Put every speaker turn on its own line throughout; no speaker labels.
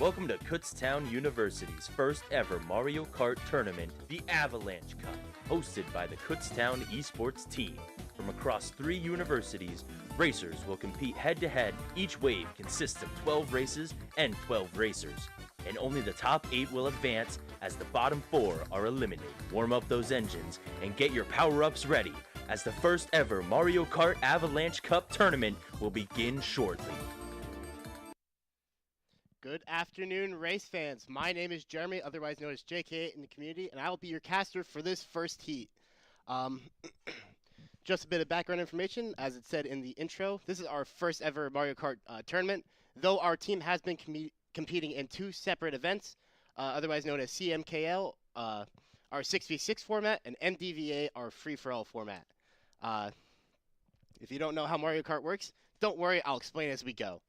Welcome to Kutztown University's first ever Mario Kart tournament, the Avalanche Cup, hosted by the Kutztown esports team. From across 3 universities, racers will compete head-to-head. Each wave consists of 12 races and 12 racers, and only the top 8 will advance as the bottom 4 are eliminated. Warm up those engines and get your power-ups ready, as the first ever Mario Kart Avalanche Cup tournament will begin shortly.
Good afternoon, race fans. My name is Jeremy, otherwise known as JK in the community, and I will be your caster for this first heat. Just a bit of background information, as it said in the intro. This is our first ever Mario Kart tournament, though our team has been competing in 2 separate events, otherwise known as CMKL, our 6v6 format, and MDVA, our free-for-all format. If you don't know how Mario Kart works, don't worry, I'll explain as we go.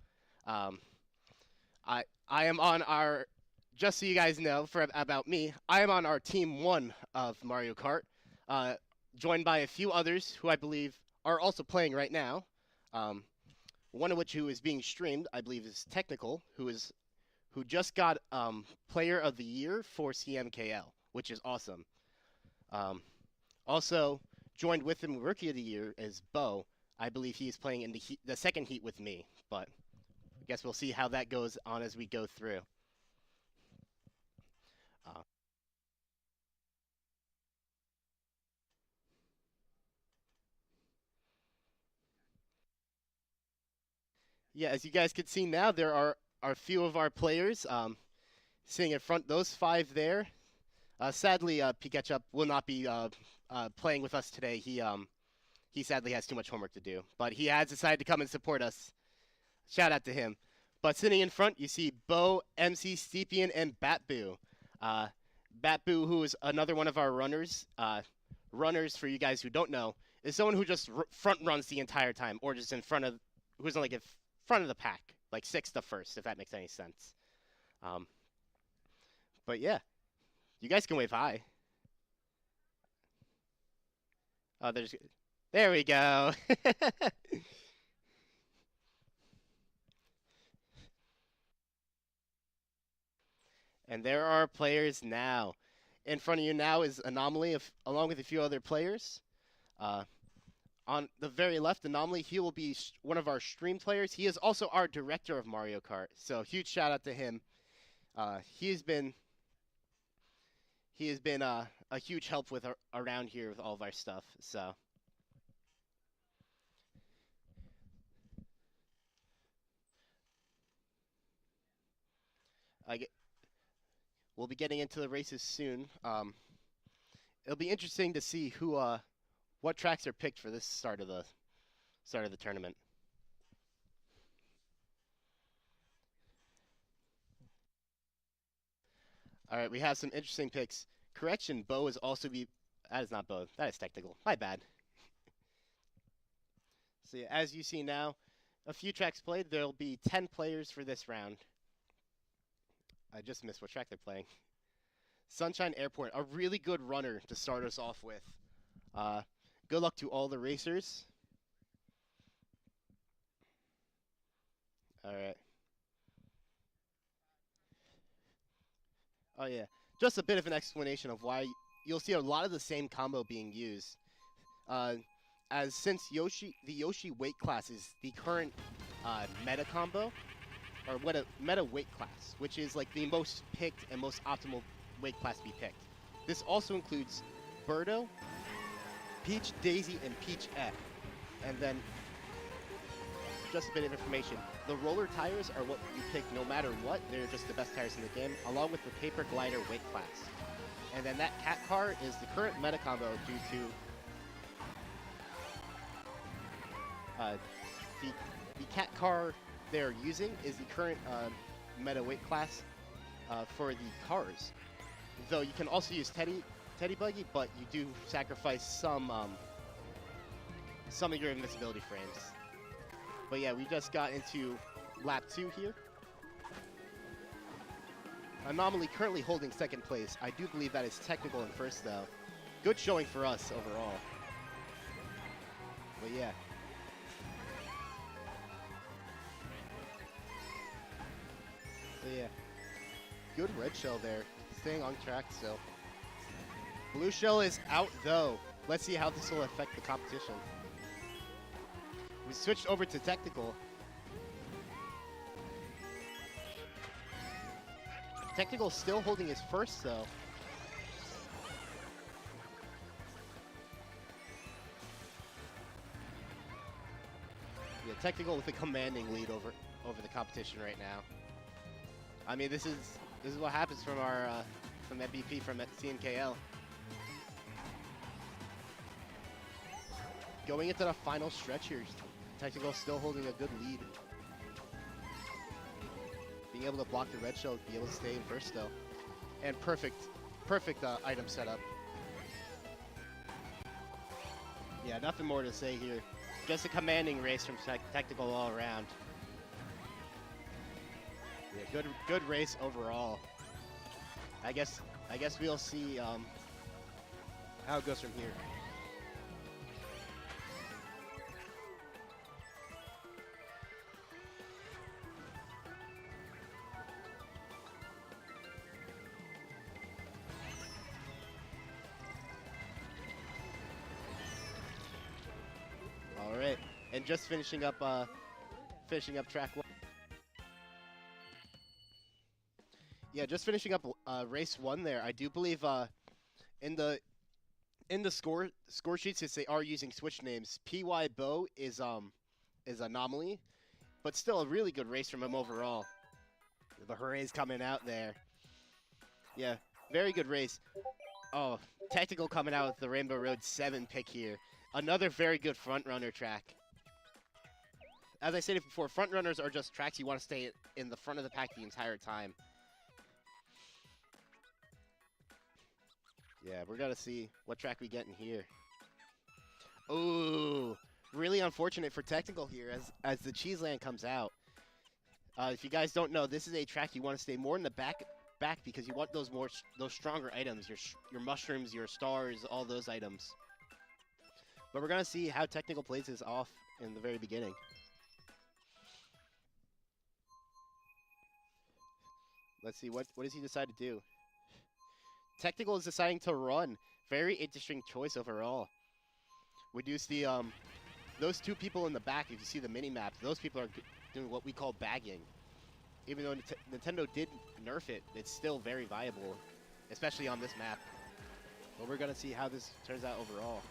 I am on our, just so you guys know about me, I am on our team 1 of Mario Kart, joined by a few others who I believe are also playing right now. One of which who is being streamed, I believe, is Technical, who just got Player of the Year for CMKL, which is awesome. Also joined with him, Rookie of the Year, is Bo. I believe he is playing in the second heat with me, but I guess we'll see how that goes on as we go through. Yeah, as you guys can see now, there are a few of our players sitting in front. Those 5 there. Sadly, Pikachu will not be playing with us today. He sadly has too much homework to do, but he has decided to come and support us. Shout out to him. But sitting in front, you see Bo, MC, Stepian, and Batboo. Batboo, who is another one of our runners. Runners, for you guys who don't know, is someone who just front runs the entire time, or just in front of, who's like in front of the pack, like 6th to 1st, if that makes any sense. But yeah, you guys can wave hi. Oh, there we go. And there are players now. In front of you now is Anomaly, along with a few other players. On the very left, Anomaly, he will be one of our stream players. He is also our director of Mario Kart, so huge shout out to him. He has been a huge help with around here with all of our stuff. So. We'll be getting into the races soon. It'll be interesting to see what tracks are picked for this start of the tournament. All right, we have some interesting picks. Correction, Bo is also that is not Bo. That is Technical. My bad. So yeah, as you see now, a few tracks played. There'll be 10 players for this round. I just missed what track they're playing. Sunshine Airport, a really good runner to start us off with. Good luck to all the racers. All right. Oh yeah, just a bit of an explanation of why you'll see a lot of the same combo being used. As since the Yoshi weight class is the current meta combo, or what a meta weight class, which is like the most picked and most optimal weight class to be picked. This also includes Birdo, Peach, Daisy, and Peach F. And then, just a bit of information, the roller tires are what you pick no matter what. They're just the best tires in the game, along with the paper glider weight class. And then that cat car is the current meta combo due to the cat car they're using is the current meta weight class for the cars. Though you can also use Teddy Buggy, but you do sacrifice some of your invincibility frames. But yeah, we just got into lap 2 here. Anomaly currently holding 2nd place. I do believe that is Technical in 1st though. Good showing for us overall. But yeah. So yeah, good red shell there. Staying on track still. Blue shell is out though. Let's see how this will affect the competition. We switched over to technical. Technical still holding his first though. Yeah, technical with a commanding lead over the competition right now. I mean, this is what happens from our from MVP from CNKL. Going into the final stretch here, technical still holding a good lead. Being able to block the red shell, be able to stay in first though, and perfect item setup. Yeah, nothing more to say here. Just a commanding race from technical all around. Yeah, good race overall. I guess we'll see how it goes from here. All right, and just finishing up track one. Yeah, just finishing up race one there. I do believe in the score sheets, since they are using switch names, PY Bo is Anomaly, but still a really good race from him overall. The hoorays coming out there. Yeah, very good race. Oh, technical coming out with the Rainbow Road 7 pick here. Another very good front runner track. As I stated before, front runners are just tracks you want to stay in the front of the pack the entire time. Yeah, we're gonna see what track we get in here. Ooh, really unfortunate for technical here as the Cheese Land comes out. If you guys don't know, this is a track you want to stay more in the back because you want those stronger items, your mushrooms, your stars, all those items. But we're gonna see how technical plays this off in the very beginning. Let's see what does he decide to do. Technical is deciding to run. Very interesting choice overall. We do see those two people in the back. If you see the mini map, those people are doing what we call bagging. Even though Nintendo did nerf it, it's still very viable, especially on this map. But we're gonna see how this turns out overall.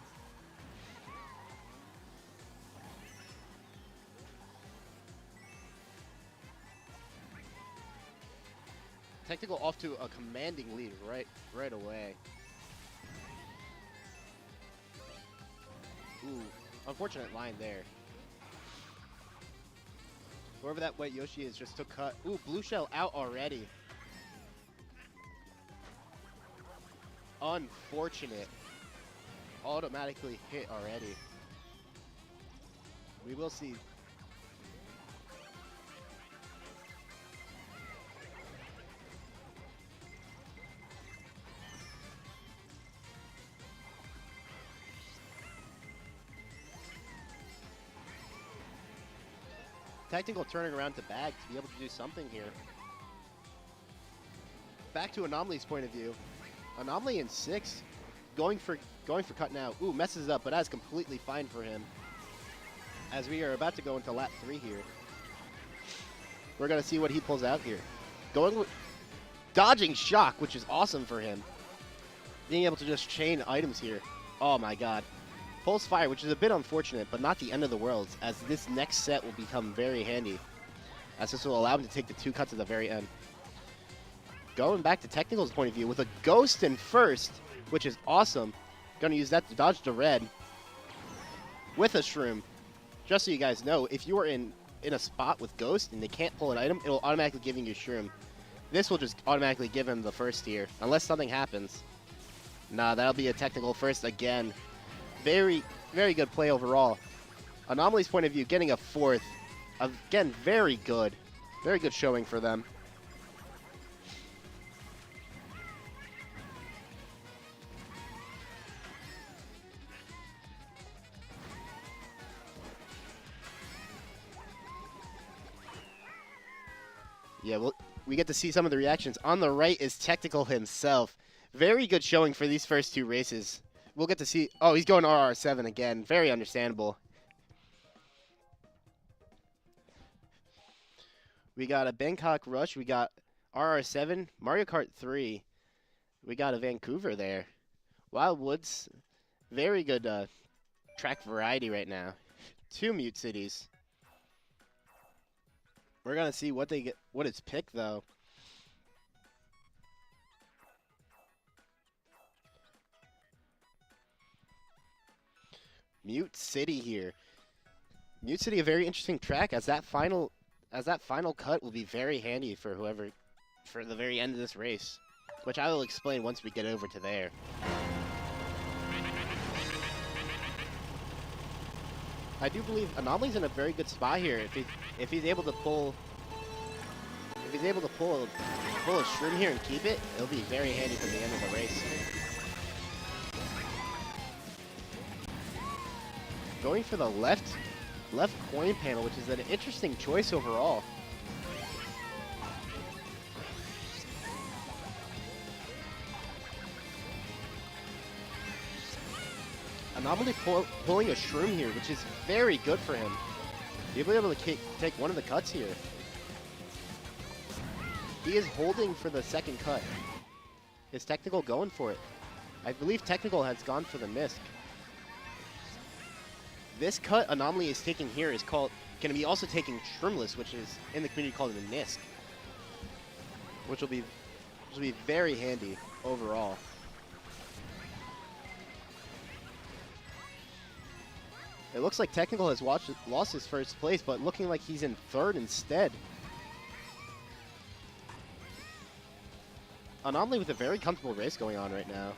Technical off to a commanding lead right away. Ooh, unfortunate line there. Whoever that white Yoshi is just took cut. Ooh, blue shell out already. Unfortunate. Automatically hit already. We will see. Technical turning around to bag to be able to do something here. Back to Anomaly's point of view. Anomaly in 6, going for cut now. Ooh, messes up, but that's completely fine for him. As we are about to go into lap 3 here. We're gonna see what he pulls out here. Dodging shock, which is awesome for him. Being able to just chain items here. Oh my god. Pulse fire, which is a bit unfortunate, but not the end of the world, as this next set will become very handy, as this will allow him to take the 2 cuts at the very end. Going back to Technical's point of view, with a Ghost in first, which is awesome. Gonna use that to dodge the red with a Shroom. Just so you guys know, if you are in a spot with Ghost and they can't pull an item, it'll automatically give you Shroom. This will just automatically give him the first here, unless something happens. Nah, that'll be a Technical first again. Very, very good play overall. Anomaly's point of view, getting a 4th. Again, very good. Very good showing for them. Yeah, we get to see some of the reactions. On the right is Technical himself. Very good showing for these first 2 races. We'll get to see. Oh, he's going RR7 again. Very understandable. We got a Bangkok Rush. We got RR7, Mario Kart 3. We got a Vancouver there. Wildwoods, very good track variety right now. 2 Mute Cities. We're gonna see what they get, what it's picked though. Mute City here. Mute City, a very interesting track, as that final cut will be very handy for whoever, for the very end of this race, which I will explain once we get over to there. I do believe Anomaly's in a very good spot here. If he's able to pull a shroom here and keep it, it'll be very handy for the end of the race. Going for the left coin panel, which is an interesting choice overall. Anomaly pulling a shroom here, which is very good for him. He'll be able to take one of the cuts here. He is holding for the second cut. Is Technical going for it? I believe Technical has gone for the misc. This cut Anomaly is taking here is going to be also taking Shroomless, which is in the community called a NISC, which will be very handy overall. It looks like Technical has lost his first place, but looking like he's in third instead. Anomaly with a very comfortable race going on right now.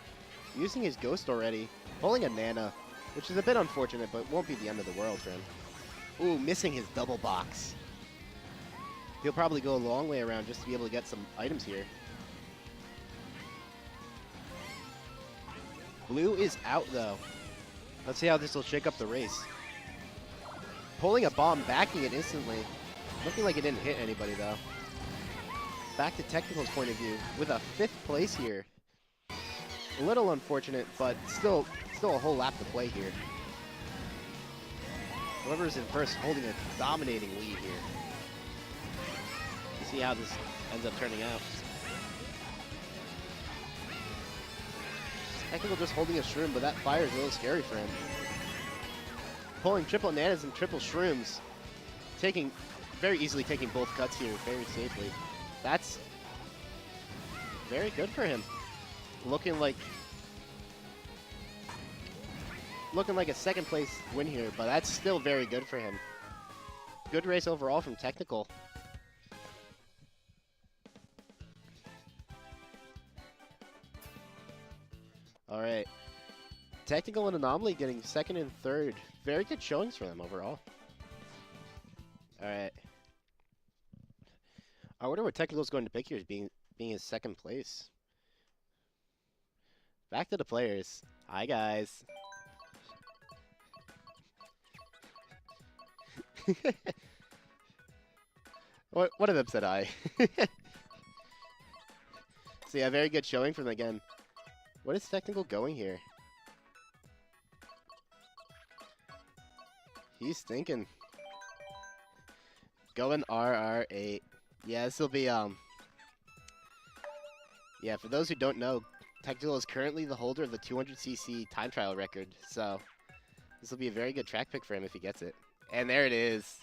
Using his Ghost already, pulling a Nana, which is a bit unfortunate, but won't be the end of the world for him. Ooh, missing his double box. He'll probably go a long way around just to be able to get some items here. Blue is out though. Let's see how this will shake up the race. Pulling a bomb, backing it instantly. Looking like it didn't hit anybody though. Back to Technical's point of view with a 5th place here. A little unfortunate, but still a whole lap to play here. Whoever's in first holding a dominating lead here. We'll see how this ends up turning out. Technical just holding a shroom, but that fire is a little scary for him. Pulling triple nanas and triple shrooms. Very easily taking both cuts here very safely. That's very good for him. Looking like a 2nd place win here, but that's still very good for him. Good race overall from Technical. Alright. Technical and Anomaly getting 2nd and 3rd. Very good showings for them overall. Alright. I wonder what Technical's going to pick here as being his 2nd place. Back to the players. Hi guys. One of them said hi. So yeah, very good showing from them again. What is Technical going here? He's thinking. Going RR8. Yeah, this will be, yeah, for those who don't know, Technical is currently the holder of the 200cc time trial record, so this will be a very good track pick for him if he gets it. And there it is.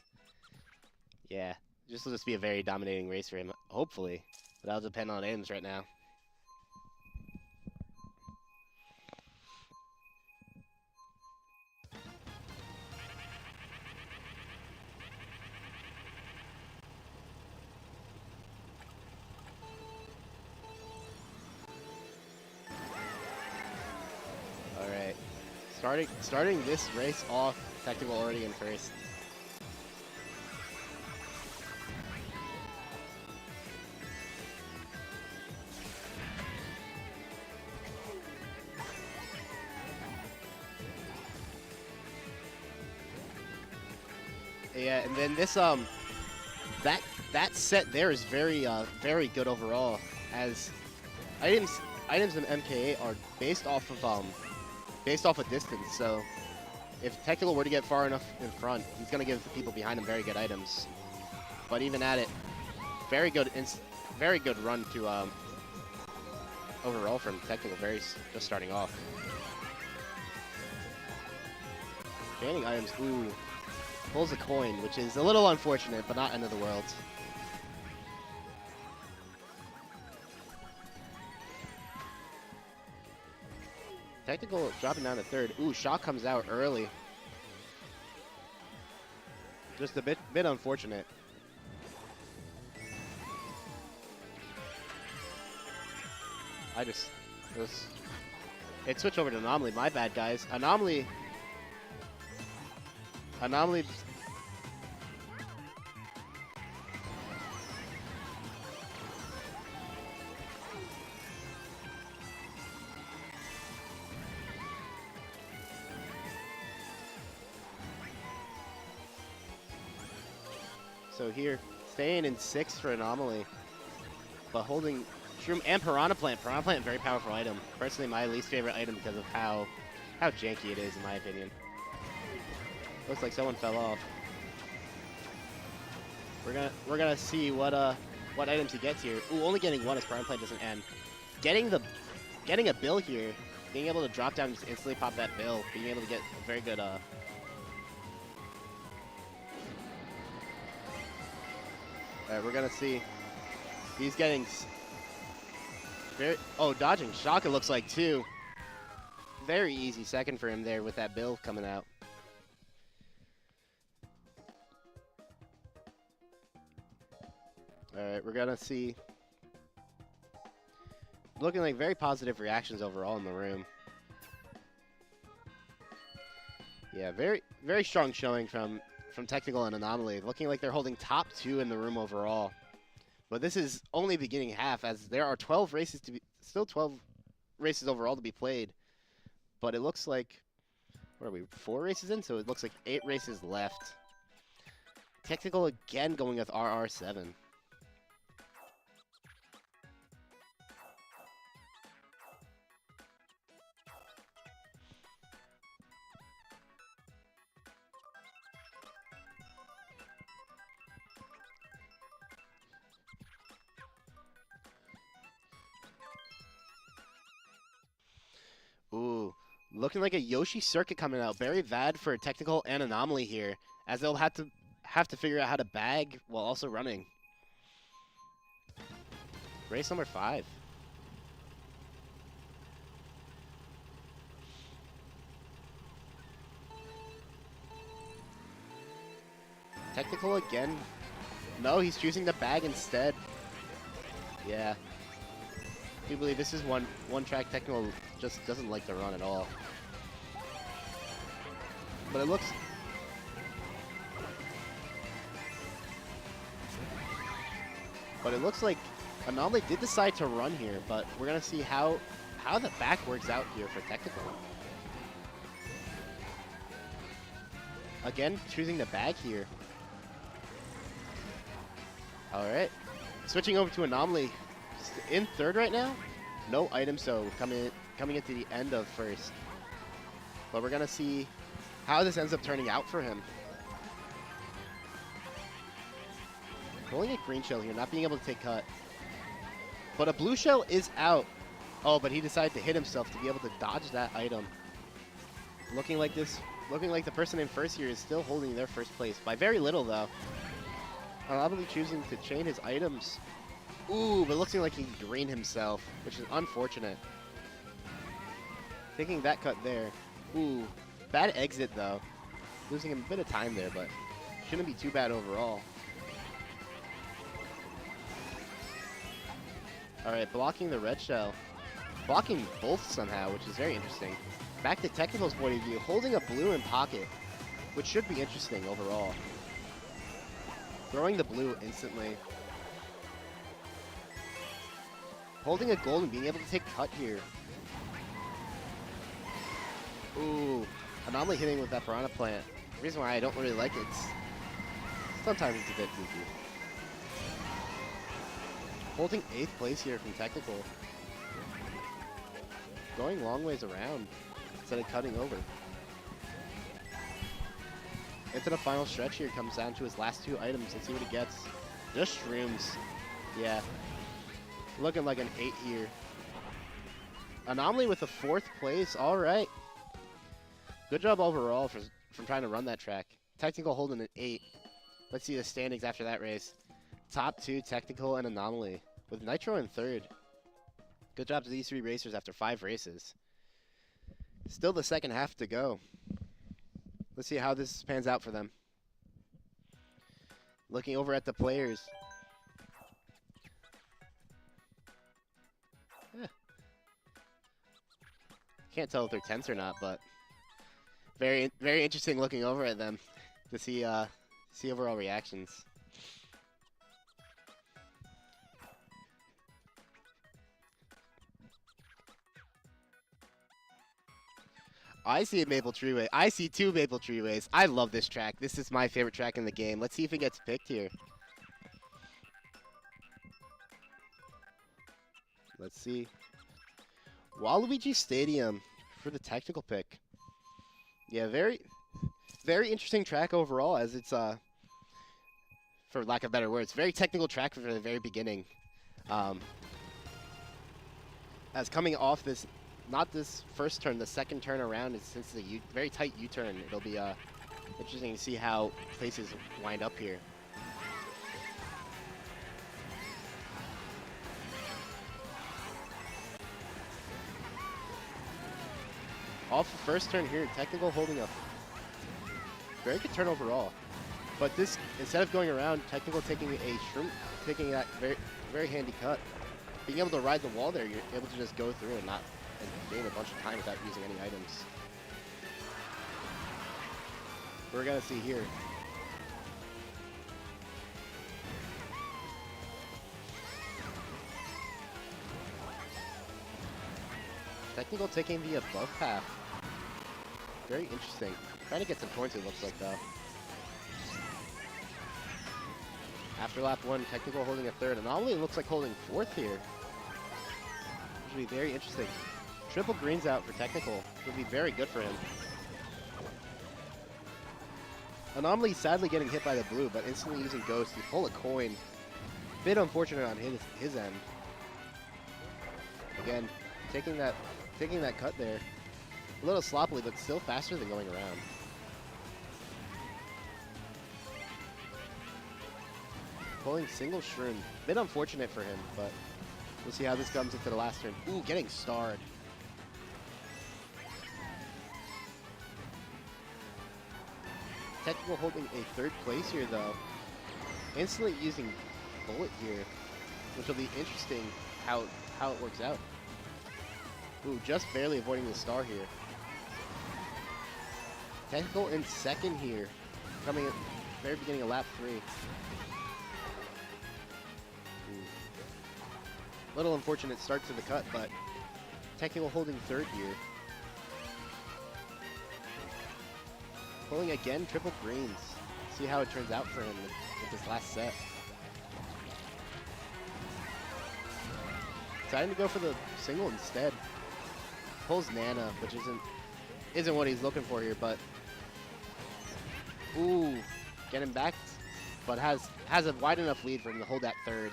Yeah, this will just be a very dominating race for him, hopefully. But that'll depend on Ames right now. Starting this race off, Technical already in first. Yeah, and then this that set there is very good overall, as items in MK8 are based off of distance. So if Technical were to get far enough in front, he's gonna give the people behind him very good items. But even at it, very good run to overall from Technical. Just starting off. Gaining items. Ooh. Pulls a coin, which is a little unfortunate, but not end of the world. Technical dropping down to third. Ooh, shot comes out early. Just a bit unfortunate. It switched over to Anomaly. My bad, guys. Anomaly. So here, staying in 6th for Anomaly, but holding Shroom and Piranha Plant. Piranha Plant, very powerful item. Personally, my least favorite item because of how janky it is, in my opinion. Looks like someone fell off. We're gonna see what items he gets here. Ooh, only getting one as Piranha Plant doesn't end. Getting a bill here, being able to drop down and just instantly pop that bill, being able to get a very good Alright, we're gonna see. He's getting dodging shock it looks like too. Very easy second for him there with that bill coming out. Alright, we're gonna see. Looking like very positive reactions overall in the room. Yeah, very strong showing from Technical and Anomaly. Looking like they're holding top 2 in the room overall. But this is only beginning half, as there are 12 races still 12 races overall to be played. But it looks like, what are we, 4 races in? So it looks like 8 races left. Technical again going with RR7. Ooh, looking like a Yoshi circuit coming out. Very bad for Technical and Anomaly here, as they'll have to figure out how to bag while also running. Race number 5. Technical again. No, he's choosing the bag instead. Yeah. I do believe this is one track Technical just doesn't like to run at all. But it looks like Anomaly did decide to run here, but we're gonna see how the back works out here for Technical. Again, choosing the bag here. Alright. Switching over to Anomaly. In third right now. No item, so coming into the end of first. But we're gonna see how this ends up turning out for him. Rolling a green shell here, not being able to take cut. But a blue shell is out. Oh, but he decided to hit himself to be able to dodge that item. Looking like the person in first here is still holding their first place. By very little, though. Probably choosing to chain his items. Ooh, but looking like he drained himself, which is unfortunate. Taking that cut there. Ooh, bad exit, though. Losing him a bit of time there, but shouldn't be too bad overall. Alright, blocking the red shell. Blocking both somehow, which is very interesting. Back to Technical's point of view, holding a blue in pocket, which should be interesting overall. Throwing the blue instantly. Holding a gold and being able to take cut here. Ooh, Anomaly hitting with that Piranha Plant. The reason why I don't really like it, sometimes it's a bit goofy. Holding 8th place here from Technical. Going long ways around instead of cutting over. Into the final stretch here, comes down to his last 2 items. Let's see what he gets. Just shrooms. Yeah. Looking like an 8 here. Anomaly with a 4th place. All right. Good job overall from trying to run that track. Technical holding an 8. Let's see the standings after that race. Top 2, Technical and Anomaly, with Nitro in 3rd. Good job to these 3 racers after 5 races. Still the second half to go. Let's see how this pans out for them. Looking over at the players. Can't tell if they're tense or not, but very interesting looking over at them to see overall reactions. I see a Maple Treeway. I see 2 Maple Treeways. I love this track. This is my favorite track in the game. Let's see if it gets picked here. Let's see. Waluigi Stadium for the technical pick. Yeah, very interesting track overall, as it's for lack of better words, very technical track from the very beginning. As coming off this, not this first turn, the second turn around, is since it's a very tight U-turn, it'll be interesting to see how places wind up here. Off the first turn here, Technical holding a very good turn overall. But this, instead of going around, Technical taking taking that very handy cut. Being able to ride the wall there, you're able to just go through and gain a bunch of time without using any items. We're gonna see here. Technical taking the above path. Very interesting. Trying to get some points, it looks like, though. After lap 1, Technical holding a 3rd. Anomaly looks like holding 4th here. Which will be very interesting. Triple greens out for Technical. Will be very good for him. Anomaly sadly getting hit by the blue, but instantly using Ghost to pull a coin. Bit unfortunate on his end. Again, taking that cut there. A little sloppily, but still faster than going around. Pulling single shroom. Bit unfortunate for him, but we'll see how this comes into the last turn. Ooh, getting starred. Technical holding a 3rd place here, though. Instantly using Bullet here, which will be interesting how it works out. Ooh, just barely avoiding the star here. Technical in 2nd here, coming at the very beginning of lap 3. Little unfortunate start to the cut, but Technical holding 3rd here. Pulling again, triple greens. See how it turns out for him with this last set. Deciding to go for the single instead. Pulls Nana, which isn't what he's looking for here, but ooh, getting back, but has a wide enough lead for him to hold that 3rd.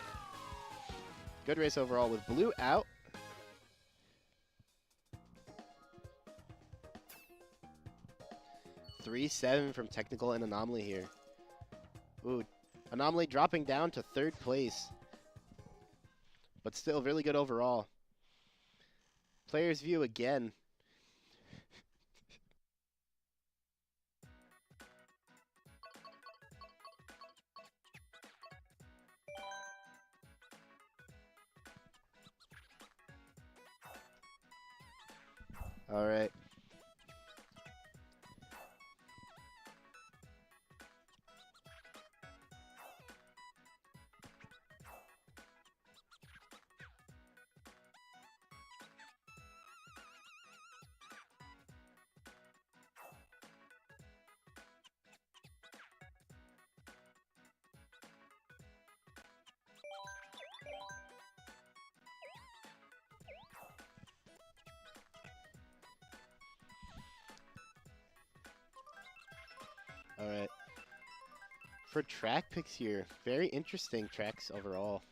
Good race overall with blue out. $3-7 from Technical and Anomaly here. Ooh, Anomaly dropping down to 3rd place, but still really good overall. Player's view again. All right. All right. For track picks here, very interesting tracks overall.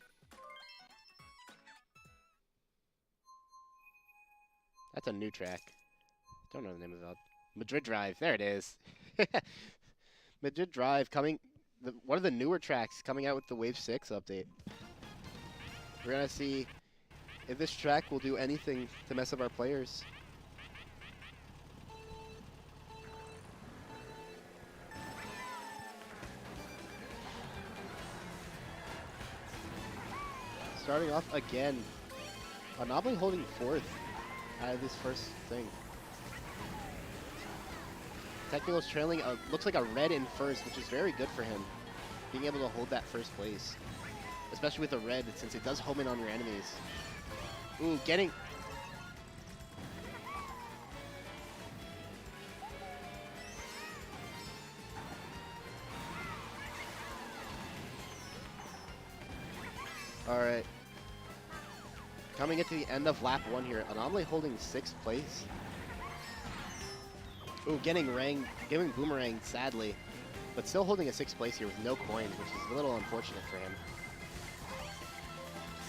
That's a new track. Don't know the name of it. Madrid Drive. There it is. Madrid Drive coming. One of the newer tracks coming out with the Wave 6 update. We're going to see if this track will do anything to mess up our players. Starting off again. Anomaly holding 4th out of this first thing. Technical's trailing, looks like a red in first, which is very good for him. Being able to hold that first place. Especially with a red, since it does home in on your enemies. Ooh, getting... Alright. Coming into the end of lap 1 here. Anomaly holding 6th place. Ooh, getting boomeranged, sadly. But still holding a 6th place here with no coins, which is a little unfortunate for him.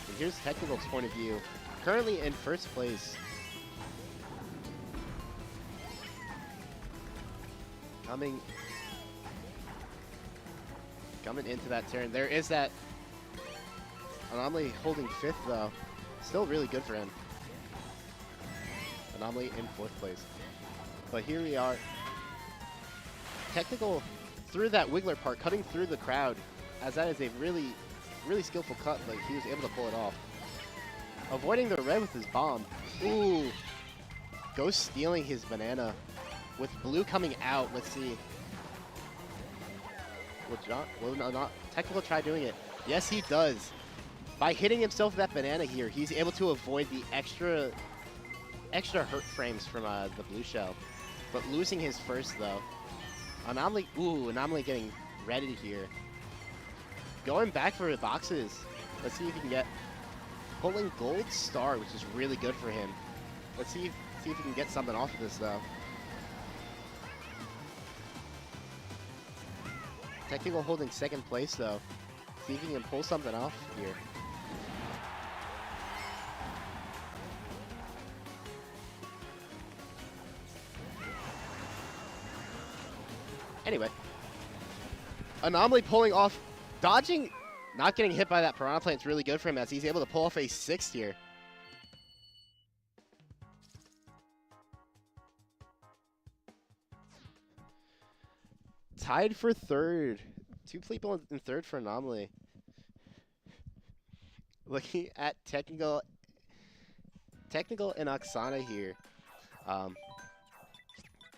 And here's Technical's point of view. Currently in 1st place. Coming into that turn. There is that Anomaly holding 5th, though. Still really good for him. Anomaly in 4th place. But here we are. Technical through that Wiggler part, cutting through the crowd, as that is a really, really skillful cut, but he was able to pull it off. Avoiding the red with his bomb. Ooh. Ghost stealing his banana. With blue coming out, let's see. Will Technical try doing it? Yes, he does. By hitting himself with that banana here, he's able to avoid the extra hurt frames from the blue shell. But losing his first, though. Anomaly getting redded here. Going back for the boxes. Let's see if he can get... Pulling gold star, which is really good for him. Let's see if he can get something off of this, though. Technical holding 2nd place, though. See if he can pull something off here. Anyway, Anomaly pulling off, dodging, not getting hit by that Piranha Plant is really good for him as he's able to pull off a 6th here. Tied for 3rd. 2 people in 3rd for Anomaly. Looking at Technical and Oksana here.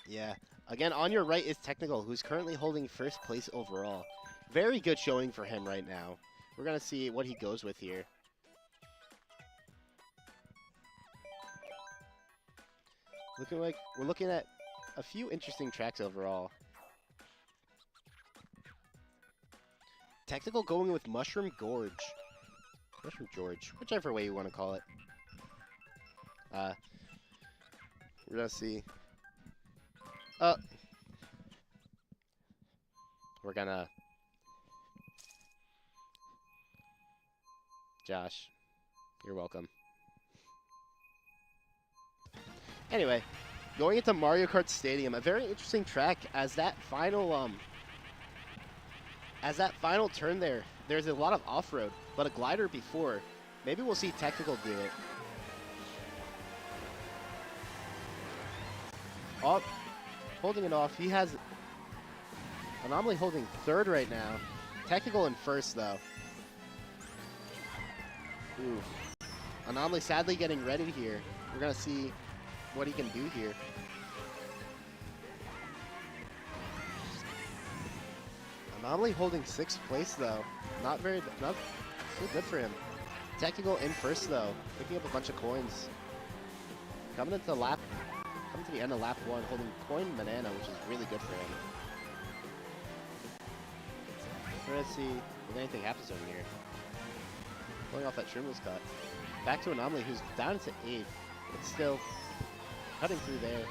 Yeah. Again, on your right is Technical, who's currently holding 1st place overall. Very good showing for him right now. We're going to see what he goes with here. Looking like we're looking at a few interesting tracks overall. Technical going with Mushroom Gorge. Mushroom George, whichever way you want to call it. We're going to see... We're gonna... Josh, you're welcome. Anyway, going into Mario Kart Stadium, a very interesting track as that final turn there's a lot of off-road, but a glider before. Maybe we'll see Technical do it. Oh, holding it off. He has Anomaly holding 3rd right now. Technical in 1st, though. Ooh. Anomaly sadly getting ready here. We're going to see what he can do here. Anomaly holding 6th place, though. Not still good for him. Technical in 1st, though. Picking up a bunch of coins. Coming to the end of lap 1, holding coin banana, which is really good for him. We're going to see if anything happens over here. Pulling off that Shrimless cut. Back to Anomaly, who's down into 8th, but still cutting through there.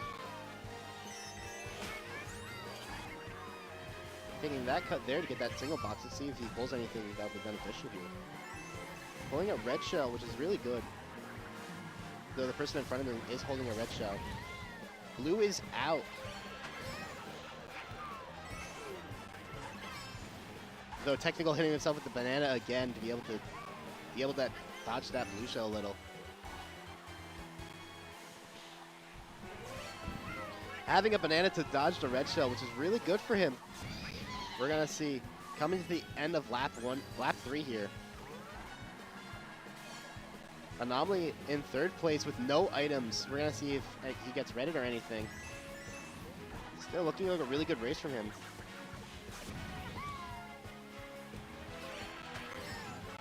taking that cut there to get that single box. Let's see if he pulls anything that would be beneficial here. Pulling a red shell, which is really good. Though the person in front of him is holding a red shell. Blue is out. Though Technical hitting himself with the banana again to be able to dodge that blue shell a little. Having a banana to dodge the red shell, which is really good for him. We're gonna see coming to the end of lap 3 here. Anomaly in 3rd place with no items. We're gonna see if he gets Reddit or anything. Still looking like a really good race from him.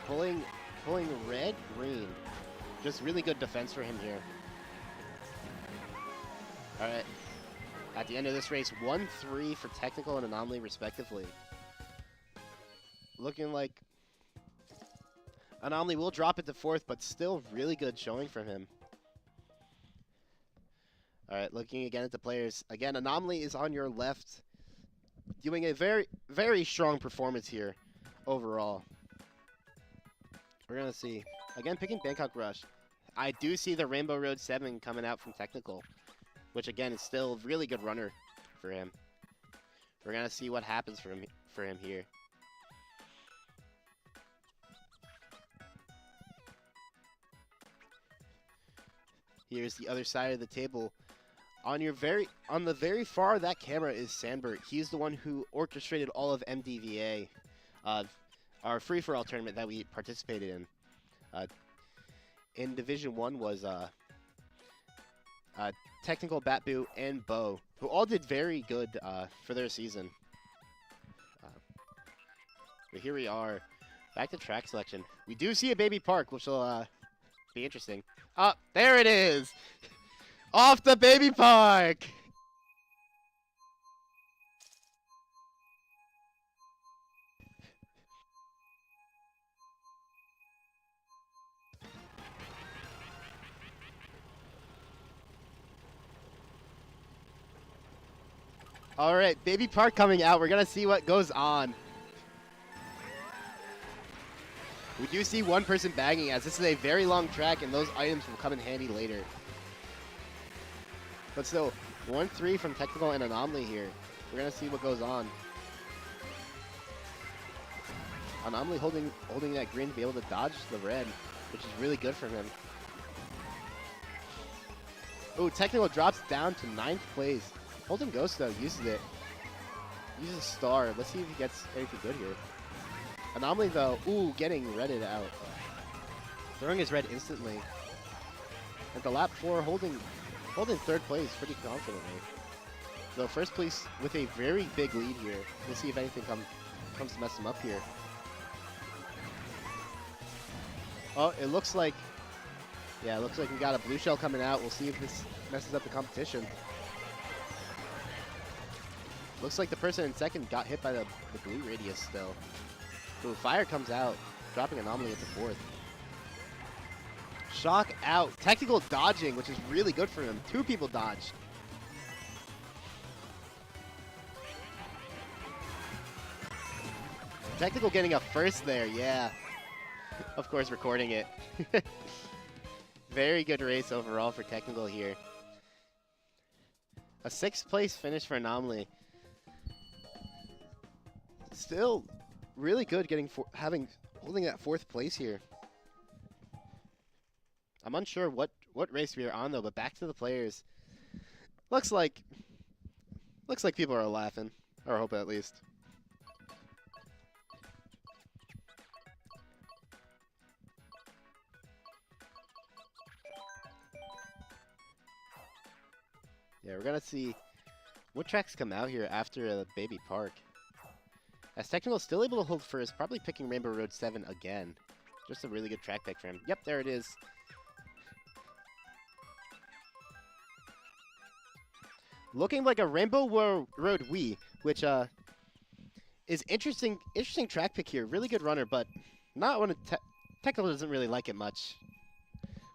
Pulling red, green. Just really good defense for him here. All right. At the end of this race, 1-3 for Technical and Anomaly respectively. Looking like Anomaly will drop it to 4th, but still really good showing from him. All right, looking again at the players. Again, Anomaly is on your left, doing a very, very strong performance here overall. We're going to see. Again, picking Bangkok Rush. I do see the Rainbow Road 7 coming out from Technical, which again is still a really good runner for him. We're going to see what happens for him here. Here's the other side of the table. On the very far, that camera is Sandberg. He's the one who orchestrated all of MDVA, our free-for-all tournament that we participated in. In Division 1 was Technical, Batboo, and Bo, who all did very good for their season. But here we are, back to track selection. We do see a baby park, which will be interesting. There it is! Off the baby park! All right, baby park coming out. We're gonna see what goes on. We do see one person bagging, as this is a very long track and those items will come in handy later. But still, 1-3 from Technical and Anomaly here. We're gonna see what goes on. Anomaly holding that green to be able to dodge the red, which is really good for him. Ooh, Technical drops down to 9th place. Holding Ghost though uses it. Uses Star. Let's see if he gets anything good here. Anomaly though, ooh, getting Reddit out. Throwing his red instantly. At the lap 4, holding 3rd place pretty confidently. Though 1st place with a very big lead here. We'll see if anything comes to mess him up here. Oh, it looks like, yeah, it looks like we got a blue shell coming out. We'll see if this messes up the competition. Looks like the person in 2nd got hit by the blue radius still. Ooh, fire comes out, dropping Anomaly into 4th. Shock out. Technical dodging, which is really good for him. 2 people dodged. Technical getting a 1st there, yeah. Of course, recording it. Very good race overall for Technical here. A 6th place finish for Anomaly. Still really good holding that 4th place here. I'm unsure what race we are on though, but back to the players. Looks like people are laughing, or I hope at least. Yeah, we're gonna see what tracks come out here after the baby park. As Technical still able to hold 1st, probably picking Rainbow Road 7 again. Just a really good track pick for him. Yep, there it is. Looking like a Rainbow Road Wii, which is interesting track pick here. Really good runner, but not one of Technical doesn't really like it much.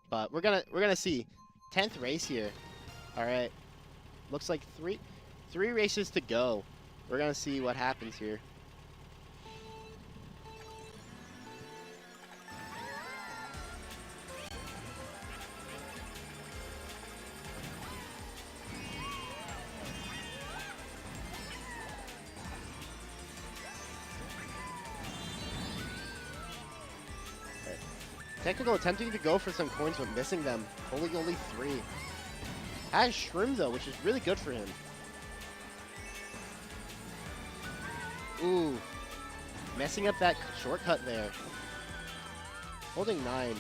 But we're gonna see 10th race here. All right, looks like three races to go. We're gonna see what happens here. Technical attempting to go for some coins but missing them. Only 3. Has Shroom though, which is really good for him. Ooh. Messing up that shortcut there. Holding 9.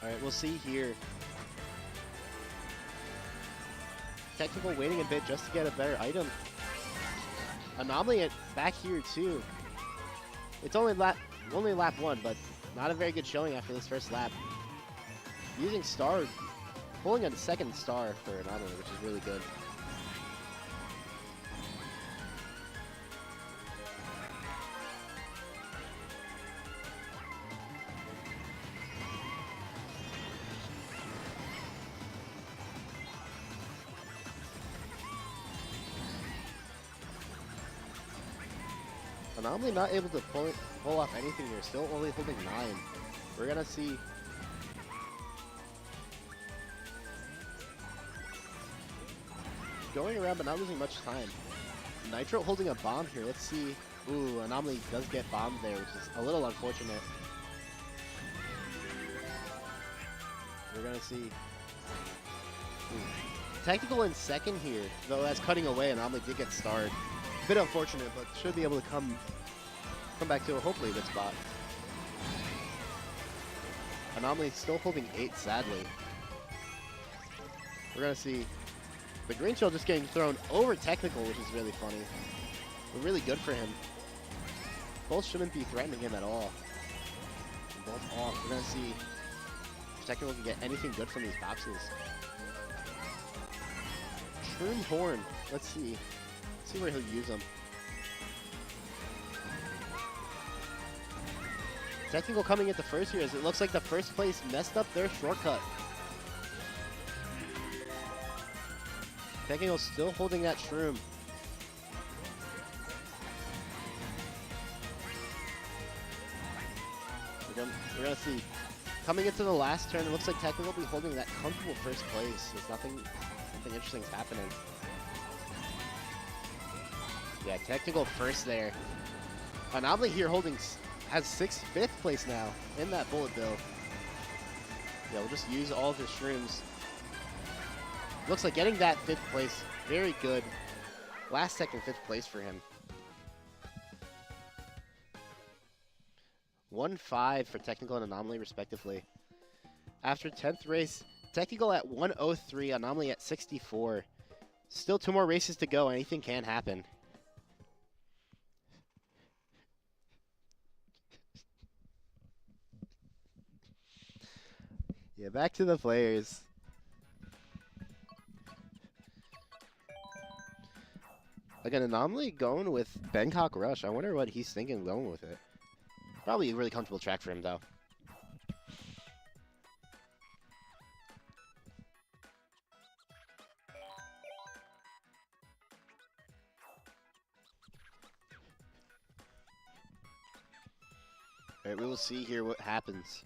Alright, we'll see here. Technical waiting a bit just to get a better item. Anomaly back here too. It's only lap 1, but not a very good showing after this first lap. Using star, pulling a second star for Anomaly, which is really good. Anomaly not able to pull off anything here, still only holding 9. We're gonna see. Going around but not losing much time. Nitro holding a bomb here, let's see. Ooh, Anomaly does get bombed there, which is a little unfortunate. We're gonna see. Ooh. Technical in second here, though as cutting away, Anomaly did get starred. Bit unfortunate, but should be able to come back to a hopefully good spot. Anomaly still holding 8, sadly. We're gonna see the green shell just getting thrown over Technical, which is really funny. But really good for him. Both shouldn't be threatening him at all. And both off. We're gonna see if Technical can get anything good from these boxes. Shroom Horn. Let's see. See where he'll use them. Technical coming into first here as it looks like the first place messed up their shortcut. Technical still holding that Shroom. We're gonna see. Coming into the last turn, it looks like Technical will be holding that comfortable first place. There's something interesting is happening. Yeah, Technical first there. Anomaly here has 5th place now in that bullet bill. Yeah, we'll just use all of his shrooms. Looks like getting that 5th place, very good. Last second 5th place for him. 1-5 for Technical and Anomaly respectively. After 10th race, Technical at 103, Anomaly at 64. Still 2 more races to go, anything can happen. Yeah, back to the players. Like an Anomaly going with Bangkok Rush. I wonder what he's thinking going with it. Probably a really comfortable track for him, though. Alright, we will see here what happens.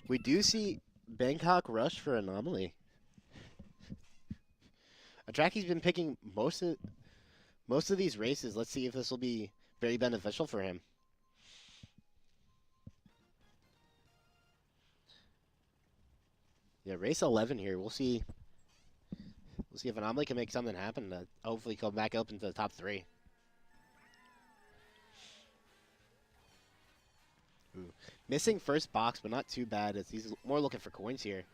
We do see Bangkok Rush for Anomaly. A track he's been picking most of these races. Let's see if this will be very beneficial for him. Yeah, race 11 here. We'll see. We'll see if Anomaly can make something happen to hopefully come back up into the top 3. Ooh. Missing first box, but not too bad as he's more looking for coins here.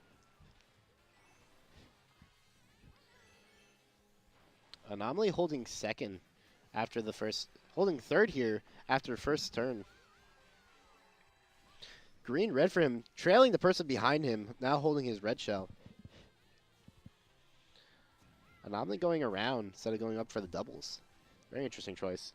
Anomaly holding second after the first, holding third here after first turn. Green, red for him, trailing the person behind him, now holding his red shell. Anomaly going around instead of going up for the doubles. Very interesting choice.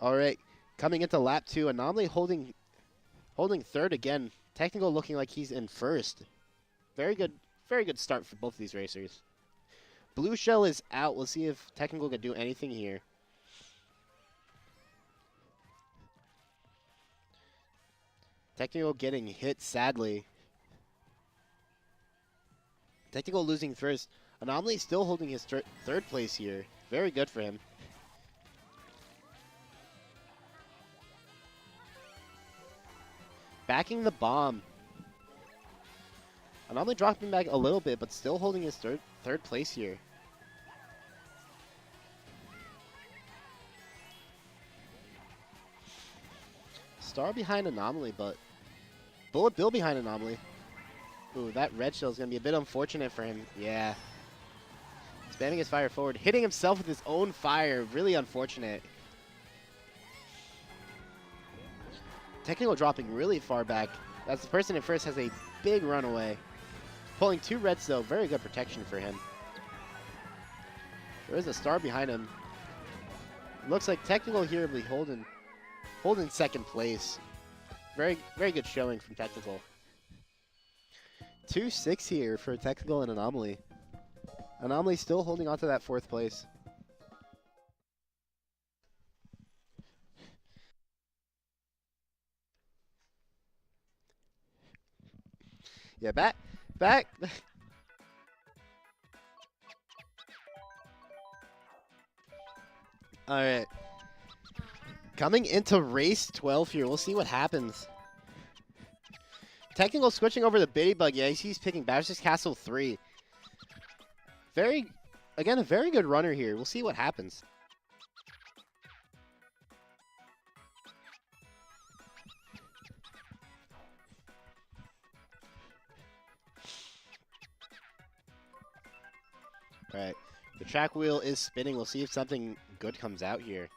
All right, coming into lap 2, Anomaly holding third again. Technical looking like he's in first. Very good start for both of these racers. Blue Shell is out. We'll see if Technical can do anything here. Technical getting hit, sadly. Technical losing first. Anomaly still holding his third place here. Very good for him. Backing the bomb. Anomaly dropping back a little bit, but still holding his third place here. Star behind Anomaly, but Bullet Bill behind Anomaly. Ooh, that red shell is going to be a bit unfortunate for him. Yeah. Spamming his fire forward. Hitting himself with his own fire. Really unfortunate. Technical dropping really far back. That's the person in first has a big runaway. Pulling 2 reds though. Very good protection for him. There is a star behind him. Looks like Technical here will be holding second place. Very good showing from Technical. 2-6 here for Technical and Anomaly. Anomaly still holding on to that 4th place. Yeah, back. All right. Coming into race 12 here. We'll see what happens. Technical switching over to Bitty Bug. Yeah, he's picking Bowser's Castle 3. Again, a very good runner here. We'll see what happens. All right. The track wheel is spinning. We'll see if something good comes out here.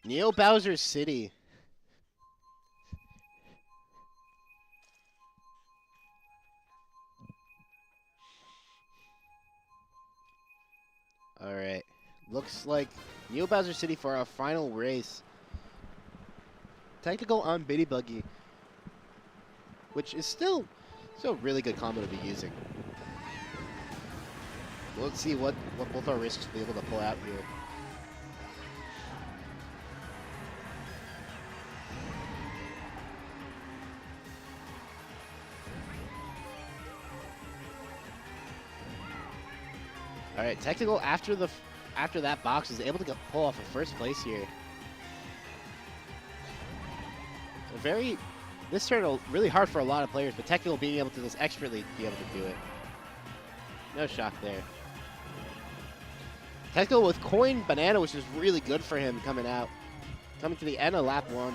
Neo Bowser City. All right. Looks like Neo Bowser City for our final race. Technical on Bitty Buggy, which is still a really good combo to be using. Let's see what both our racers will be able to pull out here. All right, Technical after that box is able to pull off a first place here. This turned really hard for a lot of players, but Technical being able to just expertly be able to do it. No shock there. Technical with Coin Banana, which is really good for him coming to the end of lap 1.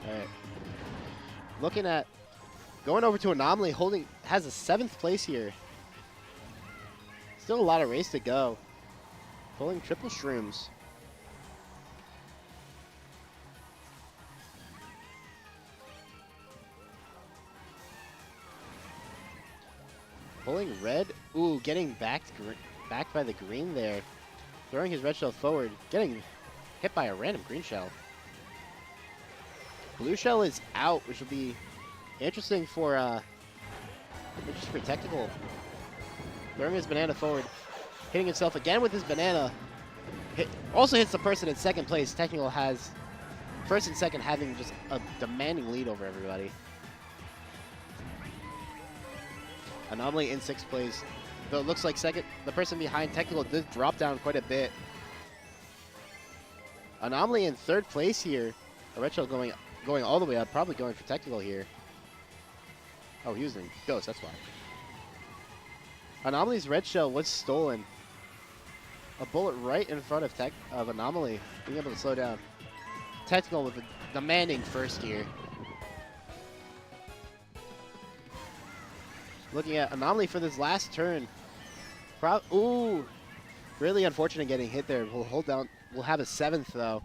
All right. Looking at going over to Anomaly, has a 7th place here. Still a lot of race to go. Pulling triple shrooms. Pulling red. Ooh, getting backed by the green there. Throwing his red shell forward. Getting hit by a random green shell. Blue shell is out, which will be interesting for Technical. Throwing his banana forward. Hitting himself again with his banana. Also hits the person in 2nd place. Technical has first and second having just a demanding lead over everybody. Anomaly in 6th place. Though it looks like the person behind Technical did drop down quite a bit. Anomaly in 3rd place here. A red shell going all the way up, probably going for Technical here. Oh, he was in Ghost, that's why. Anomaly's red shell was stolen. A bullet right in front of Anomaly, being able to slow down. Technical with a demanding first here. Looking at Anomaly for this last turn. Ooh, really unfortunate getting hit there. We'll hold down. We'll have a 7th though.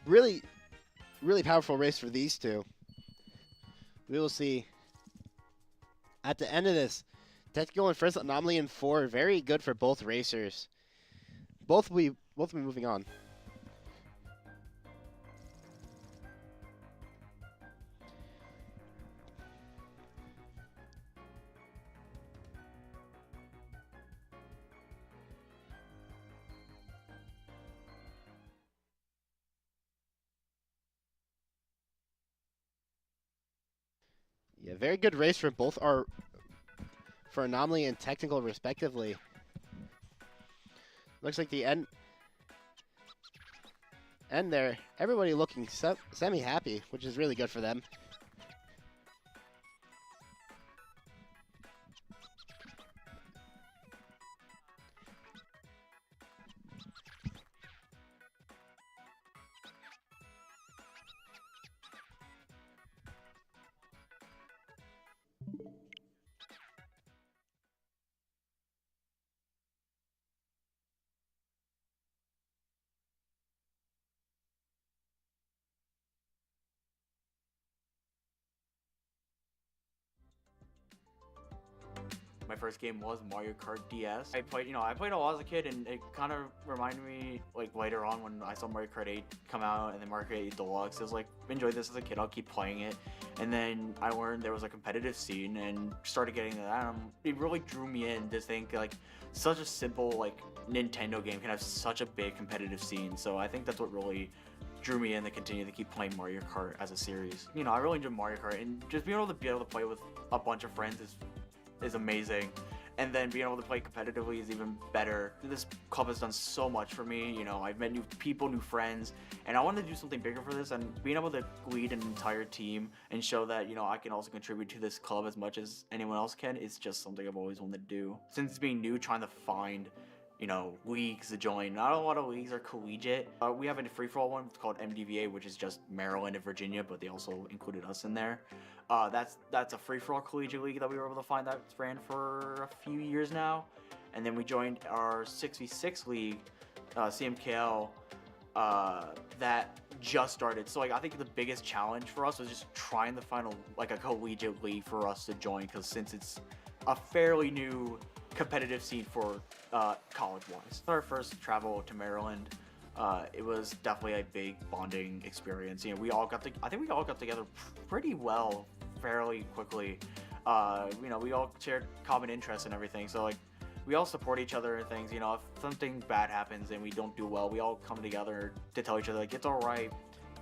Really powerful race for these two. We will see. At the end of this, Death going first, Anomaly in 4. Very good for both racers. Both will be moving on. Yeah, very good race for both for Anomaly and Technical respectively. Looks like the end there, everybody looking semi-happy, which is really good for them.
My first game was Mario Kart DS. I played a lot as a kid, and it kind of reminded me, like, later on when I saw Mario Kart 8 come out and then Mario Kart 8 Deluxe. It was like, enjoyed this as a kid, I'll keep playing it. And then I learned there was a competitive scene and started getting that. It really drew me in to think, like, such a simple, like, Nintendo game can have such a big competitive scene. So I think that's what really drew me in to continue to keep playing Mario Kart as a series. I really enjoy Mario Kart, and just being able to play with a bunch of friends is amazing, and then being able to play competitively is even better. This club has done so much for me. I've met new people, new friends, and I wanted to do something bigger for this, and being able to lead an entire team and show that I can also contribute to this club as much as anyone else can is just something I've always wanted to do. Since being new, trying to find leagues to join. Not a lot of leagues are collegiate. We have a free-for-all one called MDVA, which is just Maryland and Virginia, but they also included us in there. That's a free-for-all collegiate league that we were able to find that's ran for a few years now. And then we joined our 6v6 league, CMKL, that just started. So I think the biggest challenge for us was just trying to find a collegiate league for us to join, because since it's a fairly new competitive scene for college-wise. Our first travel to Maryland, it was definitely a big bonding experience. I think we all got together pretty well, fairly quickly. We all shared common interests and everything, so we all support each other and things. If something bad happens and we don't do well, we all come together to tell each other it's all right.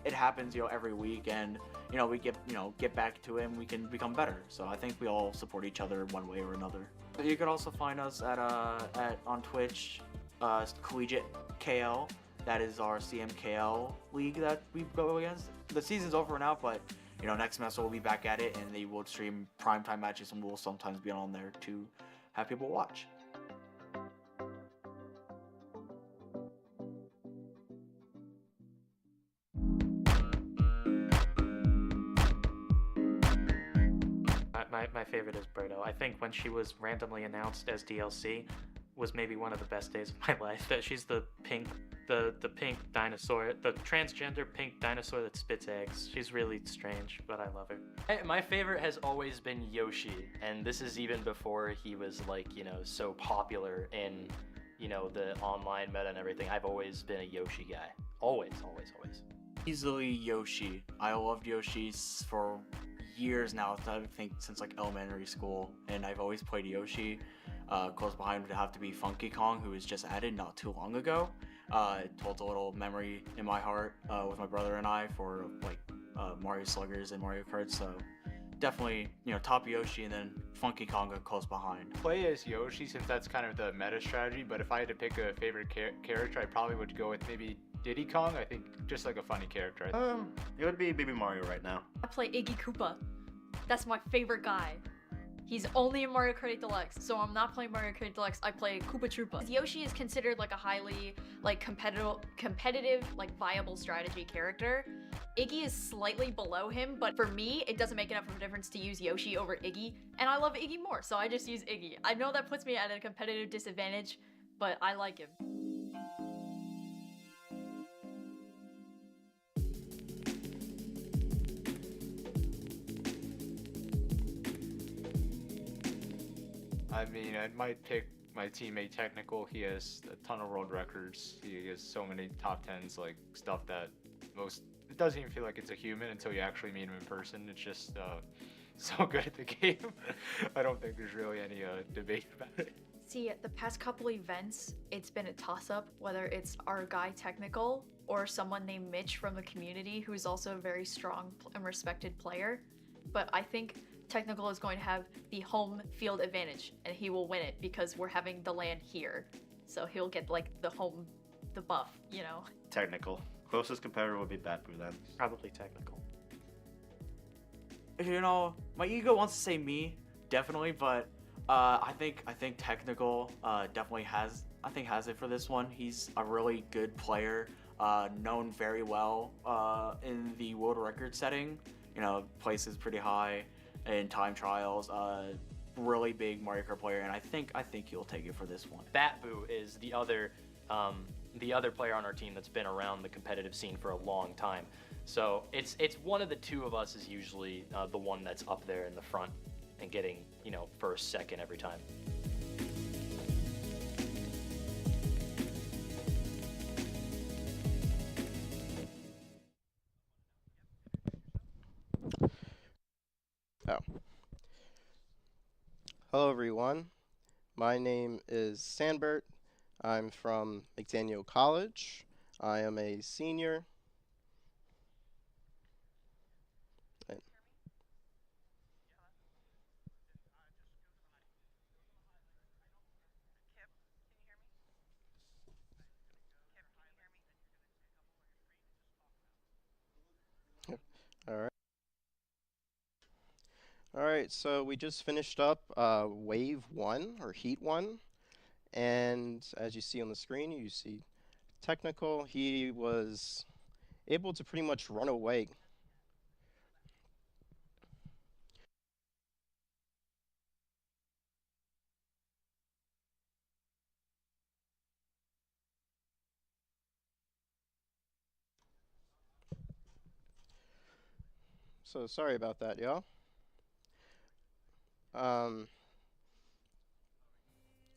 It happens, every week, and we get back to it and we can become better. So I think we all support each other one way or another. You can also find us on Twitch, Collegiate KL. That is our CMKL league that we go against. The season's over now, but next semester we'll be back at it, and they will stream primetime matches, and we'll sometimes be on there to have people watch.
My favorite is Berto. I think when she was randomly announced as DLC was maybe one of the best days of my life. That she's the pink dinosaur, the transgender pink dinosaur that spits eggs. She's really strange, but I love her.
My favorite has always been Yoshi, and this is even before he was so popular in the online meta and everything. I've always been a Yoshi guy. Always.
Easily Yoshi. I loved Yoshi for years now. I think since elementary school, and I've always played Yoshi. Close behind would have to be Funky Kong, who was just added not too long ago. It holds a little memory in my heart with my brother and I for Mario Sluggers and Mario Kart. So definitely top Yoshi, and then Funky Kong close behind.
Play as Yoshi since that's kind of the meta strategy, but if I had to pick a favorite character, I probably would go with maybe Diddy Kong. I think just a funny character.
It would be Baby Mario right now.
I play Iggy Koopa. That's my favorite guy. He's only in Mario Kart 8 Deluxe, so I'm not playing Mario Kart Deluxe. I play Koopa Troopa. Yoshi is considered a highly competitive viable strategy character. Iggy is slightly below him, but for me, it doesn't make enough of a difference to use Yoshi over Iggy, and I love Iggy more, so I just use Iggy. I know that puts me at a competitive disadvantage, but I like him.
I mean, I might pick my teammate Technical. He has a ton of world records. He has so many top tens, like stuff that most. It doesn't even feel like it's a human until you actually meet him in person. It's just so good at the game. I don't think there's really any debate about it.
See, the past couple events, it's been a toss-up whether it's our guy Technical or someone named Mitch from the community who's also a very strong and respected player. But I think Technical is going to have the home field advantage and he will win it because we're having the LAN here. So he'll get like the buff, you know?
Technical. Closest competitor would be Batboo then.
Probably Technical.
You know, my ego wants to say me, definitely, but I think Technical definitely has it for this one. He's a really good player, known very well in the world record setting. You know, places pretty high in time trials. Really big Mario Kart player, and I think he'll take it for this one.
Batboo is the other player on our team that's been around the competitive scene for a long time. So it's one of the two of us is usually the one that's up there in the front and getting, you know, first, second every time.
Oh. Hello everyone. My name is Sandbert. I'm from McDaniel College. I am a senior. All right. All right, so we just finished up Wave 1, or Heat 1. And as you see on the screen, you see Technical. He was able to pretty much run away. So sorry about that, y'all.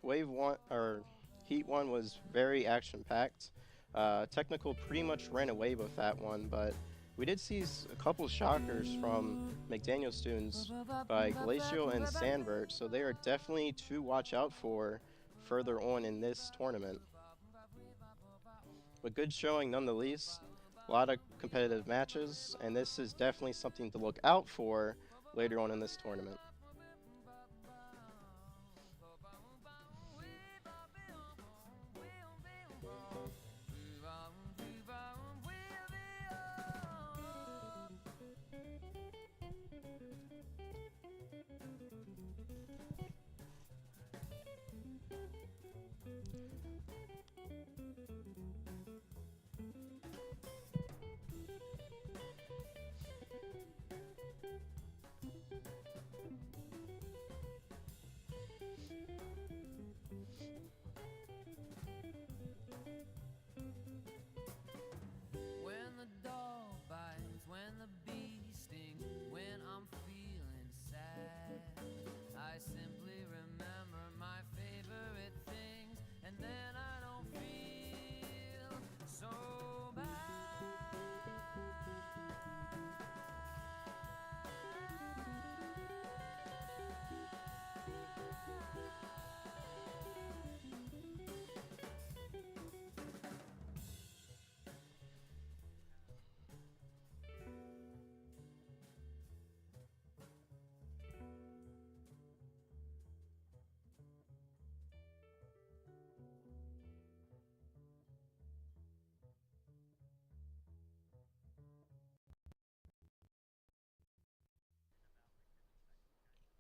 Wave 1, or Heat 1 was very action-packed. Technical pretty much ran away with that one, but we did see a couple shockers from McDaniel students by Glacial and Sandbert, so they are definitely to watch out for further on in this tournament. But good showing nonetheless. A lot of competitive matches, and this is definitely something to look out for later on in this tournament.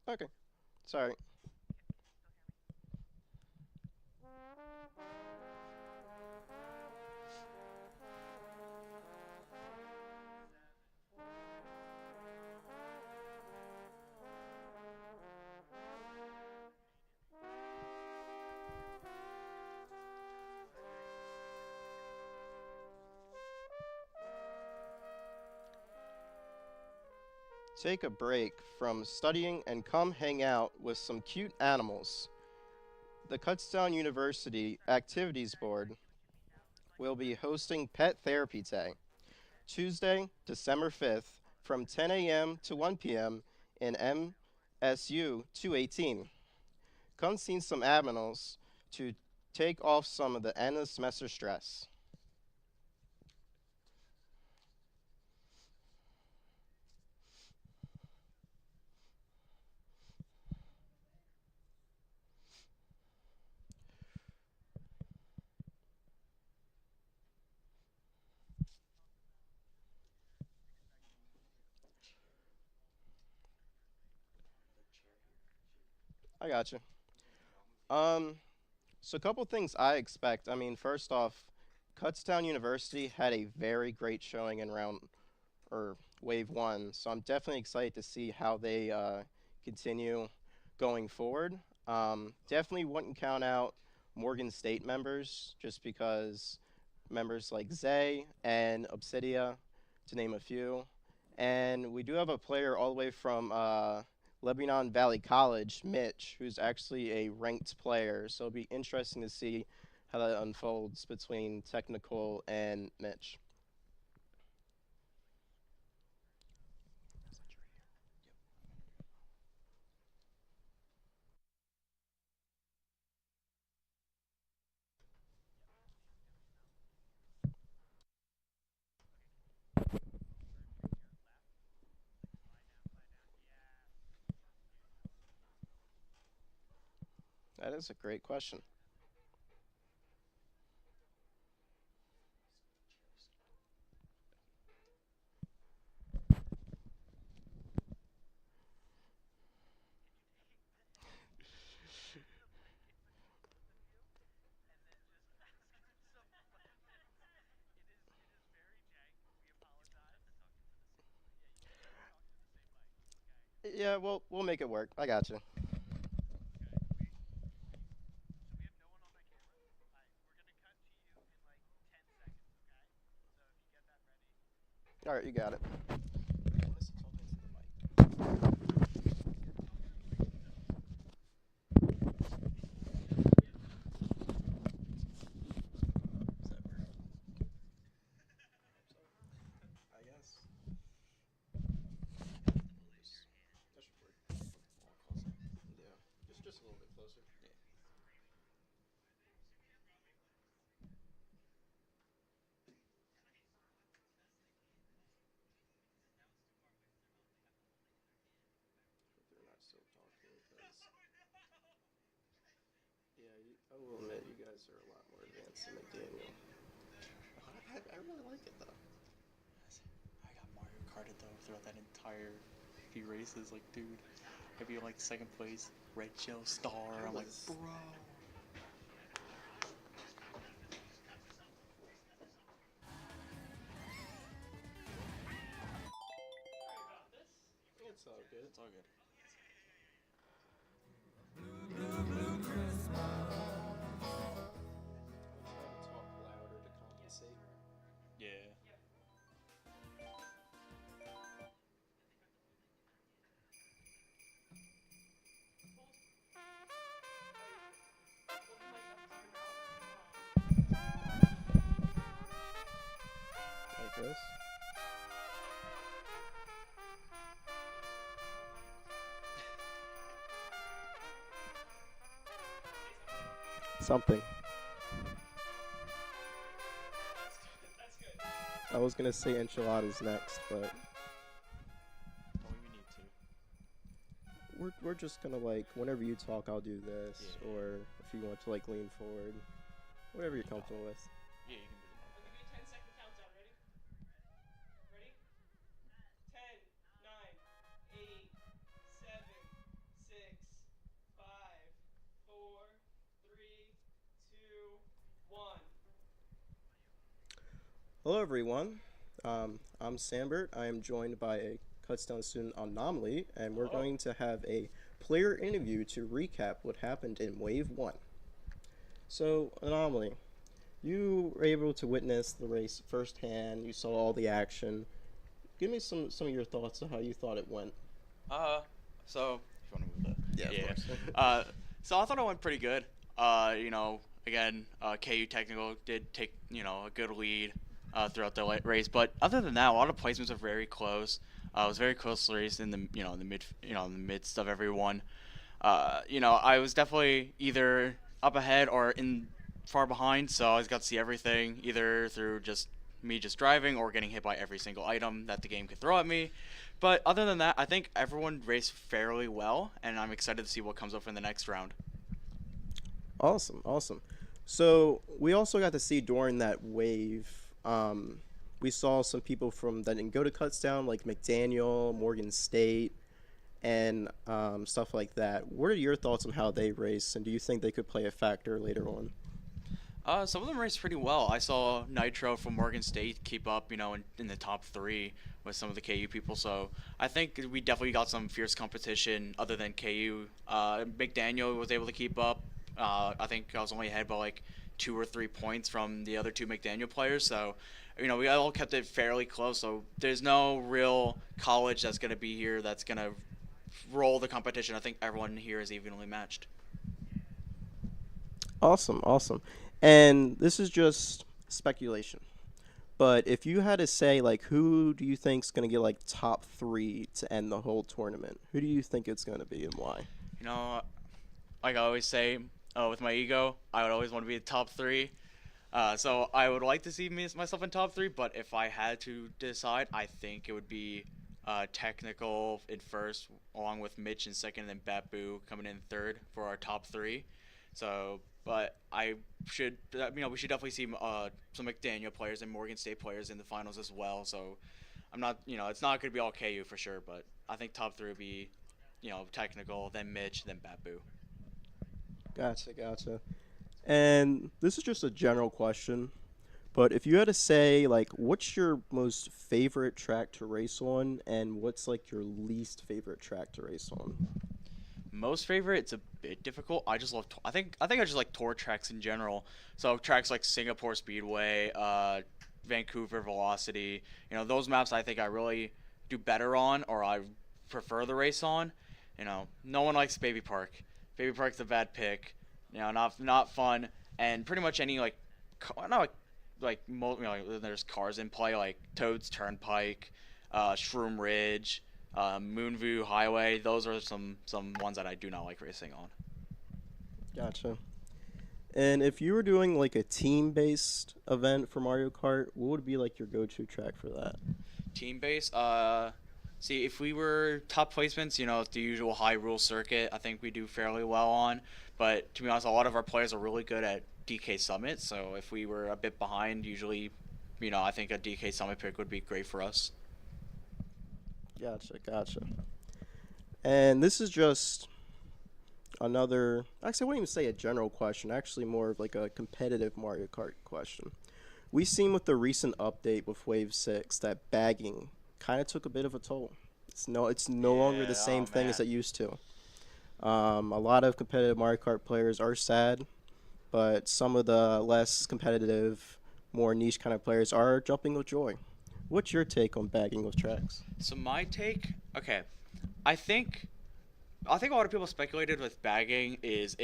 Okay, sorry. take a break from studying and come hang out with some cute animals. The Kutztown University Activities Board will be hosting Pet Therapy Day, Tuesday, December 5th, from 10 a.m. to 1 p.m. in MSU 218. Come see some animals to take off some of the end of semester stress. I got you. So a couple things I expect. I mean, first off, Kutztown University had a very great showing in round or wave one, so I'm definitely excited to see how they continue going forward. Definitely wouldn't count out Morgan State members just because members like Zay and Obsidia, to name a few. And we do have a player all the way from Lebanon Valley College, Mitch, who's actually a ranked player. So it'll be interesting to see how that unfolds between Technical and Mitch. That is a great question. Yeah, we'll make it work. I got you. All right, you got it. I guess. That should work. Yeah, just a little bit closer. Hope they're not still talking because, yeah, I will admit you guys are a lot more advanced than McDaniel. I really like it though.
I got Mario Karted though throughout that entire few races. Like, dude, I'd be like second place, red shell star. I'm like, bro.
It's all good.
It's all good.
Talk louder to compensate.
Yeah.
Like this. Something. I was gonna say enchiladas next, but
Don't even need to.
we're just gonna like whenever you talk, I'll do this,
Yeah.
or if you want to like lean forward, whatever you're comfortable with.
Yeah, you can do the mic.
I'll give you a 10-second countdown. Ready? Ready? 10, 9, 8, 7, 6, 5, 4, 3, 2, 1.
Hello, everyone. I'm Sambert. I am joined by a Kutztown student Anomaly, and we're going to have a player interview to recap what happened in Wave 1. So, Anomaly, you were able to witness the race firsthand. You saw all the action. give me some of your thoughts on how you thought it went.
So if you want to move that.
Yeah, of course.
So I thought it went pretty good. Again, KU Technical did take, a good lead throughout the race, but other than that, a lot of placements are very close. It was very close race in the, in the in the midst of everyone. I was definitely either up ahead or in far behind, so I always got to see everything, either through just me just driving or getting hit by every single item that the game could throw at me. But other than that, I think everyone raced fairly well, and I'm excited to see what comes up in the next round.
Awesome, awesome. So we also got to see during that wave, we saw some people from that didn't go to Kutztown, like McDaniel, Morgan State, and stuff like that. What are your thoughts on how they race, and do you think they could play a factor later on?
Some of them raced pretty well. I saw Nitro from Morgan State keep up, in the top 3 with some of the KU people. So I think we definitely got some fierce competition other than KU. McDaniel was able to keep up. I think I was only ahead by like 2 or 3 points from the other 2 McDaniel players. So, we all kept it fairly close. So there's no real college that's going to be here that's going to roll the competition. I think everyone here is evenly matched.
Awesome, awesome. And this is just speculation. But if you had to say, like, who do you think's going to get, like, top 3 to end the whole tournament? Who do you think it's going to be and why?
Like I always say, with my ego, I would always want to be the top 3. So I would like to see myself in top 3, but if I had to decide, I think it would be Technical in first, along with Mitch in second, and then Babu coming in third for our top 3. So, but we should definitely see some McDaniel players and Morgan State players in the finals as well. So I'm not, it's not going to be all KU for sure, but I think top 3 would be, Technical, then Mitch, then Babu.
Gotcha. And this is just a general question, but if you had to say, like, what's your most favorite track to race on, and what's, like, your least favorite track to race on?
Most favorite, it's a bit difficult. I just love. I think I just like tour tracks in general. So tracks like Singapore Speedway, Vancouver Velocity. Those maps I think I really do better on, or I prefer the race on. No one likes Baby Park. Baby Park's a bad pick. Not fun. And pretty much any there's cars in play like Toad's Turnpike, Shroom Ridge. Moonview Highway, those are some ones that I do not like racing on.
Gotcha. And if you were doing like a team-based event for Mario Kart, what would be like your go-to track for that?
Team-based? See, if we were top placements, the usual high rule circuit, I think we do fairly well on. But to be honest, a lot of our players are really good at DK Summit, so if we were a bit behind, usually, I think a DK Summit pick would be great for us.
Gotcha. And this is just another, actually I wouldn't even say a general question, actually more of like a competitive Mario Kart question. We've seen with the recent update with Wave 6 that bagging kind of took a bit of a toll. It's no longer the same thing as it used to. A lot of competitive Mario Kart players are sad, but some of the less competitive, more niche kind of players are jumping with joy. What's your take on bagging with tracks?
So my take, okay, I think a lot of people speculated with bagging is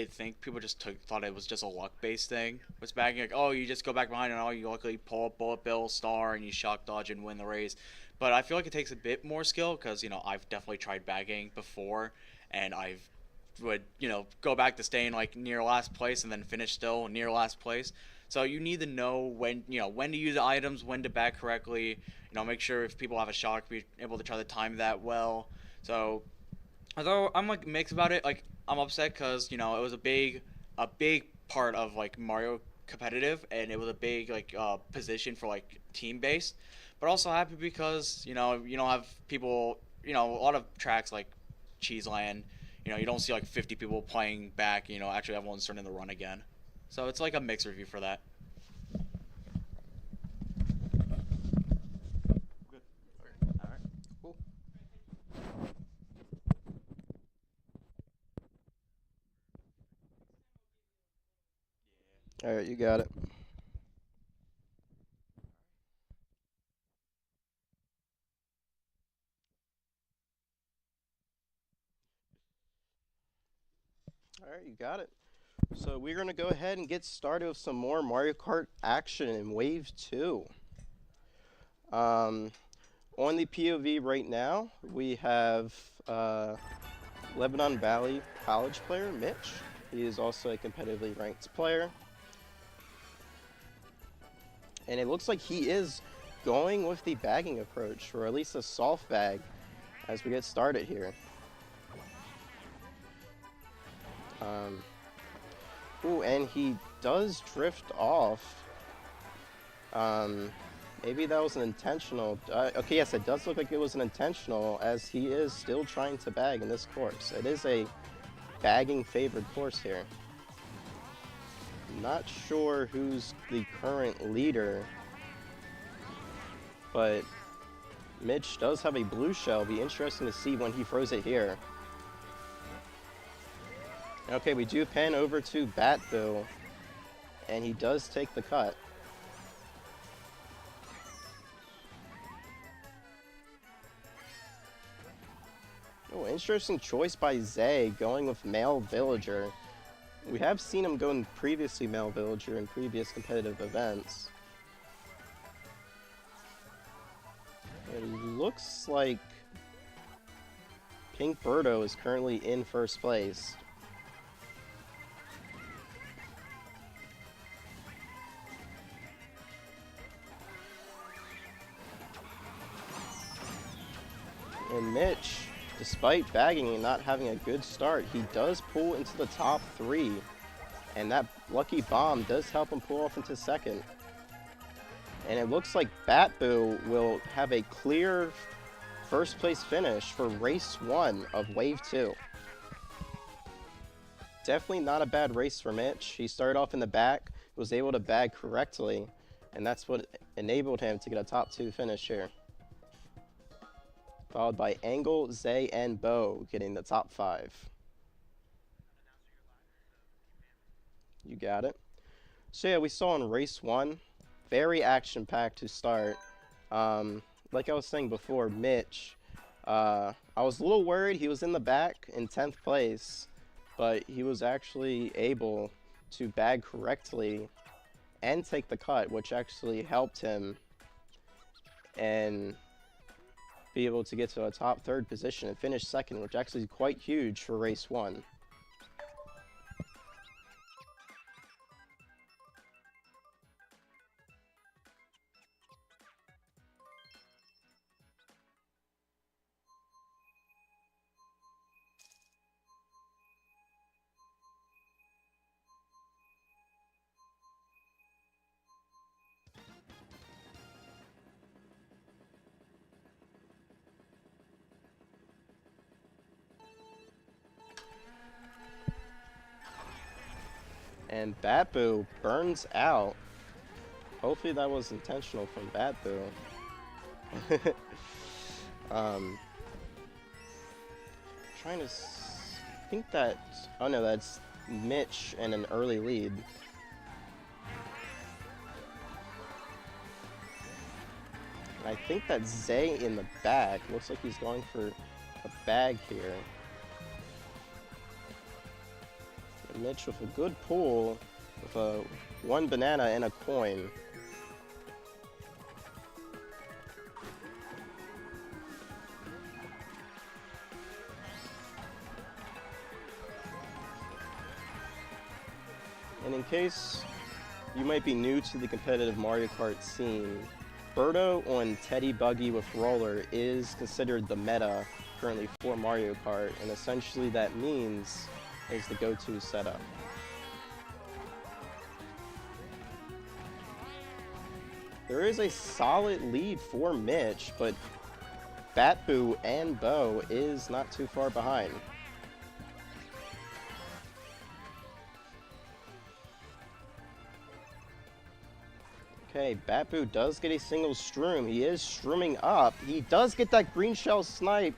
people just thought it was just a luck-based thing. With bagging, like, oh, you just go back behind and you luckily pull up bullet bill, star, and you shock dodge and win the race. But I feel like it takes a bit more skill because I've definitely tried bagging before, and would go back to staying like near last place and then finish still near last place. So you need to know when to use the items, when to bag correctly. Make sure if people have a shock, be able to try to time that well. So, although I'm like mixed about it, like I'm upset because it was a big part of like Mario competitive, and it was a big like position for like team based. But also happy because you don't have people. A lot of tracks like Cheeseland. You don't see like 50 people playing back. Actually everyone's starting to run again. So it's like a mixed review for that. Good. All right. Cool.
All right, you got it. Alright, you got it. So we're going to go ahead and get started with some more Mario Kart action in Wave 2. On the POV right now, we have Lebanon Valley College player, Mitch. He is also a competitively ranked player. And it looks like he is going with the bagging approach, or at least a soft bag, as we get started here. Ooh, and he does drift off. Maybe that was an intentional. Okay, yes, it does look like it was an intentional, as he is still trying to bag in this course. It is a bagging favored course here. Not sure who's the current leader, but Mitch does have a blue shell. Be interesting to see when he throws it here. Okay, we do pan over to Batbill, and he does take the cut. Oh, interesting choice by Zay, going with Male Villager. We have seen him go in previously Male Villager in previous competitive events. It looks like Pink Birdo is currently in first place. And Mitch, despite bagging and not having a good start, he does pull into the top 3. And that lucky bomb does help him pull off into second. And it looks like Batboo will have a clear first place finish for race 1 of Wave 2. Definitely not a bad race for Mitch. He started off in the back, was able to bag correctly, and that's what enabled him to get a top 2 finish here. Followed by Angle, Zay, and Bo getting the top 5. You got it. So yeah, we saw in race 1, very action-packed to start. Like I was saying before, Mitch, I was a little worried. He was in the back in 10th place, but he was actually able to bag correctly and take the cut, which actually helped him and be able to get to a top 3rd position and finish second, which actually is quite huge for race 1. And Batboo burns out. Hopefully that was intentional from Batboo. Trying to think that. Oh no, that's Mitch and an early lead. And I think that's Zay in the back. Looks like he's going for a bag here. Mitch with a good pull, with a 1 banana and a coin. And in case you might be new to the competitive Mario Kart scene, Birdo on Teddy Buggy with Roller is considered the meta currently for Mario Kart, and essentially that means is the go-to setup. There is a solid lead for Mitch, but Batboo and Bo is not too far behind. Okay, Batboo does get a single stroom. He is strooming up. He does get that green shell snipe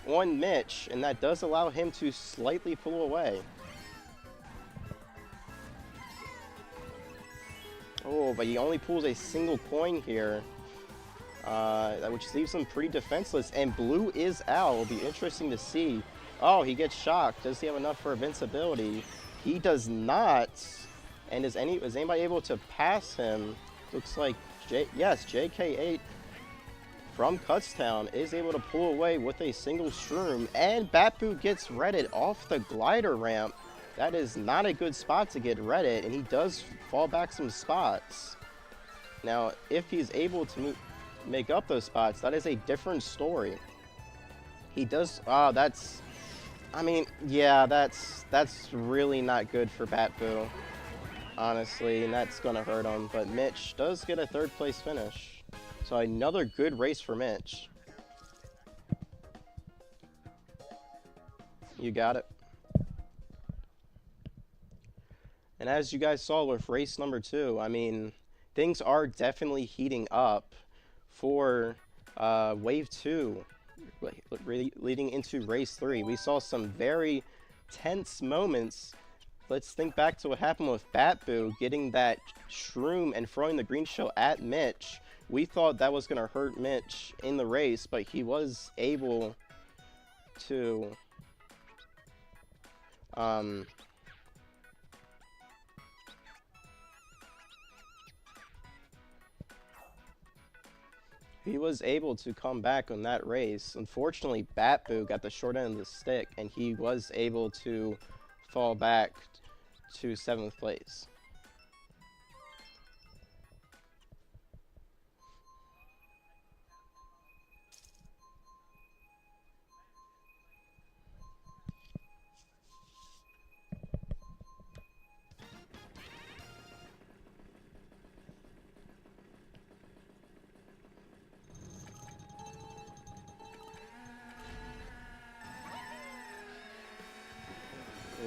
on Mitch, and that does allow him to slightly pull away. Oh, but he only pulls a single coin here. which leaves him pretty defenseless. And blue is out. It'll be interesting to see. Oh, he gets shocked. Does he have enough for invincibility? He does not. And is anybody able to pass him? Looks like yes, JK8 from Kutztown is able to pull away with a single shroom, and Batboo gets Reddit off the glider ramp. That is not a good spot to get Reddit, and he does fall back some spots. Now, if he's able to make up those spots, that is a different story. He does. Oh, that's. I mean, yeah, that's really not good for Batboo, honestly, and that's gonna hurt him. But Mitch does get a third place finish, so another good race for Mitch. You got it. And as you guys saw with race number 2, I mean, things are definitely heating up for wave 2, leading into race 3. We saw some very tense moments. Let's think back to what happened with Batboo getting that shroom and throwing the green shell at Mitch. We thought that was going to hurt Mitch in the race, but he was able to come back on that race. Unfortunately, Batboo got the short end of the stick, and he was able to fall back to 7th place.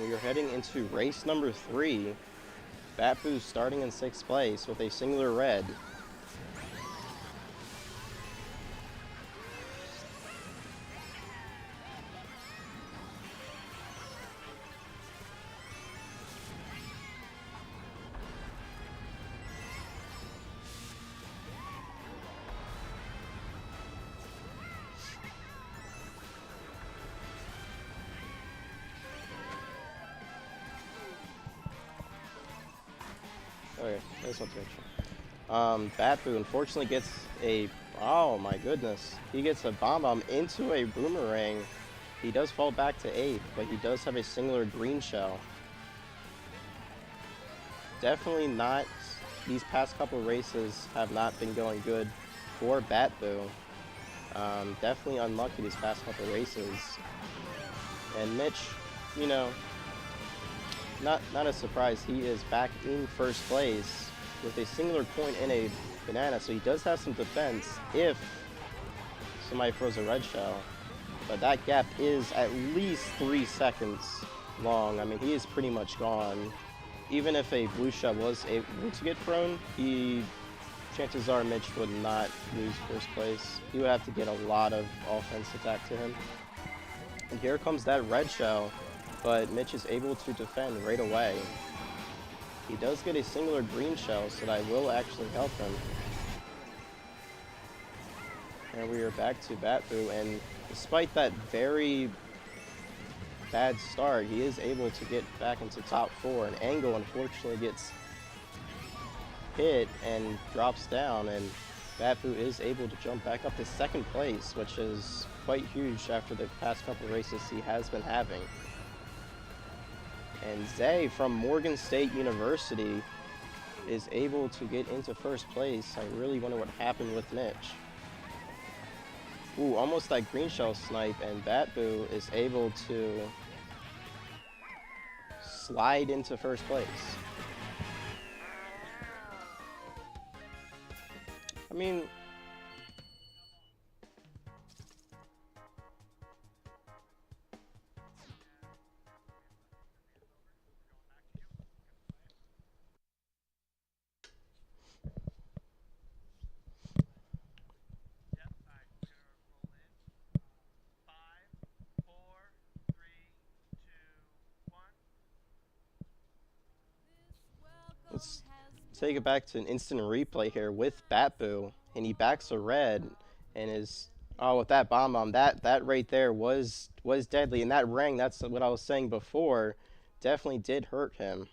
We are heading into race number 3. Batboo starting in 6th place with a singular red. Okay, I just want to make sure. Batboo unfortunately gets a, oh my goodness, he gets a bomb into a boomerang. He does fall back to 8th, but he does have a singular green shell. Definitely not, these past couple races have not been going good for Batboo. Definitely unlucky these past couple races. And Mitch, you know, not a surprise, he is back in 1st place with a singular point and a banana, so he does have some defense if somebody throws a red shell. But that gap is at least 3 seconds long. I mean, he is pretty much gone. Even if a blue shell was able to get thrown, chances are Mitch would not lose 1st place. He would have to get a lot of offense attack to him. And here comes that red shell, but Mitch is able to defend right away. He does get a singular green shell, so that will actually help him. And we are back to Batboo, and despite that very bad start, he is able to get back into top 4. And Angle unfortunately gets hit and drops down, and Batboo is able to jump back up to 2nd place, which is quite huge after the past couple races he has been having. And Zay from Morgan State University is able to get into 1st place. I really wonder what happened with Mitch. Ooh, almost that green shell snipe, and Batboo is able to slide into 1st place. I mean, let's take it back to an instant replay here with Batboo. and he backs a red, and is with that bomb, that right there was deadly, and that ring, that's what I was saying before, definitely did hurt him.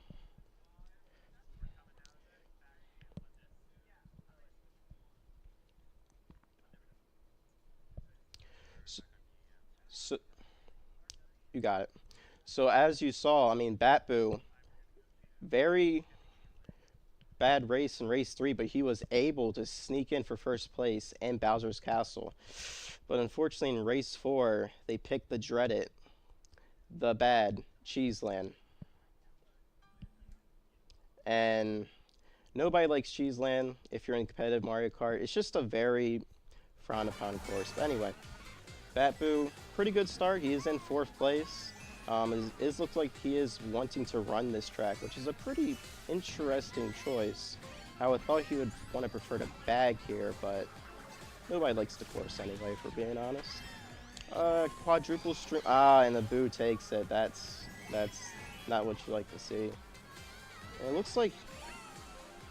So you got it. So as you saw, I mean, Batboo, very bad race in race 3, but he was able to sneak in for first place in Bowser's Castle. But unfortunately in race 4, they picked the dreaded, the bad Cheeseland. And nobody likes Cheeseland if you're in competitive Mario Kart. It's just a very frowned upon course. But anyway, Batboo, pretty good start. He is in 4th place. It looks like he is wanting to run this track, which is a pretty interesting choice. I would thought he would want to prefer to bag here, but nobody likes the course anyway, for being honest. Quadruple stream. And the Boo takes it. That's not what you like to see. And it looks like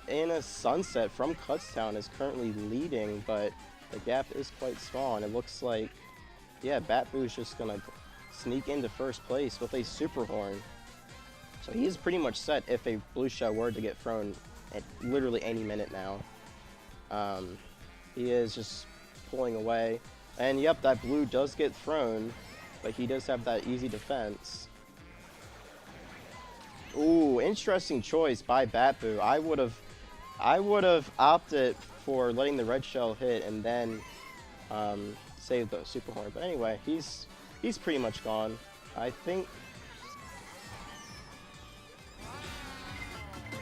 Anna Sunset from Kutztown is currently leading, but the gap is quite small, and it looks like, yeah, Batboo's just gonna sneak into first place with a super horn. So he is pretty much set if a blue shell were to get thrown at literally any minute now. He is just pulling away. And yep, that blue does get thrown, but he does have that easy defense. Ooh, interesting choice by Batboo. I would have opted for letting the red shell hit and then save the super horn. But anyway, he's pretty much gone, I think.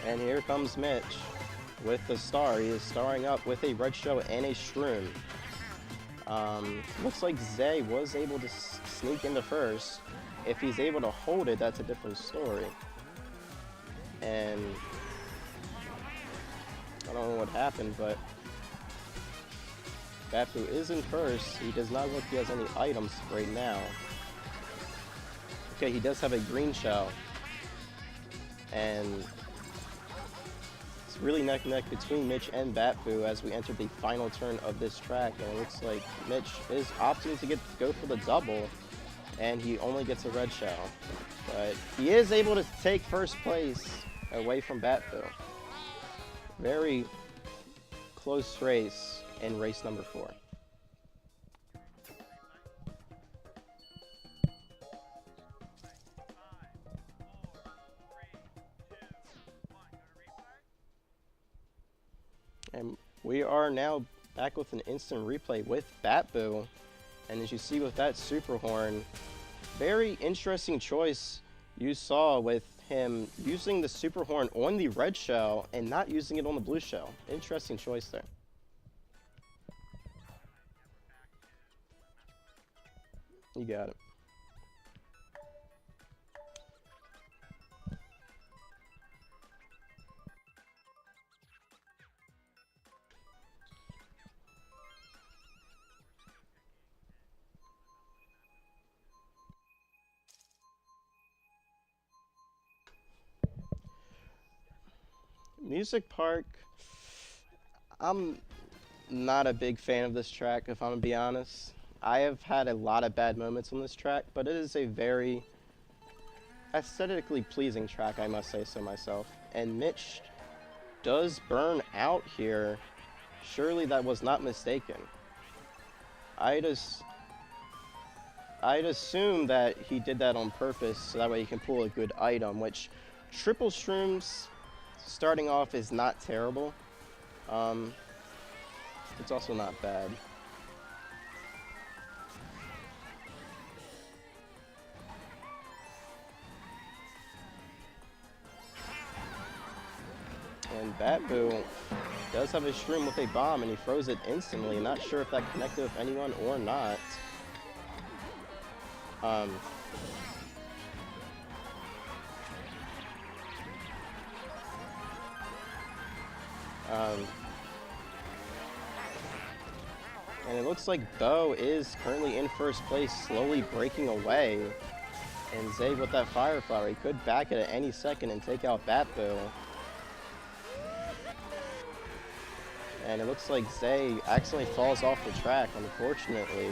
And here comes Mitch with the star. He is starring up with a red shell and a shroom. Looks like Zay was able to sneak into first. If he's able to hold it, that's a different story. And I don't know what happened, but Batboo is in first. He does not look like he has any items right now. Okay, he does have a green shell. And it's really neck and neck between Mitch and Batboo as we enter the final turn of this track. And it looks like Mitch is opting to go for the double, and he only gets a red shell. But he is able to take first place away from Batboo. Very close race in race number 4. And we are now back with an instant replay with Batboo. And as you see with that super horn, very interesting choice you saw with him using the super horn on the red shell and not using it on the blue shell. Interesting choice there. You got it. Music Park, I'm not a big fan of this track, if I'm gonna be honest. I have had a lot of bad moments on this track, but it is a very aesthetically pleasing track, I must say so myself. And Mitch does burn out here. Surely that was not mistaken. I'd assume that he did that on purpose so that way he can pull a good item, which triple shrooms starting off is not terrible. It's also not bad. And Batboo does have a shroom with a bomb, and he throws it instantly. Not sure if that connected with anyone or not. And it looks like Bo is currently in first place, slowly breaking away. And Zay with that fire flower, he could back it at any second and take out Batboo. And it looks like Zay accidentally falls off the track, unfortunately.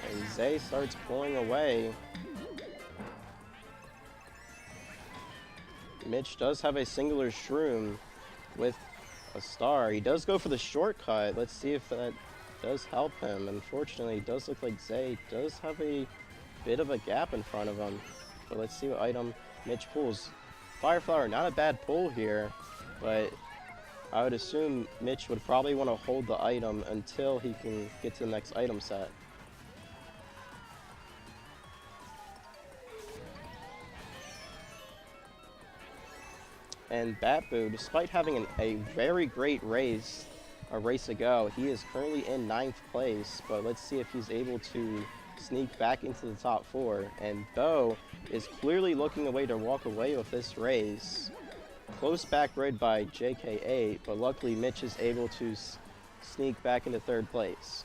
And Zay starts pulling away. Mitch does have a singular shroom with a star. He does go for the shortcut. Let's see if that does help him. Unfortunately, it does look like Zay does have a bit of a gap in front of him. But let's see what item Mitch pulls. Fire Flower, not a bad pull here, but I would assume Mitch would probably want to hold the item until he can get to the next item set. And Batboo, despite having a very great race, a race ago, he is currently in 9th place, but let's see if he's able to sneak back into the top 4. And Bo is clearly looking a way to walk away with this race. Close back rid by JK8, but luckily Mitch is able to sneak back into 3rd place.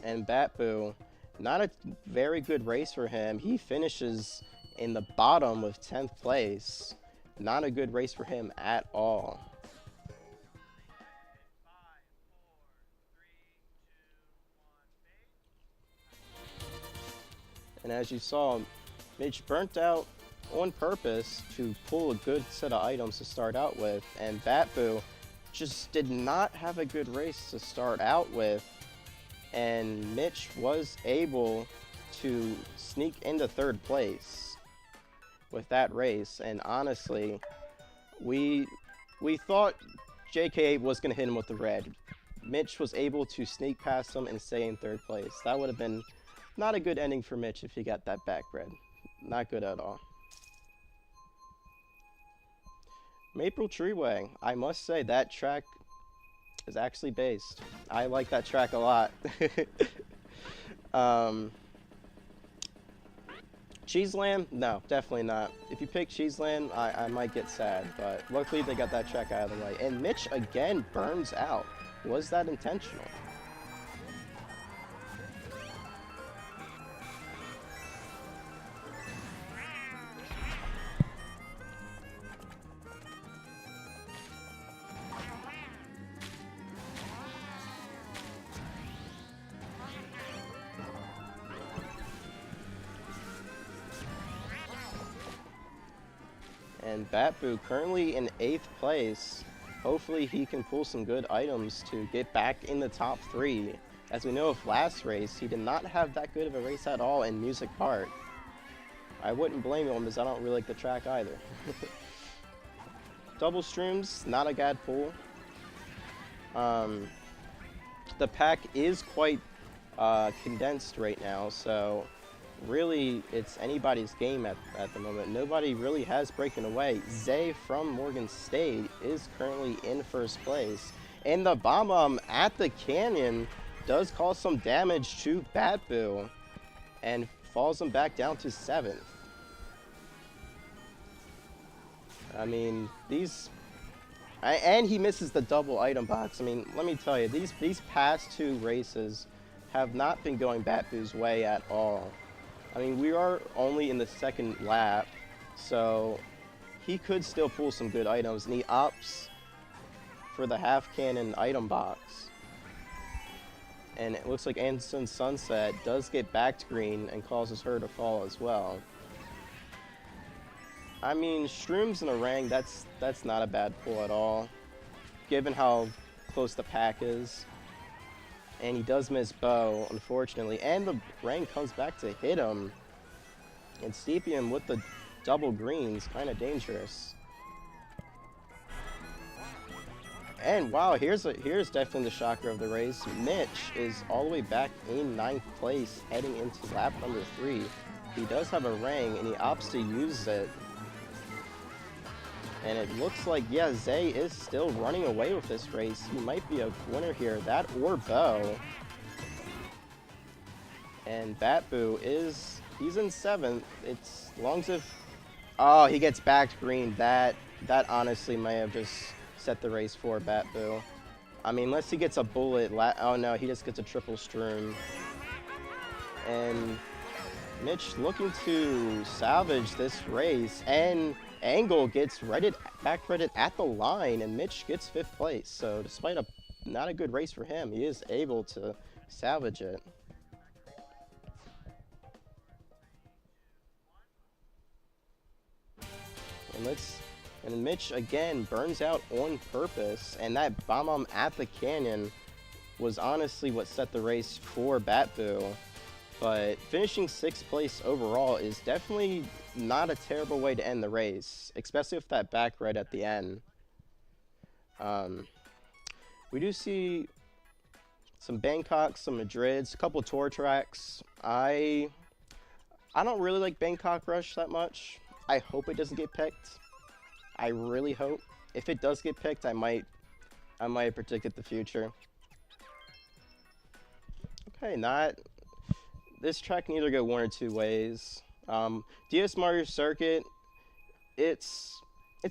And Batboo, not a very good race for him. He finishes in the bottom with 10th place. Not a good race for him at all. And as you saw, Mitch burnt out on purpose to pull a good set of items to start out with, and Batboo just did not have a good race to start out with, and Mitch was able to sneak into 3rd place with that race. And honestly, we thought JK was going to hit him with the red. Mitch was able to sneak past him and stay in 3rd place. That would have been not a good ending for Mitch if he got that back red. Not good at all. Maple Treeway, I must say that track is actually based. I like that track a lot. Cheeseland? No, definitely not. If you pick Cheeseland, I might get sad, but luckily they got that track out of the way. And Mitch again burns out. Was that intentional? And Batboo currently in 8th place. Hopefully he can pull some good items to get back in the top 3. As we know of last race, he did not have that good of a race at all in Music Kart. I wouldn't blame him as I don't really like the track either. Double streams, not a bad pull. The pack is quite condensed right now, so really it's anybody's game at the moment. Nobody really has breaking away. Zay from Morgan State is currently in 1st place, and the bomb at the canyon does cause some damage to Batboo and falls him back down to 7th. I mean, and he misses the double item box. I mean, let me tell you, these past 2 races have not been going Batboo's way at all. I mean, we are only in the 2nd lap, so he could still pull some good items, and he opts for the half cannon item box. And it looks like Anson Sunset does get back to green and causes her to fall as well. I mean, Shrooms in a Rang, that's not a bad pull at all, given how close the pack is. And he does miss Bo, unfortunately, and the Rang comes back to hit him. And Stepium with the double greens, kind of dangerous. And wow, here's definitely the shocker of the race. Mitch is all the way back in 9th place, heading into lap number 3. He does have a Rang, and he opts to use it. And it looks like, yeah, Zay is still running away with this race. He might be a winner here, that or Bo. And Batboo he's in 7th. It's long as if, oh, he gets back green. That honestly may have just set the race for Batboo. I mean, unless he gets a bullet, oh no, he just gets a triple stroom. And Mitch looking to salvage this race, and Angle gets back redded at the line, and Mitch gets 5th place. So despite not a good race for him, he is able to salvage it. And Mitch again burns out on purpose, and that bomb at the canyon was honestly what set the race for Batboo. But finishing 6th place overall is definitely not a terrible way to end the race, especially with that back red at the end. We do see some Bangkok, some Madrids, a couple tour tracks. I don't really like Bangkok Rush that much. I hope it doesn't get picked. I really hope. If it does get picked, I might predict the future. Okay, this track can either go one or two ways. DS Mario Circuit, it's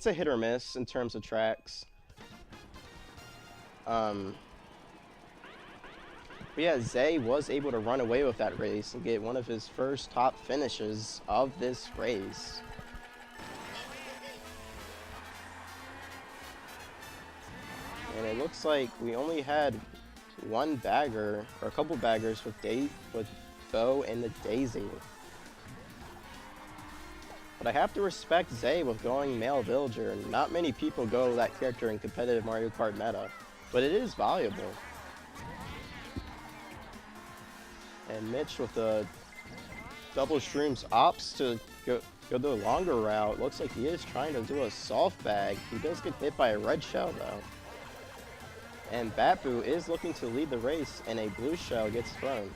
a hit or miss in terms of tracks. But yeah, Zay was able to run away with that race and get one of his first top finishes of this race. And it looks like we only had one bagger, or a couple baggers with Bo and the Daisy. But I have to respect Zay with going male villager. Not many people go that character in competitive Mario Kart meta, but it is valuable. And Mitch with the double streams opts to go the longer route. Looks like he is trying to do a soft bag. He does get hit by a red shell though. And Batboo is looking to lead the race, and a blue shell gets thrown.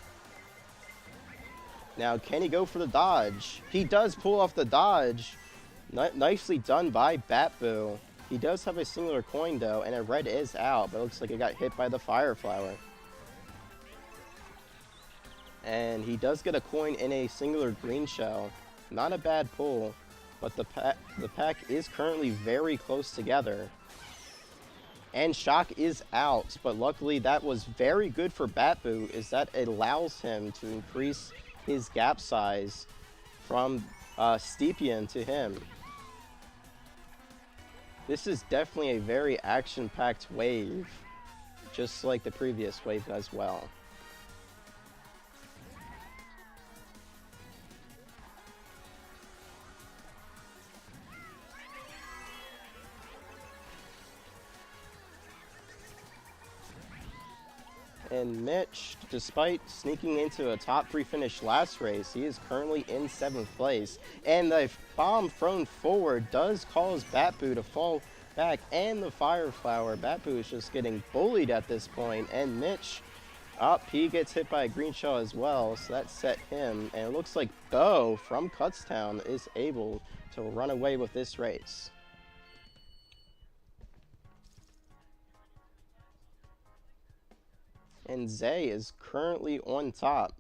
Now, can he go for the dodge? He does pull off the dodge. Nicely done by Batboo. He does have a singular coin though, and a red is out, but it looks like it got hit by the fire flower. And he does get a coin in a singular green shell. Not a bad pull, but the pack is currently very close together. And Shock is out, but luckily that was very good for Batboo, is that it allows him to increase his gap size from Stepian to him. This is definitely a very action-packed wave, just like the previous wave as well. And Mitch, despite sneaking into a top 3 finish last race, he is currently in 7th place. And the bomb thrown forward does cause Batboo to fall back, and the fire flower. Batboo is just getting bullied at this point, and Mitch, he gets hit by a green shell as well, so that set him. And it looks like Bo from Kutztown is able to run away with this race. And Zay is currently on top.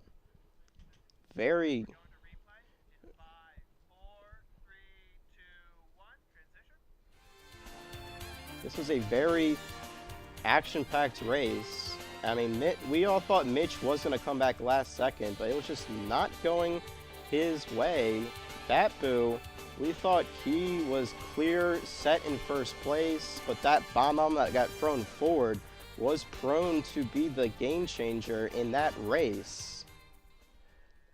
This was a very action-packed race. I mean, we all thought Mitch was going to come back last second, but it was just not going his way. Batboo, we thought he was clear, set in first place, but that bomb that got thrown forward was prone to be the game changer in that race.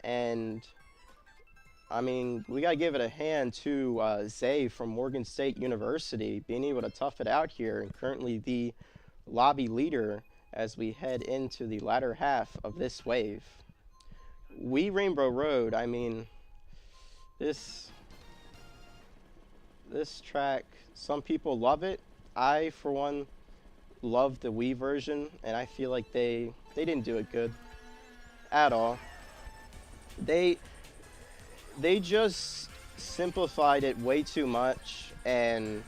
And I mean, we gotta give it a hand to Zay from Morgan State University being able to tough it out here, and currently the lobby leader as we head into the latter half of this wave. Rainbow Road, I mean, this track, some people love it. I, for one, love the Wii version, and I feel like they didn't do it good at all. They just simplified it way too much, and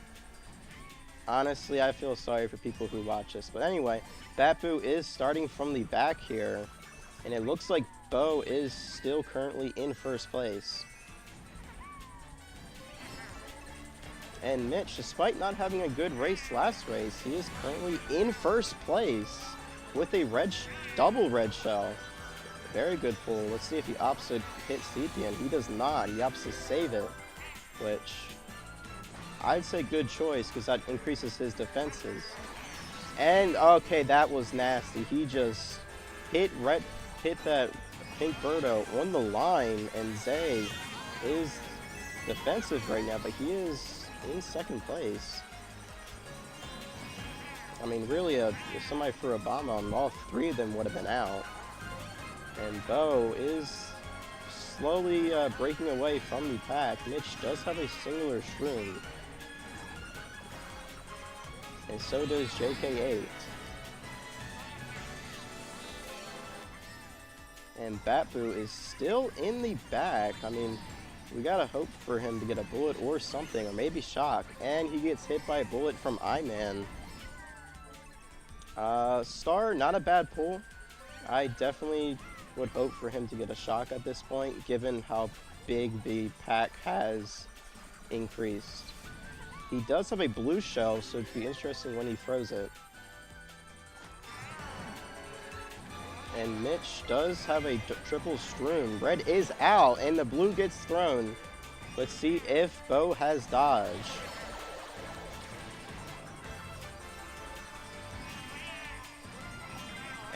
honestly, I feel sorry for people who watch this. But anyway, Batboo is starting from the back here, and it looks like Bo is still currently in first place. And Mitch, despite not having a good race last race, he is currently in first place with a double red shell. Very good pull. Let's see if he opts to hit Stepien. He does not. He opts to save it, which I'd say good choice because that increases his defenses. And okay, that was nasty. He just hit that pink Birdo on the line, and Zay is defensive right now, but he is in second place. I mean, really, if somebody threw a bomb on him, all three of them would have been out. And Bo is slowly breaking away from the pack. Mitch does have a singular shroom. And so does JK8. And Batboo is still in the back. I mean, we gotta hope for him to get a bullet or something, or maybe shock. And he gets hit by a bullet from Iman. Star, not a bad pull. I definitely would hope for him to get a shock at this point, given how big the pack has increased. He does have a blue shell, so it'd be interesting when he throws it. And Mitch does have a triple Stroom. Red is out, and the blue gets thrown. Let's see if Bo has dodge.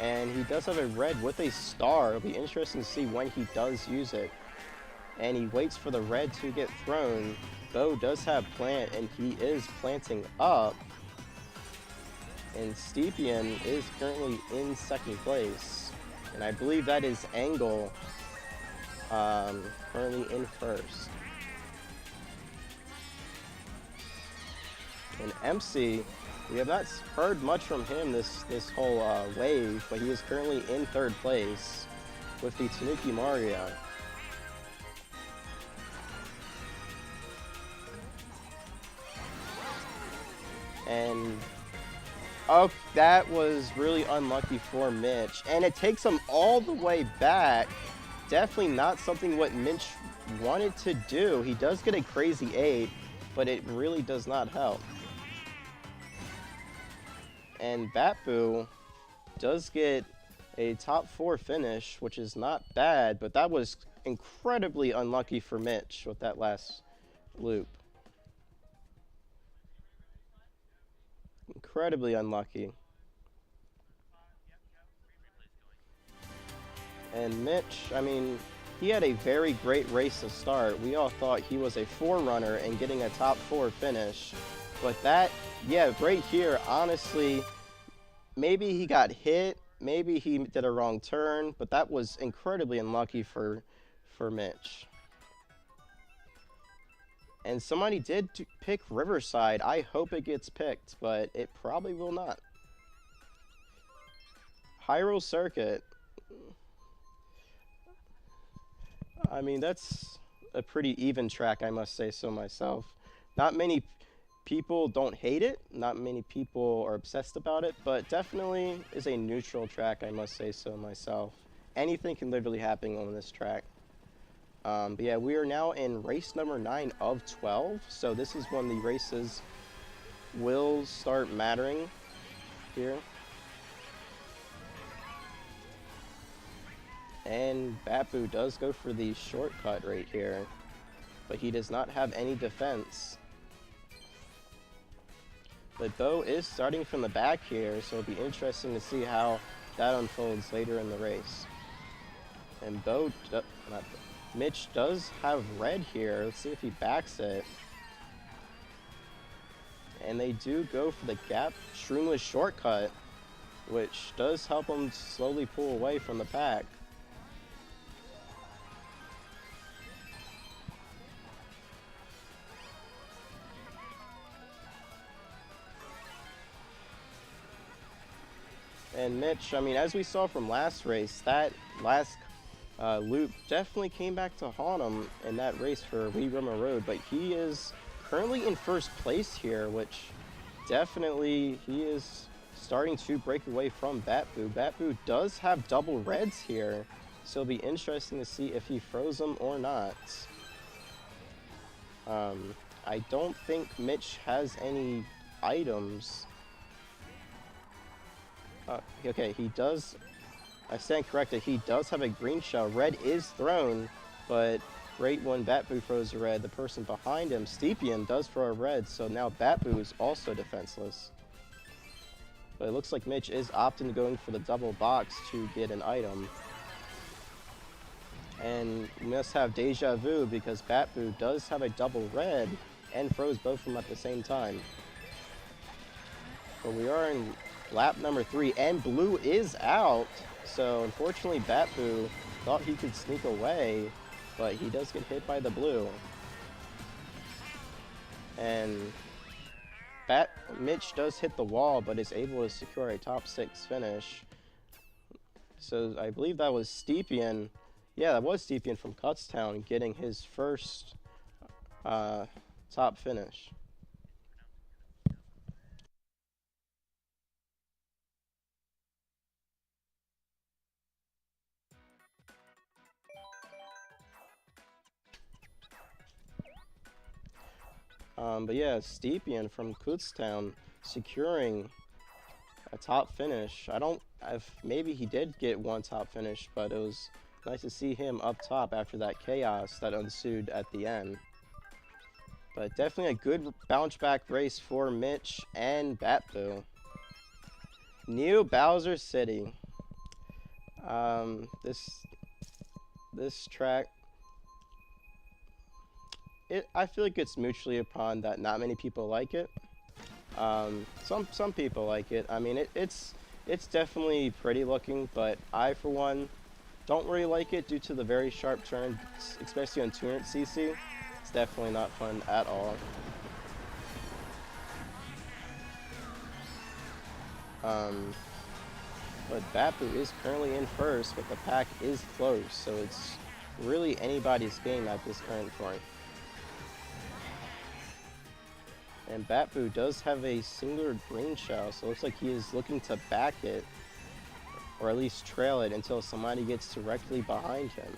And he does have a red with a star. It'll be interesting to see when he does use it. And he waits for the red to get thrown. Bo does have plant, and he is planting up. And Stepien is currently in second place. And I believe that is Angle currently in first. And MC, we have not heard much from him this whole wave, but he is currently in third place with the Tanuki Mario. And oh, that was really unlucky for Mitch. And it takes him all the way back. Definitely not something what Mitch wanted to do. He does get a crazy 8, but it really does not help. And Batboo does get a top 4 finish, which is not bad, but that was incredibly unlucky for Mitch with that last loop. Incredibly unlucky. And Mitch, I mean, he had a very great race to start. We all thought he was a forerunner and getting a top 4 finish. But that, yeah, right here, honestly, maybe he got hit, maybe he did a wrong turn, but that was incredibly unlucky for Mitch. And somebody did pick Riverside. I hope it gets picked, but it probably will not. Hyrule Circuit. I mean, that's a pretty even track, I must say so myself. Not many people don't hate it, not many people are obsessed about it, but definitely is a neutral track, I must say so myself. Anything can literally happen on this track. But yeah, we are now in race number 9 of 12, so this is when the races will start mattering here. And Batboo does go for the shortcut right here, but he does not have any defense. But Bo is starting from the back here, so it'll be interesting to see how that unfolds later in the race. And Mitch does have red here. Let's see if he backs it. And they do go for the gap Shroomless shortcut, which does help him slowly pull away from the pack. And Mitch, I mean, as we saw from last race, that last loop definitely came back to haunt him in that race for Wee Rummer Road, but he is currently in first place here, which definitely he is starting to break away from Batboo. Batboo does have double reds here, so it'll be interesting to see if he throws them or not. I don't think Mitch has any items. Okay, he does I stand corrected. He does have a green shell. Red is thrown, but right when Batboo throws a red, the person behind him, Steepian, does throw a red, so now Batboo is also defenseless. But it looks like Mitch is opting going for the double box to get an item. And we must have deja vu because Batboo does have a double red and throws both of them at the same time. But we are in lap number 3, and blue is out. So unfortunately, Batboo thought he could sneak away, but he does get hit by the blue. And Mitch does hit the wall, but is able to secure a top 6 finish. So I believe that was Steepian. Yeah, that was Steepian from Kutztown getting his first top finish. But yeah, Steepian from Kutztown securing a top finish. Maybe he did get one top finish, but it was nice to see him up top after that chaos that ensued at the end. But definitely a good bounce back race for Mitch and Batboo. New Bowser City. This track, I feel like it's mutually upon that not many people like it. Some people like it. I mean, it's definitely pretty looking, but I, for one, don't really like it due to the very sharp turns, especially on 200cc. It's definitely not fun at all. But Batboo is currently in first, but the pack is close, so it's really anybody's game at this current point. And Batboo does have a singular green shell, so it looks like he is looking to back it, or at least trail it until somebody gets directly behind him.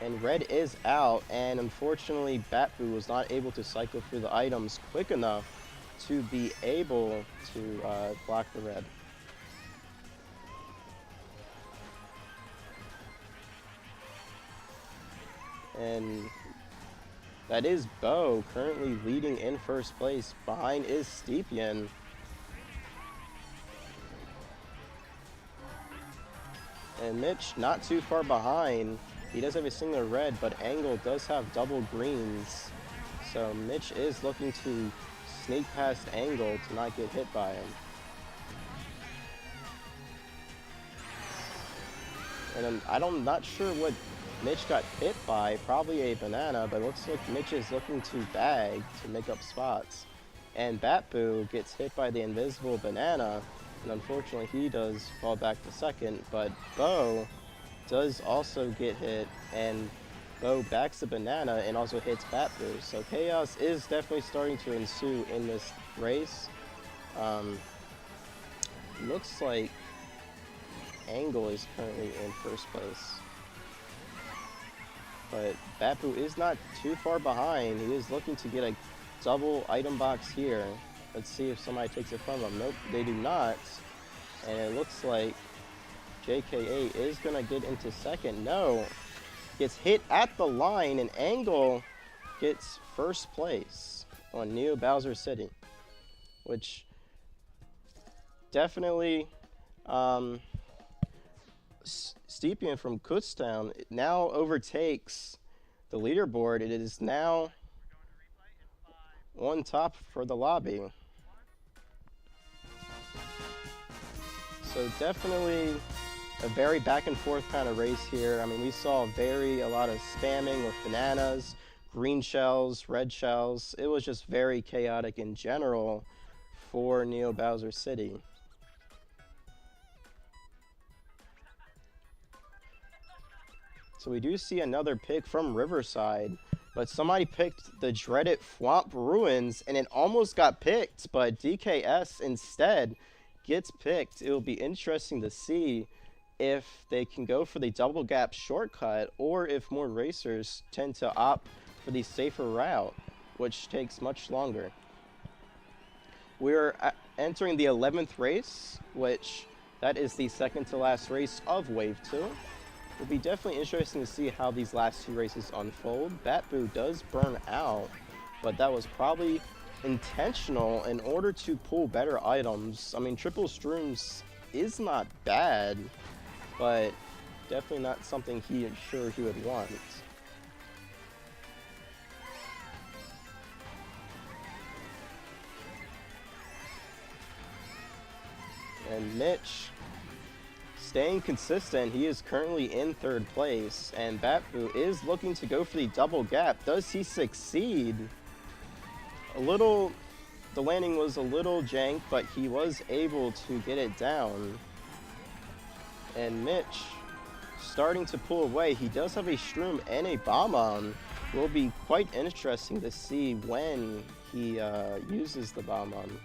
And red is out, and unfortunately Batboo was not able to cycle through the items quick enough to be able to block the red. And that is Bo currently leading in first place. Behind is Steepian. And Mitch not too far behind. He does have a single red, but Angle does have double greens. So Mitch is looking to sneak past Angle to not get hit by him. And I'm not sure what Mitch got hit by, probably a banana, but it looks like Mitch is looking to bag to make up spots. And Batboo gets hit by the invisible banana, and unfortunately he does fall back to second, but Bo does also get hit, and Bo backs the banana and also hits Batboo. So chaos is definitely starting to ensue in this race. Looks like Angle is currently in first place. But Batboo is not too far behind. He is looking to get a double item box here. Let's see if somebody takes it from him. Nope, they do not. And it looks like JKA is going to get into second. No. Gets hit at the line, and Angle gets first place on Neo Bowser City. Which definitely... Steepian from Kutztown now overtakes the leaderboard. It is now on top for the lobby. So definitely a very back and forth kind of race here. I mean, we saw a lot of spamming with bananas, green shells, red shells. It was just very chaotic in general for Neo Bowser City. So we do see another pick from Riverside, but somebody picked the dreaded Thwomp Ruins, and it almost got picked, but DKS instead gets picked. It will be interesting to see if they can go for the double gap shortcut, or if more racers tend to opt for the safer route, which takes much longer. We're entering the 11th race, which that is the second to last race of Wave 2. It'll be definitely interesting to see how these last two races unfold. Batboo does burn out, but that was probably intentional in order to pull better items. I mean, triple Strooms is not bad, but definitely not something he is sure he would want. And Mitch, staying consistent, he is currently in third place, and Batboo is looking to go for the double gap. Does he succeed? The landing was a little jank, but he was able to get it down. And Mitch, starting to pull away. He does have a Stroom and a Bomb-On. Will be quite interesting to see when he uses the Bomb-On.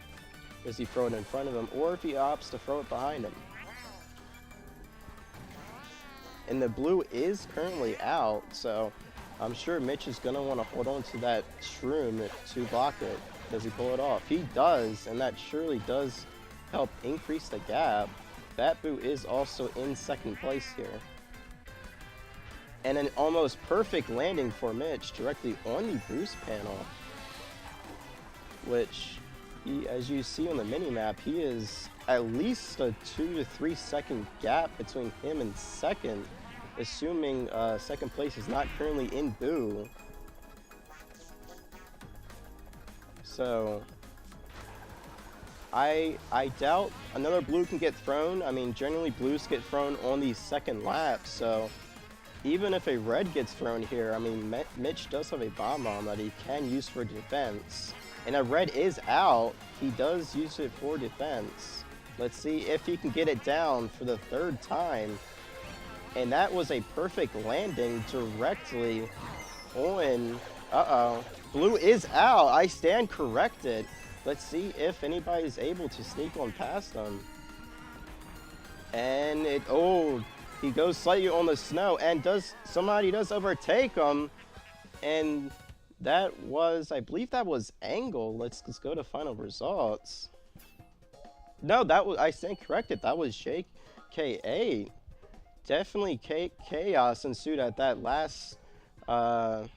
Does he throw it in front of him, or if he opts to throw it behind him? And the blue is currently out, so I'm sure Mitch is going to want to hold on to that Shroom to block it. Does he pull it off? He does, and that surely does help increase the gap. Batboo is also in second place here. And an almost perfect landing for Mitch directly on the boost panel, which, as you see on the minimap, he is at least a 2 to 3 second gap between him and second, assuming second place is not currently in Boo. So I doubt another blue can get thrown. I mean, generally blues get thrown on the second lap, so even if a red gets thrown here, I mean, Mitch does have a Bomb-On that he can use for defense. And a red is out. He does use it for defense. Let's see if he can get it down for the third time. And that was a perfect landing directly on... Uh-oh. Blue is out. I stand corrected. Let's see if anybody is able to sneak on past them. And it... Oh, he goes slightly on the snow. And somebody does overtake him. And... that was, I believe that was Angle. Let's go to final results. No, I stand corrected. That was JK8. Definitely chaos ensued at that last 5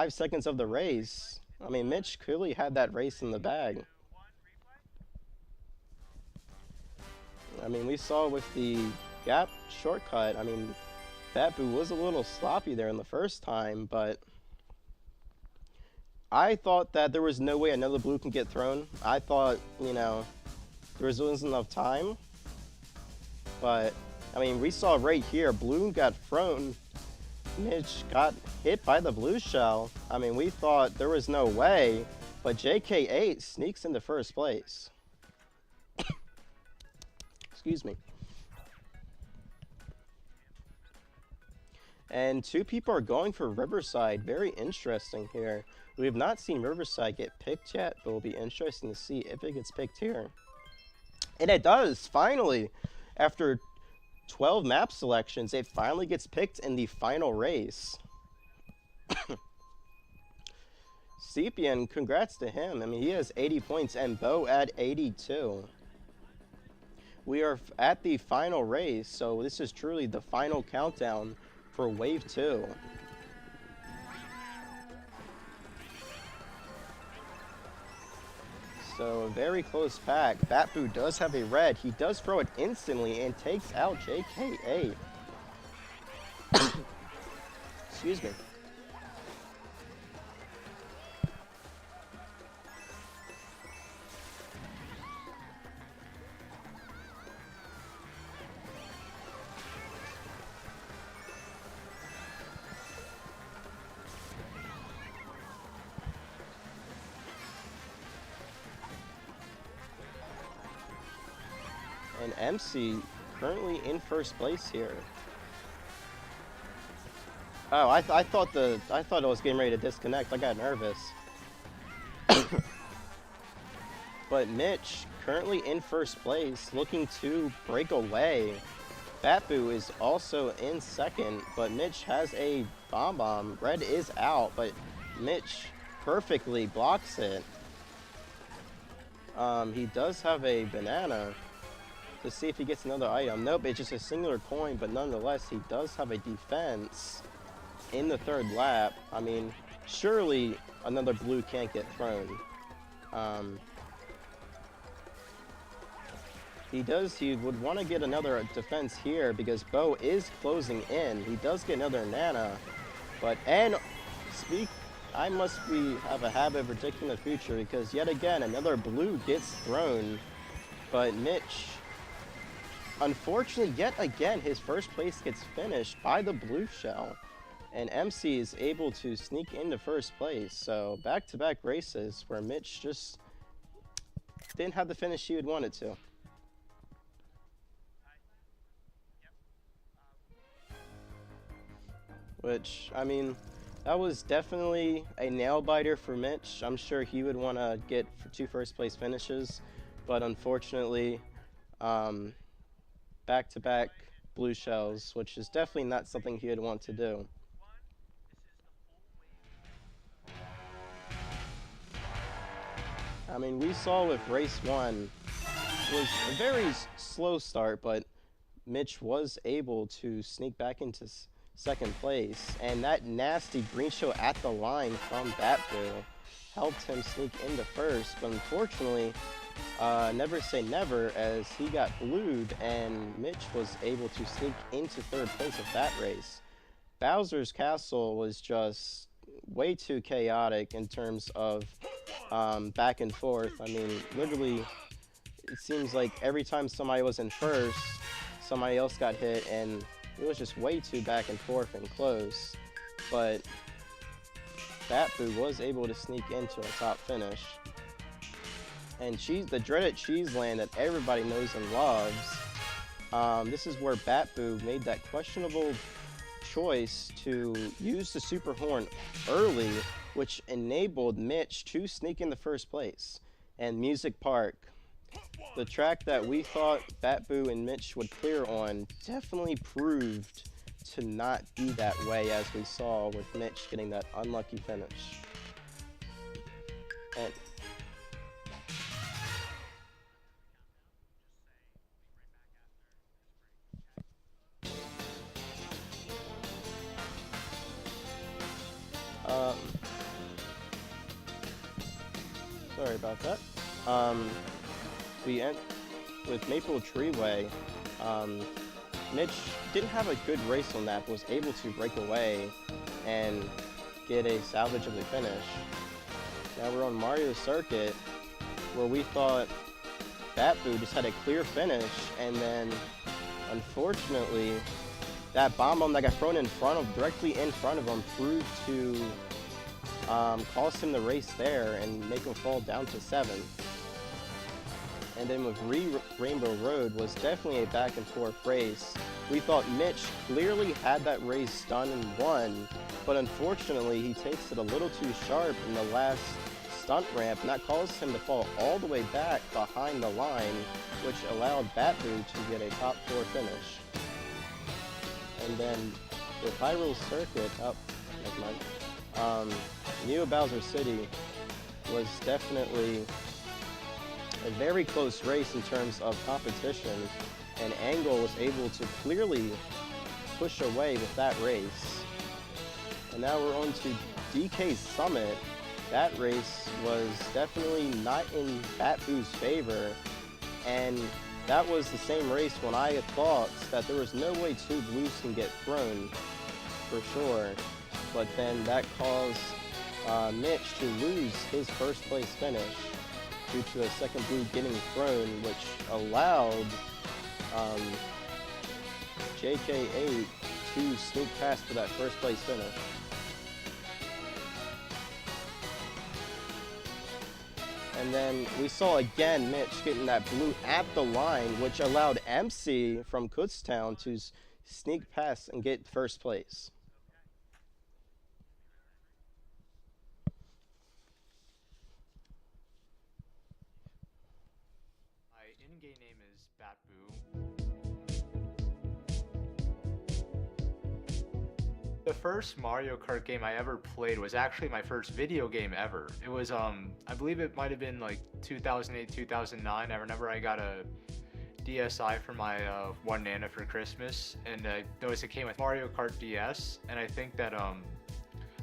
seconds of the race. I mean, Mitch clearly had that race in the bag. I mean, we saw with the gap shortcut, I mean, Batboo was a little sloppy there in the first time, but I thought that there was no way another blue can get thrown. I thought, you know, there wasn't enough time. But, I mean, we saw right here, blue got thrown. Mitch got hit by the blue shell. I mean, we thought there was no way. But JK8 sneaks into first place. Excuse me. And two people are going for Riverside. Very interesting here. We have not seen Riverside get picked yet, but it'll be interesting to see if it gets picked here. And it does, finally! After 12 map selections, it finally gets picked in the final race. Sepian, congrats to him. I mean, he has 80 points and Bo at 82. We are at the final race, so this is truly the final countdown for Wave 2. So, a very close pack. Batboo does have a red. He does throw it instantly and takes out JK8. Excuse me. And MC currently in first place here. Oh, I thought it was getting ready to disconnect. I got nervous. But Mitch currently in first place, looking to break away. Batboo is also in second, but Mitch has a bomb. Red is out, but Mitch perfectly blocks it. He does have a banana. to see if he gets another item. Nope, it's just a singular coin, but nonetheless, he does have a defense in the third lap. I mean, surely another blue can't get thrown. He would want to get another defense here because Bo is closing in. He does get another Nana, but, I must have a habit of predicting the future because yet again, another blue gets thrown, but Mitch, unfortunately, yet again, his first place gets finished by the blue shell, and MC is able to sneak into first place. So back-to-back races where Mitch just didn't have the finish he had wanted to. Which, I mean, that was definitely a nail-biter for Mitch. I'm sure he would want to get 2 first-place finishes, but unfortunately, back-to-back blue shells, which is definitely not something he would want to do. I mean, we saw with race 1, it was a very slow start, but Mitch was able to sneak back into second place, and that nasty green show at the line from Batboo helped him sneak into first, but unfortunately, never say never, as he got blued and Mitch was able to sneak into third place of that race. Bowser's Castle was just way too chaotic in terms of back and forth. I mean, literally, it seems like every time somebody was in first, somebody else got hit, and it was just way too back and forth and close. But Batboo was able to sneak into a top finish. And the dreaded Cheese Land that everybody knows and loves, this is where Batboo made that questionable choice to use the Super Horn early, which enabled Mitch to sneak into first place. And Music Park, the track that we thought Batboo and Mitch would clear on, definitely proved to not be that way, as we saw with Mitch getting that unlucky finish. And sorry about that. We end with Maple Treeway. Mitch didn't have a good race on that, but was able to break away and get a salvage of the finish. Now we're on Mario Circuit, where we thought Batboo just had a clear finish, and then unfortunately that bomb that got thrown directly in front of him proved to cost him the race there and make him fall down to 7th. And then with Rainbow Road was definitely a back and forth race. We thought Mitch clearly had that race done and won, but unfortunately he takes it a little too sharp in the last stunt ramp, and that caused him to fall all the way back behind the line, which allowed Batboo to get a top 4 finish. And then with Hyrule Circuit, never mind. Neo Bowser City was definitely a very close race in terms of competition, and Angle was able to clearly push away with that race. And now we're on to DK Summit. That race was definitely not in Batboo's favor, and that was the same race when I had thought that there was no way 2 blues can get thrown, for sure. But then that caused Mitch to lose his first place finish due to a second blue getting thrown, which allowed JK8 to sneak past for that first place finish. And then we saw again Mitch getting that blue at the line, which allowed MC from Kutztown to sneak past and get first place.
My in-game name is Batboo. The first Mario Kart game I ever played was actually my first video game ever. It was, I believe it might have been like 2008, 2009. I remember I got a DSi for my 1 Nana for Christmas, and I noticed it came with Mario Kart DS, and I think that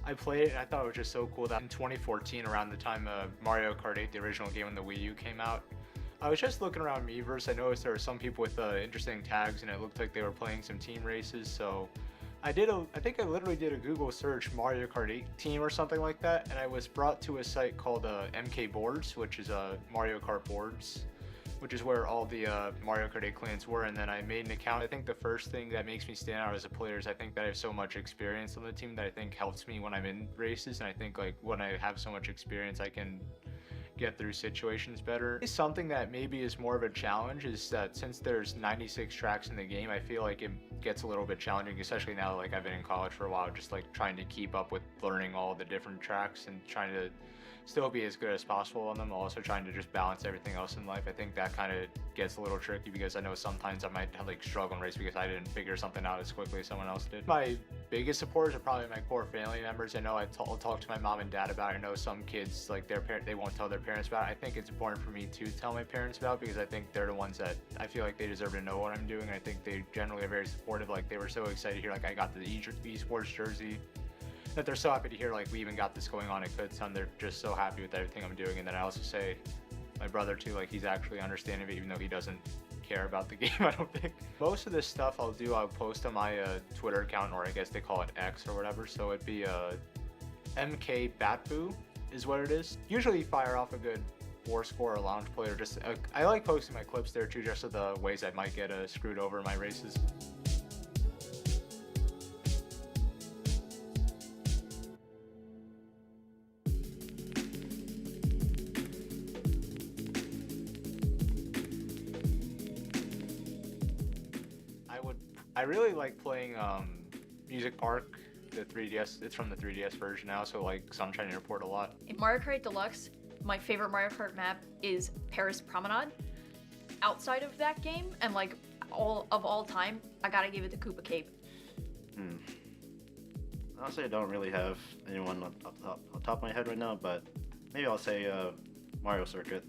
I played it and I thought it was just so cool that in 2014, around the time Mario Kart 8, the original game on the Wii U, came out, I was just looking around Miiverse. I noticed there were some people with interesting tags, and it looked like they were playing some team races. So I think I literally did a Google search Mario Kart 8 team or something like that, and I was brought to a site called MK Boards, which is Mario Kart boards, which is where all the Mario Kart 8 clans were. And then I made an account. I think the first thing that makes me stand out as a player is I think that I have so much experience on the team that I think helps me when I'm in races, and I think like when I have so much experience, I can get through situations better. It's something that maybe is more of a challenge is that since there's 96 tracks in the game, I feel like it gets a little bit challenging, especially now like I've been in college for a while, just like trying to keep up with learning all the different tracks and trying to still be as good as possible on them, also trying to just balance everything else in life. I think that kind of gets a little tricky because I know sometimes I might have like struggle in race because I didn't figure something out as quickly as someone else did. My biggest supporters are probably my core family members. I know I'll talk to my mom and dad about it. I know some kids, like they won't tell their parents about it. I think it's important for me to tell my parents about it because I think they're the ones that I feel like they deserve to know what I'm doing. I think they generally are very supportive. Like they were so excited to hear like I got the esports jersey, that they're so happy to hear like we even got this going on at Kutztown. They're just so happy with everything I'm doing. And then I also say my brother too, like he's actually understanding of it even though he doesn't care about the game, I don't think. Most of this stuff I'll post on my Twitter account, or I guess they call it X or whatever. So it'd be MK Batboo is what it is. Usually fire off a good war score or lounge play, or just I like posting my clips there too, just of the ways I might get screwed over in my races. I really like playing Music Park, the 3DS. It's from the 3DS version now, so like Sunshine Airport a lot.
In Mario Kart Deluxe, my favorite Mario Kart map is Paris Promenade. Outside of that game, and like all time, I gotta give it to Koopa Cape.
Honestly, I don't really have anyone on top of my head right now, but maybe I'll say Mario Circuit.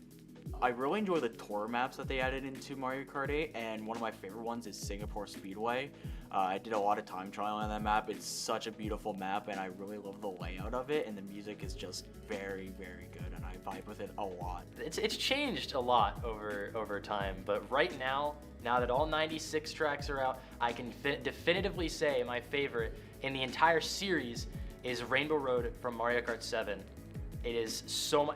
I really enjoy the tour maps that they added into Mario Kart 8, and one of my favorite ones is Singapore Speedway. I did a lot of time trial on that map. It's such a beautiful map, and I really love the layout of it, and the music is just very, very good, and I vibe with it a lot.
It's changed a lot over time, but right now that all 96 tracks are out, I can definitively say my favorite in the entire series is Rainbow Road from Mario Kart 7. It is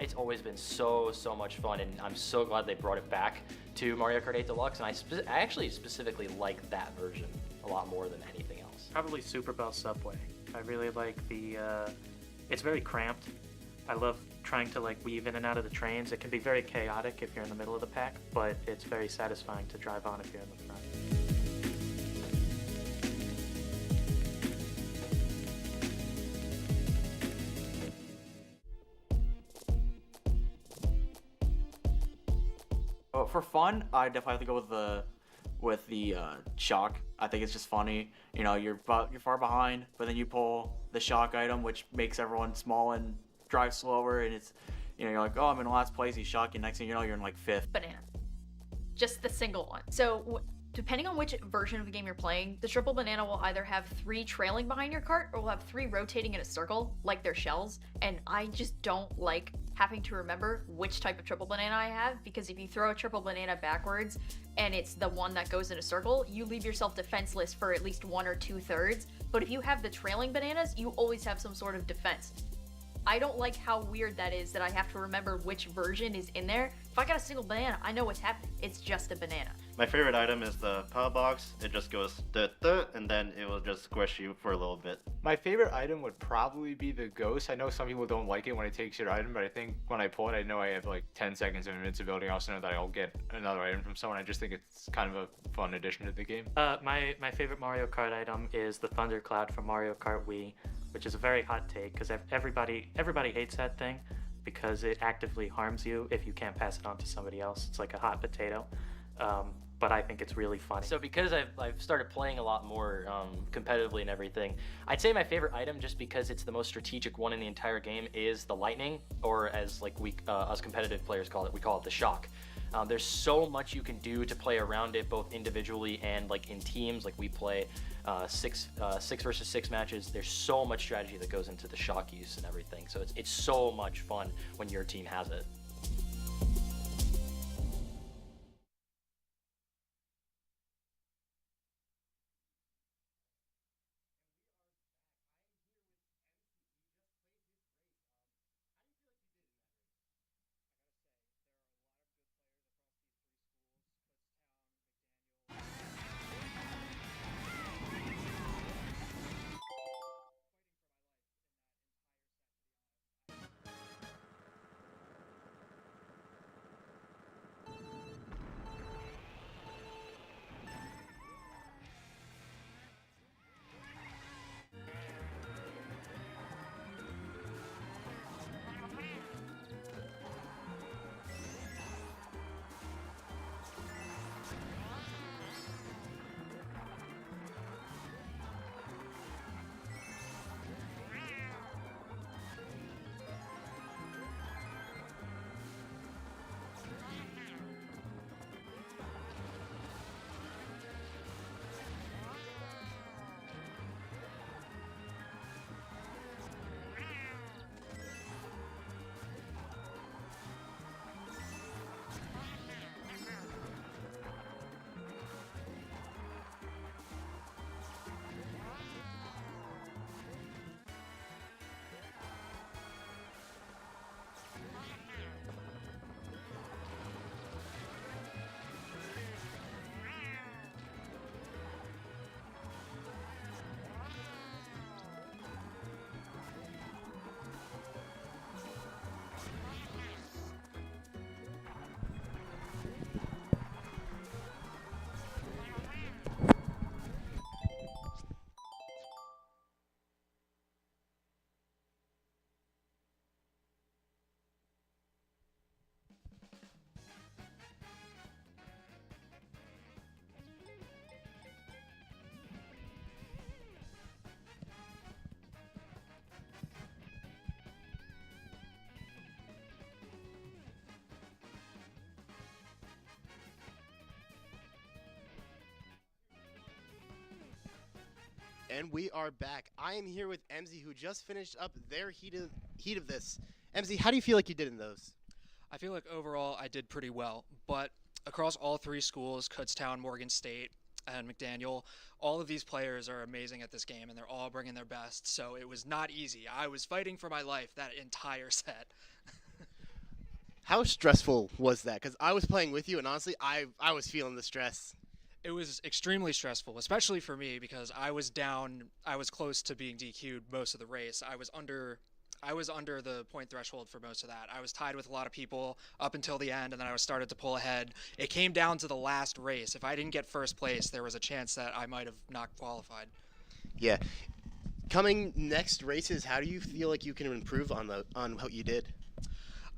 it's always been so much fun, and I'm so glad they brought it back to Mario Kart 8 Deluxe, and I actually specifically like that version a lot more than anything else.
Probably Super Bell Subway. I really like it's very cramped. I love trying to like weave in and out of the trains. It can be very chaotic if you're in the middle of the pack, but it's very satisfying to drive on if you're in the front.
For fun, I definitely have to go with the shock. I think it's just funny. You know, you're far behind, but then you pull the shock item, which makes everyone small and drive slower. And it's, you know, you're like, oh, I'm in last place. He's shocking. Next thing you know, you're in like 5th.
Banana. Just the single one. So depending on which version of the game you're playing, the triple banana will either have 3 trailing behind your cart or will have 3 rotating in a circle like their shells. And I just don't like having to remember which type of triple banana I have, because if you throw a triple banana backwards and it's the one that goes in a circle, you leave yourself defenseless for at least 1 or 2/3. But if you have the trailing bananas, you always have some sort of defense. I don't like how weird that is that I have to remember which version is in there. If I got a single banana, I know what's happening. It's just a banana.
My favorite item is the power box. It just goes duh, and then it will just squish you for a little bit.
My favorite item would probably be the ghost. I know some people don't like it when it takes your item, but I think when I pull it, I know I have like 10 seconds of invincibility. I also know that I'll get another item from someone. I just think it's kind of a fun addition to the game.
My favorite Mario Kart item is the Thundercloud from Mario Kart Wii, which is a very hot take because everybody hates that thing because it actively harms you if you can't pass it on to somebody else. It's like a hot potato. But I think it's really funny.
So because I've started playing a lot more competitively and everything, I'd say my favorite item, just because it's the most strategic one in the entire game, is the lightning, or as like us competitive players call it, we call it the shock. There's so much you can do to play around it, both individually and like in teams. Like we play six versus six matches. There's so much strategy that goes into the shock use and everything. So it's so much fun when your team has it.
And we are back. I am here with MZ, who just finished up their heat of this. MZ, how do you feel like you did in those?
I feel like overall I did pretty well, but across all three schools, Kutztown, Morgan State, and McDaniel, all of these players are amazing at this game, and they're all bringing their best, so it was not easy. I was fighting for my life that entire set.
How stressful was that? Because I was playing with you, and honestly, I was feeling the stress.
It was extremely stressful, especially for me, because I was down. I was close to being DQ'd most of the race. I was under the point threshold for most of that. I was tied with a lot of people up until the end, and then I was started to pull ahead. It came down to the last race. If I didn't get first place, there was a chance that I might have not qualified.
Yeah. Coming next races, how do you feel like you can improve on what you did?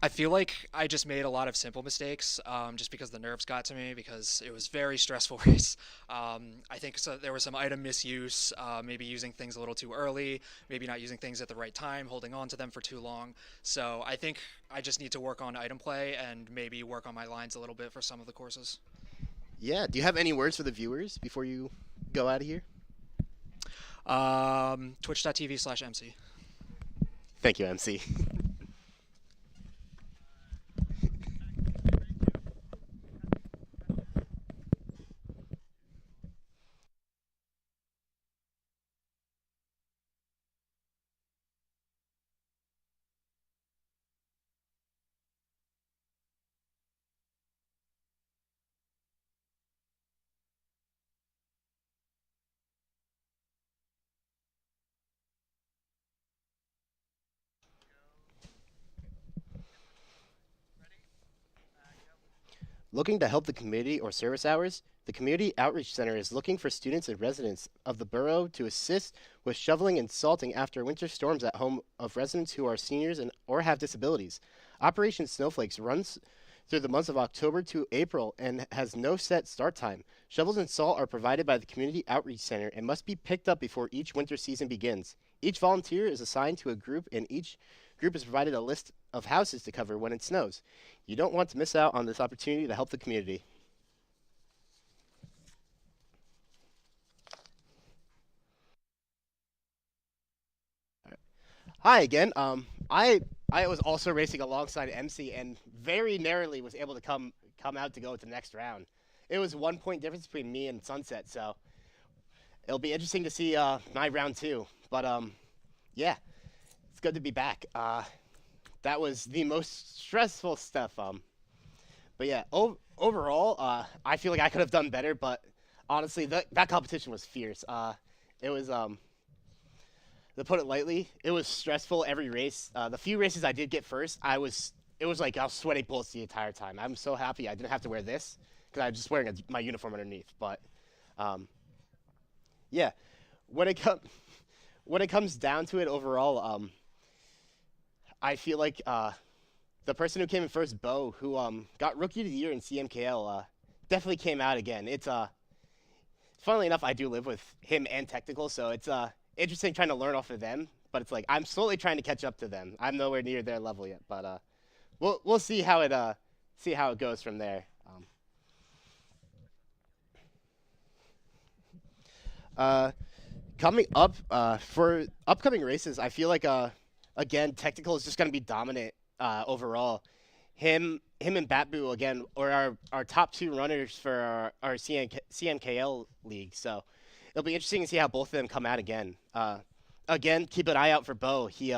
I feel like I just made a lot of simple mistakes, just because the nerves got to me, because it was a very stressful race. I think there was some item misuse, maybe using things a little too early, maybe not using things at the right time, holding on to them for too long. So I think I just need to work on item play and maybe work on my lines a little bit for some of the courses.
Yeah. Do you have any words for the viewers before you go out of here?
Twitch.tv/MC.
Thank you, MC. Looking to help the community or service hours? The Community Outreach Center is looking for students and residents of the borough to assist with shoveling and salting after winter storms at home of residents who are seniors or have disabilities. Operation Snowflakes runs through the months of October to April and has no set start time. Shovels and salt are provided by the Community Outreach Center and must be picked up before each winter season begins. Each volunteer is assigned to a group, and each group is provided a list of houses to cover when it snows. You don't want to miss out on this opportunity to help the community. Hi again. I was also racing alongside MC and very narrowly was able to come out to go to the next round. It was 1 point difference between me and Sunset, so it'll be interesting to see my round 2. But yeah, it's good to be back. That was the most stressful stuff. But yeah, overall, I feel like I could have done better. But honestly, that competition was fierce. It was to put it lightly, it was stressful every race. The few races I did get first, it was like I was sweating bullets the entire time. I'm so happy I didn't have to wear this because I was just wearing my uniform underneath. But yeah, when it comes down to it overall, I feel like the person who came in first, Bo, who got Rookie of the Year in CMKL, definitely came out again. It's funnily enough, I do live with him and Technical, so it's interesting trying to learn off of them. But it's like I'm slowly trying to catch up to them. I'm nowhere near their level yet, but we'll see how it goes from there. Coming up for upcoming races, I feel like again Technical is just going to be dominant overall. Him and Batboo again are our top 2 runners for our CMKL league. So it'll be interesting to see how both of them come out again. Again, keep an eye out for Bo. He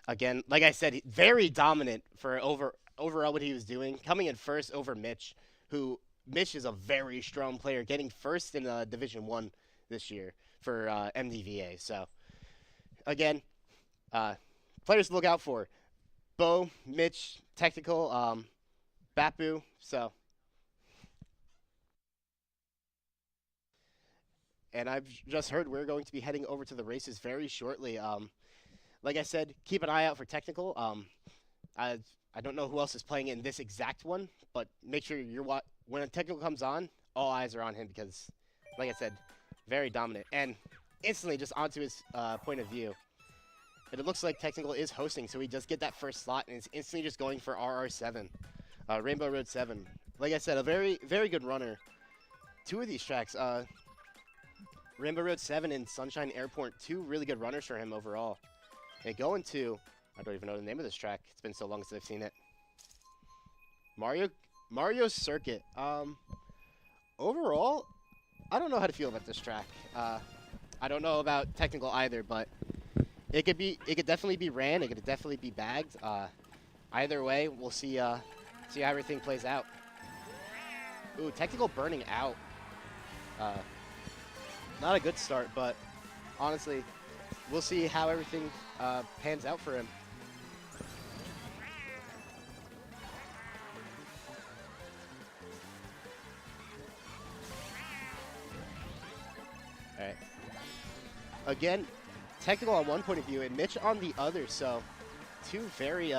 again, like I said, very dominant for overall what he was doing, coming in first over Mitch, who Mitch is a very strong player, getting first in Division 1 this year for MDVA. So again, players to look out for: Bo, Mitch, Technical, Batboo. So, and I've just heard we're going to be heading over to the races very shortly. Like I said, keep an eye out for Technical. I don't know who else is playing in this exact one, but make sure when a Technical comes on, all eyes are on him because, like I said, very dominant. And instantly just onto his point of view. And it looks like Technical is hosting, so he does get that first slot, and is instantly just going for RR7, Rainbow Road 7. Like I said, a very, very good runner. 2 of these tracks, Rainbow Road 7 and Sunshine Airport, 2 really good runners for him overall. And going to, I don't even know the name of this track. It's been so long since I've seen it. Mario Circuit. Overall, I don't know how to feel about this track. I don't know about Technical either, but it could definitely be ran. It could definitely be bagged. Either way, we'll see how everything plays out. Ooh, Technical burning out. Not a good start, but honestly, we'll see how everything pans out for him. All right. Again, Technical on one point of view and Mitch on the other, so two very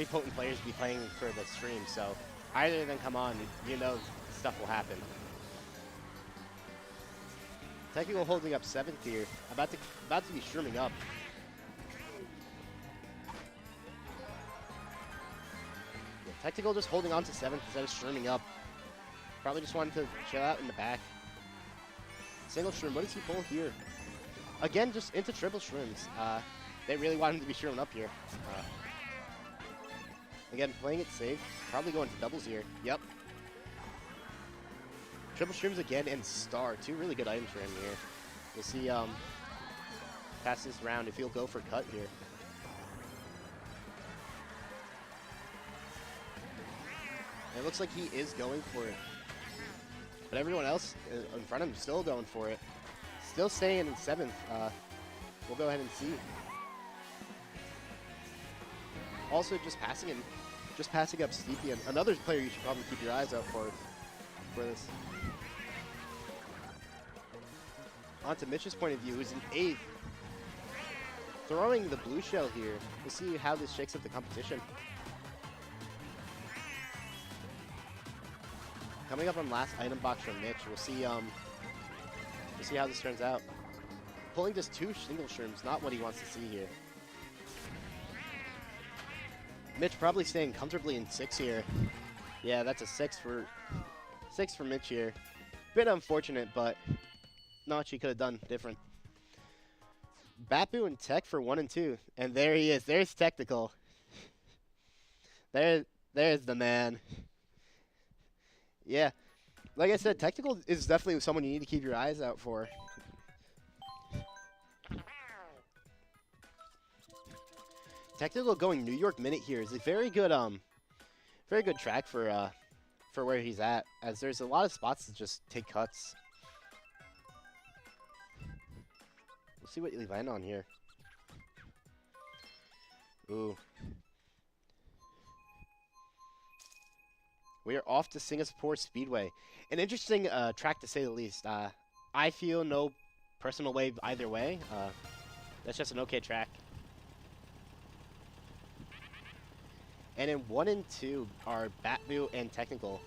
potent players to be playing for the stream. So either of them come on, you know stuff will happen. Technical holding up 7th here, about to be streaming up. Yeah, Technical just holding on to 7th instead of streaming up. Probably just wanted to chill out in the back. Single shroom, what does he pull here? Again, just into triple shrooms. They really want him to be streaming up here. Again, playing it safe. Probably going to doubles here. Yep. Triple shrooms again and star. 2 really good items for him here. We'll see past this round if he'll go for cut here. And it looks like he is going for it. But everyone else in front of him is still going for it. Still staying in 7th. We'll go ahead and see. Also, just passing up Steepy. Another player you should probably keep your eyes out for this. On to Mitch's point of view, who's in 8th. Throwing the blue shell here. We'll see how this shakes up the competition. Coming up on last item box from Mitch, we'll see how this turns out. Pulling just 2 single shrooms, not what he wants to see here. Mitch probably staying comfortably in 6 here. Yeah, that's a 6 for Mitch here. Bit unfortunate, but not much he could have done different. Batboo and Tech for 1 and 2. And there he is. There's Technical. There's the man. Yeah. Like I said, Technical is definitely someone you need to keep your eyes out for. Technical going New York Minute here is a very good track for where he's at, as there's a lot of spots to just take cuts. We'll see what you land on here. Ooh. We are off to Singapore Speedway. An interesting track to say the least. I feel no personal way either way. That's just an okay track. And in 1 and 2 are Batboo and Technical.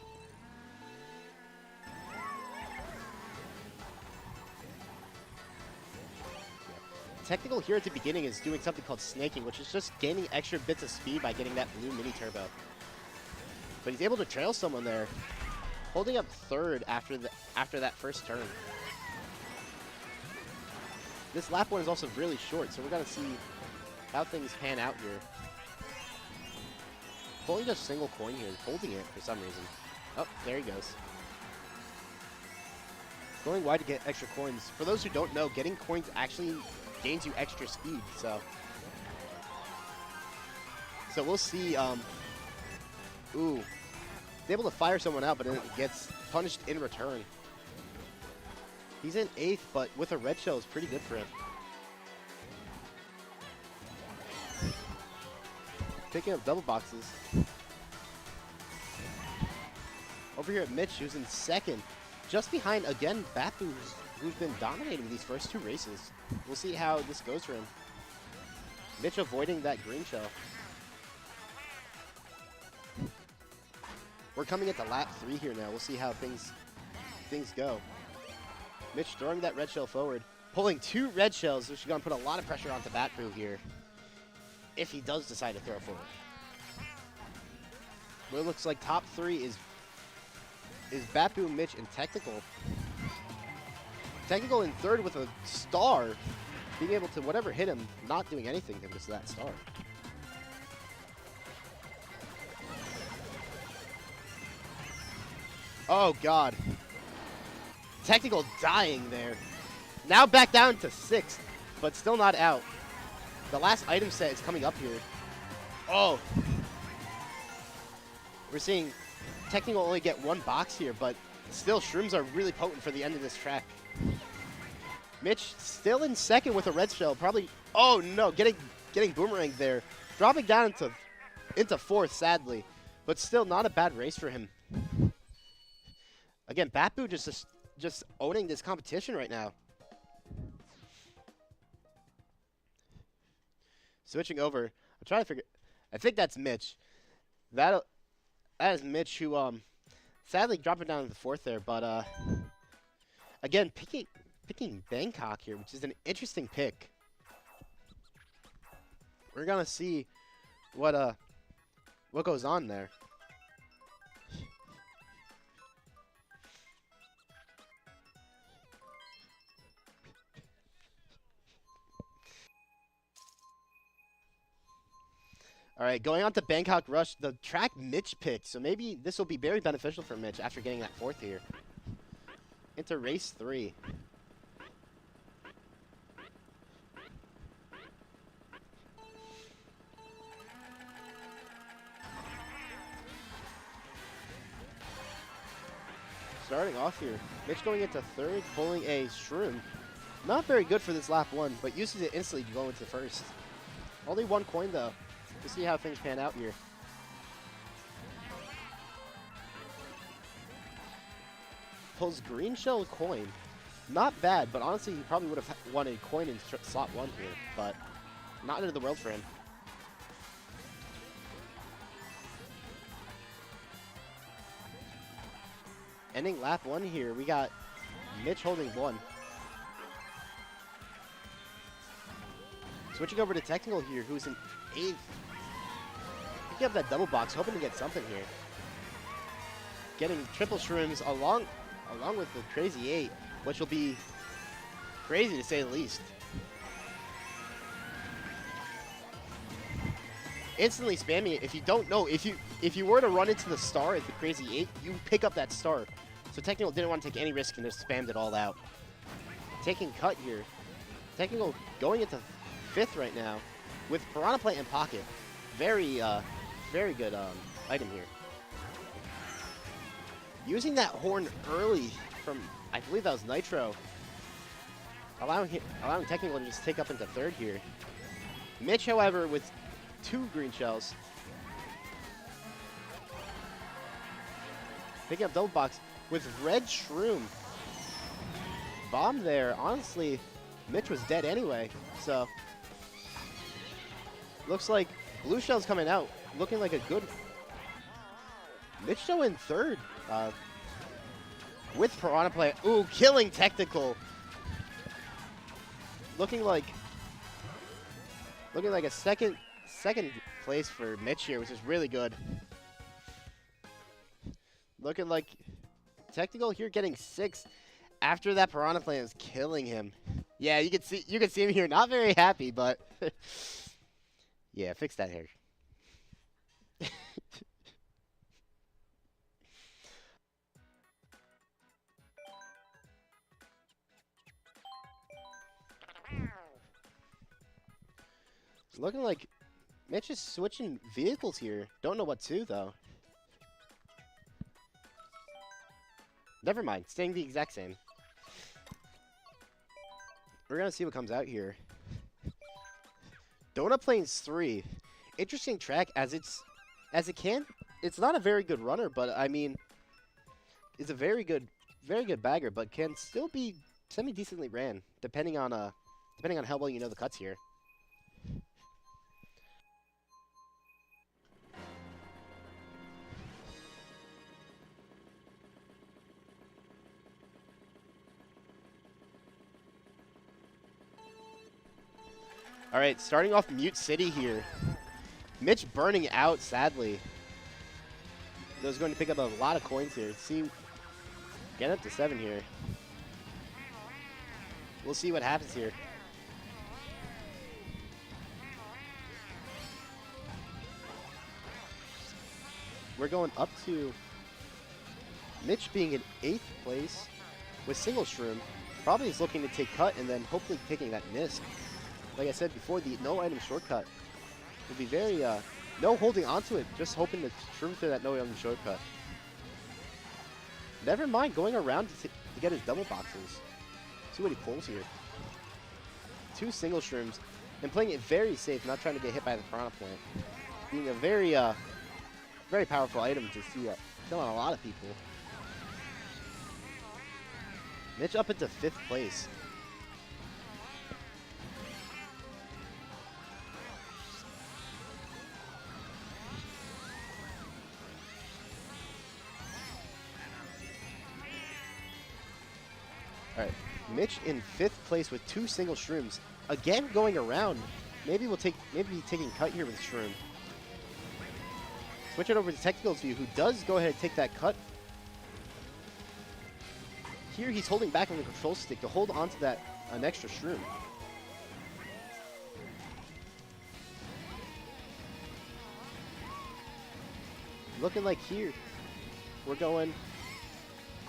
Technical here at the beginning is doing something called snaking, which is just gaining extra bits of speed by getting that blue mini turbo. But he's able to trail someone there, holding up third after that first turn. This lap 1 is also really short, so we're gonna see how things pan out here. Pulling just single coin here, holding it for some reason. Oh, there he goes. Going wide to get extra coins. For those who don't know, getting coins actually gains you extra speed, so we'll see. Ooh, he's able to fire someone out, but then it gets punished in return. He's in 8th, but with a red shell is pretty good for him. Picking up double boxes. Over here at Mitch, who's in 2nd, just behind again Batboo, who's been dominating these first 2 races. We'll see how this goes for him. Mitch avoiding that green shell. We're coming at the lap 3 here now. We'll see how things go. Mitch throwing that red shell forward, pulling 2 red shells, which is going to put a lot of pressure onto Batboo here, if he does decide to throw forward. But it looks like top 3 is Batboo, Mitch, and Technical. Technical in 3rd with a star, being able to, whatever hit him, not doing anything because of that star. Oh, God. Technical dying there. Now back down to 6th, but still not out. The last item set is coming up here. Oh. We're seeing Technical only get 1 box here, but still shrooms are really potent for the end of this track. Mitch still in 2nd with a red shell, probably, oh no, getting boomeranged there. Dropping down into 4th, sadly, but still not a bad race for him. Again, Batboo just owning this competition right now. Switching over, I'm trying to figure. I think that's Mitch. That is Mitch, who sadly dropping down to the 4th there, but again picking Bangkok here, which is an interesting pick. We're gonna see what goes on there. All right, going on to Bangkok Rush, the track Mitch picked. So maybe this will be very beneficial for Mitch after getting that 4th here. Into race 3. Starting off here, Mitch going into 3rd, pulling a shroom. Not very good for this lap 1, but uses it instantly to go into 1st. Only 1 coin though. We'll see how things pan out here. Pulls green shell coin. Not bad, but honestly, he probably would have won a coin in slot 1 here, but not into the world for him. Ending lap 1 here, we got Mitch holding 1. Switching over to Technical here, who's in 8th. Picking up that double box, hoping to get something here. Getting triple shrooms along with the Crazy 8, which will be crazy to say the least. Instantly spamming it. If you don't know, if you were to run into the star at the Crazy 8, you pick up that star. So Technical didn't want to take any risk and just spammed it all out. Taking cut here. Technical going into 5th right now with Piranha Plant in pocket. Very good item here. Using that horn early from, I believe that was Nitro. Allowing Technical to just take up into 3rd here. Mitch, however, with 2 green shells. Picking up double box with red shroom. Bomb there. Honestly, Mitch was dead anyway, so looks like blue shell's coming out, looking like a good Mitch though in 3rd with Piranha Plant. Ooh, killing Technical. Looking like a second place for Mitch here, which is really good. Looking like Technical here getting 6th after that Piranha Plant is killing him. Yeah, you can see him here, not very happy, but yeah, fix that hair. Looking like Mitch is switching vehicles here. Don't know what to, though. Never mind, staying the exact same. We're gonna see what comes out here. Donut Plains 3. Interesting track as it's not a very good runner, but I mean it's a very good bagger, but can still be semi-decently ran, depending on how well you know the cuts here. All right, starting off Mute City here. Mitch burning out, sadly. Those going to pick up a lot of coins here. See, get up to 7 here. We'll see what happens here. We're going up to Mitch being in 8th place with single shroom. Probably is looking to take cut and then hopefully taking that misc. Like I said before, the no item shortcut would be very, no holding onto it, just hoping to shroom through that no item shortcut. Never mind going around to get his double boxes. See what he pulls here. 2 single shrooms and playing it very safe, not trying to get hit by the Piranha Plant. Being a very, very powerful item to see killing a lot of people. Mitch up into 5th place. All right, Mitch in 5th place with 2 single shrooms. Again, going around. Maybe taking cut here with shroom. Switch it over to Technical's view, who does go ahead and take that cut. Here, he's holding back on the control stick to hold onto that an extra shroom. Looking like here, we're going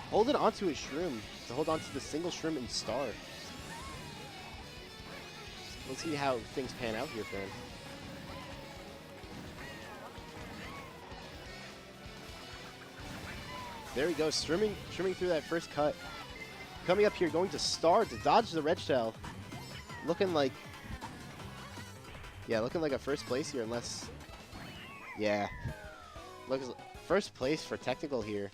holding onto his shroom to hold onto the single shroom and star. Let's see how things pan out here for him. There he goes, streaming through that first cut. Coming up here, going to star to dodge the red shell. Looking like a first place here, unless, yeah. Looks first place for Technical here.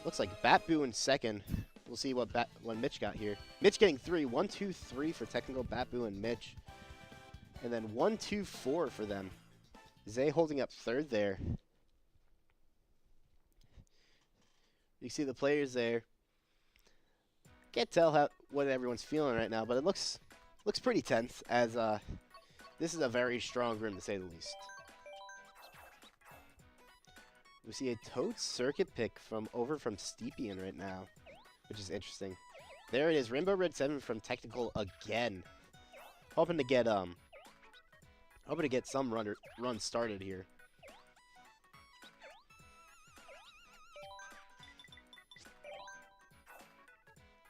Looks like Batboo in 2nd. We'll see what Mitch got here. Mitch getting 3. 1, 2, 3 for Technical, Batboo, and Mitch. And then 1, 2, 4 for them. Zay holding up 3rd there. You see the players there. Can't tell what everyone's feeling right now, but it looks pretty tense as this is a very strong room to say the least. We see a Toad Circuit pick from Steepian right now, which is interesting. There it is, Rainbow Red 7 from Technical again. Hoping to get some run started here.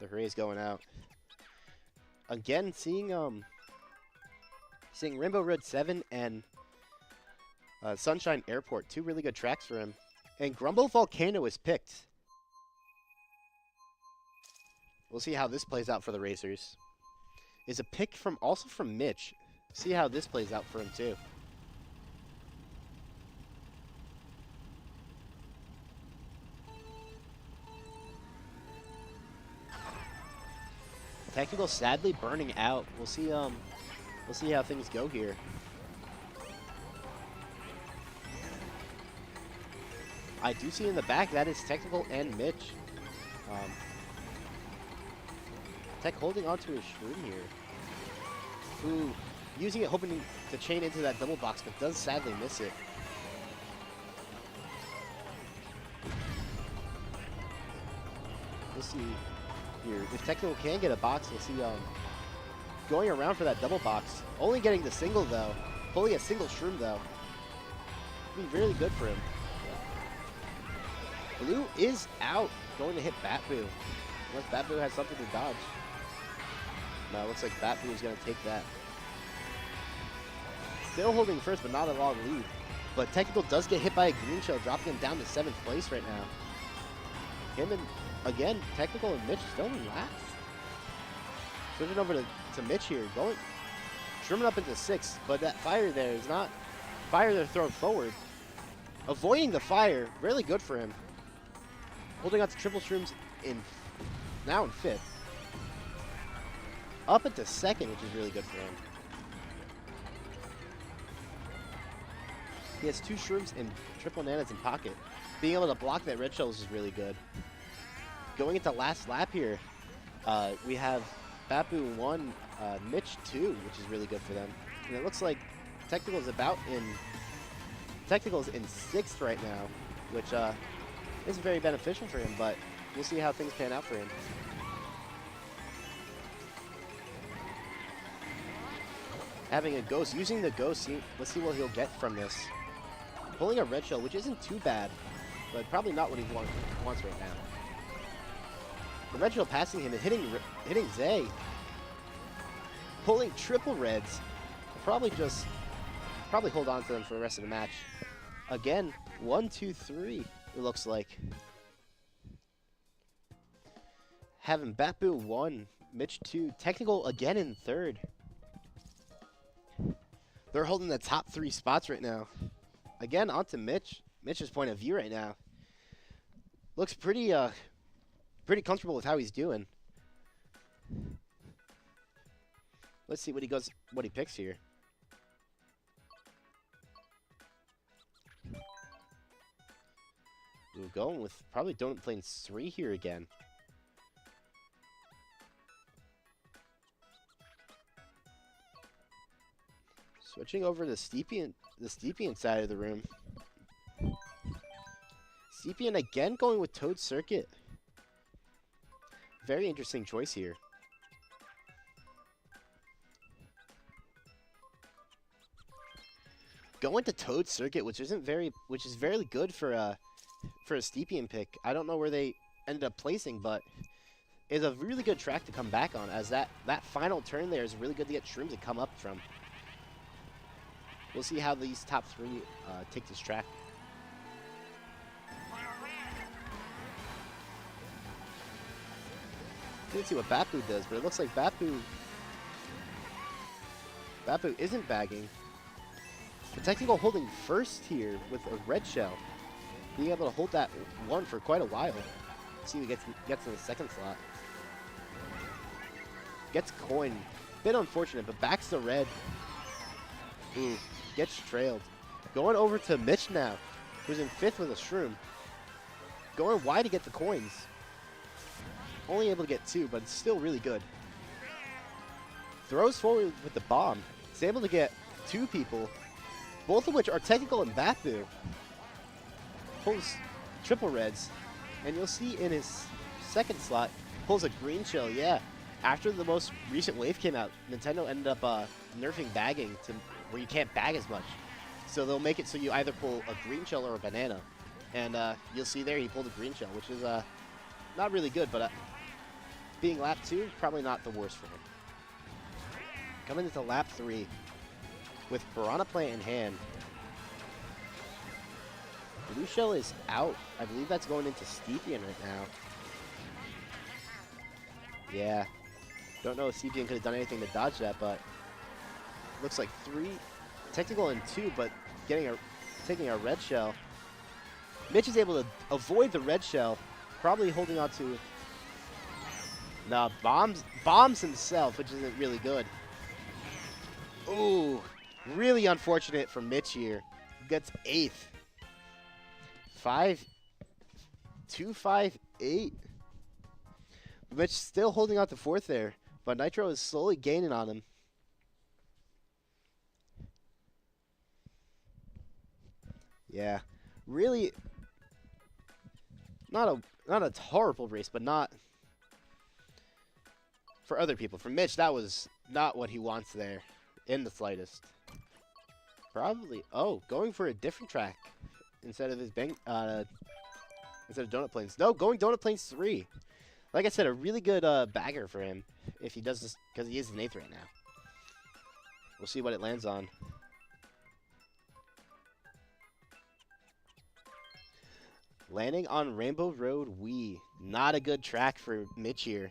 The hooray going out. Again, seeing Rainbow Red 7 and Sunshine Airport, 2 really good tracks for him. And Grumble Volcano is picked. We'll see how this plays out for the Racers. Is a pick also from Mitch. See how this plays out for him too. Technical sadly burning out. We'll see how things go here. I do see in the back that is Technical and Mitch. Tech holding onto his shroom here. Ooh, using it, hoping to chain into that double box, but does sadly miss it. We'll see here. If Technical can get a box, we'll see going around for that double box. Only getting the single though. Pulling a single shroom though. Be really good for him. Blue is out. Going to hit Batboo. Unless Batboo has something to dodge. No, it looks like Batboo is going to take that. Still holding first, but not a long lead. But Technical does get hit by a green shell, dropping him down to 7th place right now. Him and, again, Technical and Mitch still in last. Switching over to Mitch here, shrooming up into 6th, but that fire there is not fire they're thrown forward. Avoiding the fire, really good for him. Holding on to triple shrooms now in 5th. Up into 2nd, which is really good for him. He has 2 shrooms and triple nanas in pocket. Being able to block that red shells is really good. Going into last lap here, we have Bapu 1, Mitch 2, which is really good for them. And it looks like Technical's in 6th right now, which isn't very beneficial for him, but we'll see how things pan out for him. Having a ghost, using the ghost, let's see what he'll get from this. Pulling a red shell, which isn't too bad, but probably not what he wants right now. The red shell passing him and hitting Zay. Pulling triple reds. Probably hold on to them for the rest of the match. Again, 1, 2, 3, it looks like. Having Bapu 1, Mitch 2, Technical again in 3rd. They're holding the top 3 spots right now. Again, on to Mitch. Mitch's point of view right now. Looks pretty comfortable with how he's doing. Let's see what he picks here. We're going with probably Donut Plains 3 here again. Switching over to the Steepian side of the room. Steepian again going with Toad Circuit. Very interesting choice here. Going to Toad Circuit, which is very good for a Steepian pick. I don't know where they ended up placing, but it's a really good track to come back on, as that final turn there is really good to get shrooms to come up from. We'll see how these top 3 take this track. Let's see what Bapu does, but it looks like Bapu isn't bagging. The Technical holding first here with a red shell. Being able to hold that one for quite a while. See who gets in the 2nd slot. Gets coin. Bit unfortunate, but backs the red. Ooh, gets trailed. Going over to Mitch now, who's in 5th with a shroom. Going wide to get the coins. Only able to get 2, but it's still really good. Throws forward with the bomb. He's able to get 2 people, both of which are Technical and Bapu. pulls triple reds, and you'll see in his second slot, pulls a green shell, yeah. After the most recent wave came out, Nintendo ended up nerfing bagging to where you can't bag as much. So they'll make it so you either pull a green shell or a banana. And you'll see there he pulled a green shell, which is not really good, but being lap 2, probably not the worst for him. Coming into lap 3 with Piranha Plant in hand. Blue shell is out. I believe that's going into Steepian right now. Yeah. Don't know if Steepian could have done anything to dodge that, but looks like 3 technical and 2, but taking a red shell. Mitch is able to avoid the red shell, probably holding on to. Nah, bombs himself, which isn't really good. Ooh, really unfortunate for Mitch here. Gets 8th. 2-5-8. Mitch still holding on to 4th there, but Nitro is slowly gaining on him. Yeah, really not a horrible race, but not for other people. For Mitch, that was not what he wants there in the slightest. Probably, going for a different track instead of his instead of Donut Plains. No, going Donut Plains 3. Like I said, a really good bagger for him if he does this, because he is in 8th right now. We'll see what it lands on. Landing on Rainbow Road Wii. Not a good track for Mitch here,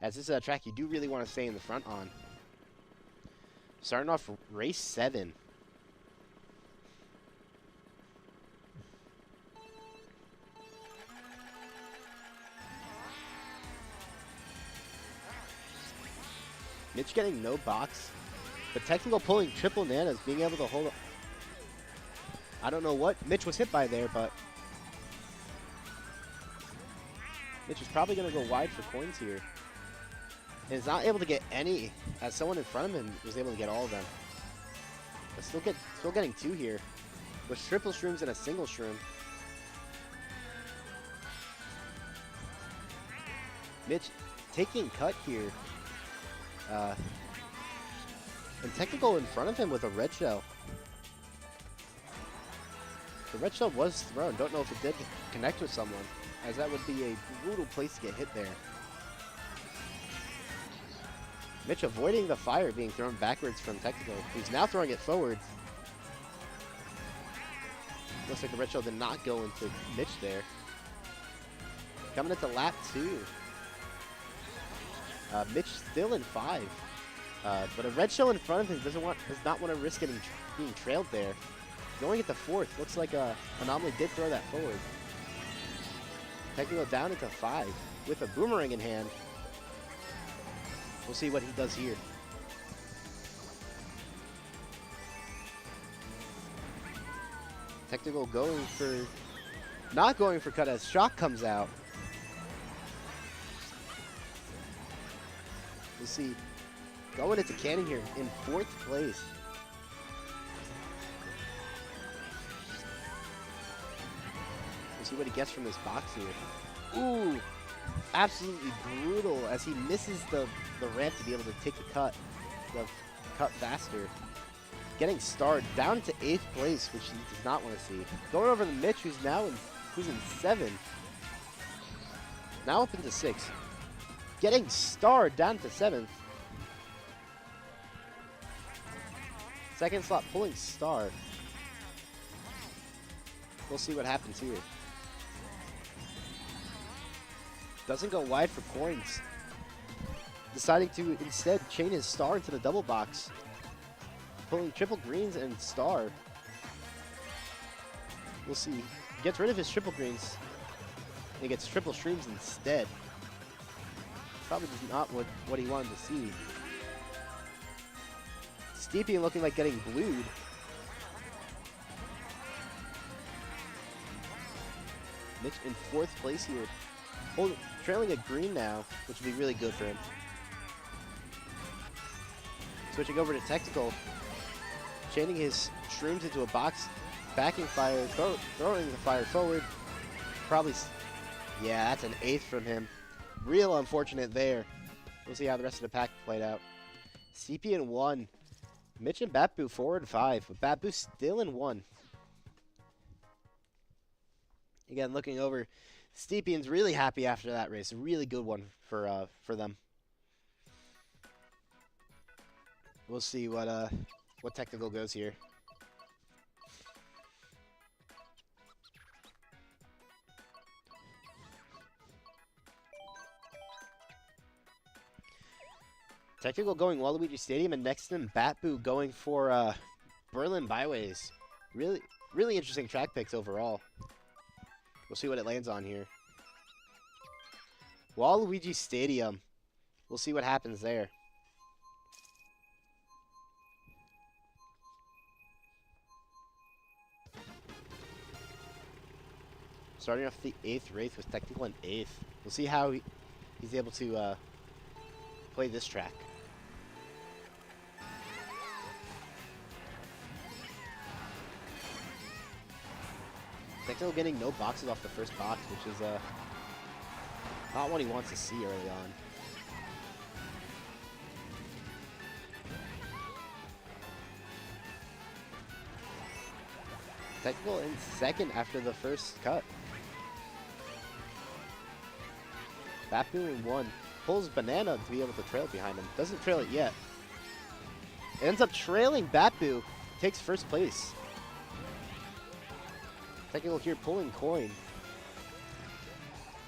as this is a track you do really want to stay in the front on. Starting off race 7. Mitch getting no box, but technical pulling triple nanas, being able to hold up. I don't know what Mitch was hit by there, but Mitch is probably going to go wide for coins here. And is not able to get any, as someone in front of him was able to get all of them. But still getting 2 here, with triple shrooms and a single shroom. Mitch taking cut here. And technical in front of him with a red shell. The red shell was thrown. Don't know if it did connect with someone, as that would be a brutal place to get hit there. Mitch avoiding the fire being thrown backwards from technical. He's now throwing it forwards. Looks like the red shell did not go into Mitch there. Coming into lap 2. Mitch still in 5. But a red shell in front of him does not want to risk being trailed there. Going into 4th, looks like Anomaly did throw that forward. Technical down into 5 with a boomerang in hand. We'll see what he does here. Technical not going for cut as Shock comes out. We'll see. Going into canning here in 4th place. We'll see what he gets from this box here. Ooh, absolutely brutal as he misses the ramp to be able to take the cut faster. Getting starred down to 8th place, which he does not want to see. Going over to Mitch, who's in 7th. Now up into 6th. Getting starred down to 7th. Second slot pulling star. We'll see what happens here. Doesn't go wide for coins. Deciding to instead chain his star into the double box. Pulling triple greens and star. We'll see. Gets rid of his triple greens. And he gets triple shrooms instead. Probably not what he wanted to see. Steepian looking like getting blued. Mitch in 4th place here. Trailing a green now, which would be really good for him. Switching over to technical. Chaining his shrooms into a box backing fire, throwing the fire forward. Probably, yeah, that's an 8th from him. Real unfortunate there. We'll see how the rest of the pack played out. CP in 1. Mitch and Batboo 4 and 5, but Batboo still in 1. Again, looking over, Steepian's really happy after that race. A really good one for them. We'll see what technical goes here. Technical going Waluigi Stadium, and next to him, Batboo going for Berlin Byways. Really interesting track picks overall. We'll see what it lands on here. Waluigi Stadium. We'll see what happens there. Starting off the 8th race with Technical in 8th. We'll see how he's able to play this track. Technical getting no boxes off the first box, which is not what he wants to see early on. Technical in 2nd after the first cut. Batboo in 1. Pulls Banana to be able to trail behind him. Doesn't trail it yet. Ends up trailing Batboo. Takes first place. Technical here pulling coin.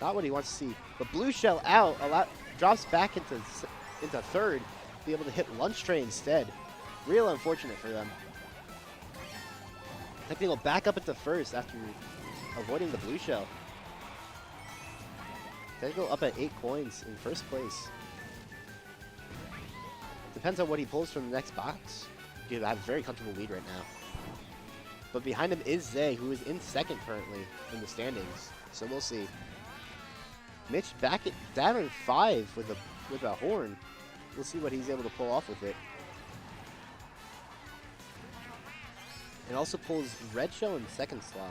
Not what he wants to see. But Blue Shell out. Drops back into 3rd. Be able to hit Lunch Tray instead. Real unfortunate for them. Technical back up into 1st after avoiding the Blue Shell. Technical up at 8 coins in 1st place. Depends on what he pulls from the next box. Dude, I have a very comfortable lead right now. But behind him is Zay, who is in 2nd currently in the standings. So we'll see. Mitch back at down in 5 with a horn. We'll see what he's able to pull off with it. And also pulls Red Shell in 2nd slot.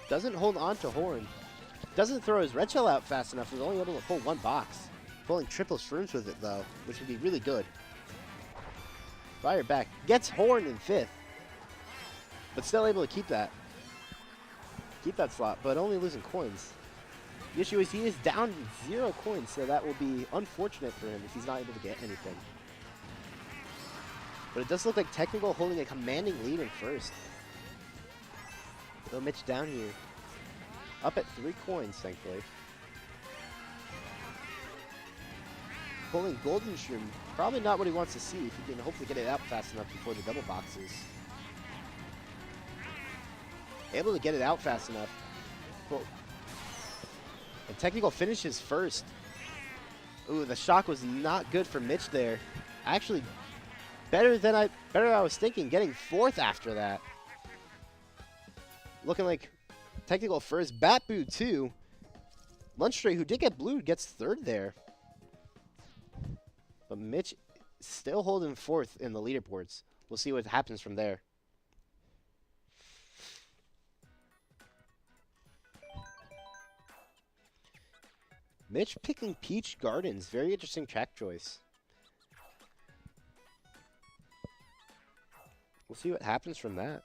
Doesn't hold on to horn. Doesn't throw his Red Shell out fast enough. Is only able to pull 1 box. Pulling triple shrooms with it though, which would be really good. Fire back. Gets horn in 5th. But still able to keep that. Keep that slot, but only losing coins. The issue is he is down 0 coins, so that will be unfortunate for him if he's not able to get anything. But it does look like Technical holding a commanding lead in 1st. Though Mitch down here. Up at 3 coins, thankfully. Pulling Golden Shroom. Probably not what he wants to see if he can hopefully get it out fast enough before the double boxes. Able to get it out fast enough. Well, and Technical finishes 1st. Ooh, the shock was not good for Mitch there. Actually, better than I was thinking. Getting 4th after that. Looking like Technical 1st. Batboo 2. Lunch Tray, who did get blue, gets 3rd there. But Mitch still holding 4th in the leaderboards. We'll see what happens from there. Mitch picking Peach Gardens. Very interesting track choice. We'll see what happens from that.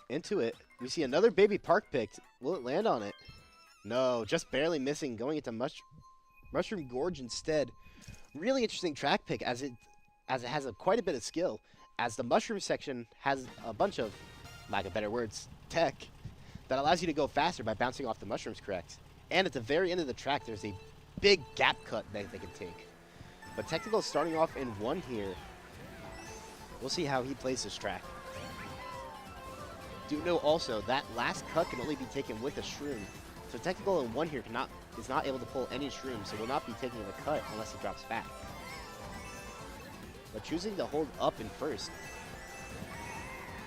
Into it. We see another Baby Park picked. Will it land on it? No, just barely missing. Going into Mushroom Gorge instead. Really interesting track pick as it has quite a bit of skill. As the mushroom section has a bunch of, lack of better words, tech that allows you to go faster by bouncing off the mushrooms, correct? And at the very end of the track, there's a big gap cut that they can take. But Technical starting off in 1 here. We'll see how he plays this track. Do know also that last cut can only be taken with a shroom. So Technical in 1 here is not able to pull any shrooms, so will not be taking the cut unless he drops back. But choosing to hold up in 1st.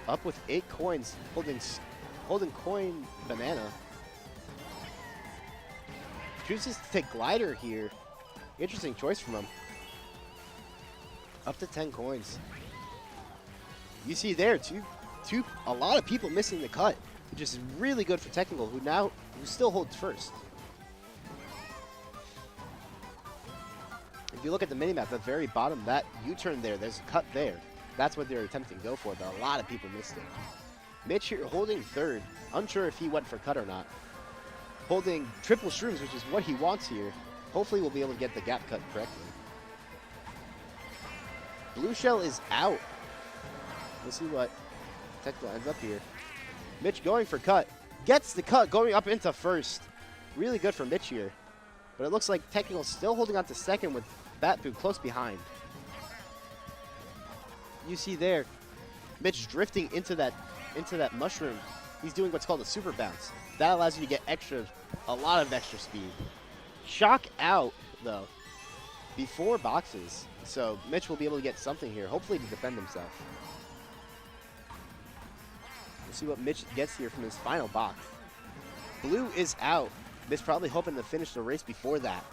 Up with 8 coins, holding coin Banana. chooses to take glider here. Interesting choice from him. Up to 10 coins. You see there, a lot of people missing the cut, which is really good for Technical, who still holds first. If you look at the minimap, at the very bottom, that U-turn there, there's a cut there. That's what they're attempting to go for, but a lot of people missed it. Mitch here holding third. Unsure if he went for cut or not. Holding triple shrooms, which is what he wants here. Hopefully we'll be able to get the gap cut correctly. Blue shell is out. We'll see what Technical ends up here. Mitch going for cut. Gets the cut, going up into first. Really good for Mitch here. But it looks like Technical still holding on to second with Batboo close behind. You see there, Mitch drifting into that mushroom. He's doing what's called a super bounce. That allows you to get a lot of extra speed. Shock out, though, before boxes. So Mitch will be able to get something here, hopefully to defend himself. We'll see what Mitch gets here from his final box. Blue is out. Mitch probably hoping to finish the race before that.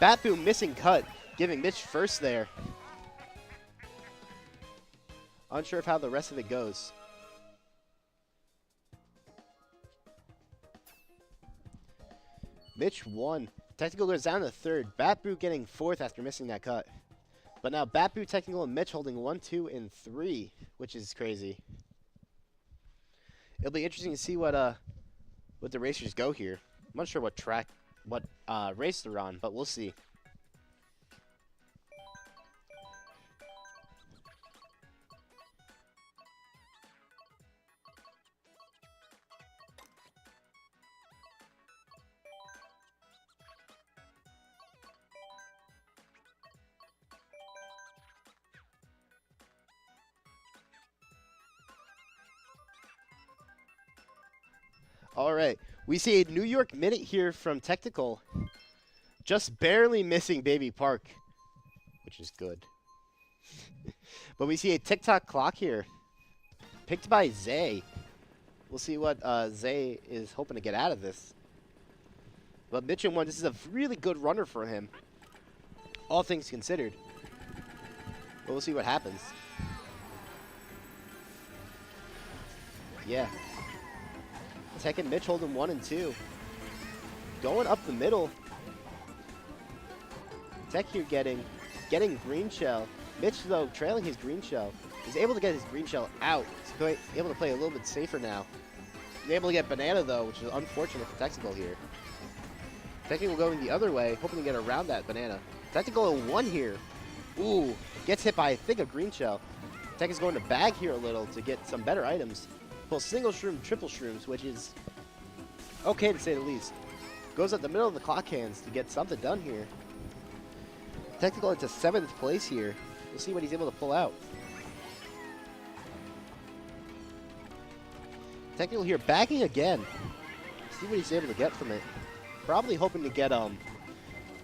Batboo missing cut, giving Mitch first there. Unsure of how the rest of it goes. Mitch won. Technical goes down to third. Batboo getting fourth after missing that cut. But now Batboo, Technical, and Mitch holding 1, 2, and 3, which is crazy. It'll be interesting to see what the racers go here. I'm not sure what race they're on, but we'll see. All right, we see a New York minute here from Technical. Just barely missing Baby Park, which is good. But we see a TikTok clock here, picked by Zay. We'll see what Zay is hoping to get out of this. But Mitchum won. This is a really good runner for him, all things considered. But we'll see what happens. Yeah. Tech and Mitch holding 1 and 2. Going up the middle. Tech here getting green shell. Mitch, though, trailing his green shell, is able to get his green shell out. He's able to play a little bit safer now. He's able to get banana, though, which is unfortunate for Technical here. Technical going the other way, hoping to get around that banana. Technical in 1 here. Ooh, gets hit by, I think, a green shell. Tech is going to bag here a little to get some better items. Pulls single shroom, triple shrooms, which is okay to say the least. Goes at the middle of the clock hands to get something done here. Technical into 7th place here. We'll see what he's able to pull out. Technical here backing again. See what he's able to get from it. Probably hoping to get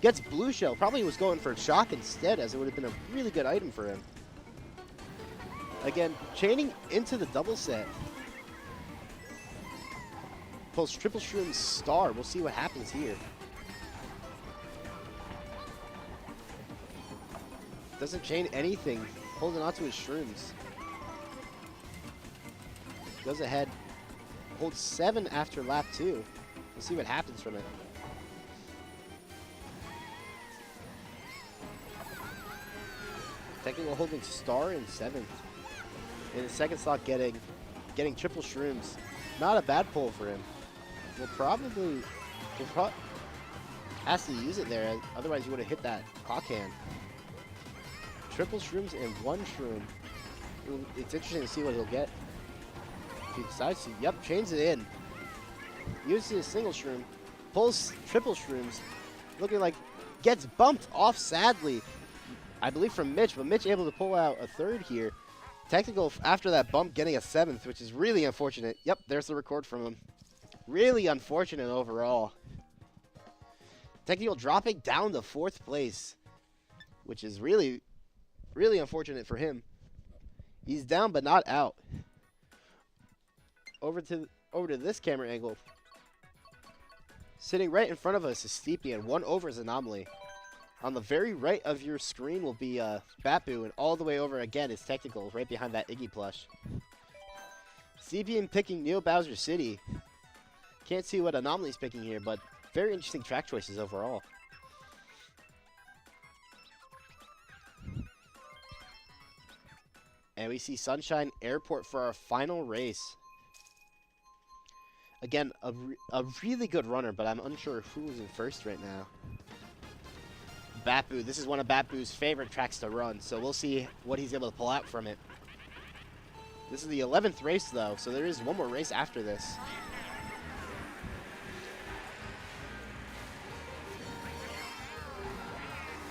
gets blue shell. Probably was going for shock instead, as it would have been a really good item for him. Again, chaining into the double set. Pulls triple shroom star. We'll see what happens here. Doesn't chain anything. Holding onto his shrooms. Goes ahead. Holds 7 after lap 2. We'll see what happens from it. Technical holding star in 7th. In the second slot getting triple shrooms. Not a bad pull for him. Has to use it there, otherwise you would have hit that clock hand. Triple shrooms and 1 shroom. It's interesting to see what he'll get. If he decides to, yep, chains it in. Uses his single shroom, pulls triple shrooms, looking like gets bumped off sadly. I believe from Mitch, but Mitch able to pull out a 3rd here. Technical after that bump getting a 7th, which is really unfortunate. Yep, there's the record from him. Really unfortunate overall. Technical dropping down to 4th place, which is really, really unfortunate for him. He's down but not out. Over to this camera angle. Sitting right in front of us is Steepy, and 1 over is Anomaly. On the very right of your screen will be Bapu, and all the way over again is Technical, right behind that Iggy plush. Steepy picking Neo Bowser City. Can't see what Anomaly's picking here, but very interesting track choices overall. And we see Sunshine Airport for our final race. Again, a really good runner, but I'm unsure who's in first right now. Bapu, this is one of Bapu's favorite tracks to run, so we'll see what he's able to pull out from it. This is the 11th race, though, so there is one more race after this.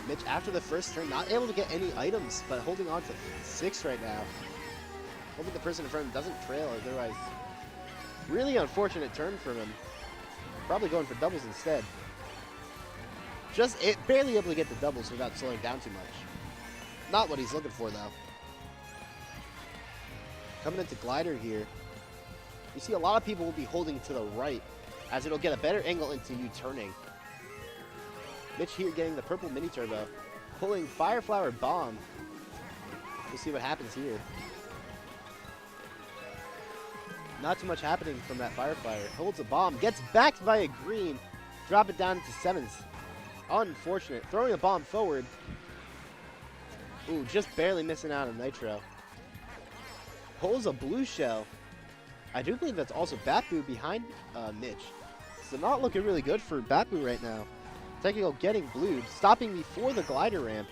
Mitch, after the first turn, not able to get any items, but holding on to 6 right now. Hoping the person in front of him doesn't trail, otherwise, really unfortunate turn from him. Probably going for doubles instead. Barely able to get the doubles without slowing down too much. Not what he's looking for, though. Coming into glider here. You see a lot of people will be holding to the right, as it'll get a better angle into you turning. Mitch here getting the purple mini turbo, pulling Fire Flower Bomb. We'll see what happens here. Not too much happening from that Fire Flower. Holds a bomb, gets backed by a green, drop it down into 7th. Unfortunate. Throwing a bomb forward. Ooh, just barely missing out on Nitro. Pulls a blue shell. I do believe that's also Bapu behind Mitch. So not looking really good for Bapu right now. Technical getting blued, stopping before the glider ramp.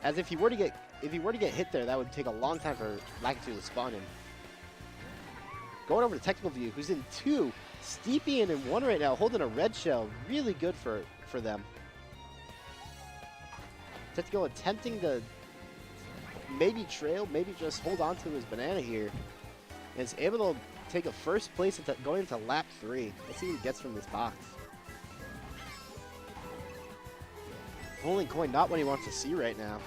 As if he were to get hit there, that would take a long time for Lakitu to spawn him. Going over to Technical View, who's in 2. Steepy in 1 right now, holding a red shell. Really good for them. Technical attempting to maybe trail, maybe just hold on to his banana here. And is able to take a first place going into lap 3. Let's see what he gets from this box. Holding coin, not what he wants to see right now.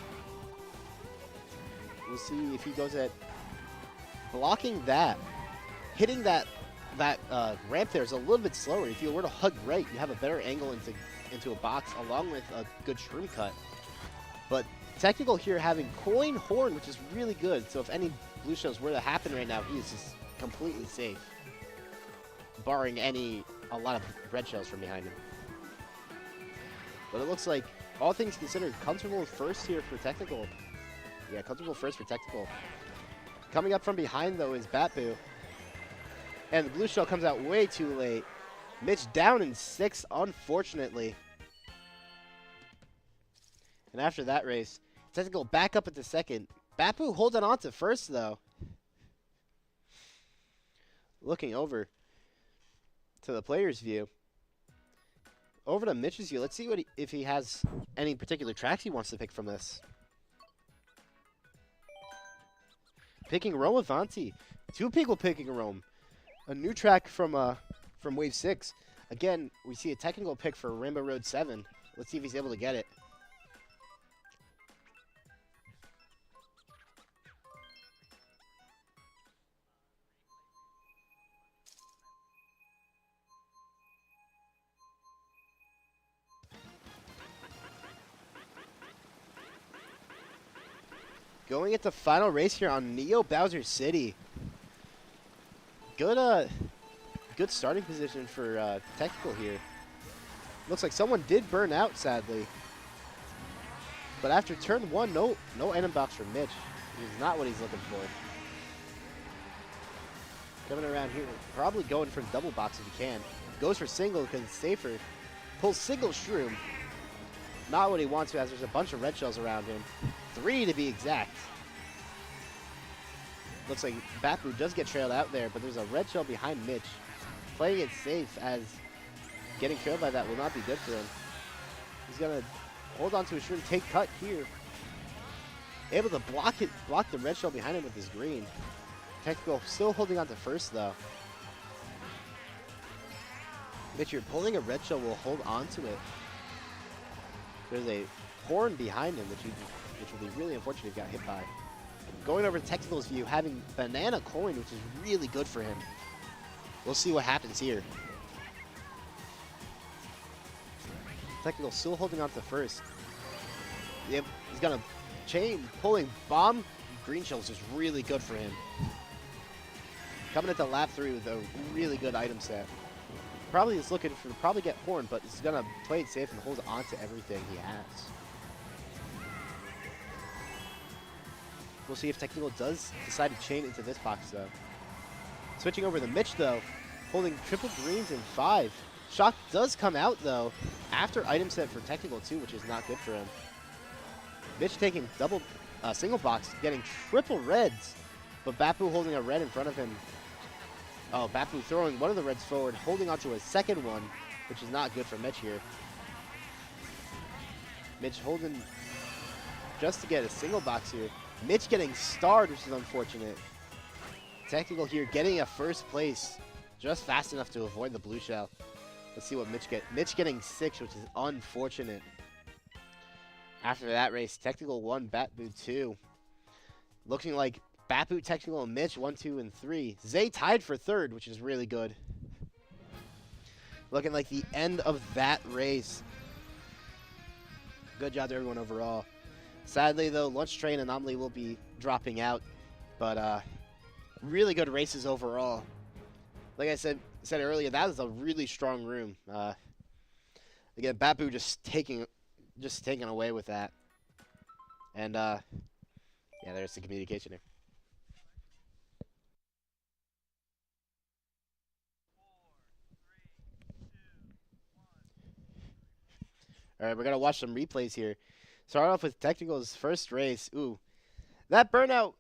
We'll see if he goes at blocking that. Hitting that ramp there is a little bit slower. If you were to hug right, you have a better angle into a box along with a good shroom cut. But Technical here having coin horn, which is really good. So if any blue shells were to happen right now, he is just completely safe. Barring a lot of red shells from behind him. But it looks like, all things considered, comfortable first here for Technical. Yeah, comfortable first for Technical. Coming up from behind, though, is Bapu. And the blue shell comes out way too late. Mitch down in 6, unfortunately. And after that race, Technical back up at the second. Bapu holding on to first, though. Looking over to the player's view. Over to Mitch's view. Let's see if he has any particular tracks he wants to pick from this. Picking Rome Avanti. 2 people picking Rome. A new track from Wave 6. Again, we see a Technical pick for Rainbow Road 7. Let's see if he's able to get it. Going into final race here on Neo Bowser City. Good starting position for Technical here. Looks like someone did burn out, sadly. But after turn 1, no item box for Mitch. Which is not what he's looking for. Coming around here, probably going for double box if he can. Goes for single because it's safer. Pulls single shroom. Not what he wants to, as there's a bunch of red shells around him. 3 to be exact. Looks like Bapu does get trailed out there, but there's a red shell behind Mitch. Playing it safe, as getting trailed by that will not be good for him. He's going to hold on to his shroom, take cut here. Able to block the red shell behind him with his green. Technical still holding on to first, though. Mitch, you're pulling a red shell, will hold on to it. There's a horn behind him, which will be really unfortunate if he got hit by. Going over to Technical's view, having banana coin, which is really good for him. We'll see what happens here. Technical still holding on to first. Yep, he's got a chain pulling bomb. Green shell is just really good for him. Coming into lap 3 with a really good item set. Probably is looking for probably get horn, but he's gonna play it safe and hold on to everything he has. We'll see if Technical does decide to chain into this box though. Switching over to Mitch though, holding triple greens in 5. Shock does come out though after item set for Technical too, which is not good for him. Mitch taking single box, getting triple reds, but Bappu holding a red in front of him. Oh, Bappu throwing one of the reds forward, holding onto a second one, which is not good for Mitch here. Mitch holding just to get a single box here. Mitch getting starred, which is unfortunate. Technical here getting a first place, just fast enough to avoid the blue shell. Let's see what Mitch gets. Mitch getting 6, which is unfortunate. After that race, Technical 1, Bappu 2. Looking like Bappu, Technical, and Mitch 1, 2, and 3. Zay tied for 3rd, which is really good. Looking like the end of that race. Good job to everyone overall. Sadly, though, Lunch Train Anomaly will be dropping out. But really good races overall. Like I said earlier, that was a really strong room. Again, Bappu just taking away with that. And yeah, there's the communication here. All right, we're gonna watch some replays here. Start off with Technical's first race. Ooh, that burnout,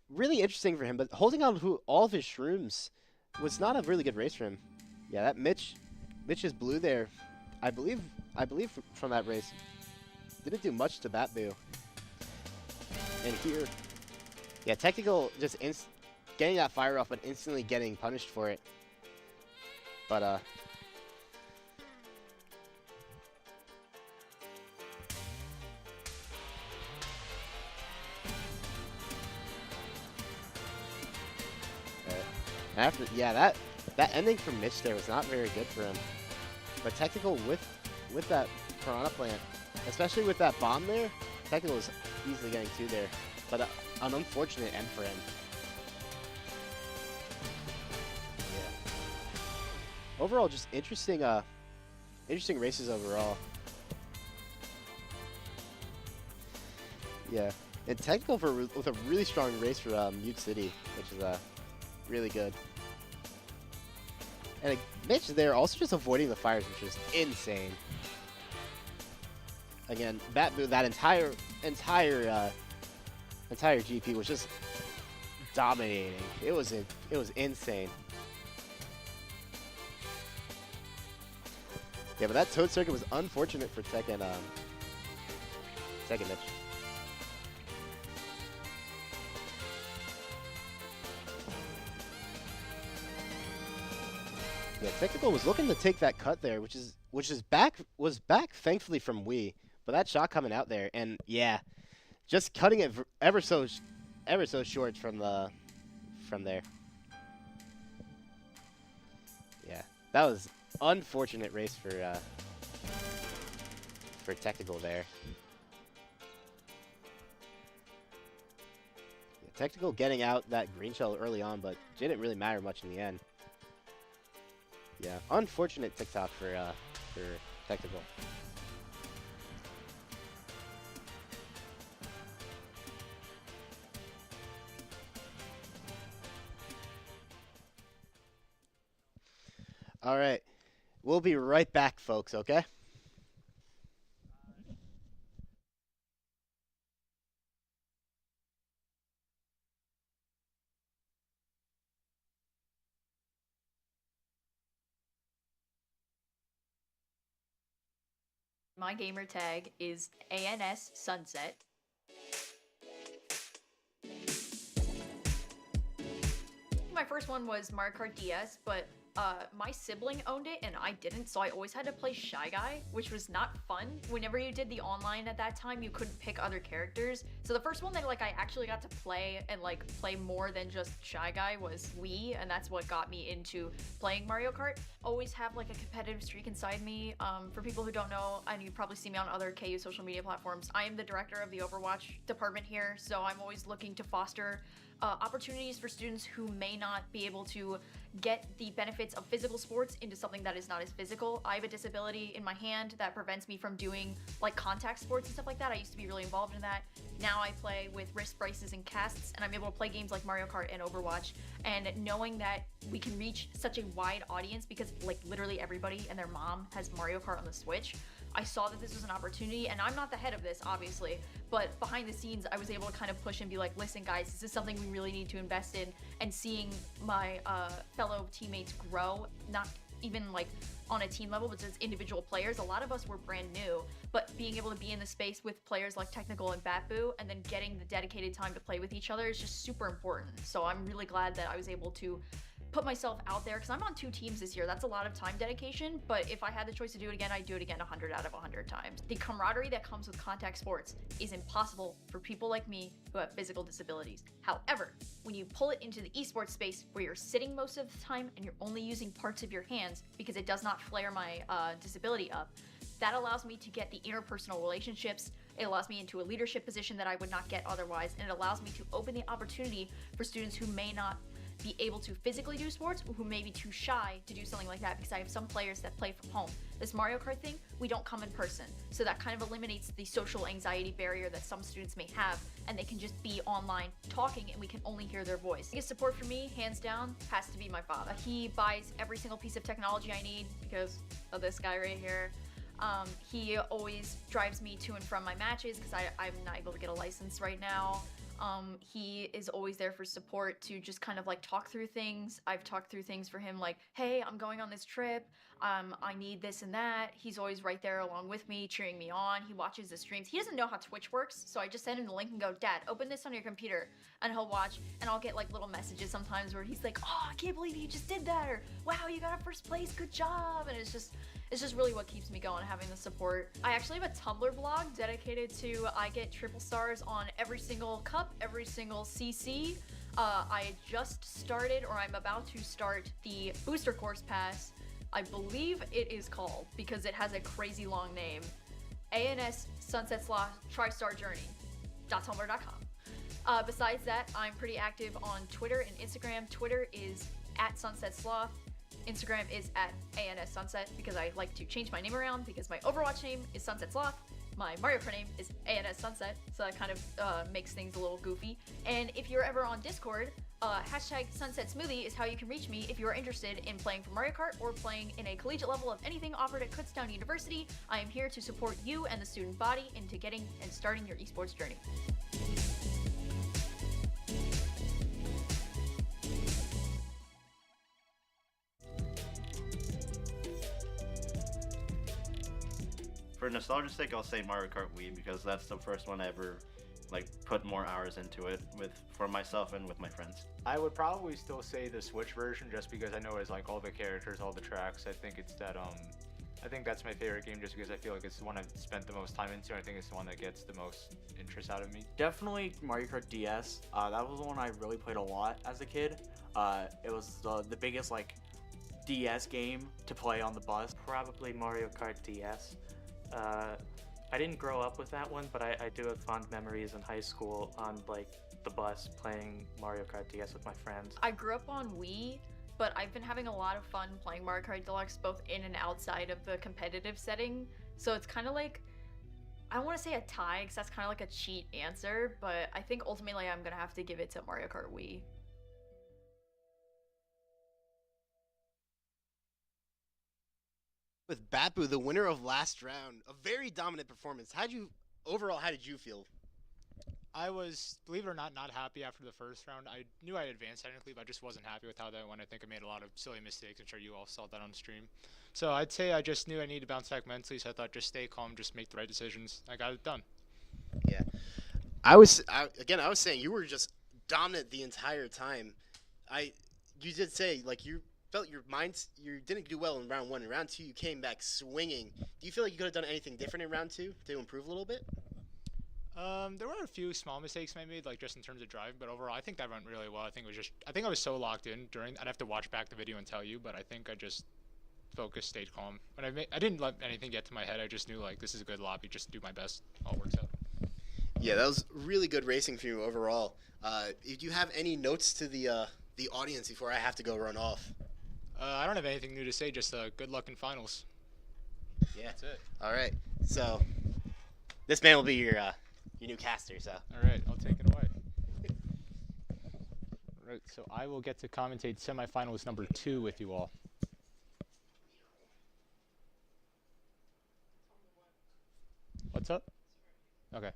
really interesting for him, but holding on to all of his shrooms was not a really good race for him. Yeah, that Mitch is blue there. I believe from that race. Didn't do much to Bappu. And here, yeah, Technical just getting that fire off, but instantly getting punished for it. But after, yeah, that ending from Mitch there was not very good for him. But Technical with that Piranha Plant, especially with that bomb there, Technical was easily getting 2 there. But an unfortunate end for him. Yeah. Overall, just interesting races overall. Yeah, and Technical with a really strong race for Mute City, which is really good. And Mitch there also just avoiding the fires, which was insane. Again, that entire GP was just dominating. It was insane. Yeah, but that Toad Circuit was unfortunate for Tech and Mitch. Yeah, Technical was looking to take that cut there, which was back thankfully from Wii, but that shot coming out there, and yeah, just cutting it ever so short from there. Yeah, that was unfortunate race for Technical there. Yeah, Technical getting out that green shell early on, but didn't really matter much in the end. Yeah, unfortunate TikTok for Technical. All right, we'll be right back, folks. Okay.
My gamer tag is ANS Sunset. My first one was Mario Kart DS, but my sibling owned it and I didn't, so I always had to play Shy Guy, which was not fun. Whenever you did the online at that time, you couldn't pick other characters. So the first one that like I actually got to play and like play more than just Shy Guy was Wii, and that's what got me into playing Mario Kart. Always have like a competitive streak inside me. For people who don't know, and you probably see me on other KU social media platforms, I am the director of the Overwatch department here, so I'm always looking to foster opportunities for students who may not be able to get the benefits of physical sports into something that is not as physical. I have a disability in my hand that prevents me from doing like contact sports and stuff like that. I used to be really involved in that. Now I play with wrist braces and casts, and I'm able to play games like Mario Kart and Overwatch. And knowing that we can reach such a wide audience because like literally everybody and their mom has Mario Kart on the Switch, I saw that this was an opportunity, and I'm not the head of this, obviously, but behind the scenes, I was able to kind of push and be like, listen, guys, this is something we really need to invest in, and seeing my fellow teammates grow, not even like on a team level, but as individual players. A lot of us were brand new, but being able to be in the space with players like Technical and Batboo, and then getting the dedicated time to play with each other is just super important. So I'm really glad that I was able to put myself out there, because I'm on 2 teams this year. That's a lot of time dedication, but if I had the choice to do it again, I'd do it again 100 out of 100 times. The camaraderie that comes with contact sports is impossible for people like me who have physical disabilities. However, when you pull it into the esports space where you're sitting most of the time and you're only using parts of your hands because it does not flare my disability up, that allows me to get the interpersonal relationships. It allows me into a leadership position that I would not get otherwise, and it allows me to open the opportunity for students who may not be able to physically do sports, or who may be too shy to do something like that, because I have some players that play from home. This Mario Kart thing, we don't come in person, so that kind of eliminates the social anxiety barrier that some students may have, and they can just be online talking and we can only hear their voice. Biggest support for me, hands down, has to be my father. He buys every single piece of technology I need because of this guy right here. He always drives me to and from my matches because I'm not able to get a license right now. He is always there for support to just kind of like talk through things. I've talked through things for him like, hey, I'm going on this trip. I need this and that. He's always right there along with me, cheering me on. He watches the streams. He doesn't know how Twitch works, so I just send him the link and go, Dad, open this on your computer, and he'll watch, and I'll get like little messages sometimes where he's like, oh, I can't believe you just did that, or wow, you got a first place, good job. And it's just really what keeps me going, having the support. I actually have a Tumblr blog dedicated to I get triple stars on every single cup, every single CC. I just started, or I'm about to start, the booster course pass. I believe it is called, because it has a crazy long name, ANS Sunset Sloth TriStar Journey.tumblr.com. Besides that, I'm pretty active on Twitter and Instagram. Twitter is @SunsetSloth. Instagram is @ANSSunset, because I like to change my name around, because my Overwatch name is Sunset Sloth. My Mario Kart name is ANS Sunset, so that kind of makes things a little goofy. And if you're ever on Discord, #SunsetSmoothie is how you can reach me if you are interested in playing for Mario Kart or playing in a collegiate level of anything offered at Kutztown University. I am here to support you and the student body into getting and starting your esports journey.
For nostalgia's sake, I'll say Mario Kart Wii, because that's the first one I ever like put more hours into it for myself and with my friends.
I would probably still say the Switch version, just because I know it's like all the characters, all the tracks. I think it's that I think that's my favorite game, just because I feel like it's the one I've spent the most time into. I think it's the one that gets the most interest out of me.
Definitely Mario Kart DS. That was the one I really played a lot as a kid. It was the biggest like DS game to play on the bus.
Probably Mario Kart DS. I didn't grow up with that one, but I do have fond memories in high school on like the bus playing Mario Kart DS with my friends.
I grew up on Wii, but I've been having a lot of fun playing Mario Kart Deluxe both in and outside of the competitive setting. So it's kind of like, I don't want to say a tie, because that's kind of like a cheat answer, but I think ultimately I'm going to have to give it to Mario Kart Wii.
With Batboo, the winner of last round, a very dominant performance. How did you feel?
I was, believe it or not happy after the first round. I knew I had advanced technically, but I just wasn't happy with how that went. I think I made a lot of silly mistakes. I'm sure you all saw that on stream. So I'd say I just knew I needed to bounce back mentally, so I thought just stay calm, just make the right decisions. I got it done.
Yeah. I was saying you were just dominant the entire time. You did say, like, you felt you didn't do well in round 1. In round 2, you came back swinging. Do you feel like you could have done anything different in round 2 to improve a little bit?
There were a few small mistakes I made, like just in terms of driving, but overall, I think that went really well. I think I was so locked in during. I'd have to watch back the video and tell you, but I think I just focused, stayed calm. When I didn't let anything get to my head. I just knew like this is a good lobby, just do my best, all works out.
Yeah, that was really good racing for you overall. Do you have any notes to the audience before I have to go run off?
I don't have anything new to say. Just good luck in finals.
Yeah,
That's it.
All right. So this man will be your new caster. So.
All right, I'll take it away. All right, so I will get to commentate semifinals number 2 with you all. What's up? Okay.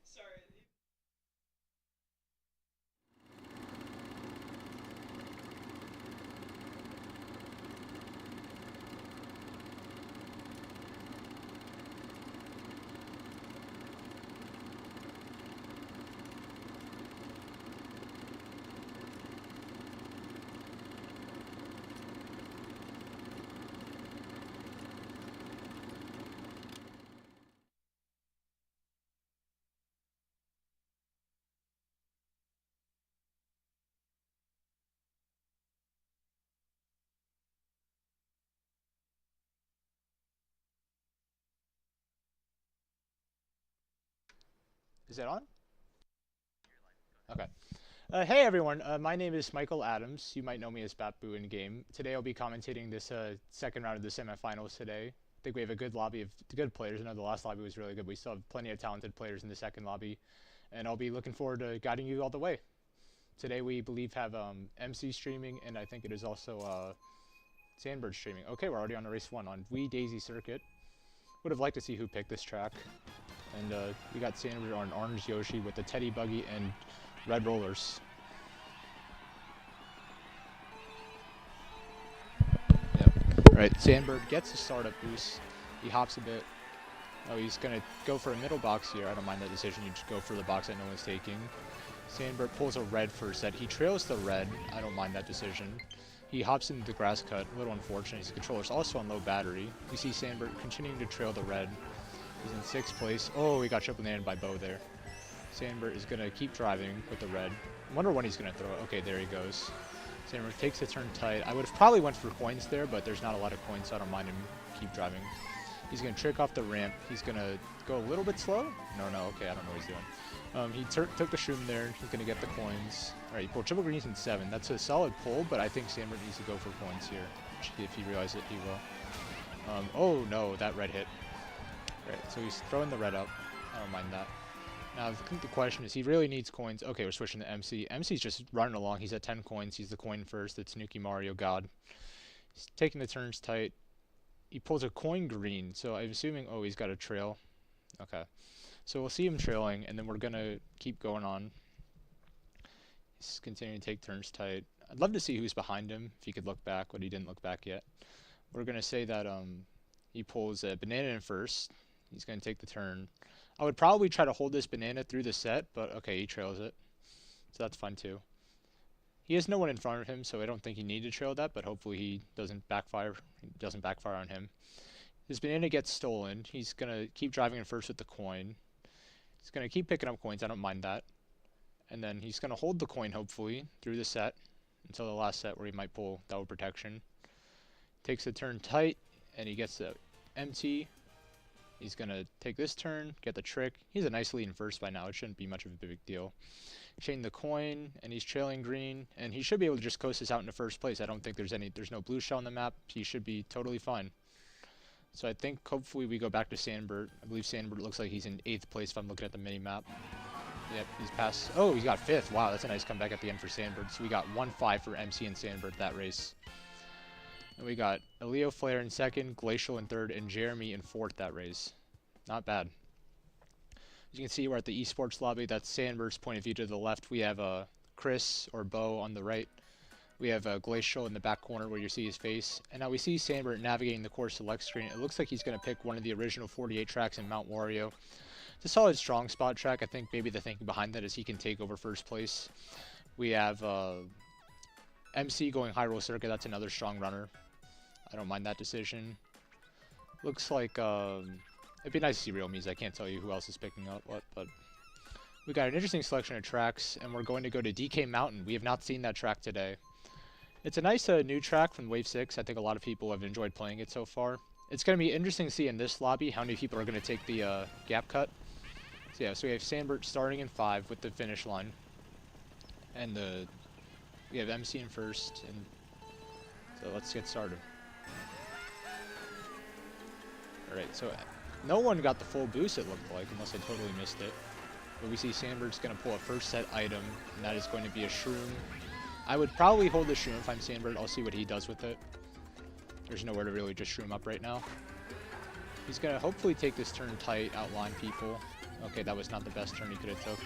Sorry.
Is it on? Okay. Hey everyone, my name is Michael Adams. You might know me as Batboo in game. Today I'll be commentating this second round of the semifinals today. I think we have a good lobby of good players. I know the last lobby was really good. We still have plenty of talented players in the second lobby. And I'll be looking forward to guiding you all the way. Today we believe have MC streaming, and I think it is also Sandbird streaming. Okay, we're already on race 1 on Wee Daisy Circuit. Would have liked to see who picked this track. And we got Sandbird on Orange Yoshi with the Teddy Buggy and Red Rollers. Yep. Right, Sandbird gets a startup boost. He hops a bit. Oh, he's going to go for a middle box here. I don't mind that decision. You just go for the box that no one's taking. Sandbird pulls a red first set. He trails the red. I don't mind that decision. He hops into the grass cut. A little unfortunate. His controller's also on low battery. We see Sandbird continuing to trail the red. He's in 6th place. Oh, he got triple nailed by Bo there. Sandbird is going to keep driving with the red. I wonder when he's going to throw it. Okay, there he goes. Sandbird takes the turn tight. I would have probably went for coins there, but there's not a lot of coins, so I don't mind him keep driving. He's going to trick off the ramp. He's going to go a little bit slow. No, okay, I don't know what he's doing. He took the shroom there. He's going to get the coins. All right, he pulled triple greens in 7. That's a solid pull, but I think Sandbird needs to go for coins here. If he realizes it, he will. Oh, no, that red hit. Right, so he's throwing the red up. I don't mind that. Now, I think the question is, he really needs coins. Okay, we're switching to MC. MC's just running along. He's at 10 coins. He's the coin first. It's Nuki Mario God. He's taking the turns tight. He pulls a coin green, so I'm assuming, oh, he's got a trail. Okay. So we'll see him trailing, and then we're going to keep going on. He's continuing to take turns tight. I'd love to see who's behind him, if he could look back, but he didn't look back yet. We're going to say that he pulls a banana in first. He's going to take the turn. I would probably try to hold this banana through the set, but okay, he trails it. So that's fun too. He has no one in front of him, so I don't think he needed to trail that, but hopefully he doesn't backfire on him. His banana gets stolen. He's going to keep driving in first with the coin. He's going to keep picking up coins. I don't mind that. And then he's going to hold the coin, hopefully, through the set until the last set where he might pull Double Protection. Takes the turn tight, and he gets the empty. He's going to take this turn, get the trick. He's a nice lead in first by now. It shouldn't be much of a big deal. Chain the coin, and he's trailing green, and he should be able to just coast this out into first place. I don't think there's no blue shell on the map. He should be totally fine. So I think hopefully we go back to Sandbird. I believe Sandbird looks like he's in 8th place if I'm looking at the mini-map. Yep, he's passed. Oh, he's got 5th. Wow, that's a nice comeback at the end for Sandbird. So we got 1-5 for MC and Sandbird that race. And we got Elio Flair in 2nd, Glacial in 3rd, and Jeremy in 4th that race. Not bad. As you can see, we're at the esports lobby. That's Sandbird's point of view to the left. We have Chris or Bo on the right. We have Glacial in the back corner where you see his face. And now we see Sandbird navigating the course select screen. It looks like he's going to pick one of the original 48 tracks in Mount Wario. It's a solid strong spot track. I think maybe the thinking behind that is he can take over first place. We have MC going high roll circuit, that's another strong runner. I don't mind that decision. Looks like it'd be nice to see real me's. I can't tell you who else is picking up what, but we got an interesting selection of tracks, and we're going to go to DK Mountain. We have not seen that track today. It's a nice new track from Wave 6. I think a lot of people have enjoyed playing it so far. It's going to be interesting to see in this lobby how many people are going to take the gap cut. So yeah, so we have Sandbert starting in 5 with the finish line. And we have MC in first, and so let's get started. Alright, so no one got the full boost, it looked like, unless I totally missed it. But we see Sandberg's going to pull a first set item, and that is going to be a shroom. I would probably hold the shroom if I'm Sandberg. I'll see what he does with it. There's nowhere to really just shroom up right now. He's going to hopefully take this turn tight, outline people. Okay, that was not the best turn he could have took.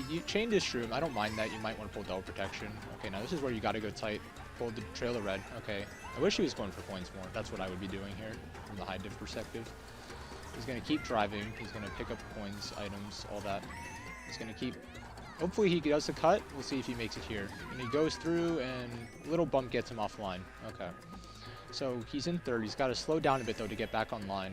He chained his shroom. I don't mind that. You might want to pull double protection. Okay, now this is where you got to go tight. Pull the trail of red. Okay. I wish he was going for coins more. That's what I would be doing here from the high diff perspective. He's going to keep driving. He's going to pick up coins, items, all that. He's going to keep... Hopefully he does the cut. We'll see if he makes it here. And he goes through, and a little bump gets him offline. Okay. So he's in third. He's got to slow down a bit, though, to get back online.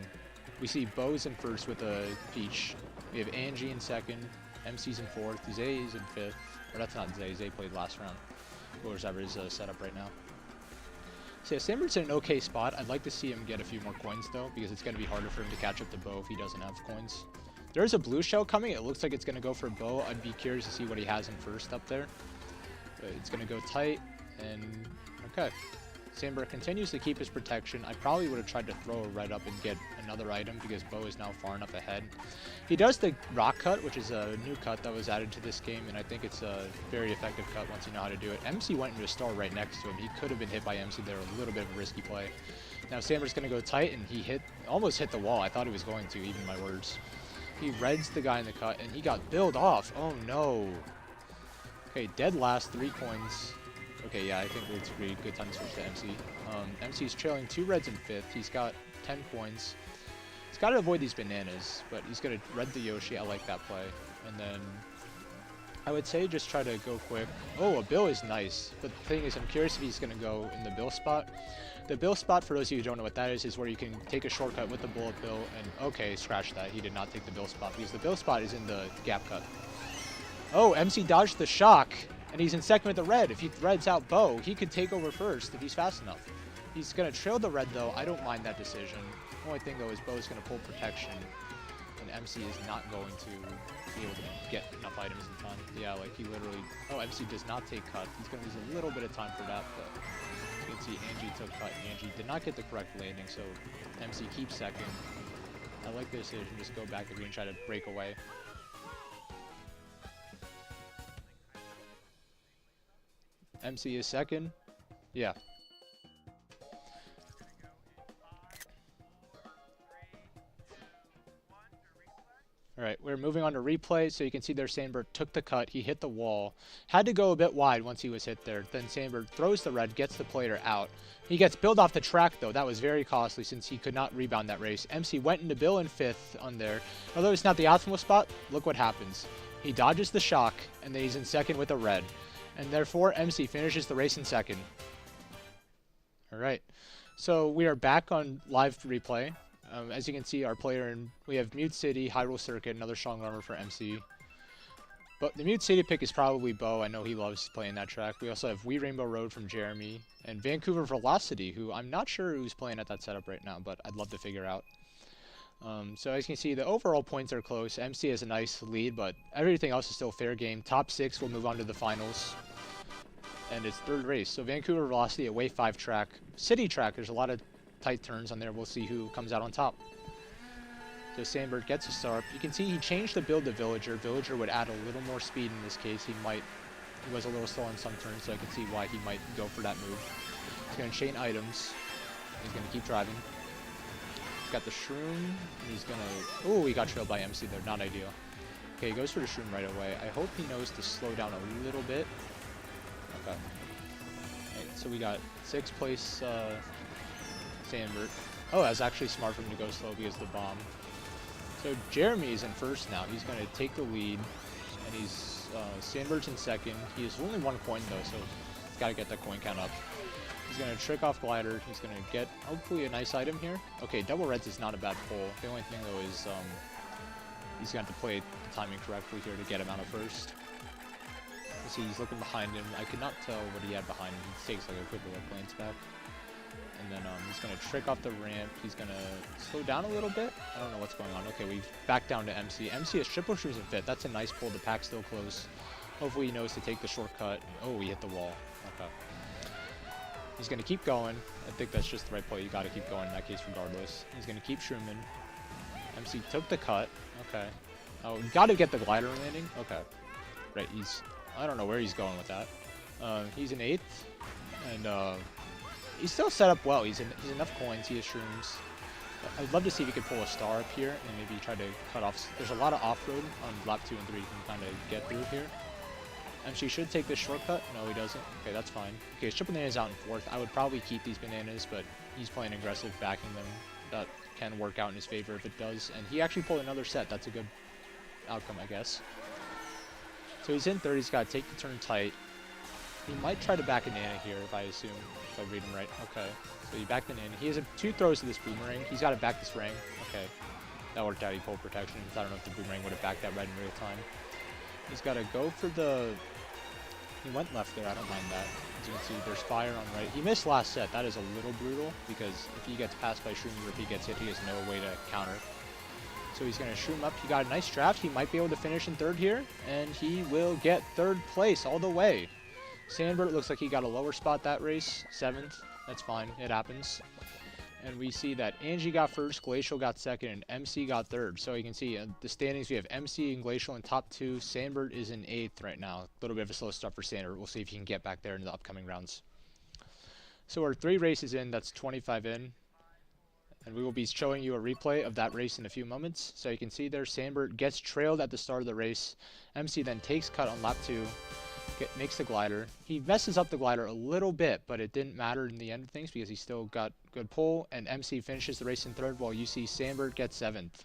We see Bo's in first with a Peach. We have Angie in second. MC's in fourth. Zay's in fifth. Or that's not Zay. Zay played last round. Whoever is set up right now. So yeah, Sandberg's in an okay spot. I'd like to see him get a few more coins, though, because it's going to be harder for him to catch up to Bo if he doesn't have coins. There's a blue shell coming. It looks like it's going to go for Bo. I'd be curious to see what he has in first up there. But it's going to go tight, and okay. Sandberg continues to keep his protection. I probably would have tried to throw a red up and get another item because Bo is now far enough ahead. He does the rock cut, which is a new cut that was added to this game, and I think it's a very effective cut once you know how to do it. MC went into a star right next to him. He could have been hit by MC there, a little bit of a risky play. Now Sandberg's going to go tight, and he almost hit the wall. I thought he was going to, even my words. He reds the guy in the cut, and he got billed off. Oh no. Okay, dead last, 3 coins. Okay, yeah, I think it's a pretty good time to switch to MC. MC's trailing 2 reds in 5th. He's got 10 coins. He's got to avoid these bananas, but he's going to red the Yoshi. I like that play. And then I would say just try to go quick. Oh, a bill is nice. But the thing is, I'm curious if he's going to go in the bill spot. The bill spot, for those of you who don't know what that is where you can take a shortcut with the bullet bill. And okay, scratch that. He did not take the bill spot because the bill spot is in the gap cut. Oh, MC dodged the shock. And he's in second with the red. If he reds out Bo, he could take over first if he's fast enough. He's going to trail the red, though. I don't mind that decision. The only thing, though, is Bo's going to pull protection. And MC is not going to be able to get enough items in time. Yeah, like he literally... Oh, MC does not take cut. He's going to lose a little bit of time for that, but you can see Angie took cut. Angie did not get the correct landing, so MC keeps second. I like the decision. Just go back and try to break away. MC is second. Yeah. Alright, we're moving on to replay. So you can see there Sandberg took the cut. He hit the wall. Had to go a bit wide once he was hit there. Then Sandberg throws the red, gets the player out. He gets billed off the track, though. That was very costly since he could not rebound that race. MC went into Bill in 5th on there. Although it's not the optimal spot, look what happens. He dodges the shock, and then he's in second with a red. And therefore, MC finishes the race in second. Alright, so we are back on live replay. As you can see, our player, we have Mute City, Hyrule Circuit, another strong armor for MC. But the Mute City pick is probably Bo. I know he loves playing that track. We also have Wee Rainbow Road from Jeremy. And Vancouver Velocity, who I'm not sure who's playing at that setup right now, but I'd love to figure out. So as you can see, the overall points are close. MC has a nice lead, but everything else is still fair game. Top 6 will move on to the finals. And it's third race. So Vancouver Velocity, a Wave 5 track. City track, there's a lot of tight turns on there. We'll see who comes out on top. So Sandberg gets a start. You can see he changed the build to Villager. Villager would add a little more speed in this case. He was a little slow on some turns, so I can see why he might go for that move. He's going to chain items. He's going to keep driving. Got the shroom, and he's gonna... Oh, he got trailed by MC there. Not ideal. Okay, he goes for the shroom right away. I hope he knows to slow down a little bit. Okay. Right, so we got 6th place Sandberg. Oh, that's actually smart for him to go slow because of the bomb. So Jeremy's in first now. He's going to take the lead, and he's Sandberg's in second. He has only 1 coin though, so he's got to get that coin count up. He's going to trick off glider. He's going to get hopefully a nice item here. Okay, double reds is not a bad pull. The only thing though is he's going to have to play the timing correctly here to get him out of first. You see, he's looking behind him. I could not tell what he had behind him. He takes like a quick look, glance back. And then he's going to trick off the ramp. He's going to slow down a little bit. I don't know what's going on. Okay, we've back down to MC. MC has triple shoes and fit. That's a nice pull. The pack's still close. Hopefully he knows to take the shortcut. Oh, he hit the wall. Okay. He's going to keep going. I think that's just the right play. You got to keep going in that case regardless. He's going to keep shrooming. MC took the cut. Okay. Oh, got to get the glider landing. Okay. Right, I don't know where he's going with that. He's in 8th. And he's still set up well. He's enough coins. He has shrooms. I'd love to see if he could pull a star up here and maybe try to cut off. There's a lot of off-road on lap 2 and 3 you can kind of get through here. And she should take this shortcut. No, he doesn't. Okay, that's fine. Okay, his triple bananas out in 4th. I would probably keep these bananas, but he's playing aggressive, backing them. That can work out in his favor if it does. And he actually pulled another set. That's a good outcome, I guess. So he's in 3rd. He's got to take the turn tight. He might try to back a Nana here, if I assume, if I read him right. Okay, so he backed it in. He has 2 throws to this boomerang. He's got to back this ring. Okay, that worked out. He pulled protection. I don't know if the boomerang would have backed that red in real time. He's got to go for the... He went left there. I don't mind that. As you can see, there's fire on right. He missed last set. That is a little brutal because if he gets passed by Shroom or if he gets hit, he has no way to counter. So he's going to shroom up. He got a nice draft. He might be able to finish in 3rd here, and he will get 3rd place all the way. Sandbert looks like he got a lower spot that race, 7th. That's fine. It happens. And we see that Angie got 1st, Glacial got 2nd, and MC got 3rd. So you can see the standings, we have MC and Glacial in top 2. Sandbert is in 8th right now. A little bit of a slow start for Sandbert. We'll see if he can get back there in the upcoming rounds. So we're 3 races in. That's 25 in. And we will be showing you a replay of that race in a few moments. So you can see there, Sandbert gets trailed at the start of the race. MC then takes cut on lap 2. Makes the glider. He messes up the glider a little bit, but it didn't matter in the end of things because he still got good pull, and MC finishes the race in 3rd while you see Sandbert gets 7th.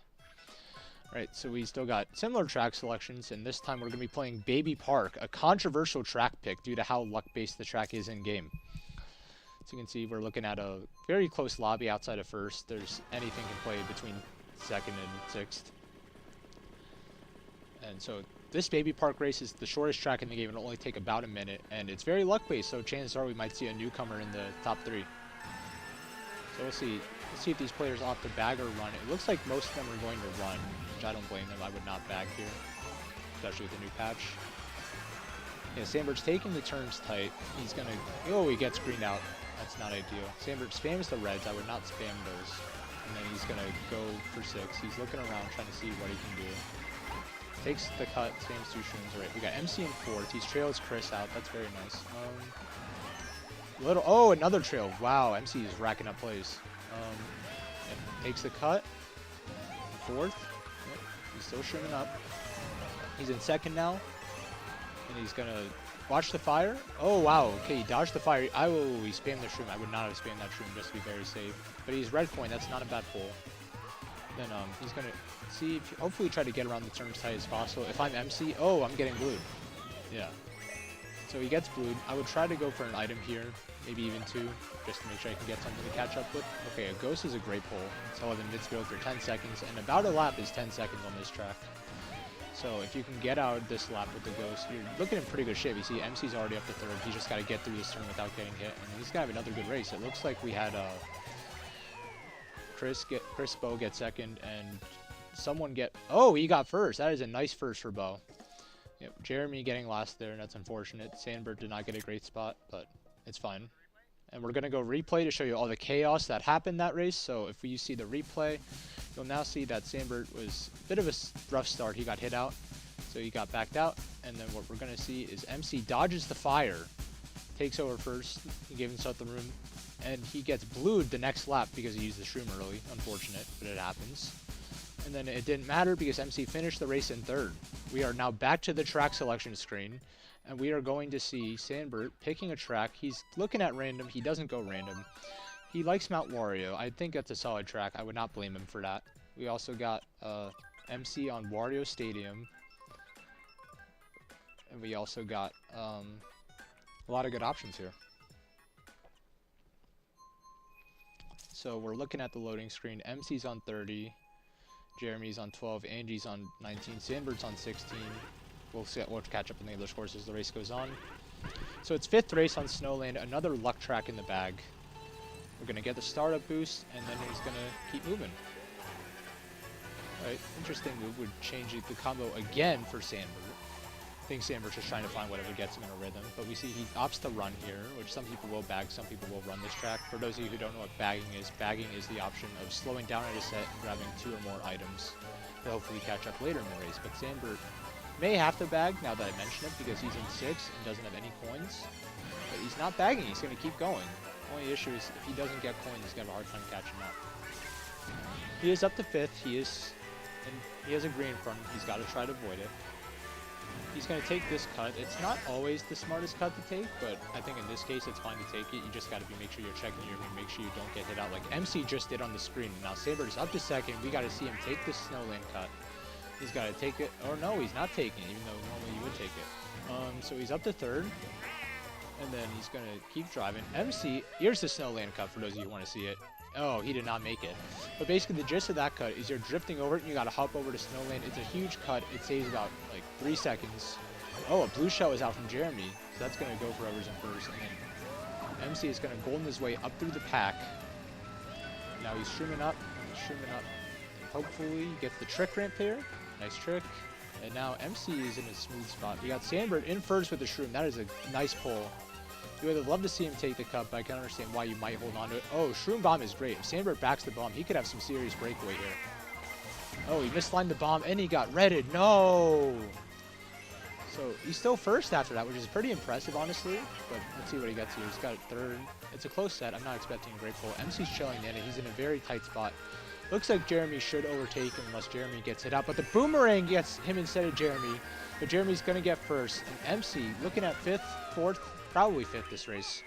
Right, so we still got similar track selections, and this time we're going to be playing Baby Park, a controversial track pick due to how luck-based the track is in-game. So you can see we're looking at a very close lobby outside of 1st. There's anything can play between 2nd and 6th. And so this Baby Park race is the shortest track in the game. It'll only take about a minute, and it's very luck-based, so chances are we might see a newcomer in the top 3. So we'll see. Let's see if these players opt to bag or run. It looks like most of them are going to run, which I don't blame them. I would not bag here, especially with the new patch. Yeah, Sandberg's taking the turns tight. He's going to... Oh, he gets greened out. That's not ideal. Sandberg spams the reds. I would not spam those. And then he's going to go for 6. He's looking around trying to see what he can do. Takes the cut, spams 2 shrooms. Alright, we got MC in 4th. He trails Chris out. That's very nice. Oh, another trail. Wow, MC is racking up plays. Takes the cut. 4th. Yep, he's still shrooming up. He's in 2nd now. And he's going to watch the fire. Oh, wow. Okay, he dodged the fire. He spammed the shroom. I would not have spammed that shroom just to be very safe. But he's red coin. That's not a bad pull. Then he's going to see if hopefully try to get around the turn as tight as possible. If I'm MC, oh, I'm getting blued. Yeah. So he gets blued. I would try to go for an item here, maybe even 2, just to make sure I can get something to catch up with. Okay, a ghost is a great pull. So then invincible for 10 seconds, and about a lap is 10 seconds on this track. So if you can get out this lap with the ghost, you're looking in pretty good shape. You see MC's already up to 3rd. He's just got to get through this turn without getting hit, and he's going to have another good race. It looks like we had Chris Bo get 2nd, and someone get... Oh, he got 1st. That is a nice 1st for Bo. Yep, Jeremy getting last there, and that's unfortunate. Sandberg did not get a great spot, but it's fine. And we're going to go replay to show you all the chaos that happened that race. So if you see the replay, you'll now see that Sandberg was a bit of a rough start. He got hit out, so he got backed out. And then what we're going to see is MC dodges the fire, takes over 1st. He gave himself the room, and he gets blued the next lap because he used the shroom early. Unfortunate, but it happens. And then it didn't matter because MC finished the race in 3rd. We are now back to the track selection screen, and we are going to see Sandbert picking a track. He's looking at random. He doesn't go random. He likes Mount Wario. I think that's a solid track. I would not blame him for that. We also got MC on Wario Stadium. and we also got a lot of good options here. So we're looking at the loading screen. MC's on 30, Jeremy's on 12, Angie's on 19, Sandbird's on 16. We'll catch up in the English course as the race goes on. So it's 5th race on Snowland, another luck track in the bag. We're going to get the startup boost, and then he's going to keep moving. Alright, interesting move. Would change the combo again for Sandbird. I think Sandbird's just trying to find whatever gets him in a rhythm. But we see he opts to run here, which some people will bag, some people will run this track. For those of you who don't know what bagging is the option of slowing down at a set and grabbing 2 or more items to hopefully catch up later in the race. But Sandbird may have to bag now that I mention it because he's in 6 and doesn't have any coins. But he's not bagging, he's going to keep going. Only issue is if he doesn't get coins, he's going to have a hard time catching up. He is up to 5th, he has a green in front of him, he's got to try to avoid it. He's going to take this cut. It's not always the smartest cut to take, but I think in this case it's fine to take it. You just got to make sure you're checking your room, make sure you don't get hit out like MC just did on the screen. Now Sandbird is up to 2nd, we got to see him take this Snowland cut. He's got to take it, or no, he's not taking it, even though normally you would take it. So he's up to 3rd, and then he's going to keep driving. MC, here's the Snowland cut for those of you who want to see it. Oh, he did not make it. But basically the gist of that cut is you're drifting over it and you got to hop over to Snowland. It's a huge cut. It saves about like 3 seconds. Oh, a blue shell is out from Jeremy, so that's going to go for whoever's in first. And then MC is going to golden his way up through the pack. Now he's shrooming up, and hopefully he gets the trick ramp here. Nice trick. And now MC is in a smooth spot. We got Sandbird in first with the shroom. That is a nice pull. You would have loved to see him take the cut, but I can understand why you might hold on to it. Oh, shroom bomb is great. If Sandbird backs the bomb, he could have some serious breakaway here. Oh, he mislined the bomb, and he got redded. No! So he's still first after that, which is pretty impressive, honestly. But let's see what he gets here. He's got it 3rd. It's a close set. I'm not expecting a great pull. MC's chilling in it. He's in a very tight spot. Looks like Jeremy should overtake him unless Jeremy gets hit out. But the boomerang gets him instead of Jeremy. But Jeremy's going to get first. And MC looking at 5th, 4th, probably 5th this race.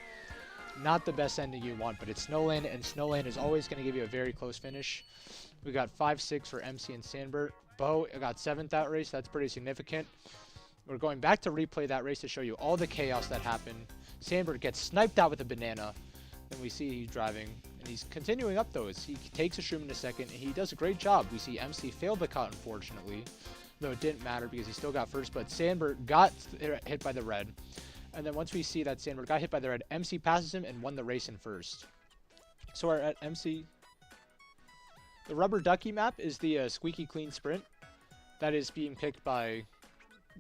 Not the best ending you want, but it's Snowland, and Snowland is always going to give you a very close finish. We got 5-6 for MC and Sandbird. Bo got 7th that race. That's pretty significant. We're going back to replay that race to show you all the chaos that happened. Sandbird gets sniped out with a banana. Then we see he's driving, and he's continuing up those. He takes a shroom in a 2nd, and he does a great job. We see MC failed the cut, unfortunately, though it didn't matter because he still got first, but Sandbird got hit by the red. And then once we see that Sandbird got hit by the red, MC passes him and won the race in first. So we're at MC. The rubber ducky map is the squeaky clean sprint. That is being picked by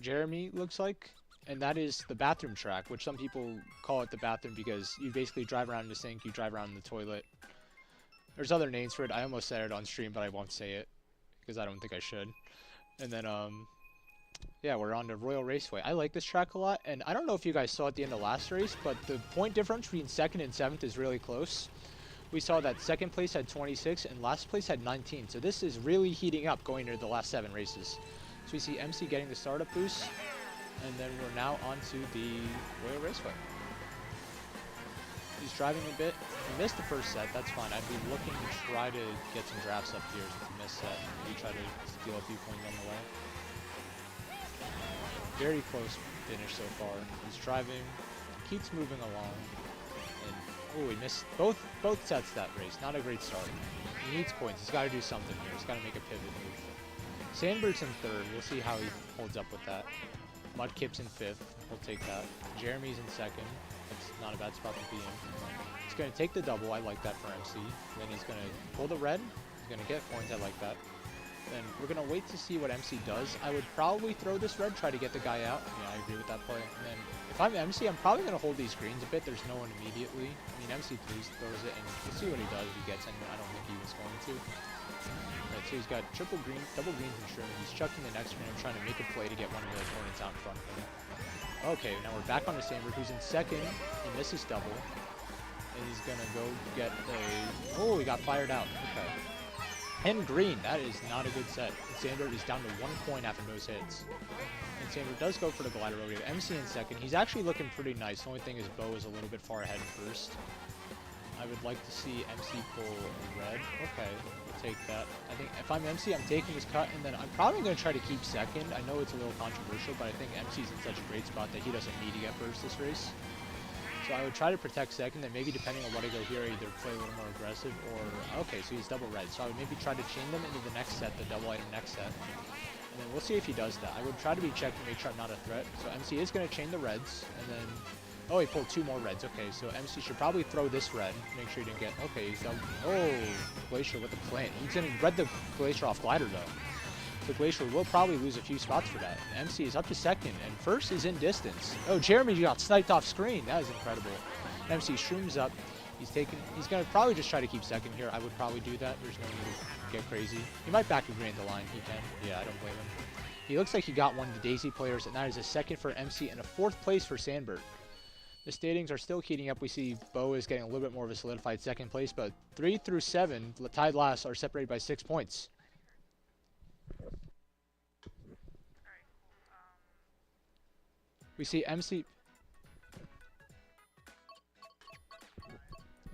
Jeremy, looks like. And that is the bathroom track, which some people call it the bathroom because you basically drive around in the sink, you drive around in the toilet. There's other names for it. I almost said it on stream, but I won't say it because I don't think I should. And then, yeah, we're on the Royal Raceway. I like this track a lot, and I don't know if you guys saw at the end of last race, but the point difference between 2nd and 7th is really close. We saw that 2nd place had 26 and last place had 19, so this is really heating up going into the last 7 races. So we see MC getting the startup boost, and then we're now onto the Royal Raceway. He's driving a bit. He missed the first set, that's fine. I'd be looking to try to get some drafts up here since he missed set. Maybe try to steal a few points on the way. Very close finish so far. He's driving, keeps moving along, and oh, he missed both sets that race. Not a great start. He needs points. He's got to do something here. He's got to make a pivot move. Sandbird's in 3rd. We'll see how he holds up with that. Mudkip's in 5th. We'll take that. Jeremy's in 2nd. That's not a bad spot to be in. He's going to take the double. I like that for MC. Then he's going to pull the red. He's going to get points. I like that. Then we're going to wait to see what MC does. I would probably throw this red, try to get the guy out. Yeah, I agree with that play. And then if I'm MC, I'm probably going to hold these greens a bit. There's no one immediately. I mean, MC throws it, and we'll see what he does if he gets anyone. I don't think he was going to. Right, so he's got double greens and shroom. He's chucking the next green and trying to make a play to get one of the opponents out in front of him. Okay, now we're back on to Sandbird, who's in 2nd. He misses double. And he's going to go get a... Oh, he got fired out. Okay. And green, that is not a good set. And Sandbird is down to 1 point after those hits. And Sandbird does go for the glider roll. We have MC in 2nd. He's actually looking pretty nice. The only thing is Bo is a little bit far ahead in 1st. I would like to see MC pull red. Okay, take that. I think if I'm MC, I'm taking his cut, and then I'm probably going to try to keep second. I know it's a little controversial, but I think MC's in such a great spot that he doesn't need to get first this race. So I would try to protect second, and maybe depending on what I go here, either play a little more aggressive or... Okay, so he's double red. So I would maybe try to chain them into the next set, the double item next set. And then we'll see if he does that. I would try to be checked to make sure I'm not a threat. So MC is going to chain the reds, and then... Oh, he pulled 2 more reds. Okay, so MC should probably throw this red. Make sure he didn't get... Okay, he's done... Oh, Glacier with the plant. He's going to red the Glacier off Glider, though. So Glacier will probably lose a few spots for that. MC is up to second, and first is in distance. Oh, Jeremy got sniped off screen. That is incredible. MC shrooms up. He's going to probably just try to keep second here. I would probably do that. There's no need to get crazy. He might back agree at the line. He can. Yeah, I don't blame him. He looks like he got one of the Daisy players, and that is a second for MC and a 4th place for Sandberg. The standings are still heating up. We see Bo is getting a little bit more of a solidified second place, but 3 through 7, tied last, are separated by 6 points. We see MC...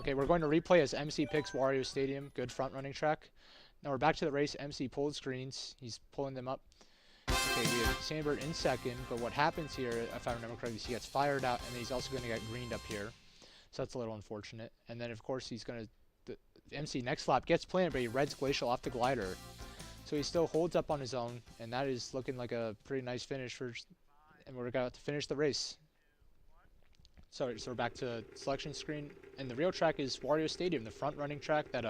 Okay, we're going to replay as MC picks Wario Stadium. Good front running track. Now we're back to the race. MC pulled screens. He's pulling them up. Okay, we have Sandberg in second, but what happens here, if I remember correctly, is he gets fired out, and then he's also going to get greened up here. So that's a little unfortunate. And then, of course, he's going to... The MC next lap gets planted, but he reds Glacial off the glider. So he still holds up on his own, and that is looking like a pretty nice finish for... And we're about to finish the race. Sorry, so we're back to selection screen. And the real track is Wario Stadium, the front running track that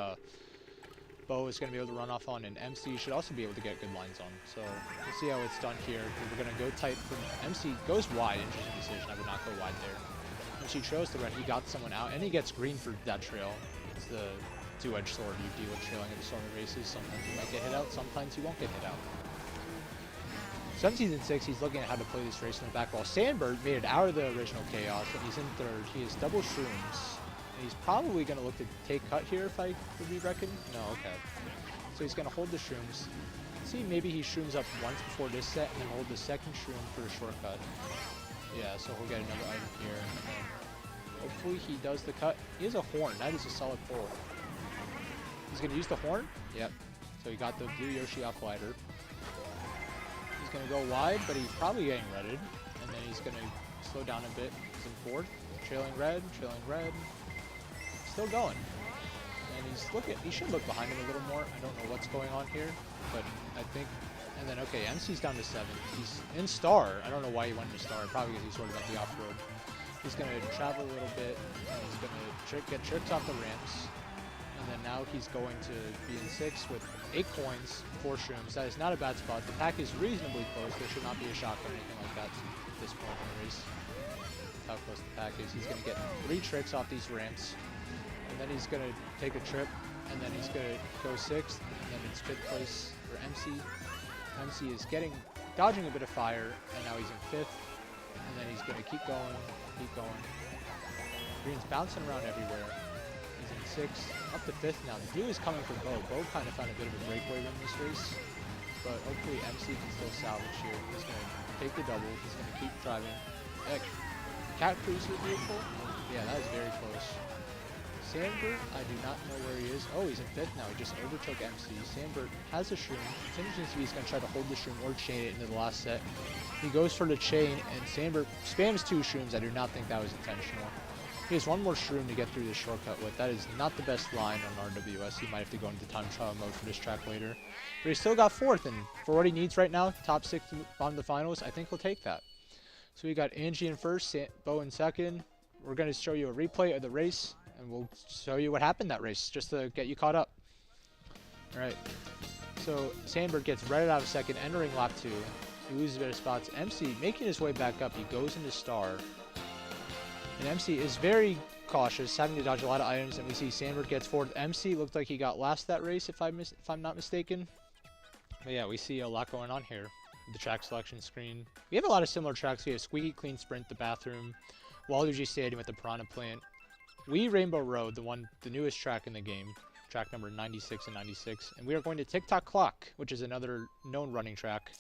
Bo is going to be able to run off on, and MC should also be able to get good lines on. So we'll see how it's done here. We're going to go tight from MC. Goes wide. Interesting decision. I would not go wide there. MC trails the red. He got someone out, and he gets green for that trail. It's the two-edged sword you deal with trailing at the start of races. Sometimes you might get hit out. Sometimes you won't get hit out. So MC's in 6. He's looking at how to play this race in the back wall. Sandberg made it out of the original chaos, and he's in 3rd. He has double shrooms. He's probably going to look to take cut here, if I would reckon. No, okay. So he's going to hold the shrooms. See, maybe he shrooms up once before this set and then hold the second shroom for a shortcut. Yeah, so he'll get another item here. And then hopefully he does the cut. He has a horn. That is a solid pull. He's going to use the horn. Yep. So he got the blue Yoshi off glider. He's going to go wide, but he's probably getting redded. And then he's going to slow down a bit. He's in 4th. Trailing red, trailing red. Still going. And he's looking, he should look behind him a little more. I don't know what's going on here, but I think, and then, okay, MC's down to 7th. He's in star. I don't know why he went into star, probably because he's sort of at the off-road. He's going to travel a little bit, and he's going to get tricks off the ramps. And then now he's going to be in 6th with 8 coins, 4 shrooms. That is not a bad spot. The pack is reasonably close. There should not be a shock or anything like that at this point in the race. That's how close the pack is. He's going to get 3 tricks off these ramps. And then he's going to take a trip, and then he's going to go 6th, and then it's 5th place for MC. MC is dodging a bit of fire, and now he's in 5th, and then he's going to keep going. Green's bouncing around everywhere. He's in 6th, up to 5th now. The blue is coming for Bo. Bo kind of found a bit of a breakaway win this race, but hopefully MC can still salvage here. He's going to take the double. He's going to keep driving. Cat cruise here, beautiful. Yeah, that is very close. Sandberg, I do not know where he is. Oh, he's in 5th now. He just overtook MC. Sandberg has a shroom. It's interesting to see he's going to try to hold the shroom or chain it into the last set. He goes for the chain, and Sandberg spams 2 shrooms. I do not think that was intentional. He has 1 more shroom to get through this shortcut with. That is not the best line on RWS. He might have to go into time trial mode for this track later. But he's still got 4th, and for what he needs right now, top 6 to on the finals, I think he'll take that. So we got Angie in 1st, Bo in 2nd. We're going to show you a replay of the race, and we'll show you what happened that race, just to get you caught up. Alright, so Sandberg gets redded out of 2nd, entering lap 2. He loses a bit of spots. MC making his way back up. He goes into star. And MC is very cautious, having to dodge a lot of items, and we see Sandberg gets 4th. MC looked like he got last that race, if I'm not mistaken. But yeah, we see a lot going on here with the track selection screen. We have a lot of similar tracks. We have Squeaky Clean Sprint, the bathroom, Waluigi Stadium with the Piranha Plant, Wii Rainbow Road, the newest track in the game, track number 96 and 96. And we are going to TikTok Clock, which is another known running track.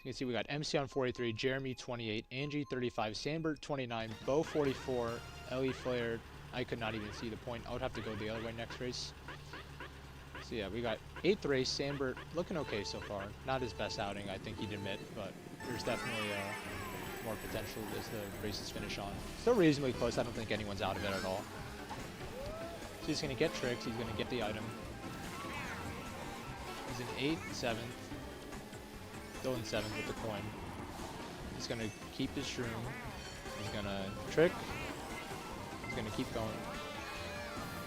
You can see we got MC on 43, Jeremy 28, Angie 35, Sandberg 29, Bo 44, Ellie Flair. I could not even see the point. I would have to go the other way next race. So yeah, we got 8th race. Sandbert looking okay so far. Not his best outing, I think he'd admit, but there's definitely more potential as the races finish on. Still reasonably close. I don't think anyone's out of it at all. So he's going to get tricks. He's going to get the item. He's in 8th, 7th. Still in 7th with the coin. He's going to keep his shroom. He's going to trick. He's going to keep going.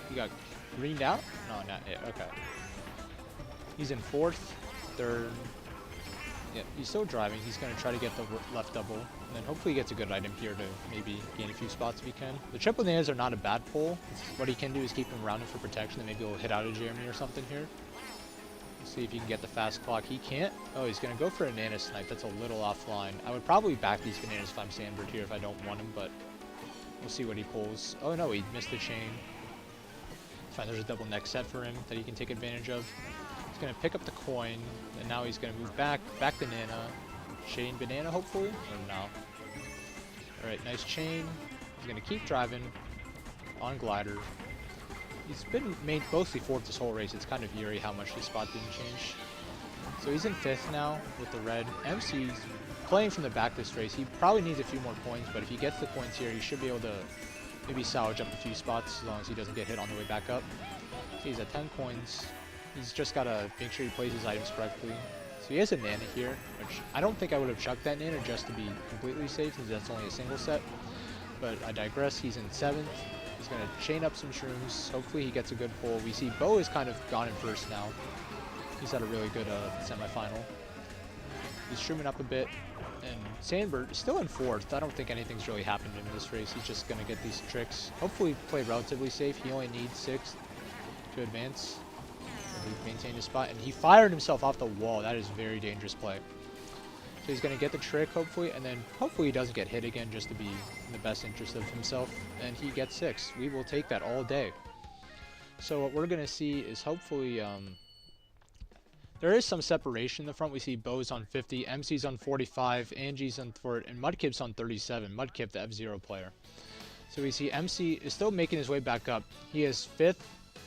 He got greened out? No, not it. Okay. He's in 4th, 3rd. Yeah, he's still driving. He's going to try to get the left double. And then hopefully he gets a good item here to maybe gain a few spots if he can. The triple nanas are not a bad pull. What he can do is keep him rounded for protection, and maybe he'll hit out a Jeremy or something here. Let's see if he can get the fast clock. He can't. Oh, he's going to go for a nana snipe. That's a little offline. I would probably back these bananas if I'm Sandbert here if I don't want him, but we'll see what he pulls. Oh no, he missed the chain. Fine, there's a double neck set for him that he can take advantage of. He's going to pick up the coin, and now he's going to move back the nana. Chain banana, hopefully? Or no? Alright, nice chain. He's going to keep driving on glider. He's been made mostly 4th this whole race. It's kind of eerie how much his spot didn't change. So he's in 5th now with the red. MC's playing from the back this race. He probably needs a few more points, but if he gets the points here, he should be able to maybe salvage up a few spots as long as he doesn't get hit on the way back up. So he's at 10 coins. He's just got to make sure he plays his items correctly. So he has a nana here, which I don't think I would have chucked that nana just to be completely safe since that's only a single set. But I digress. He's in 7th. He's going to chain up some shrooms. Hopefully he gets a good pull. We see Bo is kind of gone in 1st now. He's had a really good semifinal. He's shrooming up a bit. And Sandbert is still in 4th. I don't think anything's really happened in this race. He's just going to get these tricks. Hopefully play relatively safe. He only needs 6th to advance. He maintained his spot. And he fired himself off the wall. That is a very dangerous play. So he's going to get the trick, hopefully, and then hopefully he doesn't get hit again just to be in the best interest of himself. And he gets 6. We will take that all day. So what we're going to see is hopefully there is some separation in the front. We see Bo's on 50, MC's on 45, Angie's on 4, and Mudkip's on 37. Mudkip, the F-Zero player. So we see MC is still making his way back up. He is 5th,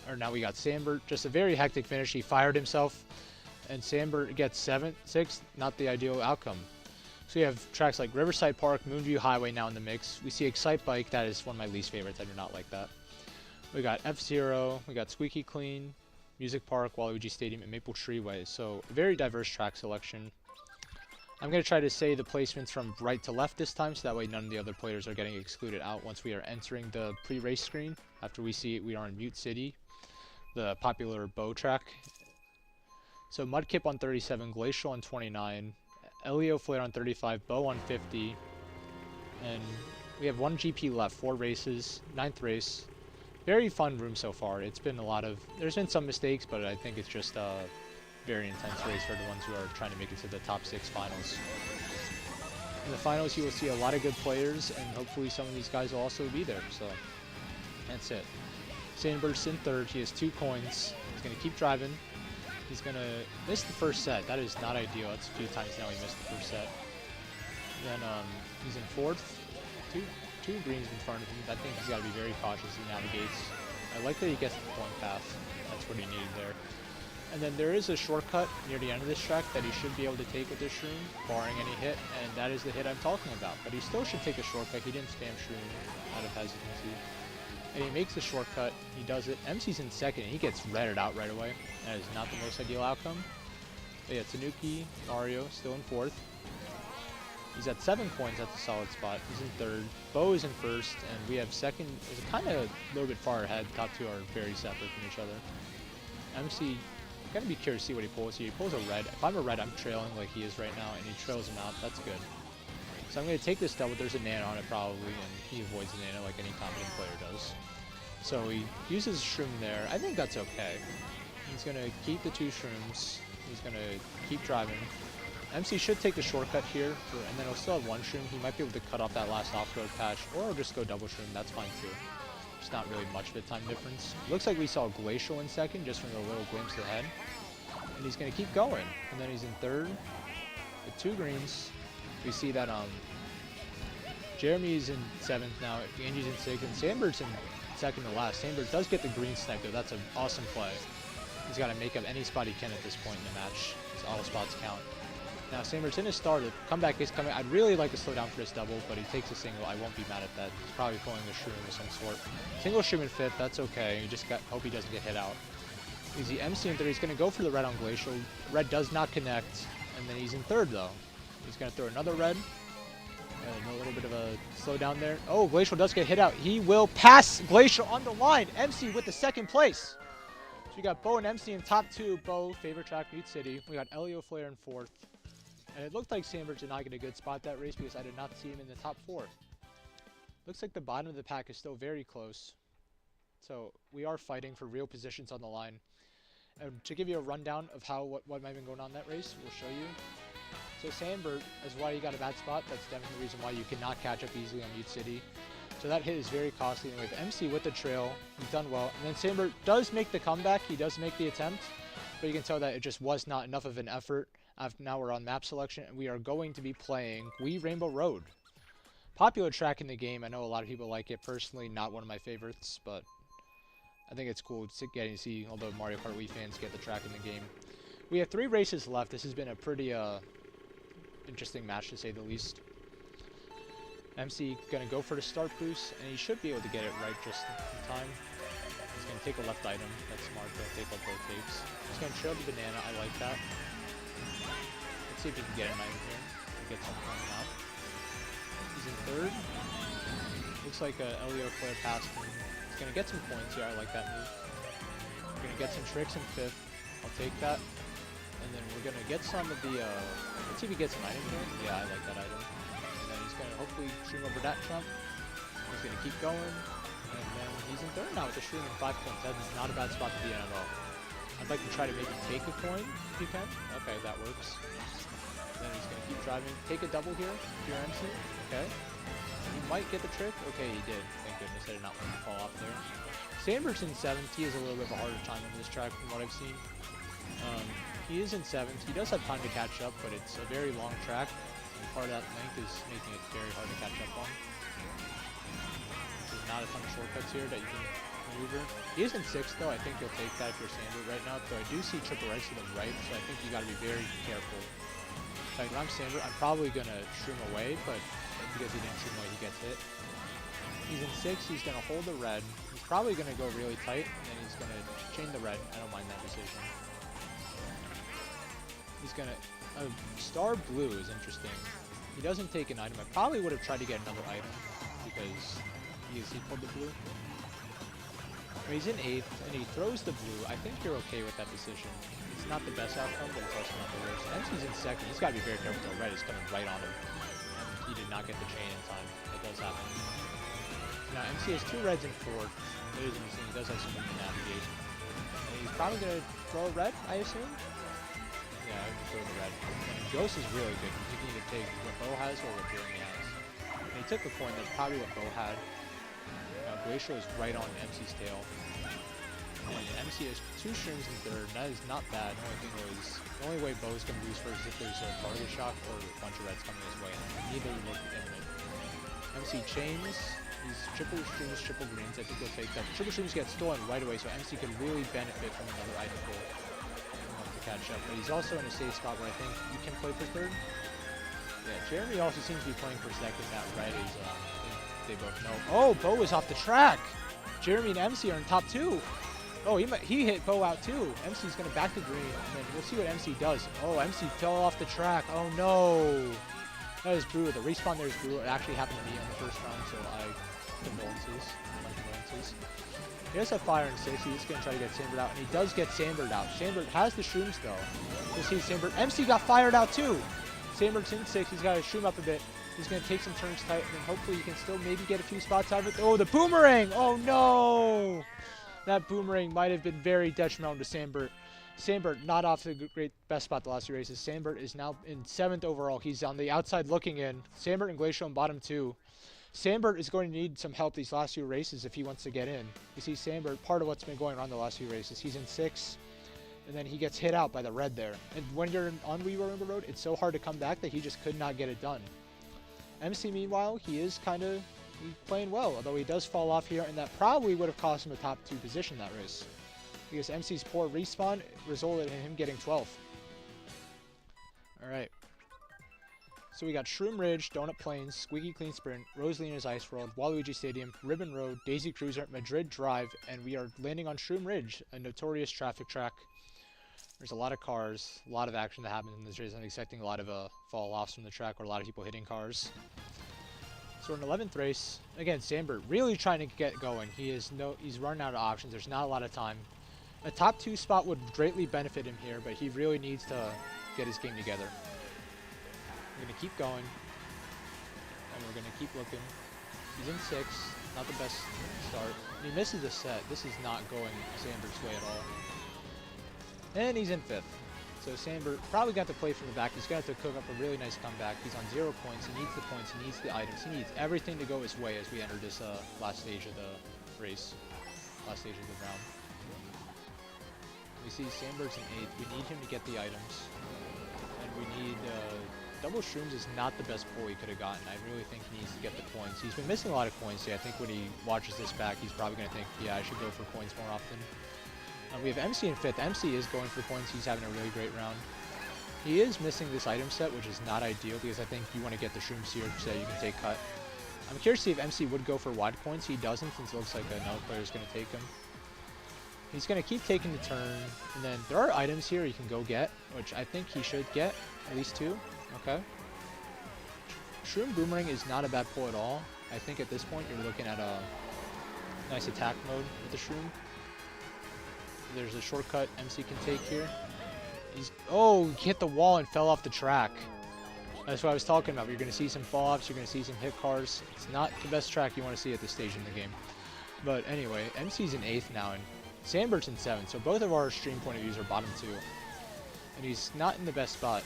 or now we got Sandbert. Just a very hectic finish. He fired himself. And Sandbert gets 7th, 6th, not the ideal outcome. So you have tracks like Riverside Park, Moonview Highway now in the mix. We see Excite Bike, that is one of my least favorites. I do not like that. We got F-Zero, we got Squeaky Clean, Music Park, Waluigi Stadium, and Maple Tree Way. So a very diverse track selection. I'm going to try to say the placements from right to left this time, so that way none of the other players are getting excluded out once we are entering the pre-race screen. After we see we are in Mute City, the popular bow track. So Mudkip on 37, Glacial on 29, Elio Flare on 35, Bo on 50, and we have 1 GP left, 4 races, 9th race. Very fun room so far. It's been there's been some mistakes, but I think it's just a very intense race for the ones who are trying to make it to the top 6 finals. In the finals, you will see a lot of good players, and hopefully some of these guys will also be there, so that's it. Sandbert's in 3rd, he has 2 coins, he's going to keep driving. He's going to miss the 1st set. That is not ideal. That's a few times now he missed the 1st set. Then he's in 4th. Two greens in front of him. I think he's got to be very cautious as he navigates. I like that he gets the point path. That's what he needed there. And then there is a shortcut near the end of this track that he should be able to take with this shroom, barring any hit, and that is the hit I'm talking about. But he still should take a shortcut. He didn't spam shroom out of hesitancy. And he makes the shortcut, he does it. MC's in 2nd, and he gets redded out right away. That is not the most ideal outcome. But yeah, Tanuki, Mario, still in 4th. He's at 7 coins at the solid spot. He's in 3rd. Bo is in 1st, and we have 2nd. Is kind of a little bit far ahead. Top 2 are very separate from each other. MC, gotta be curious to see what he pulls here. He pulls a red. If I'm a red, I'm trailing like he is right now, and he trails him out. That's good. So I'm going to take this double. There's a nana on it probably, and he avoids the nana like any competent player does. So he uses shroom there. I think that's okay. He's going to keep the 2 shrooms. He's going to keep driving. MC should take the shortcut here, and then he'll still have 1 shroom. He might be able to cut off that last off-road patch, or just go double shroom. That's fine too. It's not really much of a time difference. Looks like we saw Glacial in 2nd, just from the little glimpse ahead. And he's going to keep going. And then he's in 3rd with 2 greens. We see that Jeremy's in 7th now, Angie's in 6th, and Sandbert's in 2nd to last. Sandbert does get the green snipe though, that's an awesome play. He's got to make up any spot he can at this point in the match. All spots count. Now Sambert's in his starter. Comeback is coming. I'd really like to slow down for this double, but he takes a single. I won't be mad at that. He's probably pulling a shroom of some sort. Single shroom in 5th. That's okay. You just hope he doesn't get hit out. Easy MC in 3rd. He's going to go for the red on Glacial. Red does not connect. And then he's in 3rd, though. He's going to throw another red. And a little bit of a slowdown there. Oh, Glacial does get hit out. He will pass Glacial on the line. MC with the 2nd place. So we got Bo and MC in top 2. Bo, favorite track, Mute City. We got Elio Flair in 4th. And it looked like Sandberg did not get a good spot that race because I did not see him in the top 4. Looks like the bottom of the pack is still very close. So we are fighting for real positions on the line. And to give you a rundown of what might have been going on in that race, we'll show you. So Sandberg is why he got a bad spot. That's definitely the reason why you cannot catch up easily on Mute City. So that hit is very costly. And we have MC with the trail. He's done well. And then Sandberg does make the comeback. He does make the attempt. But you can tell that it just was not enough of an effort. Now we're on map selection, and we are going to be playing Wii Rainbow Road. Popular track in the game. I know a lot of people like it. Personally, not one of my favorites, but I think it's cool getting to see all the Mario Kart Wii fans get the track in the game. We have 3 races left. This has been a pretty interesting match, to say the least. MC going to go for the start boost, and he should be able to get it right just in time. He's going to take a left item. That's smart. Don't take up both tapes. He's going to show the banana. I like that. Let's see if he can get an item here. Get something coming out. He's in 3rd. Looks like Elio Flair passed him. He's going to get some points here. I like that move. We're going to get some tricks in 5th. I'll take that. And then we're going to get some of the... let's see if he gets an item here. Yeah, I like that item. And then he's going to hopefully stream over that trump. He's going to keep going. And then he's in 3rd now with a stream in 5 points. That is not a bad spot to be in at all. I'd like to try to maybe take a coin if you can. Okay, that works. Then he's going to keep driving. Take a double here if you're MC. Okay. He might get the trick. Okay, he did. Thank goodness. I did not want him to fall off there. Sandberg's in 7th. He has a little bit of a harder time on this track from what I've seen. He is in 7th. He does have time to catch up, but it's a very long track. And part of that length is making it very hard to catch up on. There's not a ton of shortcuts here that you can maneuver. He is in 6th, though. I think you'll take that if you're Sandberg right now. Though I do see triple reds to the right, so I think you got to be very careful. Like, when I'm Sandberg, I'm probably going to stream away, but because he didn't stream away, he gets hit. He's in 6th. He's going to hold the red. He's probably going to go really tight, and then he's going to chain the red. I don't mind that decision. He's going to... Star Blue is interesting. He doesn't take an item. I probably would have tried to get another item because he pulled the blue. He's in 8th, and he throws the blue. I think you're okay with that decision. It's not the best outcome, but it's also not the worst. MC's in 2nd. He's got to be very careful. The red is coming right on him. And he did not get the chain in time. That does happen. Now, MC has 2 reds in 4th. Ladies and gentlemen, he does have some room to navigate. And he's probably going to throw a red, I assume? Yeah, I would throw the red. And Ghost is really good. You can either take what Bo has or what Jeremy has. And he took the coin. That's probably what Bo had. Glacial is right on MC's tail. And MC has 2 streams in 3rd. That is not bad. The only thing is, the only way Bo is going to lose first is if there's a target shock or a bunch of reds coming his way. And neither look imminent. MC chains. He's triple streams, triple greens. I think he'll take that. Triple streams get stolen right away, so MC can really benefit from another item pull to catch up. But he's also in a safe spot where I think you can play for 3rd. Yeah, Jeremy also seems to be playing for 2nd. That red is, they both know. Oh, Bo is off the track. Jeremy and MC are in top 2. Oh, he hit Bo out too. MC's going to back to green, and then we'll see what MC does. Oh, MC fell off the track. Oh, no. That is brutal. The respawn there is brutal. It actually happened to me on the first round, so condolences. My condolences. He does have fire in 6. He's going to try to get Sandberg out, and he does get Sandberg out. Sandberg has the shrooms, though. We'll see Sandberg. MC got fired out too. Sandberg's in 6. He's got to shroom up a bit. He's going to take some turns tight, and then hopefully he can still maybe get a few spots out of it. Oh, the boomerang! Oh, no! That boomerang might have been very detrimental to Sandberg. Sandberg not off to the best spot the last 2 races. Sandberg is now in 7th overall. He's on the outside looking in. Sandberg and Glacial in bottom 2. Sandberg is going to need some help these last few races if he wants to get in. You see Sandberg, part of what's been going on the last few races. He's in 6th. And then he gets hit out by the red there. And when you're on Wii Rainbow Road, it's so hard to come back that he just could not get it done. MC, meanwhile, he is kind of playing well, although he does fall off here, and that probably would have cost him a top 2 position that race. because MC's poor respawn resulted in him getting 12th. Alright. So we got Shroom Ridge, Donut Plains, Squeaky Clean Sprint, Rosalina's Ice World, Waluigi Stadium, Ribbon Road, Daisy Cruiser, Madrid Drive, and we are landing on Shroom Ridge, a notorious traffic track. There's a lot of cars, a lot of action that happens in this race. I'm expecting a lot of fall-offs from the track or a lot of people hitting cars. So we're in 11th race. Again, Sandberg really trying to get going. He's running out of options. There's not a lot of time. A top 2 spot would greatly benefit him here, but he really needs to get his game together. We're going to keep going, and we're going to keep looking. He's in 6th, not the best start. He misses a set. This is not going Sandberg's way at all. And he's in 5th. So Sandberg probably got to play from the back. He's going to have to cook up a really nice comeback. He's on 0 points. He needs the points. He needs the items. He needs everything to go his way as we enter this last stage of the race. Last stage of the round. We see Sandberg's in 8th. We need him to get the items. And we need... Double Shrooms is not the best pull he could have gotten. I really think he needs to get the points. He's been missing a lot of coins here. I think when he watches this back, he's probably going to think, yeah, I should go for coins more often. We have MC in 5th. MC is going for points. He's having a really great round. He is missing this item set, which is not ideal because I think you want to get the Shrooms here so that you can take cut. I'm curious to see if MC would go for wide coins. He doesn't, since it looks like another player is going to take him. He's going to keep taking the turn, and then there are items here he can go get, which I think he should get, at least 2. Okay. Shroom Boomerang is not a bad pull at all. I think at this point you're looking at a nice attack mode with the Shroom. There's a shortcut MC can take here. Oh, he hit the wall and fell off the track. That's what I was talking about. You're going to see some fall-offs. You're going to see some hit cars. It's not the best track you want to see at this stage in the game. But anyway, MC's in 8th now, and Sandberg's in 7th. So both of our stream point of views are bottom 2. And he's not in the best spot.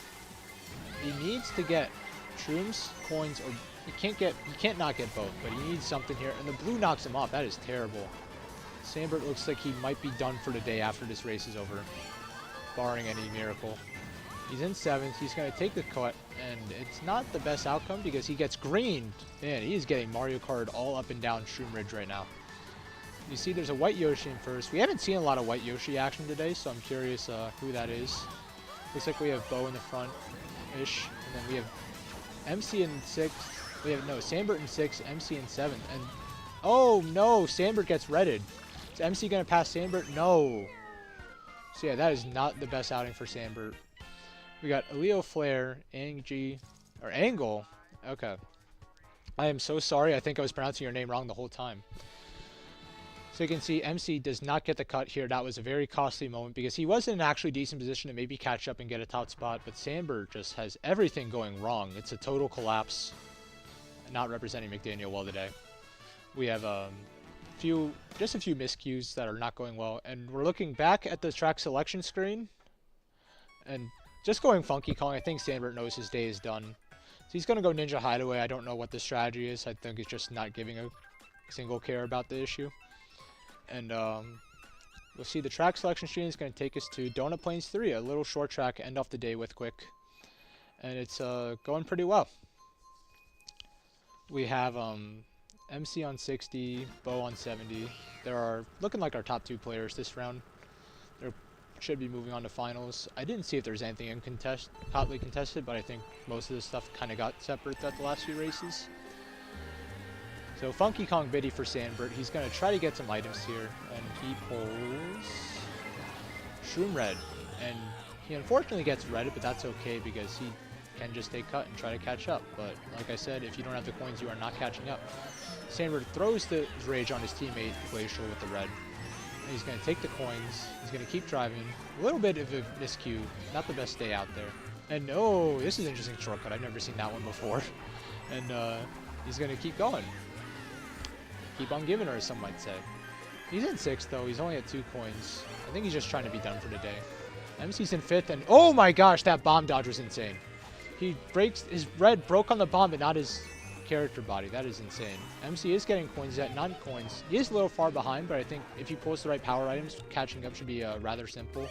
He needs to get Shrooms, coins, or he can't not get both, but he needs something here. And the blue knocks him off. That is terrible. Sandberg looks like he might be done for the day after this race is over, barring any miracle. He's in 7th. He's going to take the cut, and it's not the best outcome because he gets greened. Man, he is getting Mario Kart all up and down Shroom Ridge right now. You see there's a white Yoshi in first. We haven't seen a lot of white Yoshi action today, so I'm curious who that is. Looks like we have Bo in the front-ish, and then we have MC in 6th. We have, no, Sandberg in 6th, MC in 7th, and oh no, Sandberg gets redded. Is MC going to pass Sandberg? No. So yeah, that is not the best outing for Sandberg. We got Leo Flair, Angle. Okay. I am so sorry. I think I was pronouncing your name wrong the whole time. So you can see MC does not get the cut here. That was a very costly moment because he was in an actually decent position to maybe catch up and get a top spot, but Sandberg just has everything going wrong. It's a total collapse. Not representing McDaniel well today. We have just a few miscues that are not going well, and we're looking back at the track selection screen and just going Funky Kong. I think Sandberg knows his day is done, so he's going to go Ninja Hideaway. I don't know what the strategy is. I think it's just not giving a single care about the issue. And we'll see the track selection screen is going to take us to Donut Plains 3, a little short track to end off the day with quick, and it's going pretty well. We have MC on 60, Bo on 70. There are looking like our top 2 players this round. They should be moving on to finals. I didn't see if there's anything hotly contested, but I think most of the stuff kind of got separate throughout the last few races. So Funky Kong Biddy for Sandberg. He's going to try to get some items here, and he pulls Shroom Red. And he unfortunately gets redded, but that's okay because he can just take cut and try to catch up. But like I said, if you don't have the coins, you are not catching up. Sandberg throws the rage on his teammate Glacial with the red. And he's going to take the coins. He's going to keep driving. A little bit of a miscue. Not the best day out there. And no, this is an interesting shortcut. I've never seen that one before. And he's going to keep going. Keep on giving her, as some might say. He's in 6th, though. He's only at 2 coins. I think he's just trying to be done for the day. MC's in 5th, and oh my gosh, that bomb dodge was insane. His red broke on the bomb, but not his character body. That is insane. MC is getting coins at 9 coins. He is a little far behind, but I think if he pulls the right power items, catching up should be rather simple.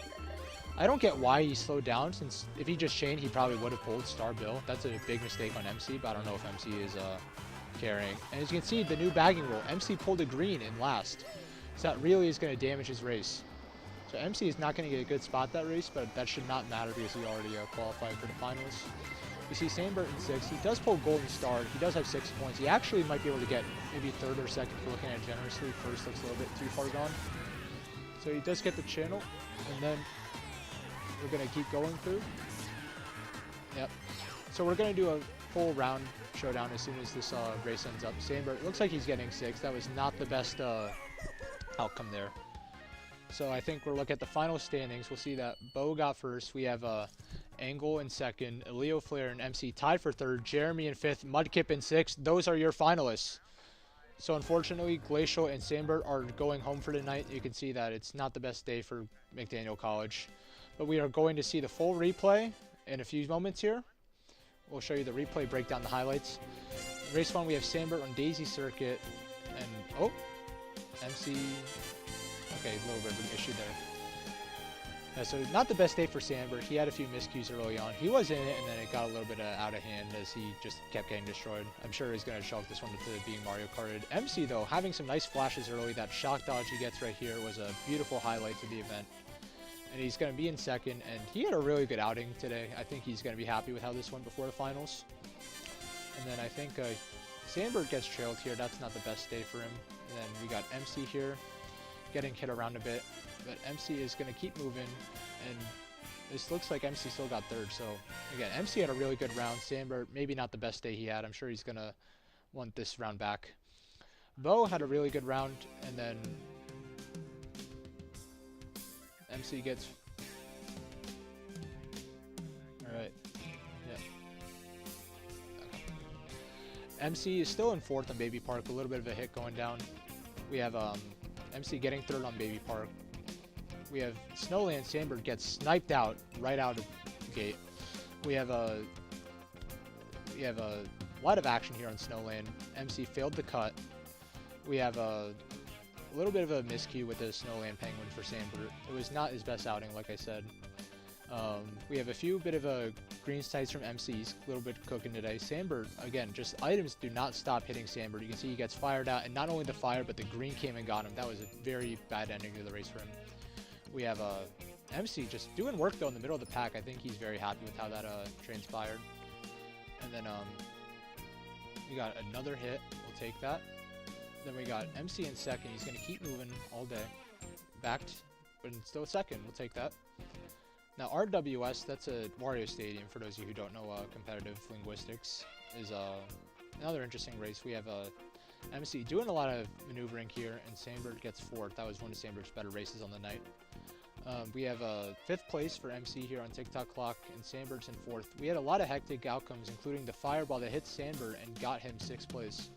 I don't get why he slowed down, since if he just chained, he probably would have pulled Star Bill. That's a big mistake on MC, but I don't know if MC is carrying. And as you can see, the new bagging rule, MC pulled a green in last. So that really is going to damage his race. So MC is not going to get a good spot that race, but that should not matter because he already qualified for the finals. You see Sandbert in 6th. He does pull Golden Star. He does have 6 points. He actually might be able to get maybe 3rd or 2nd for looking at it generously. First looks a little bit too far gone. So he does get the channel, and then we're going to keep going through. Yep. So we're going to do a full round showdown as soon as this race ends up. Sandbert looks like he's getting 6th. That was not the best outcome there. So I think we'll look at the final standings. We'll see that Bo got 1st. We have Angle in 2nd, Leo Flair and MC tied for 3rd, Jeremy in 5th, Mudkip in 6th. Those are your finalists. So unfortunately, Glacial and Sandbert are going home for tonight. You can see that it's not the best day for McDaniel College. But we are going to see the full replay in a few moments here. We'll show you the replay, break down the highlights. Race 1, we have Sandbert on Daisy Circuit. And, oh, MC, okay, a little bit of an issue there. Yeah, so not the best day for Sandbert. He had a few miscues early on. He was in it, and then it got a little bit out of hand as he just kept getting destroyed. I'm sure he's going to chalk this one to being Mario Karted. MC, though, having some nice flashes early. That shock dodge he gets right here was a beautiful highlight to the event. And he's going to be in 2nd, and he had a really good outing today. I think he's going to be happy with how this went before the finals. And then I think Sandbert gets trailed here. That's not the best day for him. And then we got MC here getting hit around a bit. But MC is going to keep moving, and this looks like MC still got 3rd. So, again, MC had a really good round. Sandbert, maybe not the best day he had. I'm sure he's going to want this round back. Bo had a really good round, and then MC gets... Alright. Yeah. Okay. MC is still in 4th on Baby Park. A little bit of a hit going down. We have MC getting 3rd on Baby Park. We have Snowland. Sandbert gets sniped out right out of the gate. We have a lot of action here on Snowland. MC failed the cut. We have a little bit of a miscue with the Snowland Penguin for Sandbert. It was not his best outing, like I said. We have a few bit of a green sights from MCs, a little bit cooking today. Sandbert, again, just items do not stop hitting Sandbert. You can see he gets fired out, and not only the fire, but the green came and got him. That was a very bad ending to the race for him. We have MC just doing work, though, in the middle of the pack. I think he's very happy with how that transpired. And then we got another hit. We'll take that. Then we got MC in 2nd. He's going to keep moving all day. Backed, but still 2nd. We'll take that. Now, RWS, that's a Wario Stadium, for those of you who don't know competitive linguistics, is another interesting race. We have MC doing a lot of maneuvering here, and Sandbert gets 4th. That was one of Sandbert's better races on the night. We have 5th place for MC here on TikTok Clock, and Sandbert's in 4th. We had a lot of hectic outcomes, including the fireball that hit Sandbert and got him 6th place.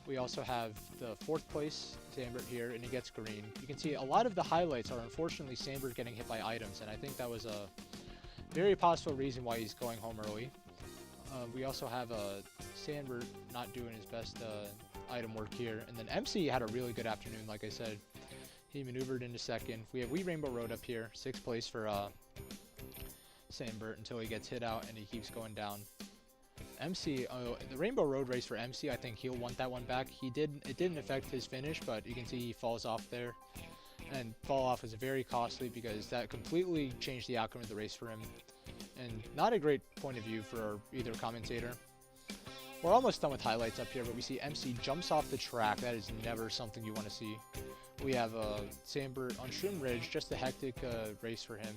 We also have the 4th place Sandbert here, and he gets green. You can see a lot of the highlights are unfortunately Sandbert getting hit by items, and I think that was a very possible reason why he's going home early. We also have Sandbert not doing his best item work here, and then MC had a really good afternoon, like I said. He maneuvered into 2nd. We have Rainbow Road up here, 6th place for Sandbert until he gets hit out and he keeps going down. MC, the Rainbow Road race for MC, I think he'll want that one back. It didn't affect his finish, but you can see he falls off there. And fall off was very costly because that completely changed the outcome of the race for him. And not a great point of view for either commentator. We're almost done with highlights up here, but we see MC jumps off the track. That is never something you want to see. We have Sandbert on Shroom Ridge, just a hectic race for him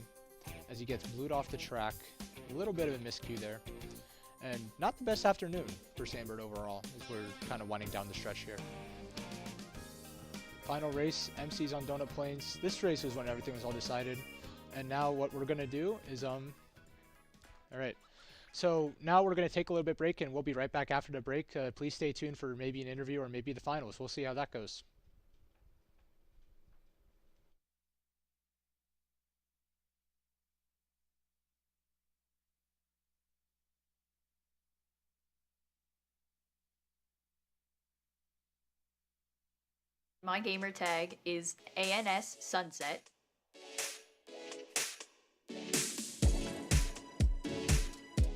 as he gets blued off the track. A little bit of a miscue there. And not the best afternoon for Sandbert overall, as we're kind of winding down the stretch here. Final race, MC's on Donut Plains. This race was when everything was all decided. And now what we're going to do is, alright. So now we're going to take a little bit break, and we'll be right back after the break. Please stay tuned for maybe an interview or maybe the finals. We'll see how that goes.
My gamer tag is ANS Sunset.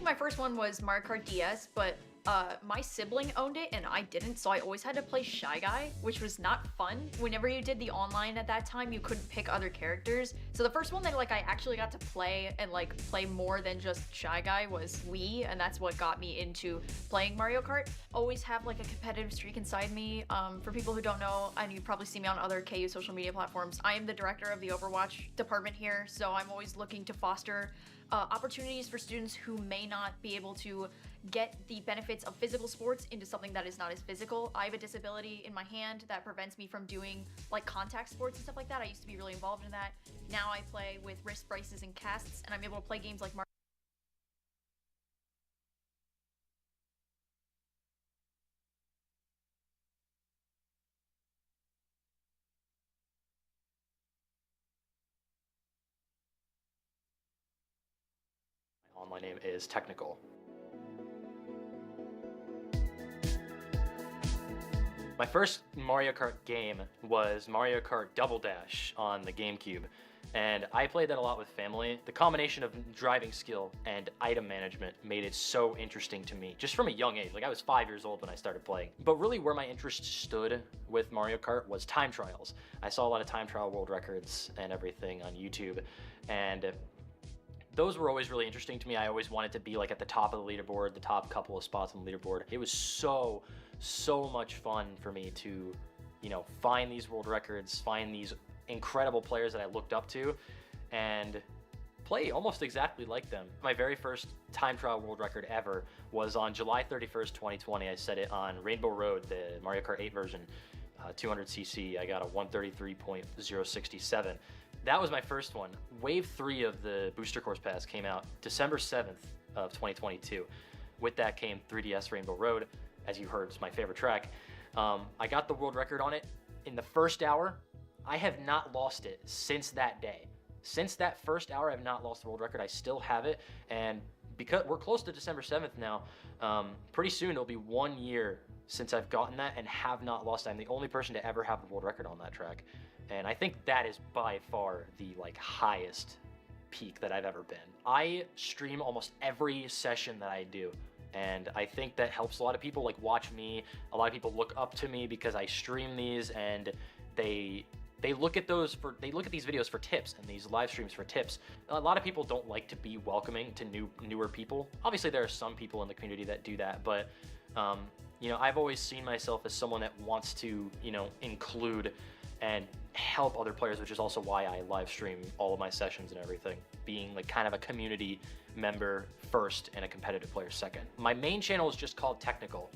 My first one was Mario Kart DS, but My sibling owned it and I didn't, so I always had to play Shy Guy, which was not fun. Whenever you did the online at that time, you couldn't pick other characters. So the first one that like I actually got to play and like play more than just Shy Guy was Wii, and that's what got me into playing Mario Kart. Always have like a competitive streak inside me. For people who don't know, and you probably see me on other KU social media platforms, I am the director of the Overwatch department here, so I'm always looking to foster opportunities for students who may not be able to get the benefits of physical sports into something that is not as physical. I have a disability in my hand that prevents me from doing like contact sports and stuff like that. I used to be really involved in that. Now I play with wrist braces and casts, and I'm able to play games like Mario.
My online name is Technical. My first Mario Kart game was Mario Kart Double Dash on the GameCube, and I played that a lot with family. The combination of driving skill and item management made it so interesting to me, just from a young age. Like, I was 5 years old when I started playing. But really where my interest stood with Mario Kart was time trials. I saw a lot of time trial world records and everything on YouTube, and those were always really interesting to me. I always wanted to be like at the top of the leaderboard, the top couple of spots on the leaderboard. It was so much fun for me to, you know, find these world records, find these incredible players that I looked up to, and play almost exactly like them. My very first time trial world record ever was on July 31st, 2020. I set it on Rainbow Road, the Mario Kart 8 version, 200cc. I got a 133.067. That was my first one. Wave 3 of the Booster Course Pass came out December 7th of 2022. With that came 3DS Rainbow Road. As you heard, it's my favorite track. I got the world record on it in the first hour. I have not lost it since that day. Since that first hour, I have not lost the world record. I still have it, and because we're close to December 7th now, pretty soon it'll be 1 year since I've gotten that and have not lost it. I'm the only person to ever have the world record on that track, and I think that is by far the like highest peak that I've ever been. I stream almost every session that I do, and I think that helps a lot of people like watch me. A lot of people look up to me because I stream these, and they look at these videos for tips and these live streams for tips. A lot of people don't like to be welcoming to newer people. Obviously there are some people in the community that do that, but you know, I've always seen myself as someone that wants to, you know, include and help other players, which is also why I live stream all of my sessions and everything, being like kind of a community member first and a competitive player second. My main channel is just called Technical,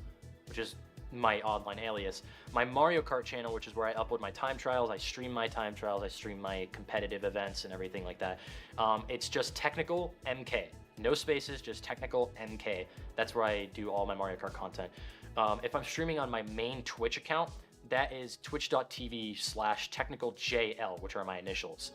which is my online alias. My Mario Kart channel, which is where I upload my time trials, I stream my time trials, I stream my competitive events and everything like that. It's just Technical MK. No spaces, just Technical MK. That's where I do all my Mario Kart content. If I'm streaming on my main Twitch account, that is twitch.tv/technicaljl, which are my initials.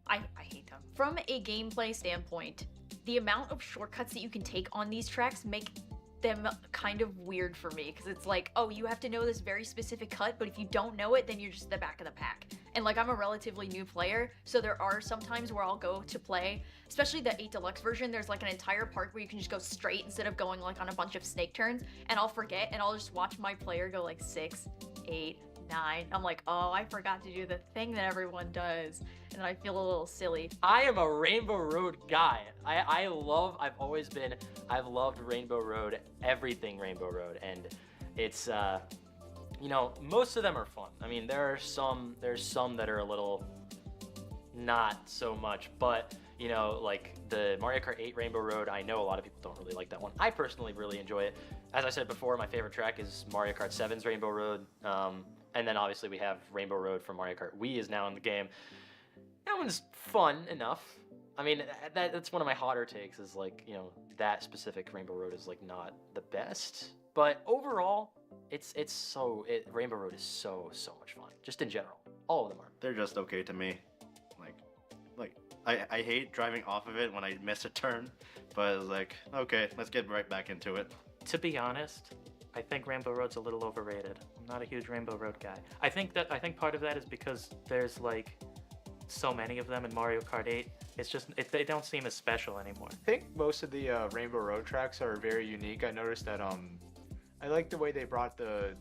I hate them. From a gameplay standpoint, the amount of shortcuts that you can take on these tracks make them kind of weird for me, because it's like, oh, you have to know this very specific cut, but if you don't know it, then you're just the back of the pack. And like, I'm a relatively new player, so there are some times where I'll go to play, especially the 8 Deluxe version, there's like an entire part where you can just go straight instead of going like on a bunch of snake turns, and I'll forget, and I'll just watch my player go like 6, 8, 9. I'm like, oh, I forgot to do the thing that everyone does, and I feel a little silly.
I am a Rainbow Road guy. I've loved Rainbow Road, everything Rainbow Road, and it's, you know, most of them are fun. I mean, there's some that are a little not so much, but, you know, like the Mario Kart 8 Rainbow Road, I know a lot of people don't really like that one. I personally really enjoy it. As I said before, my favorite track is Mario Kart 7's Rainbow Road, and then obviously we have Rainbow Road from Mario Kart Wii is now in the game. That one's fun enough. I mean, that's one of my hotter takes, is like, you know, that specific Rainbow Road is like not the best, but overall, Rainbow Road is so much fun, just in general. All of them are.
They're just okay to me. Like I hate driving off of it when I miss a turn, but it's like, okay, let's get right back into it.
To be honest, I think Rainbow Road's a little overrated. I'm not a huge Rainbow Road guy. I think part of that is because there's like so many of them in Mario Kart 8. It's just they don't seem as special anymore.
I think most of the Rainbow Road tracks are very unique. I noticed that I like the way they brought the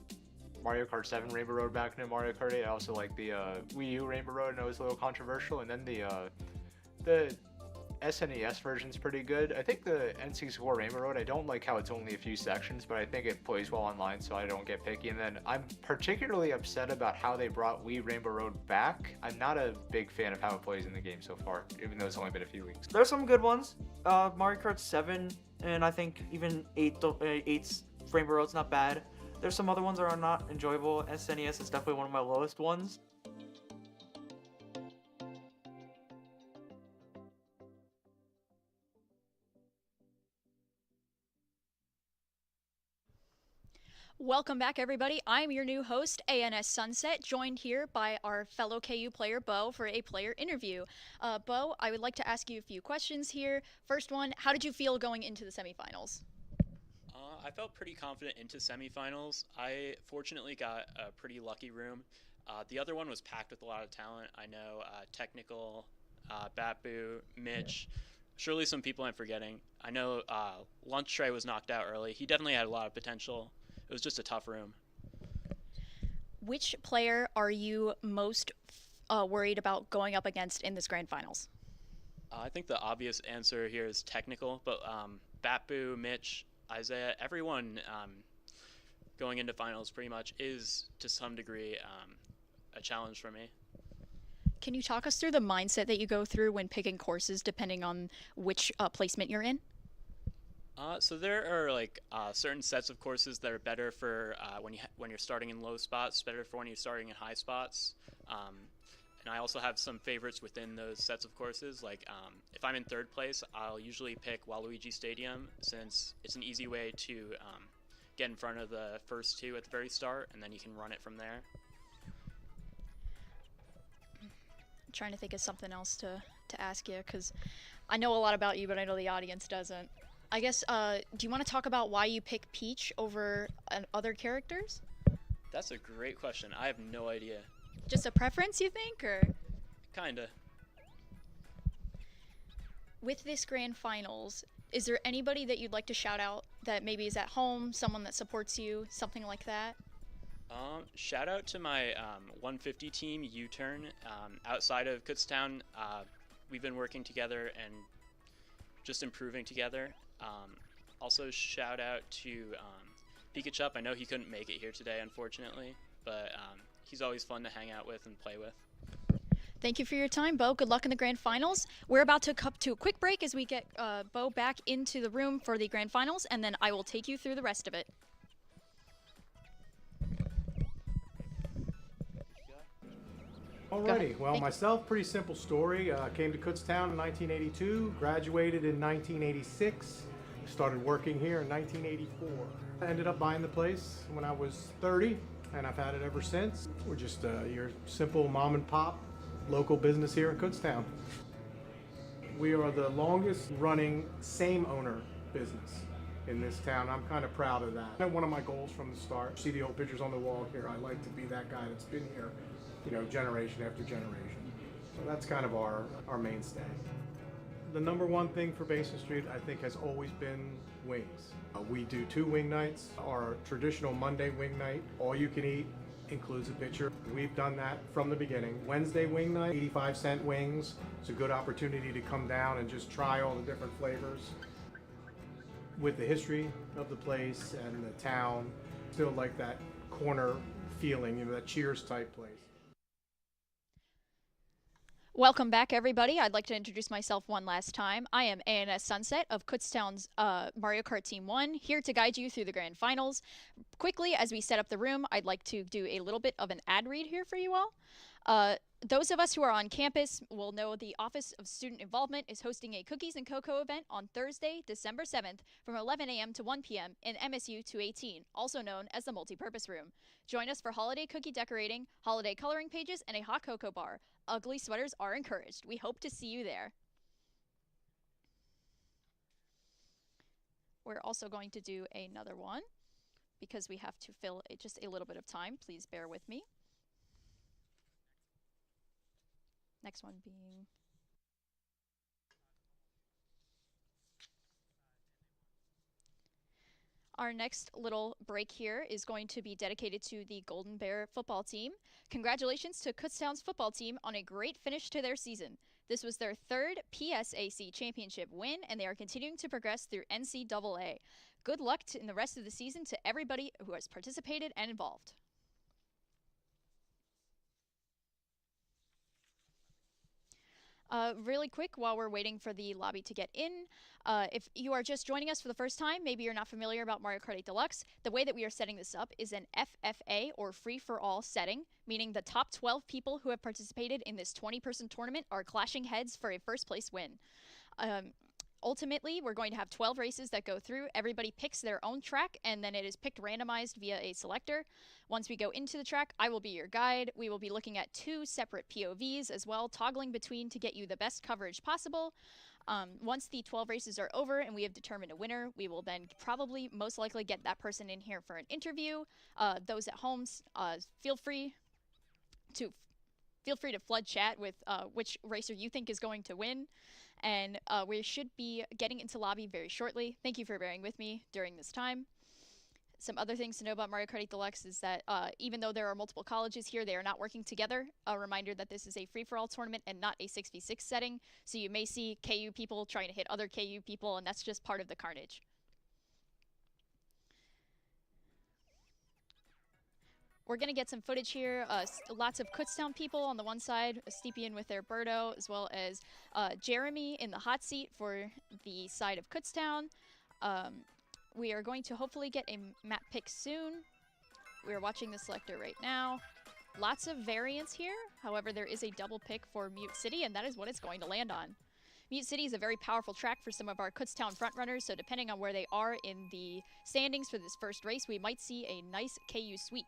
Mario Kart 7 Rainbow Road back into Mario Kart 8. I also like the Wii U Rainbow Road. I know it's a little controversial, and then the SNES version's pretty good. I think the N64 Rainbow Road, I don't like how it's only a few sections, but I think it plays well online, so I don't get picky. And then I'm particularly upset about how they brought Wii Rainbow Road back. I'm not a big fan of how it plays in the game so far, even though it's only been a few weeks.
There's some good ones. Mario Kart 7, and I think even 8's Rainbow Road's not bad. There's some other ones that are not enjoyable. SNES is definitely one of my lowest ones.
Welcome back, everybody. I'm your new host, ANS Sunset, joined here by our fellow KU player, Bo, for a player interview. Bo, I would like to ask you a few questions here. First one, how did you feel going into the semifinals?
I felt pretty confident into semifinals. I fortunately got a pretty lucky room. The other one was packed with a lot of talent. I know Technical, Batboo, Mitch, surely some people I'm forgetting. I know Lunch Tray was knocked out early. He definitely had a lot of potential. It was just a tough room.
Which player are you most worried about going up against in this grand finals?
I think the obvious answer here is Technical, but Batboo, Mitch, Isaiah, everyone going into finals pretty much is to some degree a challenge for me.
Can you talk us through the mindset that you go through when picking courses depending on which placement you're in?
So there are like certain sets of courses that are better for when you're starting in low spots, better for when you're starting in high spots. And I also have some favorites within those sets of courses. Like if I'm in third place, I'll usually pick Waluigi Stadium since it's an easy way to get in front of the first two at the very start, and then you can run it from there.
I'm trying to think of something else to ask you, because I know a lot about you, but I know the audience doesn't. I guess, do you want to talk about why you pick Peach over other characters?
That's a great question. I have no idea.
Just a preference, you think, or?
Kinda.
With this grand finals, is there anybody that you'd like to shout out that maybe is at home, someone that supports you, something like that?
Shout out to my 150 team, U-Turn. Outside of Kutztown, we've been working together and just improving together. Also shout out to Pikachup. I know he couldn't make it here today, unfortunately, but he's always fun to hang out with and play with.
Thank you for your time, Bo. Good luck in the grand finals. We're about to come to a quick break as we get Bo back into the room for the grand finals, and then I will take you through the rest of it.
Alrighty, well, myself, pretty simple story. Came to Kutztown in 1982, graduated in 1986, started working here in 1984. I ended up buying the place when I was 30, and I've had it ever since. We're just your simple mom and pop local business here in Kutztown. We are the longest running same owner business in this town. I'm kind of proud of that. One of my goals from the start, see the old pictures on the wall here, I like to be that guy that's been here, you know, generation after generation. So that's kind of our mainstay. The number one thing for Basin Street, I think, has always been wings. We do 2 wing nights. Our traditional Monday wing night, all you can eat, includes a pitcher. We've done that from the beginning. Wednesday wing night, 85-cent wings. It's a good opportunity to come down and just try all the different flavors. With the history of the place and the town, still like that corner feeling, you know, that Cheers type place.
Welcome back, everybody. I'd like to introduce myself one last time. I am ANS Sunset of Kutztown's Mario Kart Team 1, here to guide you through the grand finals. Quickly, as we set up the room, I'd like to do a little bit of an ad read here for you all. Those of us who are on campus will know the Office of Student Involvement is hosting a Cookies and Cocoa event on Thursday, December 7th from 11 a.m. to 1 p.m. in MSU 218, also known as the Multipurpose Room. Join us for holiday cookie decorating, holiday coloring pages, and a hot cocoa bar. Ugly sweaters are encouraged. We hope to see you there. We're also going to do another one.
because we have to fill just a little bit of time. Please bear with me. Next one being... Our next little break here is going to be dedicated to the Golden Bear football team. Congratulations to Kutztown's football team on a great finish to their season. This was their third PSAC championship win, and they are continuing to progress through NCAA. Good luck in the rest of the season to everybody who has participated and involved. Really quick, while we're waiting for the lobby to get in, if you are just joining us for the first time, maybe you're not familiar about Mario Kart 8 Deluxe, the way that we are setting this up is an FFA, or free-for-all setting, meaning the top 12 people who have participated in this 20-person tournament are clashing heads for a first-place win. Ultimately, we're going to have 12 races that go through. Everybody picks their own track, and then it is picked randomized via a selector. Once we go into the track, I will be your guide. We will be looking at 2 separate POVs as well, toggling between to get you the best coverage possible. Once the 12 races are over and we have determined a winner, we will then probably most likely get that person in here for an interview. Those at home, feel free to flood chat with which racer you think is going to win. And we should be getting into lobby very shortly. Thank you for bearing with me during this time. Some other things to know about Mario Kart 8 Deluxe is that even though there are multiple colleges here, they are not working together. A reminder that this is a free-for-all tournament and not a 6v6 setting. So you may see KU people trying to hit other KU people, and that's just part of the carnage. We're going to get some footage here. Lots of Kutztown people on the one side, Stepien with their Birdo, as well as Jeremy in the hot seat for the side of Kutztown. We are going to hopefully get a map pick soon. We are watching the selector right now. Lots of variants here. However, there is a double pick for Mute City, and that is what it's going to land on. Mute City is a very powerful track for some of our Kutztown frontrunners, so depending on where they are in the standings for this first race, we might see a nice KU sweep.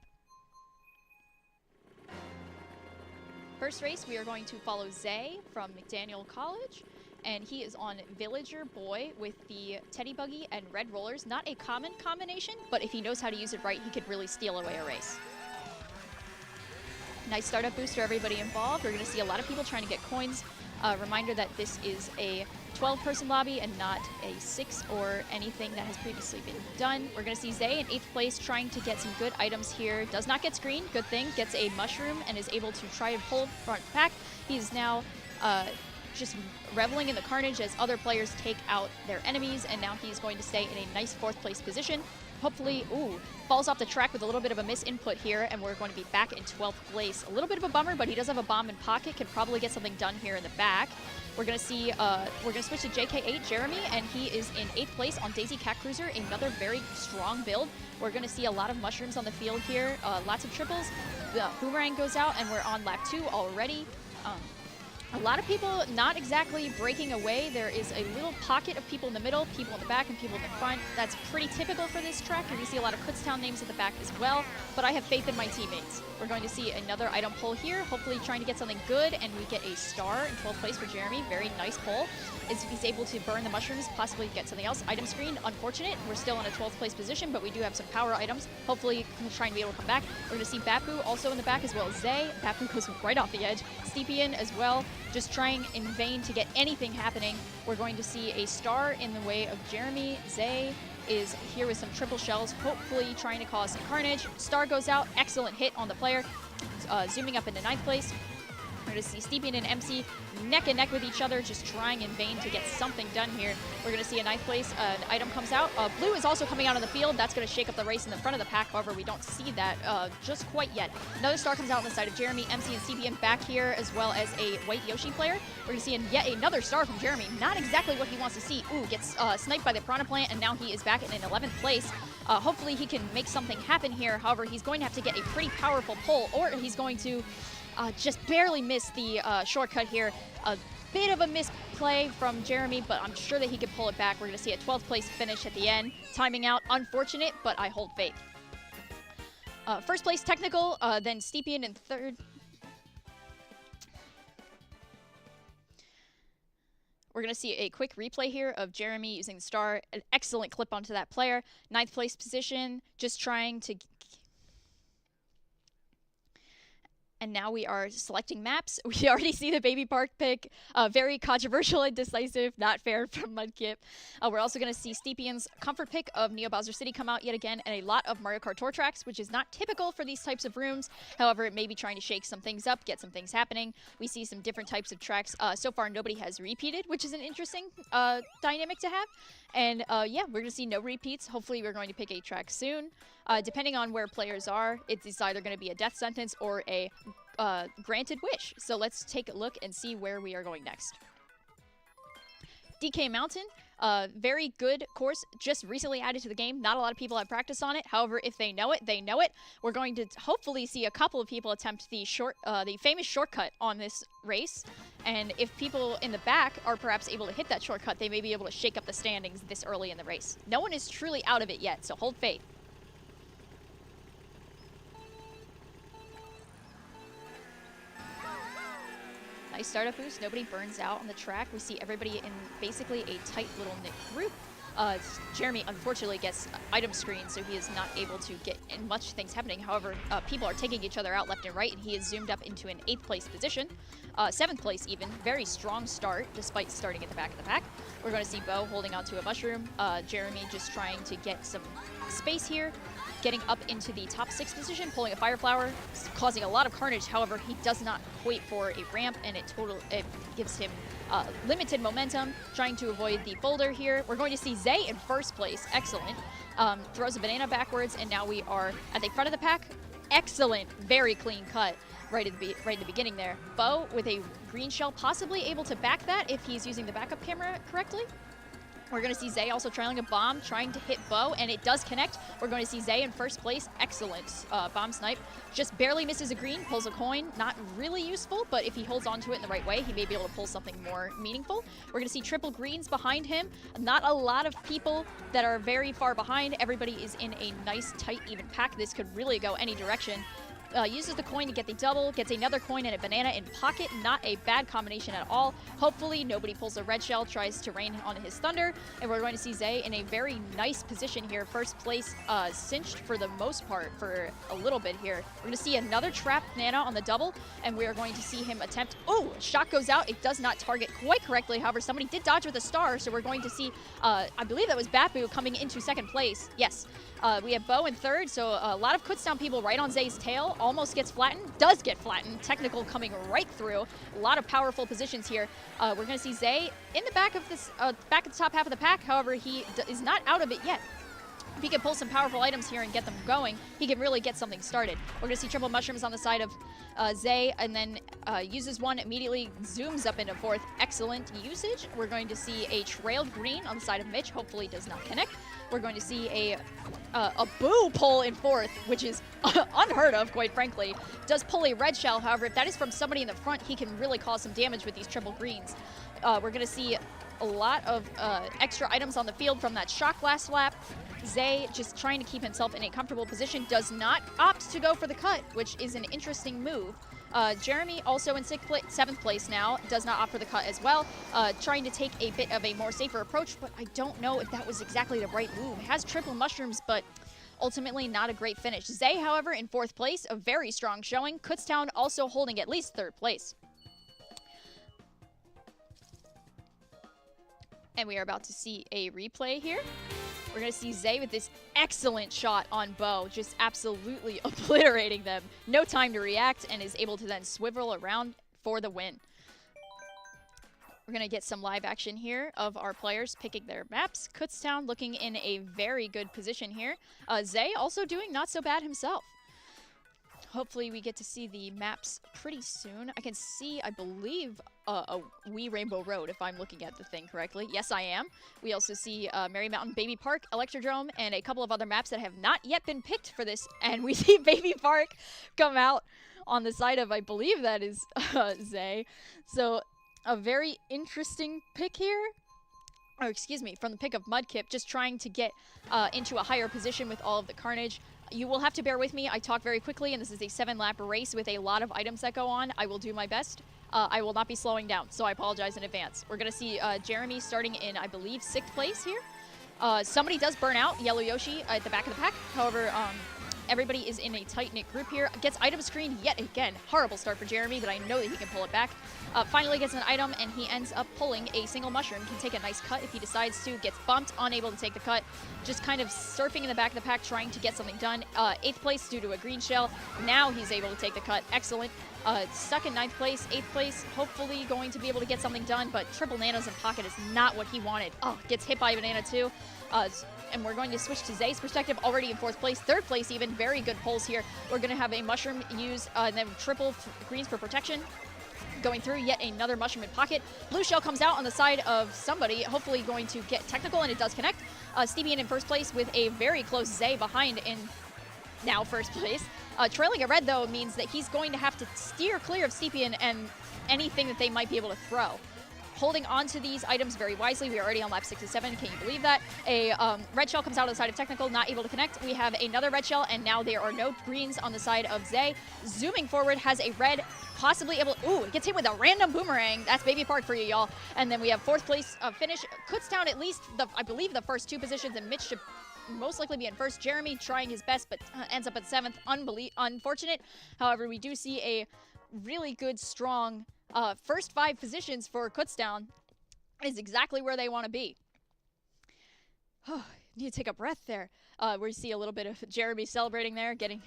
First race, we are going to follow Zay from McDaniel College, and he is on Villager Boy with the Teddy Buggy and Red Rollers. Not a common combination, but if he knows how to use it right, he could really steal away a race. Nice startup boost for everybody involved. We're going to see a lot of people trying to get coins. Reminder that this is a 12-person lobby and not a 6 or anything that has previously been done. We're going to see Zay in 8th place trying to get some good items here. Does not get screened, good thing. Gets a mushroom and is able to try and pull front pack. He's now just reveling in the carnage as other players take out their enemies, and now he's going to stay in a nice 4th place position. Hopefully, falls off the track with a little bit of a misinput here, and we're going to be back in 12th place. A little bit of a bummer, but he does have a bomb in pocket, can probably get something done here in the back. We're going to see, we're going to switch to JK8, Jeremy, and he is in 8th place on Daisy Cat Cruiser, another very strong build. We're going to see a lot of mushrooms on the field here, lots of triples. The boomerang goes out, and we're on lap 2 already. A lot of people not exactly breaking away. There is a little pocket of people in the middle, people in the back, and people in the front. That's pretty typical for this track. You're going to see a lot of Kutztown names at the back as well, but I have faith in my teammates. We're going to see another item pull here, hopefully trying to get something good, and we get a star in 12th place for Jeremy. Very nice pull. He's able to burn the mushrooms, possibly get something else. Item screen, unfortunate. We're still in a 12th place position, but we do have some power items. Hopefully trying to be able to come back. We're going to see Bapu also in the back as well as Zay. Bapu goes right off the edge. Stepien as well, just trying in vain to get anything happening. We're going to see a star in the way of Jeremy. Zay is here with some triple shells, hopefully trying to cause some carnage. Star goes out, excellent hit on the player. Zooming up into 9th place. We're going to see Stepien and MC neck and neck with each other, just trying in vain to get something done here. We're going to see a 9th place. An item comes out. Blue is also coming out on the field. That's going to shake up the race in the front of the pack. However, we don't see that just quite yet. Another star comes out on the side of Jeremy. MC and Stepien back here, as well as a white Yoshi player. We're going to see yet another star from Jeremy. Not exactly what he wants to see. Gets sniped by the Piranha Plant, and now he is back in an 11th place. Hopefully he can make something happen here. However, he's going to have to get a pretty powerful pull, or he's going to just barely miss the shortcut here. A bit of a misplay from Jeremy, but I'm sure that he can pull it back. We're going to see a 12th place finish at the end. Timing out, unfortunate, but I hold faith. First place technical, then Stepien in 3rd. We're going to see a quick replay here of Jeremy using the star. An excellent clip onto that player. 9th place position, just trying to... And now we are selecting maps. We already see the Baby Park pick. Very controversial and decisive. Not fair from Mudkip. We're also going to see Steepian's comfort pick of Neo Bowser City come out yet again, and a lot of Mario Kart Tour tracks, which is not typical for these types of rooms. However, it may be trying to shake some things up, get some things happening. We see some different types of tracks. So far, nobody has repeated, which is an interesting dynamic to have. And yeah, we're going to see no repeats. Hopefully, we're going to pick a track soon. Depending on where players are, it's either going to be a death sentence or a granted wish. So let's take a look and see where we are going next. DK Mountain, very good course, just recently added to the game. Not a lot of people have practice on it. However, if they know it, they know it. We're going to hopefully see a couple of people attempt the famous shortcut on this race. And if people in the back are perhaps able to hit that shortcut, they may be able to shake up the standings this early in the race. No one is truly out of it yet, so hold faith. Nice startup boost. Nobody burns out on the track. We see everybody in basically a tight little knit group. Jeremy unfortunately gets item screen, so he is not able to get in much things happening. However, people are taking each other out left and right, and he is zoomed up into an 8th place position. 7th place even. Very strong start, despite starting at the back of the pack. We're going to see Bo holding onto a mushroom. Jeremy just trying to get some space here. Getting up into the top 6 position, pulling a Fire Flower, causing a lot of carnage. However, he does not wait for a ramp, and it gives him limited momentum, trying to avoid the boulder here. We're going to see Zay in 1st place. Excellent. Throws a banana backwards, and now we are at the front of the pack. Excellent. Very clean cut right in the beginning there. Bo with a green shell, possibly able to back that if he's using the backup camera correctly. We're going to see Zay also trailing a bomb, trying to hit Bo, and it does connect. We're going to see Zay in 1st place. Excellent bomb snipe. Just barely misses a green, pulls a coin. Not really useful, but if he holds onto it in the right way, he may be able to pull something more meaningful. We're going to see triple greens behind him. Not a lot of people that are very far behind. Everybody is in a nice, tight, even pack. This could really go any direction. Uses the coin to get the double, gets another coin and a banana in pocket. Not a bad combination at all. Hopefully nobody pulls a red shell, tries to rain on his thunder, and we're going to see Zay in a very nice position here. 1st place, cinched for the most part for a little bit here. We're going to see another trap banana on the double, and we are going to see him attempt. Oh, shot goes out. It does not target quite correctly. However, somebody did dodge with a star, so we're going to see, I believe that was Bapu coming into 2nd place. Yes. We have Bo in 3rd, so a lot of Kutztown people right on Zay's tail. Almost gets flattened, does get flattened. Technical coming right through. A lot of powerful positions here. We're going to see Zay in the back of this, back at the top half of the pack. However, he is not out of it yet. If he can pull some powerful items here and get them going, he can really get something started. We're going to see triple mushrooms on the side of Zay, and then uses one, immediately zooms up into 4th. Excellent usage. We're going to see a trailed green on the side of Mitch. Hopefully does not connect. We're going to see a boo pull in 4th, which is unheard of, quite frankly. Does pull a red shell, however, if that is from somebody in the front, he can really cause some damage with these triple greens. We're going to see a lot of extra items on the field from that shock last lap. Zay just trying to keep himself in a comfortable position, does not opt to go for the cut, which is an interesting move. Jeremy also in 7th place now, does not opt for the cut as well, trying to take a bit of a more safer approach, but I don't know if that was exactly the right move. It has triple mushrooms, but ultimately not a great finish. Zay, however, in 4th place, a very strong showing. Kutztown also holding at least 3rd place. And we are about to see a replay here. We're going to see Zay with this excellent shot on Bo, just absolutely obliterating them. No time to react, and is able to then swivel around for the win. We're going to get some live action here of our players picking their maps. Kutztown looking in a very good position here. Zay also doing not so bad himself. Hopefully we get to see the maps pretty soon. I can see, I believe, a wee Rainbow Road, if I'm looking at the thing correctly. Yes, I am. We also see Merry Mountain, Baby Park, Electrodrome, and a couple of other maps that have not yet been picked for this. And we see Baby Park come out on the side of, I believe that is Zay. So a very interesting pick here. Or excuse me, from the pick of Mudkip, just trying to get into a higher position with all of the carnage. You will have to bear with me. I talk very quickly, and this is a 7-lap race with a lot of items that go on. I will do my best. I will not be slowing down, so I apologize in advance. We're going to see Jeremy starting in, I believe, 6th place here. Somebody does burn out, Yellow Yoshi at the back of the pack. However, everybody is in a tight-knit group here. Gets item screen yet again. Horrible start for Jeremy, but I know that he can pull it back. Finally gets an item, and he ends up pulling a single mushroom. Can take a nice cut if he decides to. Gets bumped, unable to take the cut. Just kind of surfing in the back of the pack, trying to get something done. 8th place due to a green shell. Now he's able to take the cut. Excellent. Stuck in 9th place, 8th place, hopefully going to be able to get something done, but triple nanos in pocket is not what he wanted. Oh, gets hit by a banana too. And we're going to switch to Zay's perspective, already in 4th place, 3rd place even, very good pulls here. We're going to have a mushroom use, and then triple greens for protection. Going through yet another mushroom in pocket. Blue shell comes out on the side of somebody, hopefully going to get technical, and it does connect. Stevian in 1st place with a very close Zay behind in now 1st place. Trailing a red, though, means that he's going to have to steer clear of Stepian and anything that they might be able to throw. Holding on to these items very wisely. We are already on lap 67. Can you believe that? A red shell comes out on the side of technical, not able to connect. We have another red shell, and now there are no greens on the side of Zay. Zooming forward, has a red, possibly able. Ooh, it gets hit with a random boomerang. That's Baby Park for you, y'all. And then we have 4th place finish. Kutztown at least, I believe, the first 2 positions, and Mitch should most likely be in 1st. Jeremy trying his best, but ends up at 7th. Unfortunate. However, we do see a really good, strong first 5 positions for Kutztown. Is exactly where they want to be. Oh, need to take a breath there. We see a little bit of Jeremy celebrating there, getting...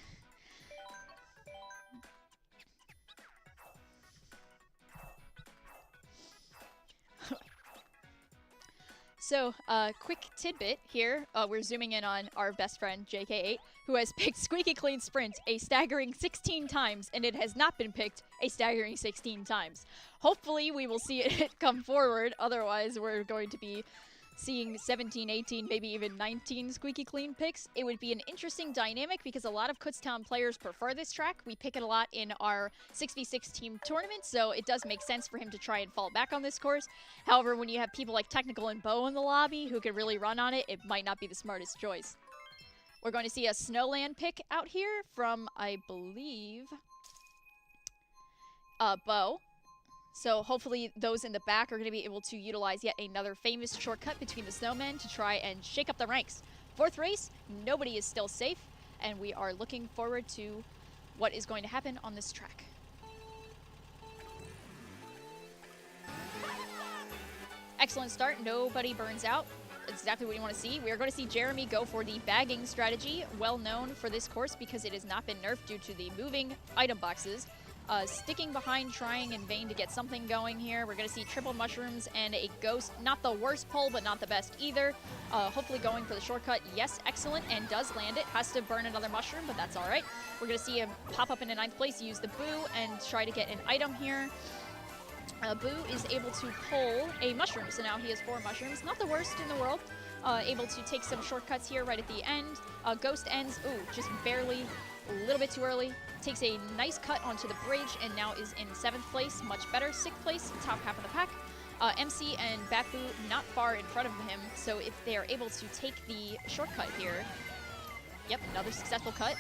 So, quick tidbit here. We're zooming in on our best friend, JK8, who has picked Squeaky Clean Sprint a staggering 16 times, and it has not been picked a staggering 16 times. Hopefully, we will see it come forward. Otherwise, we're going to be seeing 17, 18, maybe even 19 Squeaky Clean picks. It would be an interesting dynamic because a lot of Kutztown players prefer this track. We pick it a lot in our 6v6 team tournament, so it does make sense for him to try and fall back on this course. However, when you have people like Technical and Bo in the lobby who could really run on it, it might not be the smartest choice. We're going to see a Snowland pick out here from, I believe, Bo. So hopefully those in the back are going to be able to utilize yet another famous shortcut between the snowmen to try and shake up the ranks. 4th race, nobody is still safe, and we are looking forward to what is going to happen on this track. Excellent start, nobody burns out. Exactly what you want to see. We are going to see Jeremy go for the bagging strategy, well known for this course because it has not been nerfed due to the moving item boxes. Sticking behind, trying in vain to get something going here. We're going to see triple mushrooms and a ghost. Not the worst pull, but not the best either. Hopefully going for the shortcut. Yes, excellent, and does land it. Has to burn another mushroom, but that's all right. We're going to see him pop up into 9th place, use the boo, and try to get an item here. Boo is able to pull a mushroom, so now he has 4 mushrooms. Not the worst in the world. Able to take some shortcuts here right at the end. Ghost ends, ooh, just barely, a little bit too early. Takes a nice cut onto the bridge and now is in 7th place, much better. 6th place, top half of the pack. MC and Bapu not far in front of him, so if they are able to take the shortcut here. Yep, another successful cut.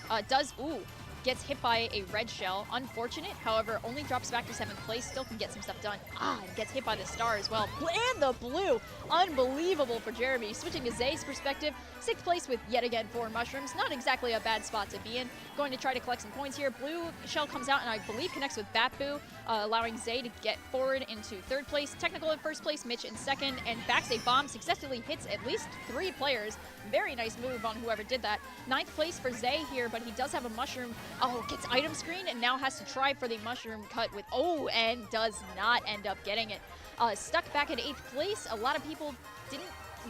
Gets hit by a red shell. Unfortunate, however, only drops back to 7th place. Still can get some stuff done. And gets hit by the star as well. And the blue. Unbelievable for Jeremy. Switching to Zay's perspective. 6th place with yet again 4 mushrooms. Not exactly a bad spot to be in. Going to try to collect some points here. Blue shell comes out and I believe connects with Batboo, allowing Zay to get forward into 3rd place. Technical in 1st place, Mitch in 2nd, and backs a bomb. Successfully hits at least 3 players. Very nice move on whoever did that. 9th place for Zay here, but he does have a mushroom. Gets item screen and now has to try for the mushroom cut with, and does not end up getting it. Stuck back at 8th place. A lot of people didn't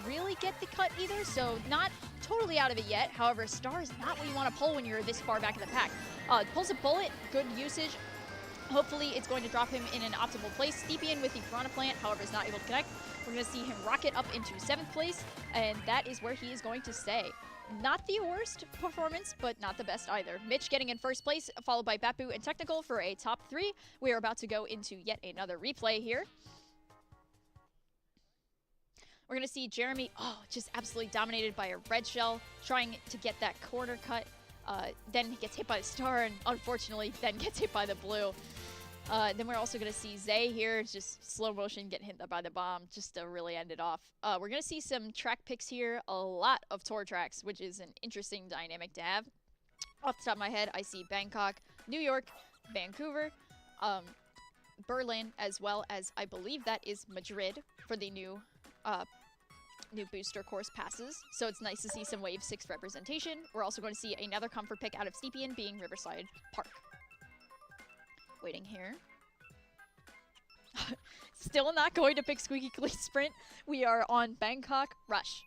really get the cut either, so not totally out of it yet. However, star is not what you want to pull when you're this far back in the pack. Pulls a bullet, good usage. Hopefully it's going to drop him in an optimal place. Stepian with the Piranha Plant, however, is not able to connect. We're going to see him rocket up into 7th place, and that is where he is going to stay. Not the worst performance, but not the best either. Mitch getting in 1st place, followed by Bapu and Technical for a top 3. We are about to go into yet another replay here. We're going to see Jeremy, just absolutely dominated by a red shell, trying to get that corner cut. Then he gets hit by the star, and unfortunately, then gets hit by the blue. Then we're also going to see Zay here, just slow motion get hit by the bomb just to really end it off. We're going to see some track picks here, a lot of tour tracks, which is an interesting dynamic to have. Off the top of my head, I see Bangkok, New York, Vancouver, Berlin, as well as I believe that is Madrid for the new booster course passes. So it's nice to see some Wave 6 representation. We're also going to see another comfort pick out of Stepien being Riverside Park. Waiting here. Still not going to pick Squeaky Clean Sprint. We are on Bangkok Rush.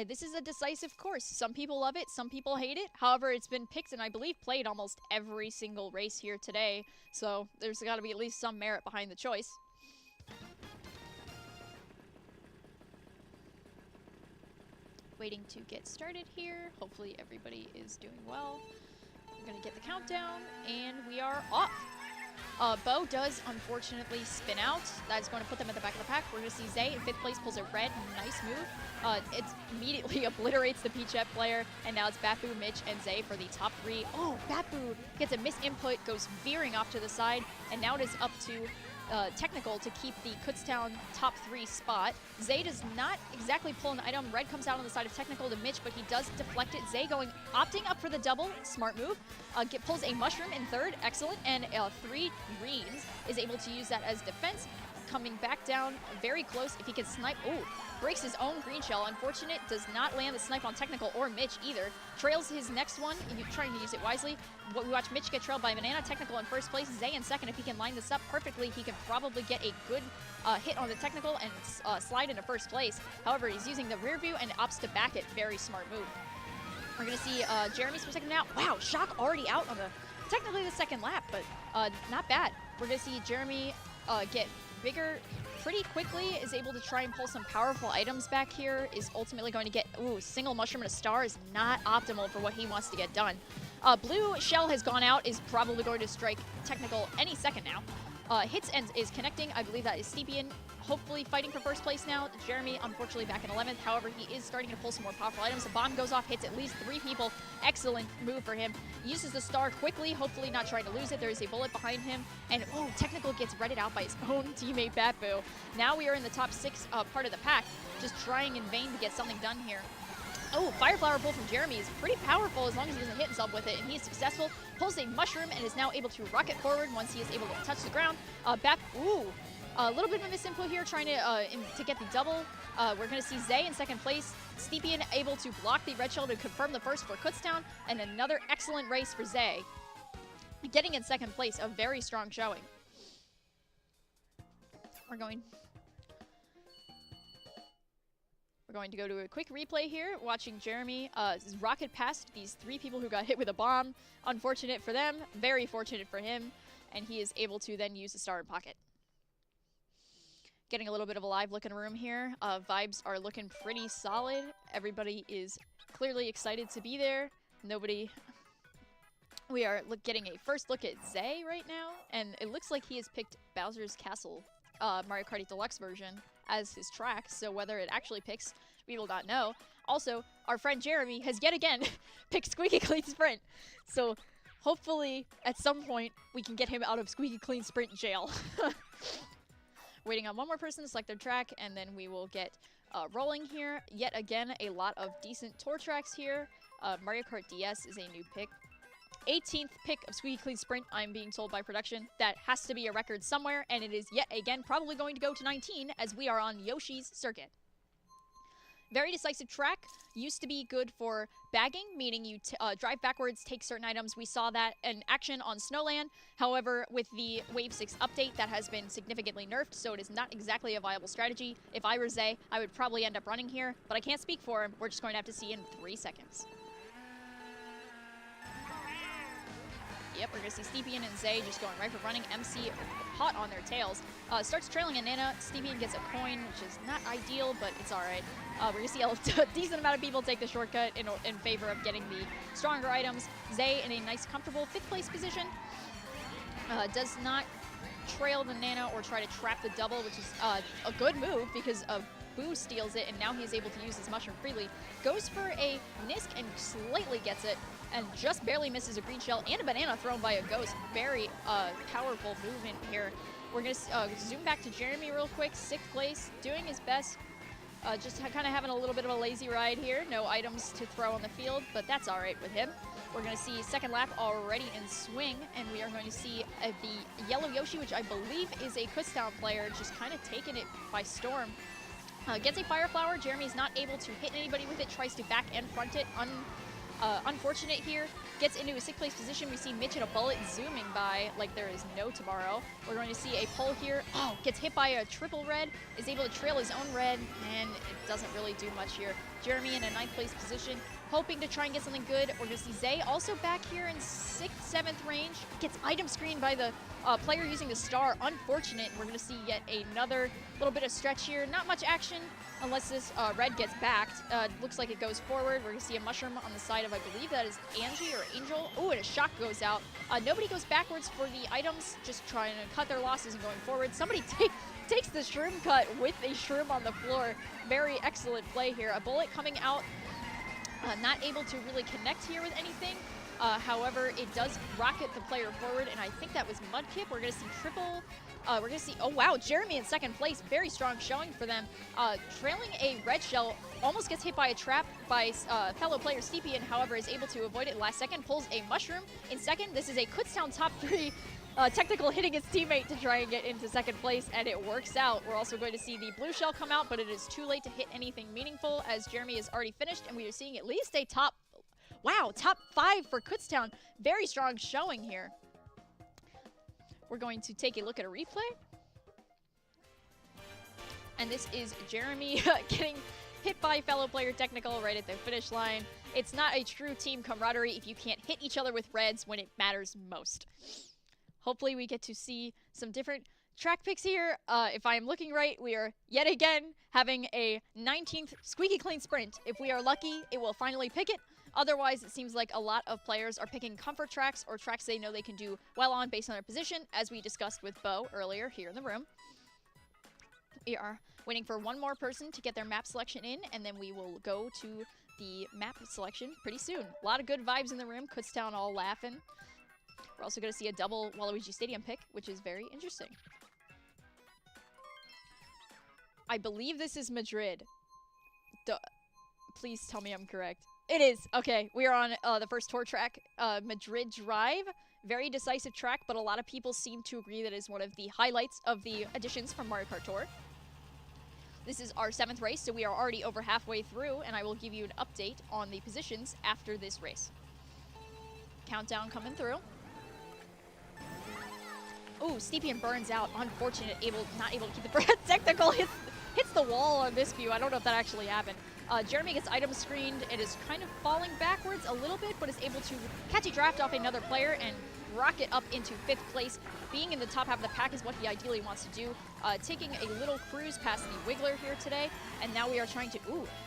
This is a decisive course. Some people love it, some people hate it. However, it's been picked and I believe played almost every single race here today. So there's got to be at least some merit behind the choice. Waiting to get started here. Hopefully everybody is doing well. We're going to get the countdown and we are off. Bo does unfortunately spin out. That's going to put them at the back of the pack. We're going to see Zay in 5th place pulls a red. Nice move. It immediately obliterates the Peachette player. And now it's Bapu, Mitch, and Zay for the top 3. Oh, Bapu gets a misinput, goes veering off to the side. And now it is up to Technical to keep the Kutztown top 3 spot. Zay does not exactly pull an item. Red comes out on the side of Technical to Mitch, but he does deflect it. Zay opting up for the double. Smart move. Pulls a mushroom in 3rd. Excellent. And 3 greens is able to use that as defense. Coming back down very close. If he can snipe. Oh, breaks his own green shell. Unfortunate. Does not land the snipe on Technical or Mitch either. Trails his next one. Trying to use it wisely. We watch Mitch get trailed by Banana. Technical in 1st place. Zay in 2nd. If he can line this up perfectly, he can probably get a good hit on the Technical and slide into 1st place. However, he's using the rear view and opts to back it. Very smart move. We're going to see Jeremy's for 2nd now. Wow, Shock already out on technically the 2nd lap, but not bad. We're going to see Jeremy get bigger pretty quickly, is able to try and pull some powerful items back here, is ultimately going to get, single mushroom and a star is not optimal for what he wants to get done. Blue shell has gone out, is probably going to strike Technical any second now. Hits and is connecting, I believe that is Stepien, hopefully fighting for 1st place now. Jeremy, unfortunately, back in 11th. However, he is starting to pull some more powerful items. The bomb goes off, hits at least 3 people. Excellent move for him. Uses the star quickly, hopefully not trying to lose it. There is a bullet behind him. And, Technical gets redded out by his own teammate, Bapu. Now we are in the top 6 part of the pack, just trying in vain to get something done here. Oh, Fire Flower pull from Jeremy is pretty powerful as long as he doesn't hit himself with it, and he is successful. Pulls a mushroom and is now able to rocket forward once he is able to touch the ground. A little bit of a misinput here, trying to get the double. We're going to see Zay in 2nd place. Stepien able to block the red shell to confirm the 1st for Kutztown, and another excellent race for Zay. Getting in 2nd place, a very strong showing. We're going to go to a quick replay here, watching Jeremy rocket past these 3 people who got hit with a bomb. Unfortunate for them, very fortunate for him, and he is able to then use the star in pocket. Getting a little bit of a live look in room here. Vibes are looking pretty solid. Everybody is clearly excited to be there. We are getting a first look at Zay right now, and it looks like he has picked Bowser's Castle Mario Kart Deluxe version as his track, so whether it actually picks, we will not know. Also, our friend Jeremy has yet again picked Squeaky Clean Sprint, so hopefully at some point we can get him out of Squeaky Clean Sprint jail. Waiting on one more person to select their track, and then we will get rolling here. Yet again, a lot of decent tour tracks here. Mario Kart DS is a new pick. 18th pick of Squeaky Clean Sprint, I'm being told by production. That has to be a record somewhere, and it is yet again probably going to go to 19 as we are on Yoshi's circuit. Very decisive track. Used to be good for bagging, meaning you drive backwards, take certain items. We saw that in action on Snowland. However, with the Wave 6 update, that has been significantly nerfed, so it is not exactly a viable strategy. If I were Zay, I would probably end up running here, but I can't speak for him. We're just going to have to see in 3 seconds. Yep, we're going to see Stepien and Zay just going right for running. MC hot on their tails. Starts trailing a Nana. Stepien gets a coin, which is not ideal, but it's all right. We're going to see a decent amount of people take the shortcut in favor of getting the stronger items. Zay in a nice, comfortable 5th place position. Does not trail the Nana or try to trap the double, which is a good move because of Boo steals it, and now he is able to use his mushroom freely. Goes for a Nisk and slightly gets it, and just barely misses a green shell and a banana thrown by a Ghost. Very powerful movement here. We're going to zoom back to Jeremy real quick. 6th place, doing his best. Just kind of having a little bit of a lazy ride here. No items to throw on the field, but that's all right with him. We're going to see second lap already in swing, and we are going to see the yellow Yoshi, which I believe is a Kutztown player, just kind of taking it by storm. Gets a Fire Flower. Jeremy's not able to hit anybody with it, tries to back and front it. Unfortunate here. Gets into a 6th place position. We see Mitch at a bullet zooming by like there is no tomorrow. We're going to see a pull here. Oh, gets hit by a triple red. Is able to trail his own red, and it doesn't really do much here. Jeremy in a 9th place position, hoping to try and get something good. We're going to see Zay also back here in 6th, 7th range. Gets item screened by the player using the star. Unfortunate. We're going to see yet another little bit of stretch here. Not much action unless this red gets backed. Looks like it goes forward. We're going to see a mushroom on the side of, I believe that is Angie or Angel. Oh, and a shock goes out. Nobody goes backwards for the items, just trying to cut their losses and going forward. Somebody takes the shroom cut with a shroom on the floor. Very excellent play here. A bullet coming out. Not able to really connect here with anything. However, it does rocket the player forward, and I think that was Mudkip. We're going to see triple. We're going to see, oh wow, Jeremy in 2nd place. Very strong showing for them. Trailing a red shell, almost gets hit by a trap by fellow player Steepian, however, is able to avoid it last second. Pulls a mushroom in 2nd. This is a Kutztown top 3. Technical hitting his teammate to try and get into 2nd place, and it works out. We're also going to see the blue shell come out, but it is too late to hit anything meaningful as Jeremy is already finished, and we are seeing at least a top 5 for Kutztown. Very strong showing here. We're going to take a look at a replay. And this is Jeremy getting hit by fellow player Technical right at the finish line. It's not a true team camaraderie if you can't hit each other with reds when it matters most. Hopefully we get to see some different track picks here. If I am looking right, we are yet again having a 19th squeaky clean sprint. If we are lucky, it will finally pick it. Otherwise, it seems like a lot of players are picking comfort tracks or tracks they know they can do well on based on their position, as we discussed with Bo earlier here in the room. We are waiting for one more person to get their map selection in, and then we will go to the map selection pretty soon. A lot of good vibes in the room. Kutztown all laughing. We're also going to see a double Waluigi Stadium pick, which is very interesting. I believe this is Madrid. Please tell me I'm correct. It is. Okay, we are on the first tour track, Madrid Drive. Very decisive track, but a lot of people seem to agree that it is one of the highlights of the additions from Mario Kart Tour. This is our 7th race, so we are already over halfway through, and I will give you an update on the positions after this race. Countdown coming through. Ooh, Steepian burns out. Unfortunate, not able to keep the breath. Technical hits the wall on this view. I don't know if that actually happened. Jeremy gets item screened. It is kind of falling backwards a little bit, but is able to catch a draft off another player and rocket up into 5th place. Being in the top half of the pack is what he ideally wants to do. Taking a little cruise past the Wiggler here today, and now we are trying to,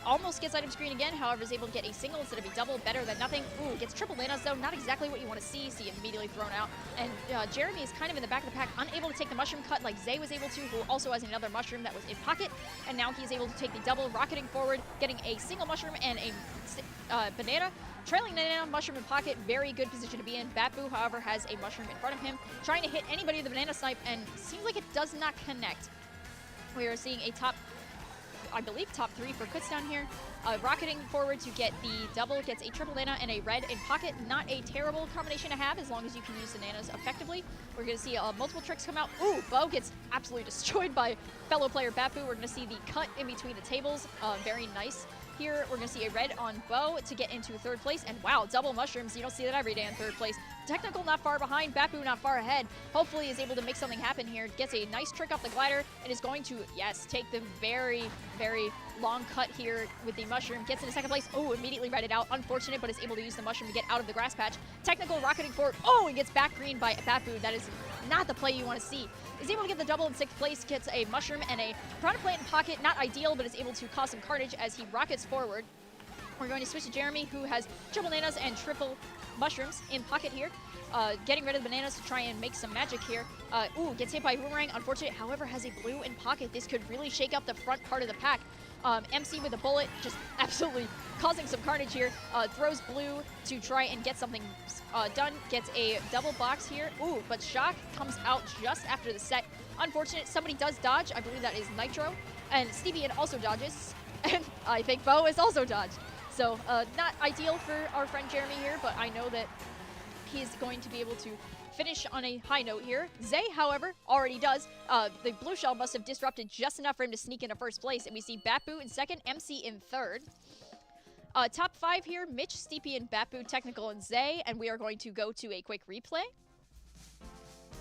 almost gets item screen again, however is able to get a single instead of a double, better than nothing. Gets triple Lanas though, not exactly what you want to see immediately thrown out. And Jeremy is kind of in the back of the pack, unable to take the mushroom cut like Zay was able to, who also has another mushroom that was in pocket, and now he's able to take the double, rocketing forward, getting a single mushroom and a banana. Trailing banana, mushroom in pocket, very good position to be in. Batboo, however, has a mushroom in front of him, trying to hit anybody with the banana snipe, and seems like it does not connect. We are seeing a top 3 for Kutztown here. Rocketing forward to get the double, gets a triple nana and a red in pocket. Not a terrible combination to have as long as you can use the nanas effectively. We're going to see multiple tricks come out. Bo gets absolutely destroyed by fellow player Batboo. We're going to see the cut in between the tables. Very nice. Here, we're going to see a red on Bo to get into 3rd place. And wow, double mushrooms. You don't see that every day in 3rd place. Technical not far behind. Batboo not far ahead. Hopefully is able to make something happen here. Gets a nice trick off the glider and is going to, yes, take the very, very long cut here with the mushroom. Gets into 2nd place. Immediately read it out. Unfortunate, but is able to use the mushroom to get out of the grass patch. Technical rocketing forward. And gets back green by Batboo. That is not the play you want to see. Is able to get the double in 6th place. Gets a mushroom and a piranha plant in pocket. Not ideal, but is able to cause some carnage as he rockets forward. We're going to switch to Jeremy, who has triple nanas and triple mushrooms in pocket here. Getting rid of the bananas to try and make some magic here. Ooh, gets hit by Boomerang. Unfortunate, however, has a blue in pocket. This could really shake up the front part of the pack. MC with a bullet, just absolutely causing some carnage here. Throws blue to try and get something done. Gets a double box here. Ooh, but Shock comes out just after the set. Unfortunate, somebody does dodge. I believe that is Nitro. And Stevian also dodges. And I think Bo is also dodged. So not ideal for our friend Jeremy here, but I know that he is going to be able to finish on a high note here. Zay, however, already does. The blue shell must have disrupted just enough for him to sneak into first place, and we see Batboo in second, MC in third. Top 5 here, Mitch, Steepy, and Batboo, Technical, and Zay, and we are going to go to a quick replay.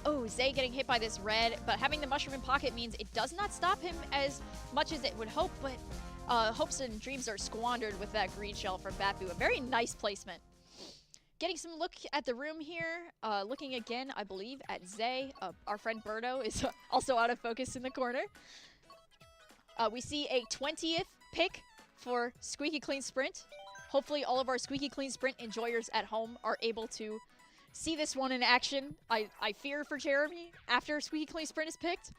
Oh, Zay getting hit by this red, but having the mushroom in pocket means it does not stop him as much as it would hope, but hopes and dreams are squandered with that green shell from Batboo. A very nice placement. Getting some look at the room here, looking again, I believe, at Zay. Our friend Birdo is also out of focus in the corner. We see a 20th pick for Squeaky Clean Sprint. Hopefully all of our Squeaky Clean Sprint enjoyers at home are able to see this one in action. I fear for Jeremy after Squeaky Clean Sprint is picked.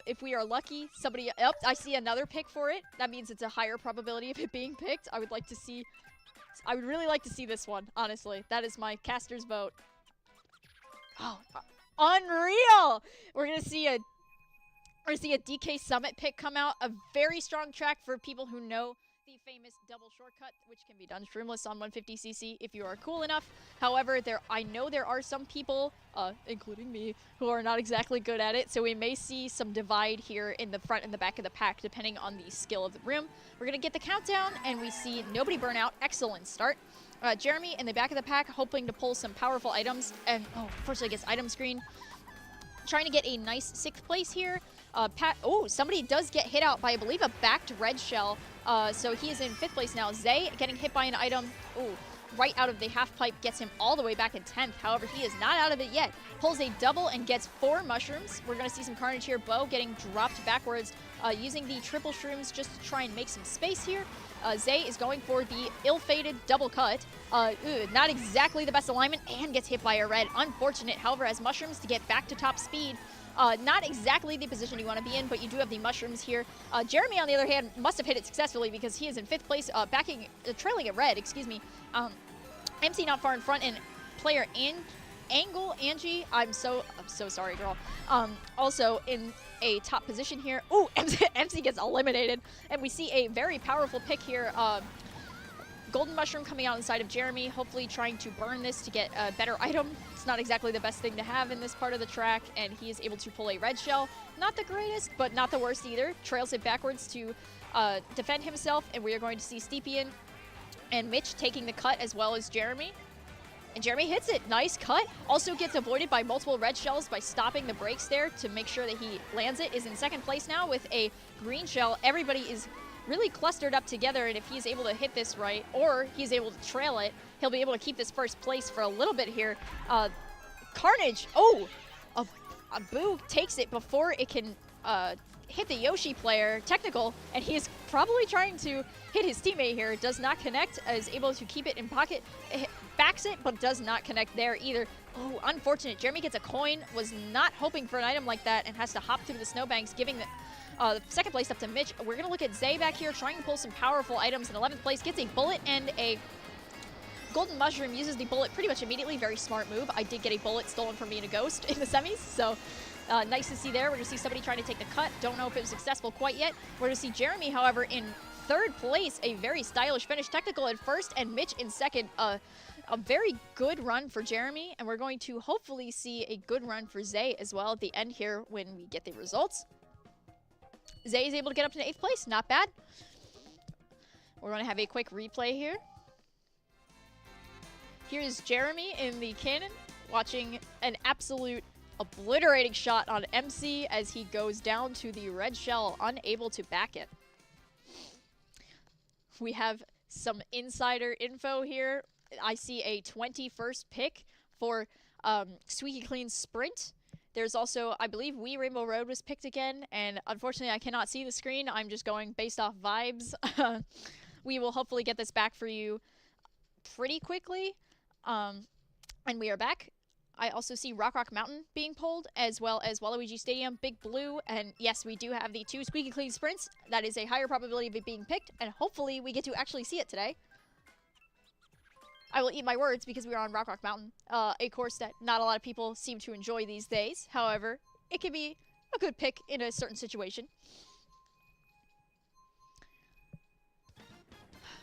If we are lucky, somebody... Oh, I see another pick for it. That means it's a higher probability of it being picked. I would really like to see this one, honestly. That is my caster's vote. Oh, unreal! We're gonna see a DK Summit pick come out. A very strong track for people who know the famous double shortcut, which can be done streamless on 150cc if you are cool enough. However, I know there are some people, including me, who are not exactly good at it, so we may see some divide here in the front and the back of the pack, depending on the skill of the room. We're going to get the countdown, and we see nobody burn out. Excellent start. Jeremy in the back of the pack, hoping to pull some powerful items, and unfortunately gets item screen. Trying to get a nice 6th place here. Somebody does get hit out by, I believe, a backed red shell. So he is in 5th place now. Zay getting hit by an item. Right out of the half pipe, gets him all the way back in 10th. However, he is not out of it yet. Pulls a double and gets 4 mushrooms. We're going to see some carnage here. Bo getting dropped backwards, using the triple shrooms just to try and make some space here. Zay is going for the ill-fated double cut. Not exactly the best alignment, and gets hit by a red. Unfortunate, however, has mushrooms to get back to top speed. Not exactly the position you want to be in, but you do have the mushrooms here. Jeremy, on the other hand, must have hit it successfully because he is in 5th place, trailing at red, excuse me. MC not far in front, and player Angle Angie, I'm so sorry, girl. Also in a top position here. Ooh, MC gets eliminated, and we see a very powerful pick here. Golden Mushroom coming out inside of Jeremy, hopefully trying to burn this to get a better item. It's not exactly the best thing to have in this part of the track, and he is able to pull a red shell. Not the greatest, but not the worst either. Trails it backwards to defend himself, and we are going to see Steepian and Mitch taking the cut as well as Jeremy. And Jeremy hits it. Nice cut. Also gets avoided by multiple red shells by stopping the brakes there to make sure that he lands it. Is in 2nd place now with a green shell. Everybody is really clustered up together, and if he's able to hit this right, or he's able to trail it, he'll be able to keep this 1st place for a little bit here. Carnage. Oh, a Boo takes it before it can hit the Yoshi player, Technical, and he is probably trying to hit his teammate here. Does not connect, is able to keep it in pocket, backs it, but does not connect there either. Oh, unfortunate. Jeremy gets a coin, was not hoping for an item like that, and has to hop through the snowbanks, giving the 2nd place up to Mitch. We're going to look at Zay back here, trying to pull some powerful items. In 11th place, gets a bullet and a Golden Mushroom, uses the bullet pretty much immediately. Very smart move. I did get a bullet stolen from me and a ghost in the semis, so nice to see there. We're going to see somebody trying to take the cut. Don't know if it was successful quite yet. We're going to see Jeremy, however, in 3rd place. A very stylish finish. Technical in 1st and Mitch in 2nd. A very good run for Jeremy, and we're going to hopefully see a good run for Zay as well at the end here when we get the results. Zay is able to get up to 8th place. Not bad. We're going to have a quick replay here. Here's Jeremy in the cannon, watching an absolute obliterating shot on MC as he goes down to the red shell, unable to back it. We have some insider info here. I see a 21st pick for Squeaky Clean Sprint. There's also, I believe, Wii Rainbow Road was picked again, and unfortunately I cannot see the screen. I'm just going based off vibes. We will hopefully get this back for you pretty quickly. And we are back. I also see Rock Mountain being pulled, as well as Waluigi Stadium, Big Blue, and yes, we do have the 2 squeaky clean sprints. That is a higher probability of it being picked, and hopefully we get to actually see it today. I will eat my words because we are on Rock Mountain, a course that not a lot of people seem to enjoy these days. However, it can be a good pick in a certain situation.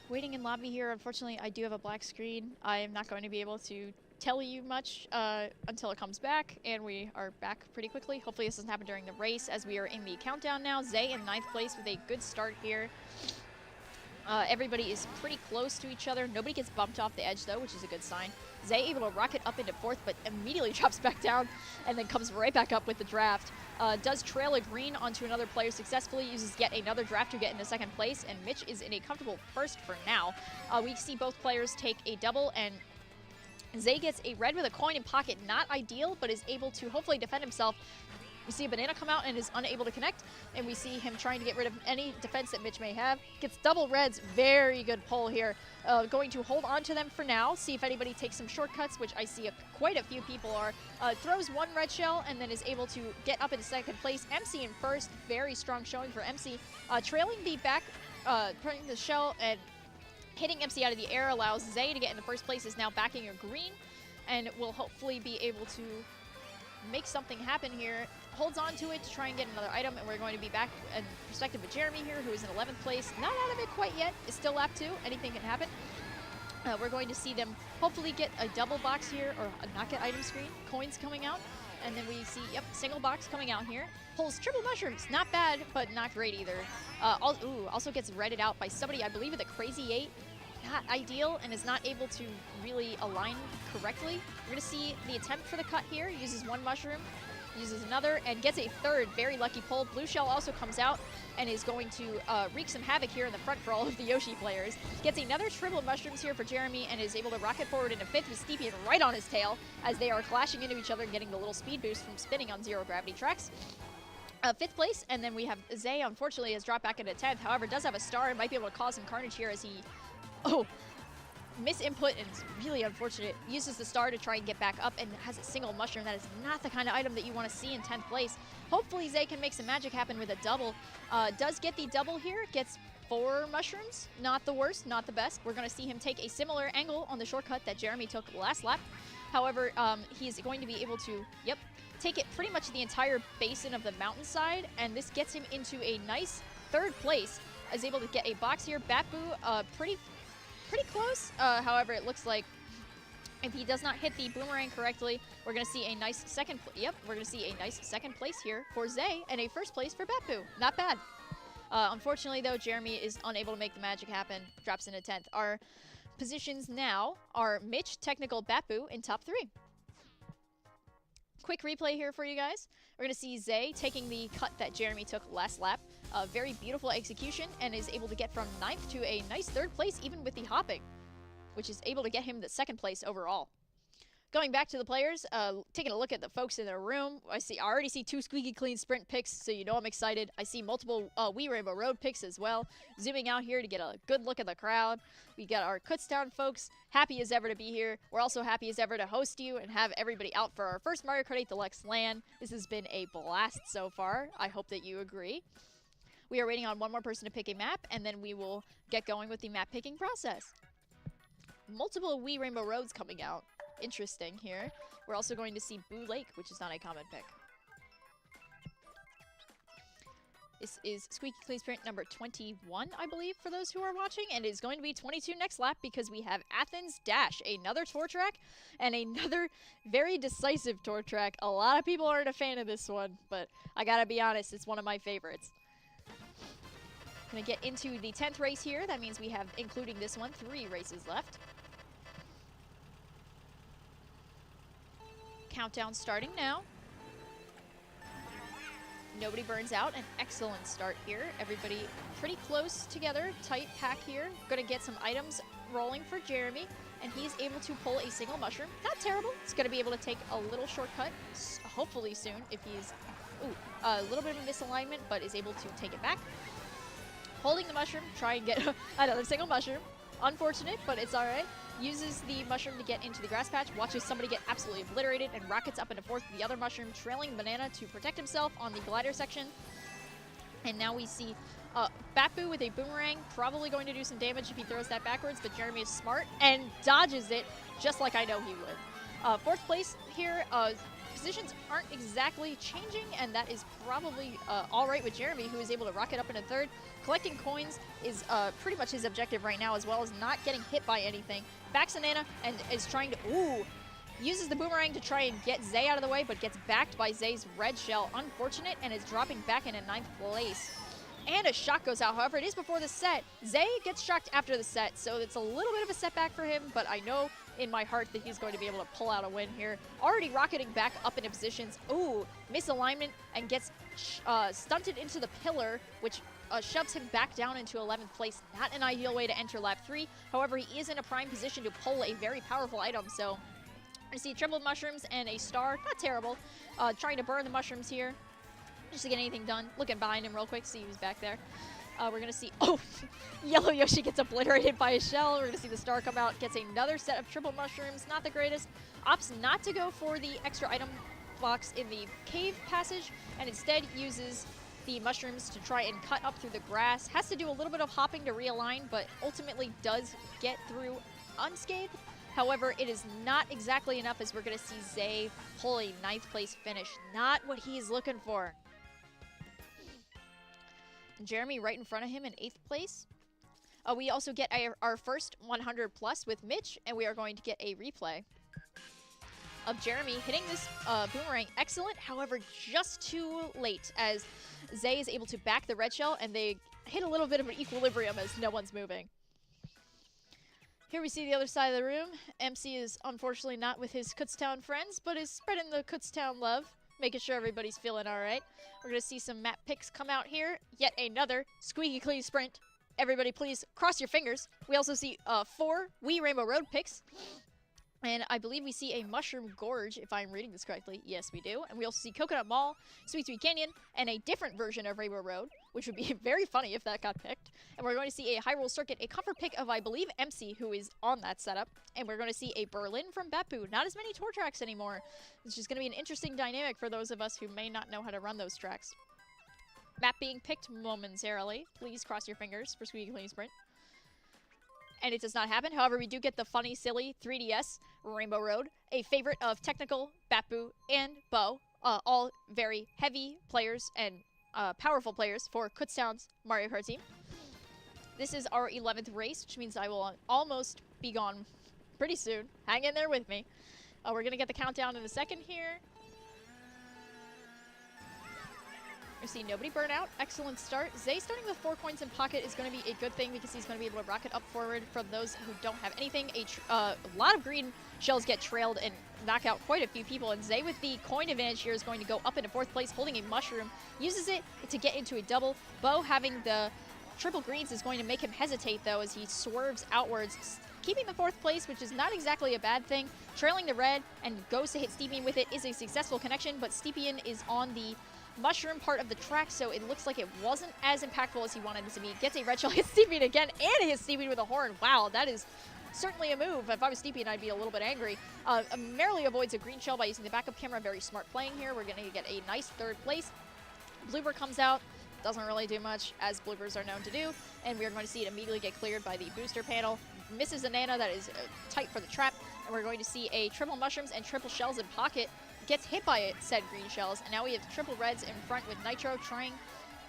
Waiting in lobby here, unfortunately, I do have a black screen. I am not going to be able to tell you much until it comes back, and we are back pretty quickly. Hopefully this doesn't happen during the race, as we are in the countdown now. Zay in 9th place with a good start here. Everybody is pretty close to each other. Nobody gets bumped off the edge, though, which is a good sign. Zay able to rocket up into 4th, but immediately drops back down and then comes right back up with the draft. Does trail a green onto another player successfully, uses yet another draft to get into 2nd place, and Mitch is in a comfortable 1st for now. We see both players take a double, and Zay gets a red with a coin in pocket. Not ideal, but is able to hopefully defend himself. We see a banana come out and is unable to connect, and we see him trying to get rid of any defense that Mitch may have. Gets double reds, very good pull here. Going to hold on to them for now, see if anybody takes some shortcuts, which I see quite a few people are. Throws 1 red shell and then is able to get up into 2nd place. MC in 1st, very strong showing for MC. Trailing the back, putting the shell and hitting MC out of the air allows Zay to get into 1st place, is now backing a green, and will hopefully be able to make something happen here. Holds on to it to try and get another item, and we're going to be back in perspective with Jeremy here, who is in 11th place. Not out of it quite yet. It's still lap 2. Anything can happen. We're going to see them hopefully get a double box here, or not get item screen. Coins coming out. And then we see, yep, single box coming out here. Pulls triple mushrooms. Not bad, but not great either. Also gets redded out by somebody, I believe, with a crazy 8. Not ideal, and is not able to really align correctly. We're going to see the attempt for the cut here. Uses 1 mushroom. Uses another and gets a 3rd. Very lucky pull. Blue shell also comes out and is going to wreak some havoc here in the front for all of the Yoshi players. Gets another triple mushrooms here for Jeremy and is able to rocket forward into 5th with Steepian right on his tail as they are clashing into each other and getting the little speed boost from spinning on 0 gravity tracks. 5th place, and then we have Zay, unfortunately, has dropped back into 10th. However, does have a star and might be able to cause some carnage here as he... misinput, and it's really unfortunate. Uses the star to try and get back up and has a single mushroom. That is not the kind of item that you want to see in 10th place. Hopefully Zay can make some magic happen with a double. Does get the double here, gets 4 mushrooms. Not the worst, not the best. We're going to see him take a similar angle on the shortcut that Jeremy took last lap. However, he's going to be able to, take it pretty much the entire basin of the mountainside, and this gets him into a nice 3rd place. Is able to get a box here. Batboo, pretty close. However, it looks like if he does not hit the boomerang correctly, we're going to see a nice we're going to see a nice 2nd place here for Zay and a 1st place for Batboo. Not bad. Unfortunately, though, Jeremy is unable to make the magic happen. Drops into 10th. Our positions now are Mitch, Technical, Batboo in top 3. Quick replay here for you guys. We're going to see Zay taking the cut that Jeremy took last lap. Very beautiful execution, and is able to get from 9th to a nice 3rd place, even with the hopping, which is able to get him the 2nd place overall. Going back to the players, taking a look at the folks in the room, I already see 2 squeaky clean sprint picks, so you know I'm excited. I see multiple Wii Rainbow Road picks as well. Zooming out here to get a good look at the crowd. We got our Kutztown folks, happy as ever to be here. We're also happy as ever to host you and have everybody out for our first Mario Kart 8 Deluxe LAN. This has been a blast so far. I hope that you agree. We are waiting on one more person to pick a map, and then we will get going with the map picking process. Multiple Wii Rainbow Roads coming out. Interesting here. We're also going to see Boo Lake, which is not a common pick. This is Squeaky Clean Sprint number 21, I believe, for those who are watching, and it's going to be 22 next lap because we have Athens Dash, another tour track, and another very decisive tour track. A lot of people aren't a fan of this one, but I gotta be honest, it's one of my favorites. Gonna get into the 10th race here. That means we have, including this one, 3 races left. Countdown starting now. Nobody burns out. An excellent start here. Everybody pretty close together. Tight pack here. Gonna get some items rolling for Jeremy, and he's able to pull a single mushroom. Not terrible. He's gonna be able to take a little shortcut, hopefully soon, if he's a little bit of a misalignment, but is able to take it back. Holding the mushroom, try and get another single mushroom. Unfortunate, but it's all right. uses the mushroom to get into the grass patch, watches somebody get absolutely obliterated, and rockets up into fourth with the other mushroom, trailing Banana to protect himself on the glider section. And now we see Batboo with a boomerang, probably going to do some damage if he throws that backwards, but Jeremy is smart and dodges it just like I know he would. Fourth place here, positions aren't exactly changing, and that is probably all right with Jeremy, who is able to rocket up into third. Collecting coins is pretty much his objective right now, as well as not getting hit by anything. Backs Nana and is trying to, uses the boomerang to try and get Zay out of the way, but gets backed by Zay's red shell. Unfortunate, and is dropping back into 9th place. And a shot goes out. However, it is before the set. Zay gets shocked after the set, so it's a little bit of a setback for him, but I know in my heart that he's going to be able to pull out a win here. Already rocketing back up into positions. Ooh, misalignment and gets stunted into the pillar, which shoves him back down into 11th place. Not an ideal way to enter lap 3. However, he is in a prime position to pull a very powerful item, so I see triple mushrooms and a star. Not terrible. Trying to burn the mushrooms here just to get anything done. Looking behind him real quick, see who's back there. We're going to see, Yellow Yoshi gets obliterated by a shell. We're going to see the star come out, gets another set of triple mushrooms. Not the greatest. Opts not to go for the extra item box in the cave passage, and instead uses the mushrooms to try and cut up through the grass. Has to do a little bit of hopping to realign, but ultimately does get through unscathed. However, it is not exactly enough, as we're going to see Zay pull a 9th place finish. Not what he's looking for. Jeremy right in front of him in 8th place. We also get our first 100 plus with Mitch, and we are going to get a replay of Jeremy hitting this boomerang. Excellent, however, just too late, as Zay is able to back the red shell, and they hit a little bit of an equilibrium as no one's moving. Here we see the other side of the room. MC is unfortunately not with his Kutztown friends, but is spreading the Kutztown love, making sure everybody's feeling all right. We're going to see some map picks come out here. Yet another squeaky clean sprint. Everybody please cross your fingers. We also see 4 Wii Rainbow Road picks. And I believe we see a Mushroom Gorge, if I'm reading this correctly. Yes, we do. And we also see Coconut Mall, Sweet Sweet Canyon, and a different version of Rainbow Road, which would be very funny if that got picked. And we're going to see a Hyrule Circuit, a comfort pick of, I believe, MC, who is on that setup. And we're going to see a Berlin from Beppu. Not as many tour tracks anymore. It's just going to be an interesting dynamic for those of us who may not know how to run those tracks. Map being picked momentarily. Please cross your fingers for Squeaky Clean Sprint. And it does not happen. However, we do get the funny, silly 3DS Rainbow Road, a favorite of Technical, Bappu, and Bo, all very heavy players and powerful players for Kutztown's Mario Kart team. This is our 11th race, which means I will almost be gone pretty soon. Hang in there with me. We're going to get the countdown in a second here. We see nobody burn out. Excellent start. Zay starting with 4 coins in pocket is going to be a good thing because he's going to be able to rocket up forward from those who don't have anything. A lot of green shells get trailed and knock out quite a few people. And Zay with the coin advantage here is going to go up into 4th place holding a mushroom. Uses it to get into a double. Bo having the triple greens is going to make him hesitate though as he swerves outwards. Keeping the 4th place, which is not exactly a bad thing. Trailing the red and goes to hit Steepian with it is a successful connection, but Steepian is on the mushroom part of the track, so it looks like it wasn't as impactful as he wanted it to be. Gets a red shell, hits Steepian again, and hits Steepian with a horn. Wow, that is certainly a move. If I was Steepian, I'd be a little bit angry. Merrily avoids a green shell by using the backup camera. Very smart playing here. We're going to get a nice 3rd place. Bloober comes out. Doesn't really do much, as bloopers are known to do, and we are going to see it immediately get cleared by the booster panel. Misses a Nana that is tight for the trap, and we're going to see a triple mushrooms and triple shells in pocket. Gets hit by it, said green shells, and now we have triple reds in front with Nitro trying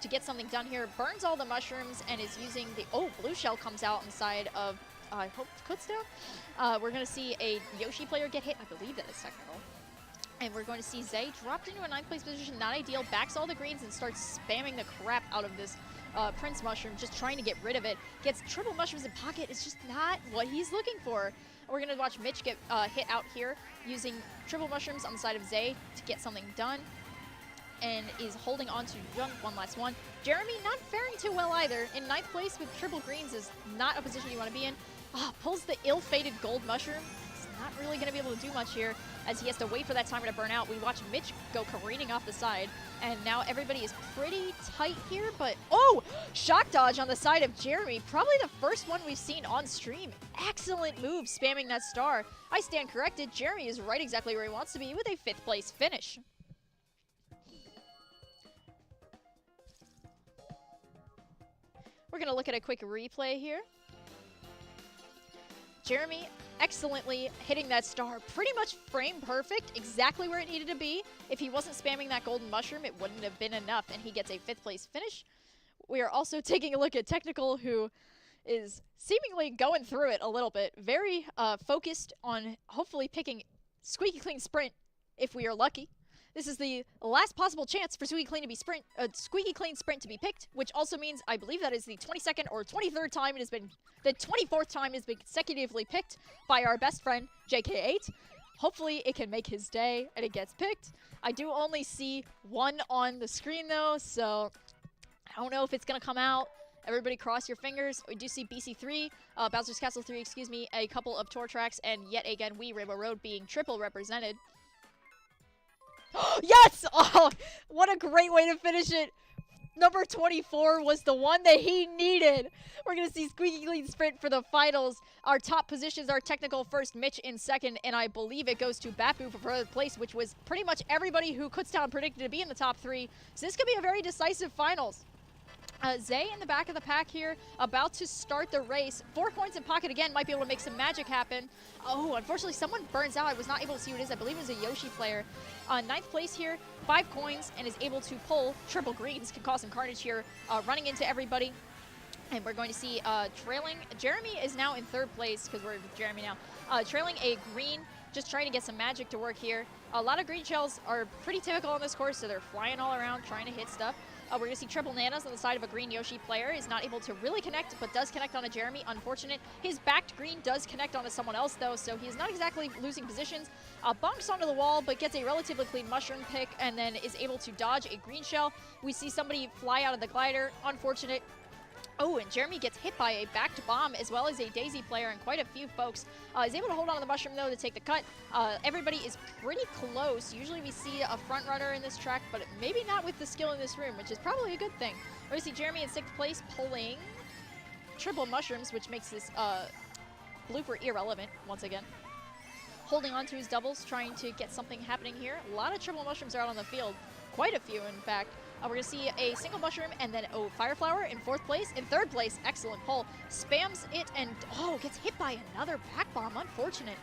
to get something done here. Burns all the mushrooms and is using the, blue shell comes out inside of, I hope, Kutztown. We're going to see a Yoshi player get hit. I believe that is technical. And we're going to see Zay dropped into a 9th place position, not ideal, backs all the greens and starts spamming the crap out of this Prince Mushroom, just trying to get rid of it. Gets triple mushrooms in pocket. It's just not what he's looking for. We're going to watch Mitch get hit out here using triple mushrooms on the side of Zay to get something done, and is holding on to one last one. Jeremy not faring too well either. In 9th place with triple greens is not a position you want to be in. Pulls the ill-fated gold mushroom. It's not really going to be able to do much here as he has to wait for that timer to burn out. We watch Mitch go careening off the side, and now everybody is pretty tight here, but oh! Shock dodge on the side of Jeremy. Probably the first one we've seen on stream. Excellent move, spamming that star. I stand corrected. Jeremy is right exactly where he wants to be with a 5th place finish. We're going to look at a quick replay here. Jeremy excellently hitting that star, pretty much frame perfect, exactly where it needed to be. If he wasn't spamming that golden mushroom, it wouldn't have been enough, and he gets a 5th place finish. We are also taking a look at Technical, who is seemingly going through it a little bit. Very focused on hopefully picking Squeaky Clean Sprint if we are lucky. This is the last possible chance for Squeaky Clean Sprint to be picked, which also means I believe that is the 22nd or 23rd time it has been, the 24th time it has been consecutively picked by our best friend, JK8. Hopefully it can make his day and it gets picked. I do only see one on the screen though, so I don't know if it's going to come out. Everybody cross your fingers. We do see BC3, Bowser's Castle 3, excuse me, a couple of tour tracks, and yet again, Rainbow Road being triple represented. Yes! Oh, what a great way to finish it. Number 24 was the one that he needed. We're going to see Squeaky Clean Sprint for the finals. Our top positions are Technical first, Mitch in second, and I believe it goes to Bapu for third place, which was pretty much everybody who Kutztown predicted to be in the top 3. So this could be a very decisive finals. Zay in the back of the pack here, about to start the race. 4 coins in pocket again, might be able to make some magic happen. Oh, unfortunately, someone burns out. I was not able to see who it is. I believe it was a Yoshi player. 9th place here, 5 coins, and is able to pull triple greens. Can cause some carnage here, running into everybody. And we're going to see trailing. Jeremy is now in 3rd place, because we're with Jeremy now. Trailing a green, just trying to get some magic to work here. A lot of green shells are pretty typical on this course, so they're flying all around, trying to hit stuff. We're going to see triple nanas on the side of a green Yoshi player. Is not able to really connect, but does connect on a Jeremy. Unfortunate. His backed green does connect onto someone else, though, so he is not exactly losing positions. Bonks onto the wall, but gets a relatively clean mushroom pick, and then is able to dodge a green shell. We see somebody fly out of the glider. Unfortunate. Oh, and Jeremy gets hit by a backed bomb as well as a Daisy player and quite a few folks. Is able to hold on to the mushroom, though, to take the cut. Everybody is pretty close. Usually we see a front runner in this track, but maybe not with the skill in this room, which is probably a good thing. We see Jeremy in 6th place pulling triple mushrooms, which makes this blooper irrelevant once again. Holding on to his doubles, trying to get something happening here. A lot of triple mushrooms are out on the field. Quite a few, in fact. We're going to see a single mushroom and then, Fire Flower in 4th place. In 3rd place, excellent pull. Spams it and, gets hit by another back bomb. Unfortunate.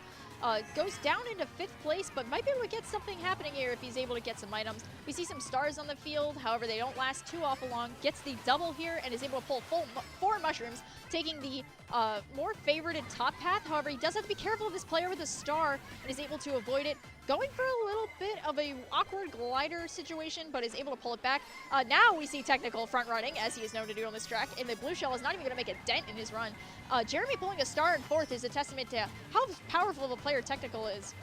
Goes down into 5th place, but might be able to get something happening here if he's able to get some items. We see some stars on the field, however, they don't last too awful long. Gets the double here and is able to pull 4 mushrooms, taking the more favorited top path. However, he does have to be careful of this player with a star and is able to avoid it. Going for a little bit of a awkward glider situation, but is able to pull it back. Now we see Technical front running, as he is known to do on this track, and the blue shell is not even going to make a dent in his run. Jeremy pulling a star in 4th is a testament to how powerful of a player Technical is.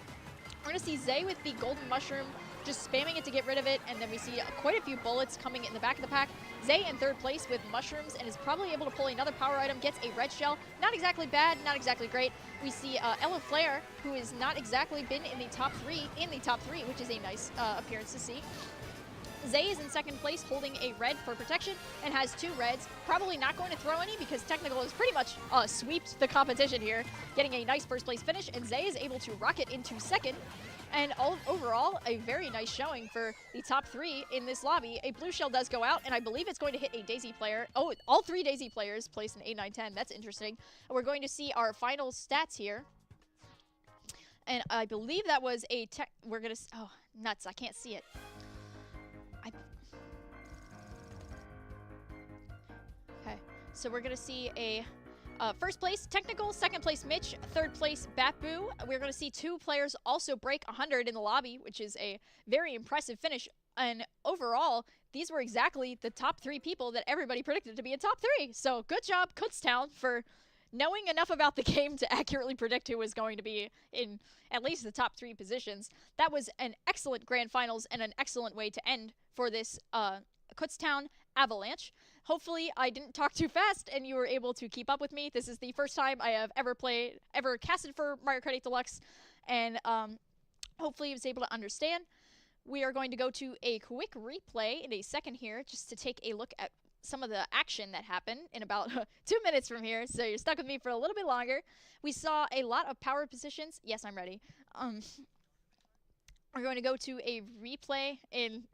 We're going to see Zay with the golden mushroom, just spamming it to get rid of it, and then we see quite a few bullets coming in the back of the pack. Zay in 3rd place with mushrooms and is probably able to pull another power item, gets a red shell. Not exactly bad, not exactly great. We see Ella Flair, who has not exactly been in the top 3, which is a nice appearance to see. Zay is in 2nd place holding a red for protection and has 2 reds. Probably not going to throw any because Technical has pretty much sweeped the competition here, getting a nice 1st place finish, and Zay is able to rocket into 2nd. And overall, a very nice showing for the top 3 in this lobby. A blue shell does go out, and I believe it's going to hit a Daisy player. Oh, all 3 Daisy players placed in 8, 9, 10. That's interesting. And we're going to see our final stats here. And I believe that was a we're going to... Oh, nuts. I can't see it. Okay. So we're going to see a... 1st place, Technical. 2nd place, Mitch. 3rd place, Bapu. We're going to see 2 players also break 100 in the lobby, which is a very impressive finish. And overall, these were exactly the top 3 people that everybody predicted to be in top 3. So good job, Kutztown, for knowing enough about the game to accurately predict who was going to be in at least the top 3 positions. That was an excellent grand finals and an excellent way to end for this Kutztown Avalanche. Hopefully I didn't talk too fast and you were able to keep up with me. This is the first time I have ever casted for Mario Kart 8 Deluxe, and hopefully he was able to understand. We are going to go to a quick replay in a second here just to take a look at some of the action that happened in about 2 minutes from here, so you're stuck with me for a little bit longer. We saw a lot of power positions. Yes, I'm ready. We're going to go to a replay in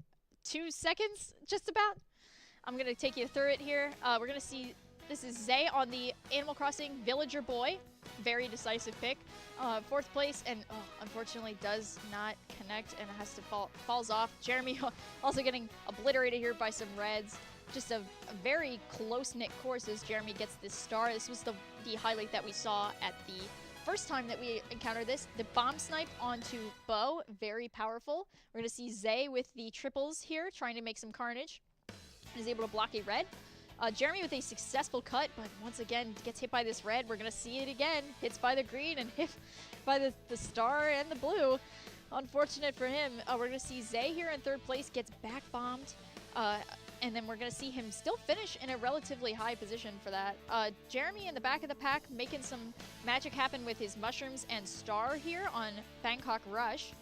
2 seconds, just about. I'm going to take you through it here. We're going to see, this is Zay on the Animal Crossing Villager Boy. Very decisive pick. 4th place, and unfortunately does not connect and has to falls off. Jeremy also getting obliterated here by some reds. Just a very close-knit course as Jeremy gets this star. This was the highlight that we saw at the first time that we encountered this. The bomb snipe onto Bo, very powerful. We're going to see Zay with the triples here, trying to make some carnage. Is able to block a red. Jeremy with a successful cut, but once again gets hit by this red. We're going to see it again. Hits by the green and hit by the star and the blue. Unfortunate for him. We're going to see Zay here in 3rd place, gets back bombed. And then we're going to see him still finish in a relatively high position for that. Jeremy in the back of the pack making some magic happen with his mushrooms and star here on Bangkok Rush.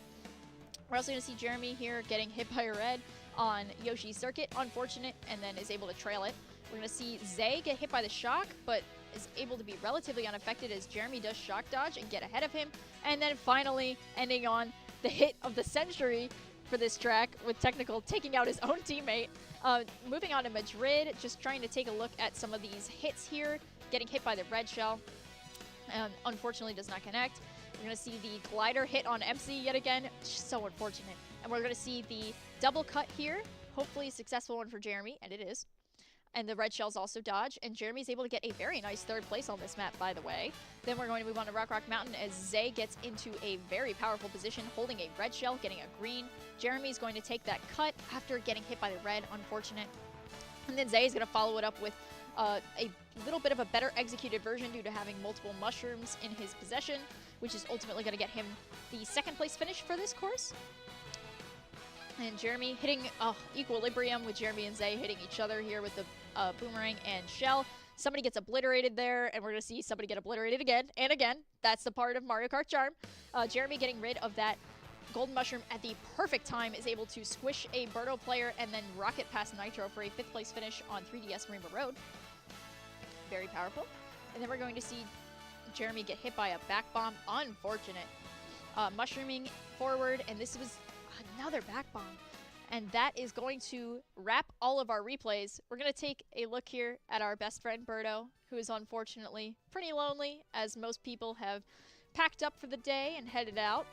We're also going to see Jeremy here getting hit by a red on Yoshi's Circuit. Unfortunate, and then is able to trail it. We're going to see Zay get hit by the shock, but is able to be relatively unaffected as Jeremy does shock dodge and get ahead of him. And then finally ending on the hit of the century for this track with Technical taking out his own teammate. Moving on to Madrid, just trying to take a look at some of these hits here. Getting hit by the red shell, and unfortunately does not connect. We're going to see the glider hit on MC yet again. So unfortunate. And we're going to see the double cut here. Hopefully a successful one for Jeremy, and it is. And the red shells also dodge, and Jeremy's able to get a very nice 3rd place on this map, by the way. Then we're going to move on to Rock Mountain as Zay gets into a very powerful position, holding a red shell, getting a green. Jeremy's going to take that cut after getting hit by the red, unfortunate. And then Zay is going to follow it up with a little bit of a better executed version due to having multiple mushrooms in his possession, which is ultimately going to get him the 2nd place finish for this course. And Jeremy hitting equilibrium with Jeremy and Zay hitting each other here with the boomerang and shell. Somebody gets obliterated there, and we're going to see somebody get obliterated again and again. That's the part of Mario Kart charm. Jeremy getting rid of that golden mushroom at the perfect time is able to squish a Birdo player and then rocket past Nitro for a 5th place finish on 3DS Rainbow Road. Very powerful. And then we're going to see Jeremy get hit by a back bomb. Unfortunate. Mushrooming forward, and this was another back bomb. And that is going to wrap all of our replays. We're going to take a look here at our best friend Birdo, who is unfortunately pretty lonely, as most people have packed up for the day and headed out.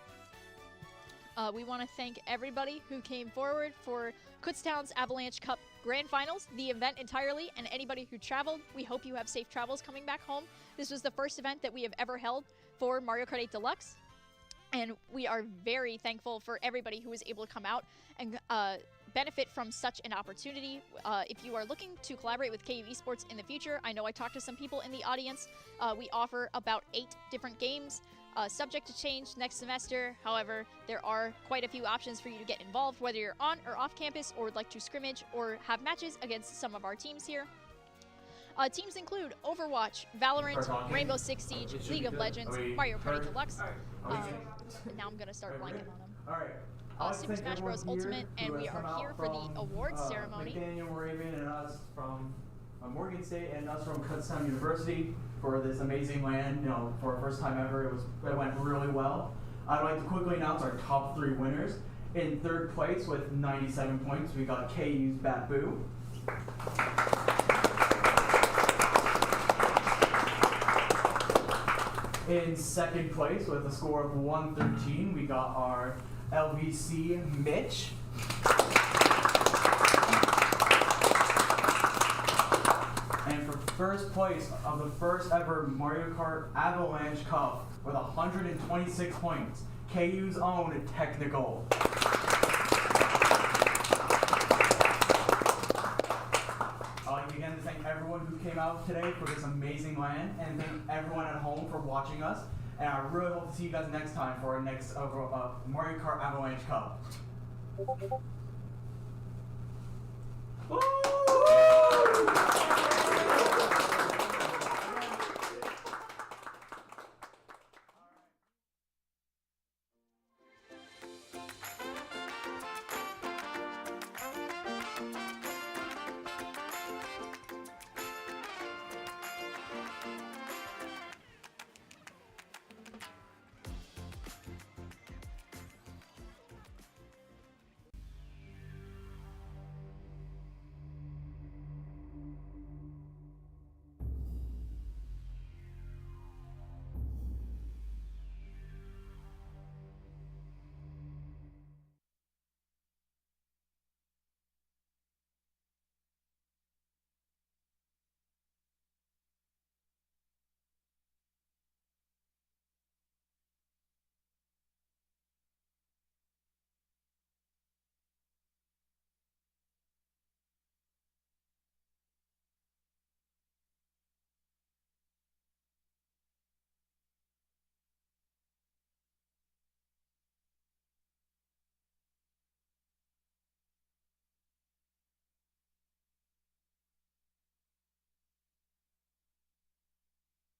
We want to thank everybody who came forward for Kutztown's Avalanche Cup Grand Finals, the event entirely, and anybody who traveled. We hope you have safe travels coming back home. This was the first event that we have ever held for Mario Kart 8 Deluxe. And we are very thankful for everybody who was able to come out and benefit from such an opportunity. If you are looking to collaborate with KU Esports in the future, I know I talked to some people in the audience. We offer about 8 different games, subject to change next semester. However, there are quite a few options for you to get involved, whether you're on or off campus or would like to scrimmage or have matches against some of our teams here. Teams include Overwatch, Valorant, Rainbow Six Siege, League of Legends, Mario Kart Deluxe. Now I'm going to start blanking on them. Super Smash Bros. Ultimate, and we are here for the awards ceremony.
Daniel Raven and us from Morgan State and us from Kutztown University for this amazing LAN. You know, for our first time ever, it went really well. I'd like to quickly announce our top 3 winners. In 3rd place with 97 points, we got KU's Babu. In 2nd place with a score of 113, we got our LVC Mitch. And for 1st place of the first ever Mario Kart Avalanche Cup with 126 points, KU's own Technical. I'd like again to thank everyone who came out today for this amazing LAN, and thank everyone at home for watching us. And I really hope to see you guys next time for our next Mario Kart Avalanche Cup.